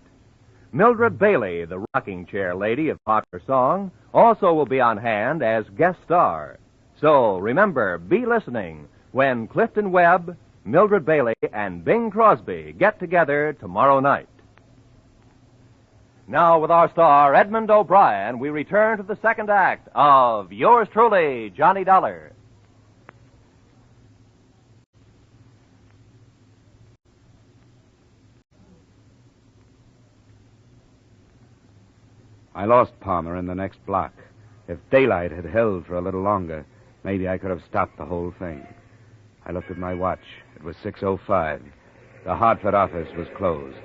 Mildred Bailey, the rocking chair lady of popular song, also will be on hand as guest star. So remember, be listening when Clifton Webb, Mildred Bailey, and Bing Crosby get together tomorrow night. Now, with our star, Edmund O'Brien, we return to the second act of Yours Truly, Johnny Dollar. I lost Palmer in the next block. If daylight had held for a little longer, maybe I could have stopped the whole thing. I looked at my watch. It was 6:05. The Hartford office was closed.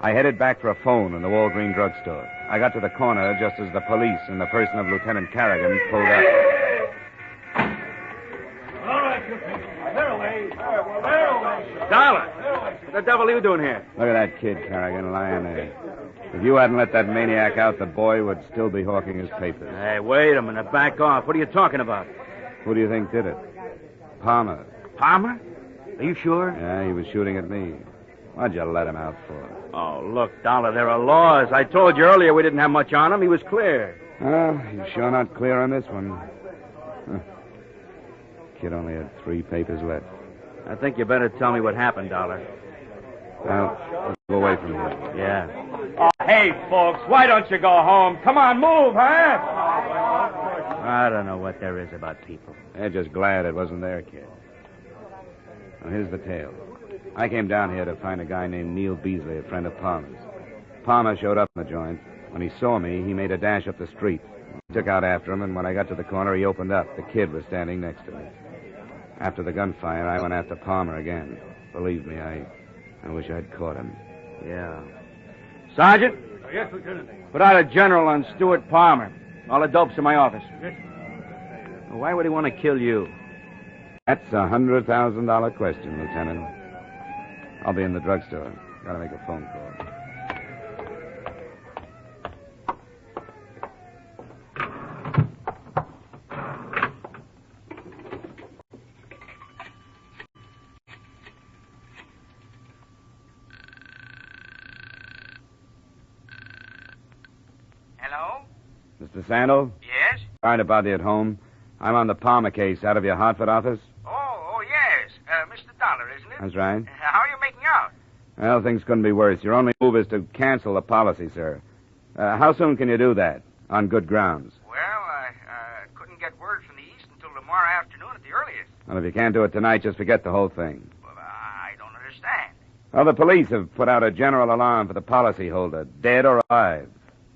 I headed back for a phone in the Walgreens drugstore. I got to the corner just as the police in the person of Lieutenant Carrigan pulled up. All right, they're away. They're away. Dollar! What the devil are you doing here? Look at that kid, Carrigan, lying there. If you hadn't let that maniac out, the boy would still be hawking his papers. Hey, wait a minute. Back off. What are you talking about? Who do you think did it? Palmer. Palmer? Are you sure? Yeah, he was shooting at me. What'd you let him out for? Oh, look, Dollar, there are laws. I told you earlier we didn't have much on him. He was clear. Well, he's sure not clear on this one. Huh. Kid only had 3 papers left. I think you better tell me what happened, Dollar. Well, let's go away from here. Yeah. Oh, hey, folks, why don't you go home? Come on, move, huh? I don't know what there is about people. They're just glad it wasn't their kid. Well, here's the tale. I came down here to find a guy named Neil Beasley, a friend of Palmer's. Palmer showed up in the joint. When he saw me, he made a dash up the street. I took out after him, and when I got to the corner, he opened up. The kid was standing next to me. After the gunfire, I went after Palmer again. Believe me, I wish I'd caught him. Yeah. Sergeant? Yes, Lieutenant. Put out a general on Stuart Palmer. All the dope's in my office. Yes. Why would he want to kill you? That's a $100,000 question, Lieutenant. I'll be in the drugstore. Gotta make a phone call. Hello? Mr. Sandal? Yes? Sorry to bother you at home. I'm on the Palmer case out of your Hartford office. Oh, yes. Mr. Dollar, isn't it? That's right. How are you making out? Well, things couldn't be worse. Your only move is to cancel the policy, sir. How soon can you do that? On good grounds. Well, I couldn't get word from the East until tomorrow afternoon at the earliest. Well, if you can't do it tonight, just forget the whole thing. Well, I don't understand. Well, the police have put out a general alarm for the policyholder, dead or alive.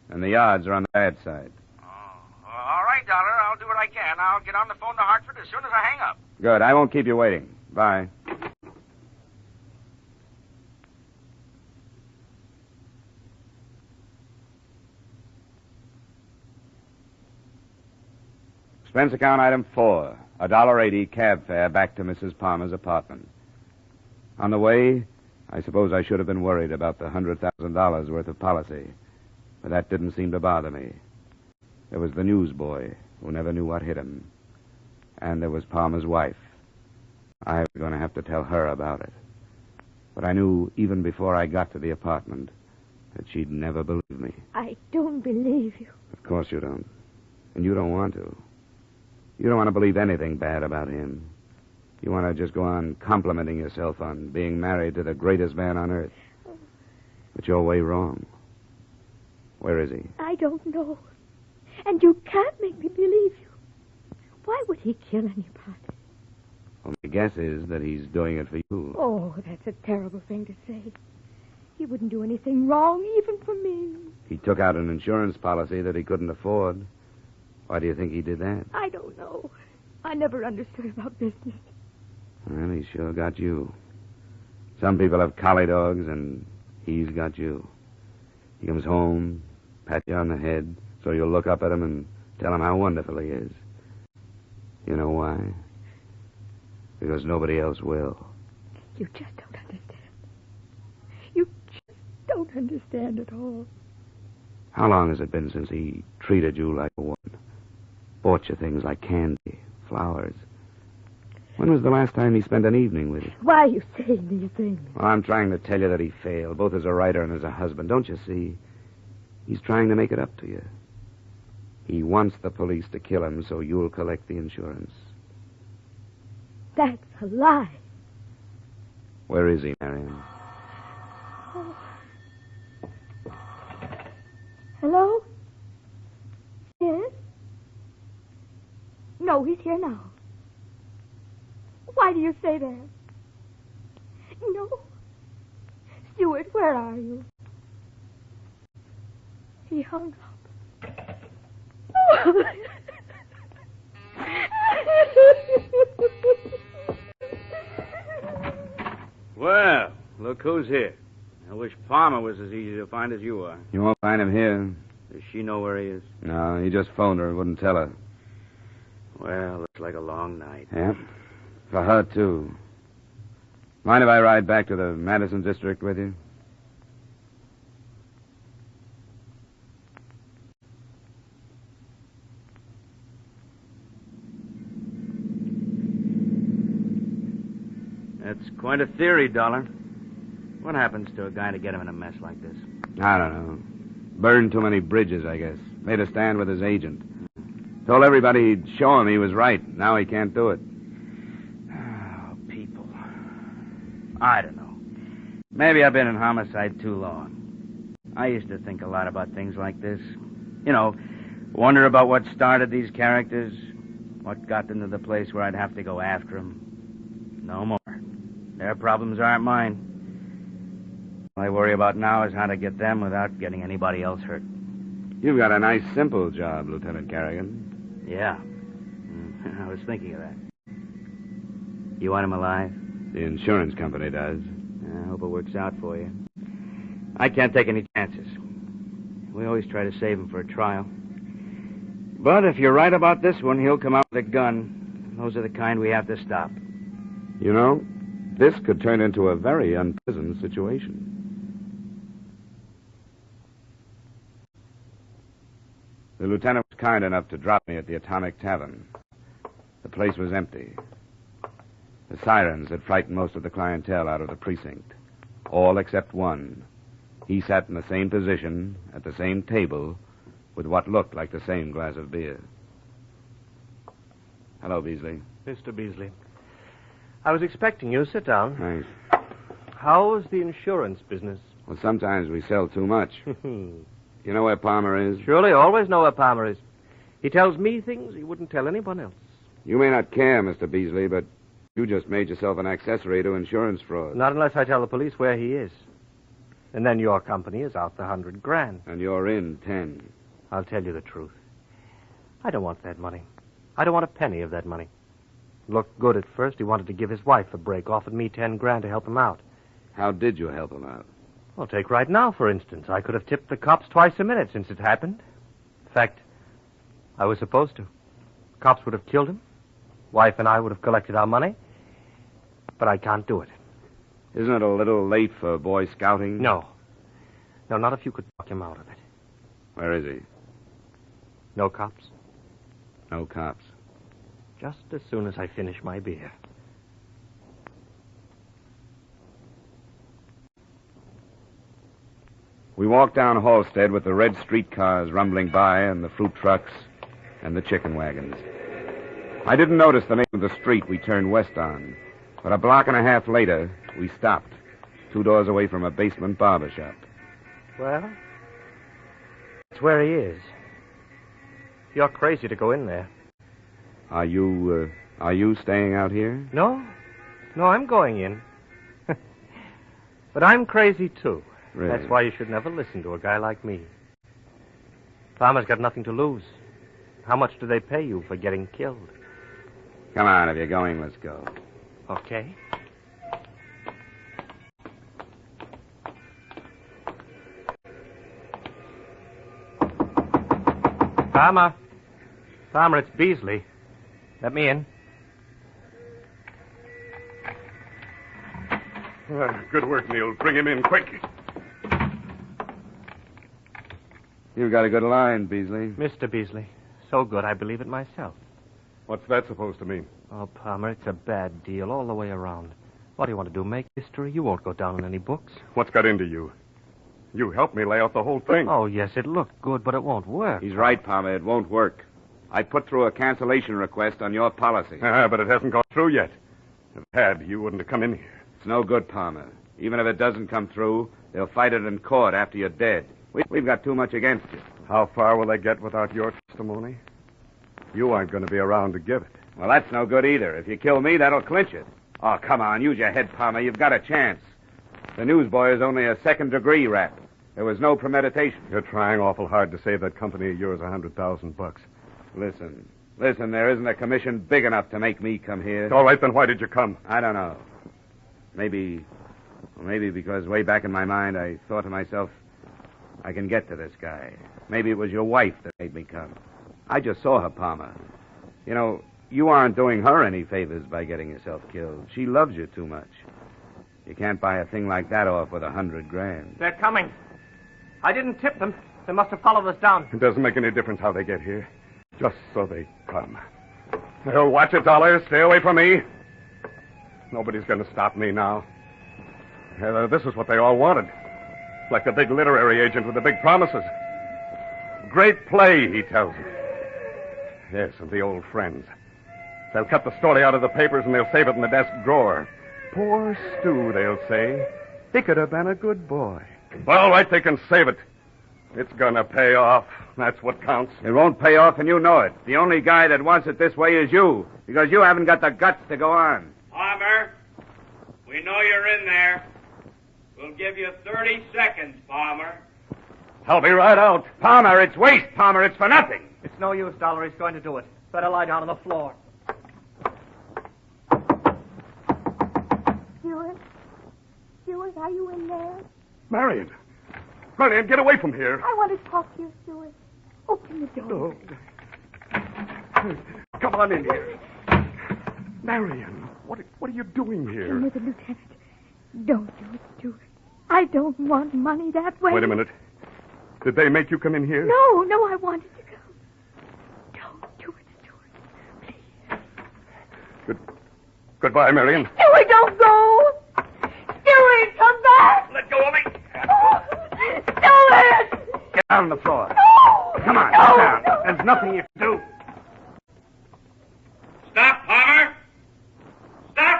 And the odds are on the bad side. All right, Dollar. I'll do what I can. I'll get on the phone to Hartford as soon as I hang up. Good. I won't keep you waiting. Bye. Expense account item 4, $1.80 cab fare back to Mrs. Palmer's apartment. On the way, I suppose I should have been worried about the $100,000 worth of policy, but that didn't seem to bother me. There was the newsboy who never knew what hit him, and there was Palmer's wife. I was going to have to tell her about it. But I knew even before I got to the apartment that she'd never believe me. I don't believe you. Of course you don't. And you don't want to. You don't want to believe anything bad about him. You want to just go on complimenting yourself on being married to the greatest man on earth. But you're way wrong. Where is he? I don't know. And you can't make me believe you. Why would he kill anybody? Well, my guess is that he's doing it for you. Oh, that's a terrible thing to say. He wouldn't do anything wrong, even for me. He took out an insurance policy that he couldn't afford. Why do you think he did that? I don't know. I never understood about business. Well, he sure got you. Some people have collie dogs, and he's got you. He comes home, pat you on the head, so you'll look up at him and tell him how wonderful he is. You know why? Because nobody else will. You just don't understand. You just don't understand at all. How long has it been since he treated you like a woman? Bought you things like candy, flowers. When was the last time he spent an evening with you? Why are you saying these things? Well, I'm trying to tell you that he failed, both as a writer and as a husband. Don't you see? He's trying to make it up to you. He wants the police to kill him so you'll collect the insurance. That's a lie. Where is he, Marion? Oh. Hello? Yes? No, he's here now. Why do you say that? No. Stuart, where are you? He hung up. Well, look who's here. I wish Palmer was as easy to find as you are. You won't find him here. Does she know where he is? No, he just phoned her and wouldn't tell her. Well, looks like a long night. Yeah, for her, too. Mind if I ride back to the Madison district with you? That's quite a theory, Dollar. What happens to a guy to get him in a mess like this? I don't know. Burned too many bridges, I guess. Made a stand with his agent. Told everybody he'd show him he was right. Now he can't do it. Oh, people. I don't know. Maybe I've been in homicide too long. I used to think a lot about things like this. You know, wonder about what started these characters, what got them to the place where I'd have to go after them. No more. Their problems aren't mine. All I worry about now is how to get them without getting anybody else hurt. You've got a nice, simple job, Lieutenant Carrigan. Yeah. I was thinking of that. You want him alive? The insurance company does. I hope it works out for you. I can't take any chances. We always try to save him for a trial. But if you're right about this one, he'll come out with a gun. Those are the kind we have to stop. You know, this could turn into a very unpleasant situation. The lieutenant was kind enough to drop me at the Atomic Tavern. The place was empty. The sirens had frightened most of the clientele out of the precinct. All except one. He sat in the same position, at the same table, with what looked like the same glass of beer. Hello, Beasley. Mr. Beasley. I was expecting you. Sit down. Thanks. How's the insurance business? Well, sometimes we sell too much. You know where Palmer is? Surely, always know where Palmer is. He tells me things he wouldn't tell anyone else. You may not care, Mr. Beasley, but you just made yourself an accessory to insurance fraud. Not unless I tell the police where he is. And then your company is out the $100,000. And you're in 10. I'll tell you the truth. I don't want that money. I don't want a penny of that money. Looked good at first. He wanted to give his wife a break, offered me $10,000 to help him out. How did you help him out? Well, take right now, for instance. I could have tipped the cops twice a minute since it happened. In fact, I was supposed to. Cops would have killed him. Wife and I would have collected our money. But I can't do it. Isn't it a little late for Boy Scouting? No. No, not if you could talk him out of it. Where is he? No cops. No cops. Just as soon as I finish my beer. We walked down Halstead with the red streetcars rumbling by and the fruit trucks and the chicken wagons. I didn't notice the name of the street we turned west on, but a block and a half later, we stopped, 2 doors away from a basement barber shop. Well, that's where he is. You're crazy to go in there. Are you staying out here? No, I'm going in. But I'm crazy, too. Really? That's why you should never listen to a guy like me. Farmer's got nothing to lose. How much do they pay you for getting killed? Come on, if you're going, let's go. Okay. Farmer, it's Beasley. Let me in. Good work, Neil. Bring him in quick. You've got a good line, Beasley. Mr. Beasley. So good, I believe it myself. What's that supposed to mean? Oh, Palmer, it's a bad deal all the way around. What do you want to do, make history? You won't go down in any books. What's got into you? You helped me lay out the whole thing. Oh, yes, it looked good, but it won't work. He's right, Palmer. It won't work. I put through a cancellation request on your policy. But it hasn't gone through yet. If it had, you wouldn't have come in here. It's no good, Palmer. Even if it doesn't come through, they'll fight it in court after you're dead. We've got too much against you. How far will they get without your testimony? You aren't going to be around to give it. Well, that's no good either. If you kill me, that'll clinch it. Oh, come on. Use your head, Palmer. You've got a chance. The newsboy is only a second-degree rap. There was no premeditation. You're trying awful hard to save that company of yours $100,000. Listen, there isn't a commission big enough to make me come here. All right, then why did you come? I don't know. Maybe because way back in my mind I thought to myself, I can get to this guy. Maybe it was your wife that made me come. I just saw her, Palmer. You know, you aren't doing her any favors by getting yourself killed. She loves you too much. You can't buy a thing like that off with $100,000. They're coming. I didn't tip them. They must have followed us down. It doesn't make any difference how they get here. Just so they come. Well, watch it, Dollar. Stay away from me. Nobody's going to stop me now. This is what they all wanted. Like a big literary agent with the big promises. Great play, he tells me. Yes, and the old friends. They'll cut the story out of the papers and they'll save it in the desk drawer. Poor Stu, they'll say. He could have been a good boy. Well, all right, they can save it. It's gonna pay off. That's what counts. It won't pay off, and you know it. The only guy that wants it this way is you, because you haven't got the guts to go on. Palmer, we know you're in there. We'll give you 30 seconds, Palmer. I'll be right out. Palmer, it's waste, Palmer. It's for nothing. It's no use, Dollar. He's going to do it. Better lie down on the floor. Stuart, are you in there? Marion, get away from here. I want to talk to you, Stuart. Open the door. Oh. Come on in here. Marion, what are you doing here? Come with the lieutenant. Don't do it, Stuart. I don't want money that way. Wait a minute. Did they make you come in here? No, I wanted to go. Don't do it, Stuart. Please. Goodbye, Marion. Stuart, don't go. Stuart, come back. Let go of me. Stuart. Get down on the floor. No. Come on, No, get down. no. There's nothing you can do. Stop, Palmer! Stop!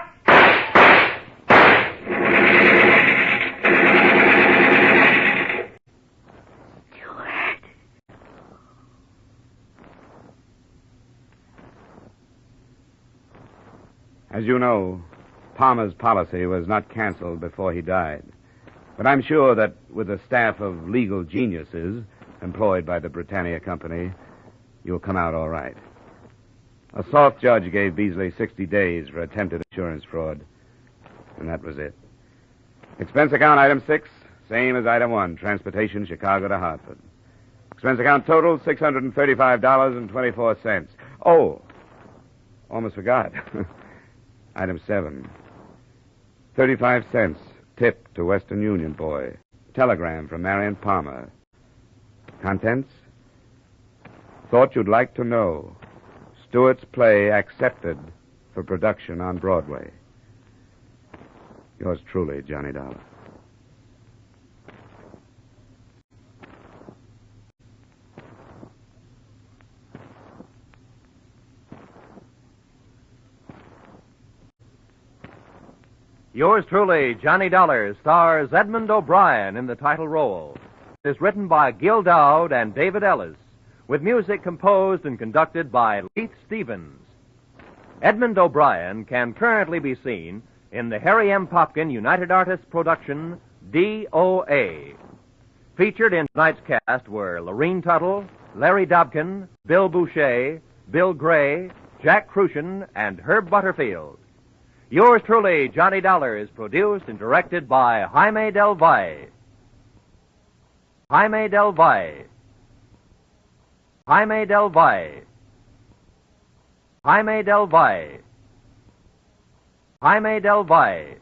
As you know, Palmer's policy was not canceled before he died. But I'm sure that with a staff of legal geniuses employed by the Britannia Company, you'll come out all right. A soft judge gave Beasley 60 days for attempted insurance fraud, and that was it. Expense account item 6, same as item 1, transportation Chicago to Hartford. Expense account total, $635.24. Oh, almost forgot. Item 7, 35 cents tip to Western Union boy. Telegram from Marion Palmer. Contents? Thought you'd like to know. Stewart's play accepted for production on Broadway. Yours truly, Johnny Dollar. Yours truly, Johnny Dollar, stars Edmund O'Brien in the title role. It is written by Gil Dowd and David Ellis, with music composed and conducted by Leith Stevens. Edmund O'Brien can currently be seen in the Harry M. Popkin United Artists production, D.O.A. Featured in tonight's cast were Lorene Tuttle, Larry Dobkin, Bill Boucher, Bill Gray, Jack Crucian, and Herb Butterfield. Yours truly, Johnny Dollar, is produced and directed by Jaime Del Valle. Jaime Del Valle. Jaime Del Valle. Jaime Del Valle. Jaime Del Valle.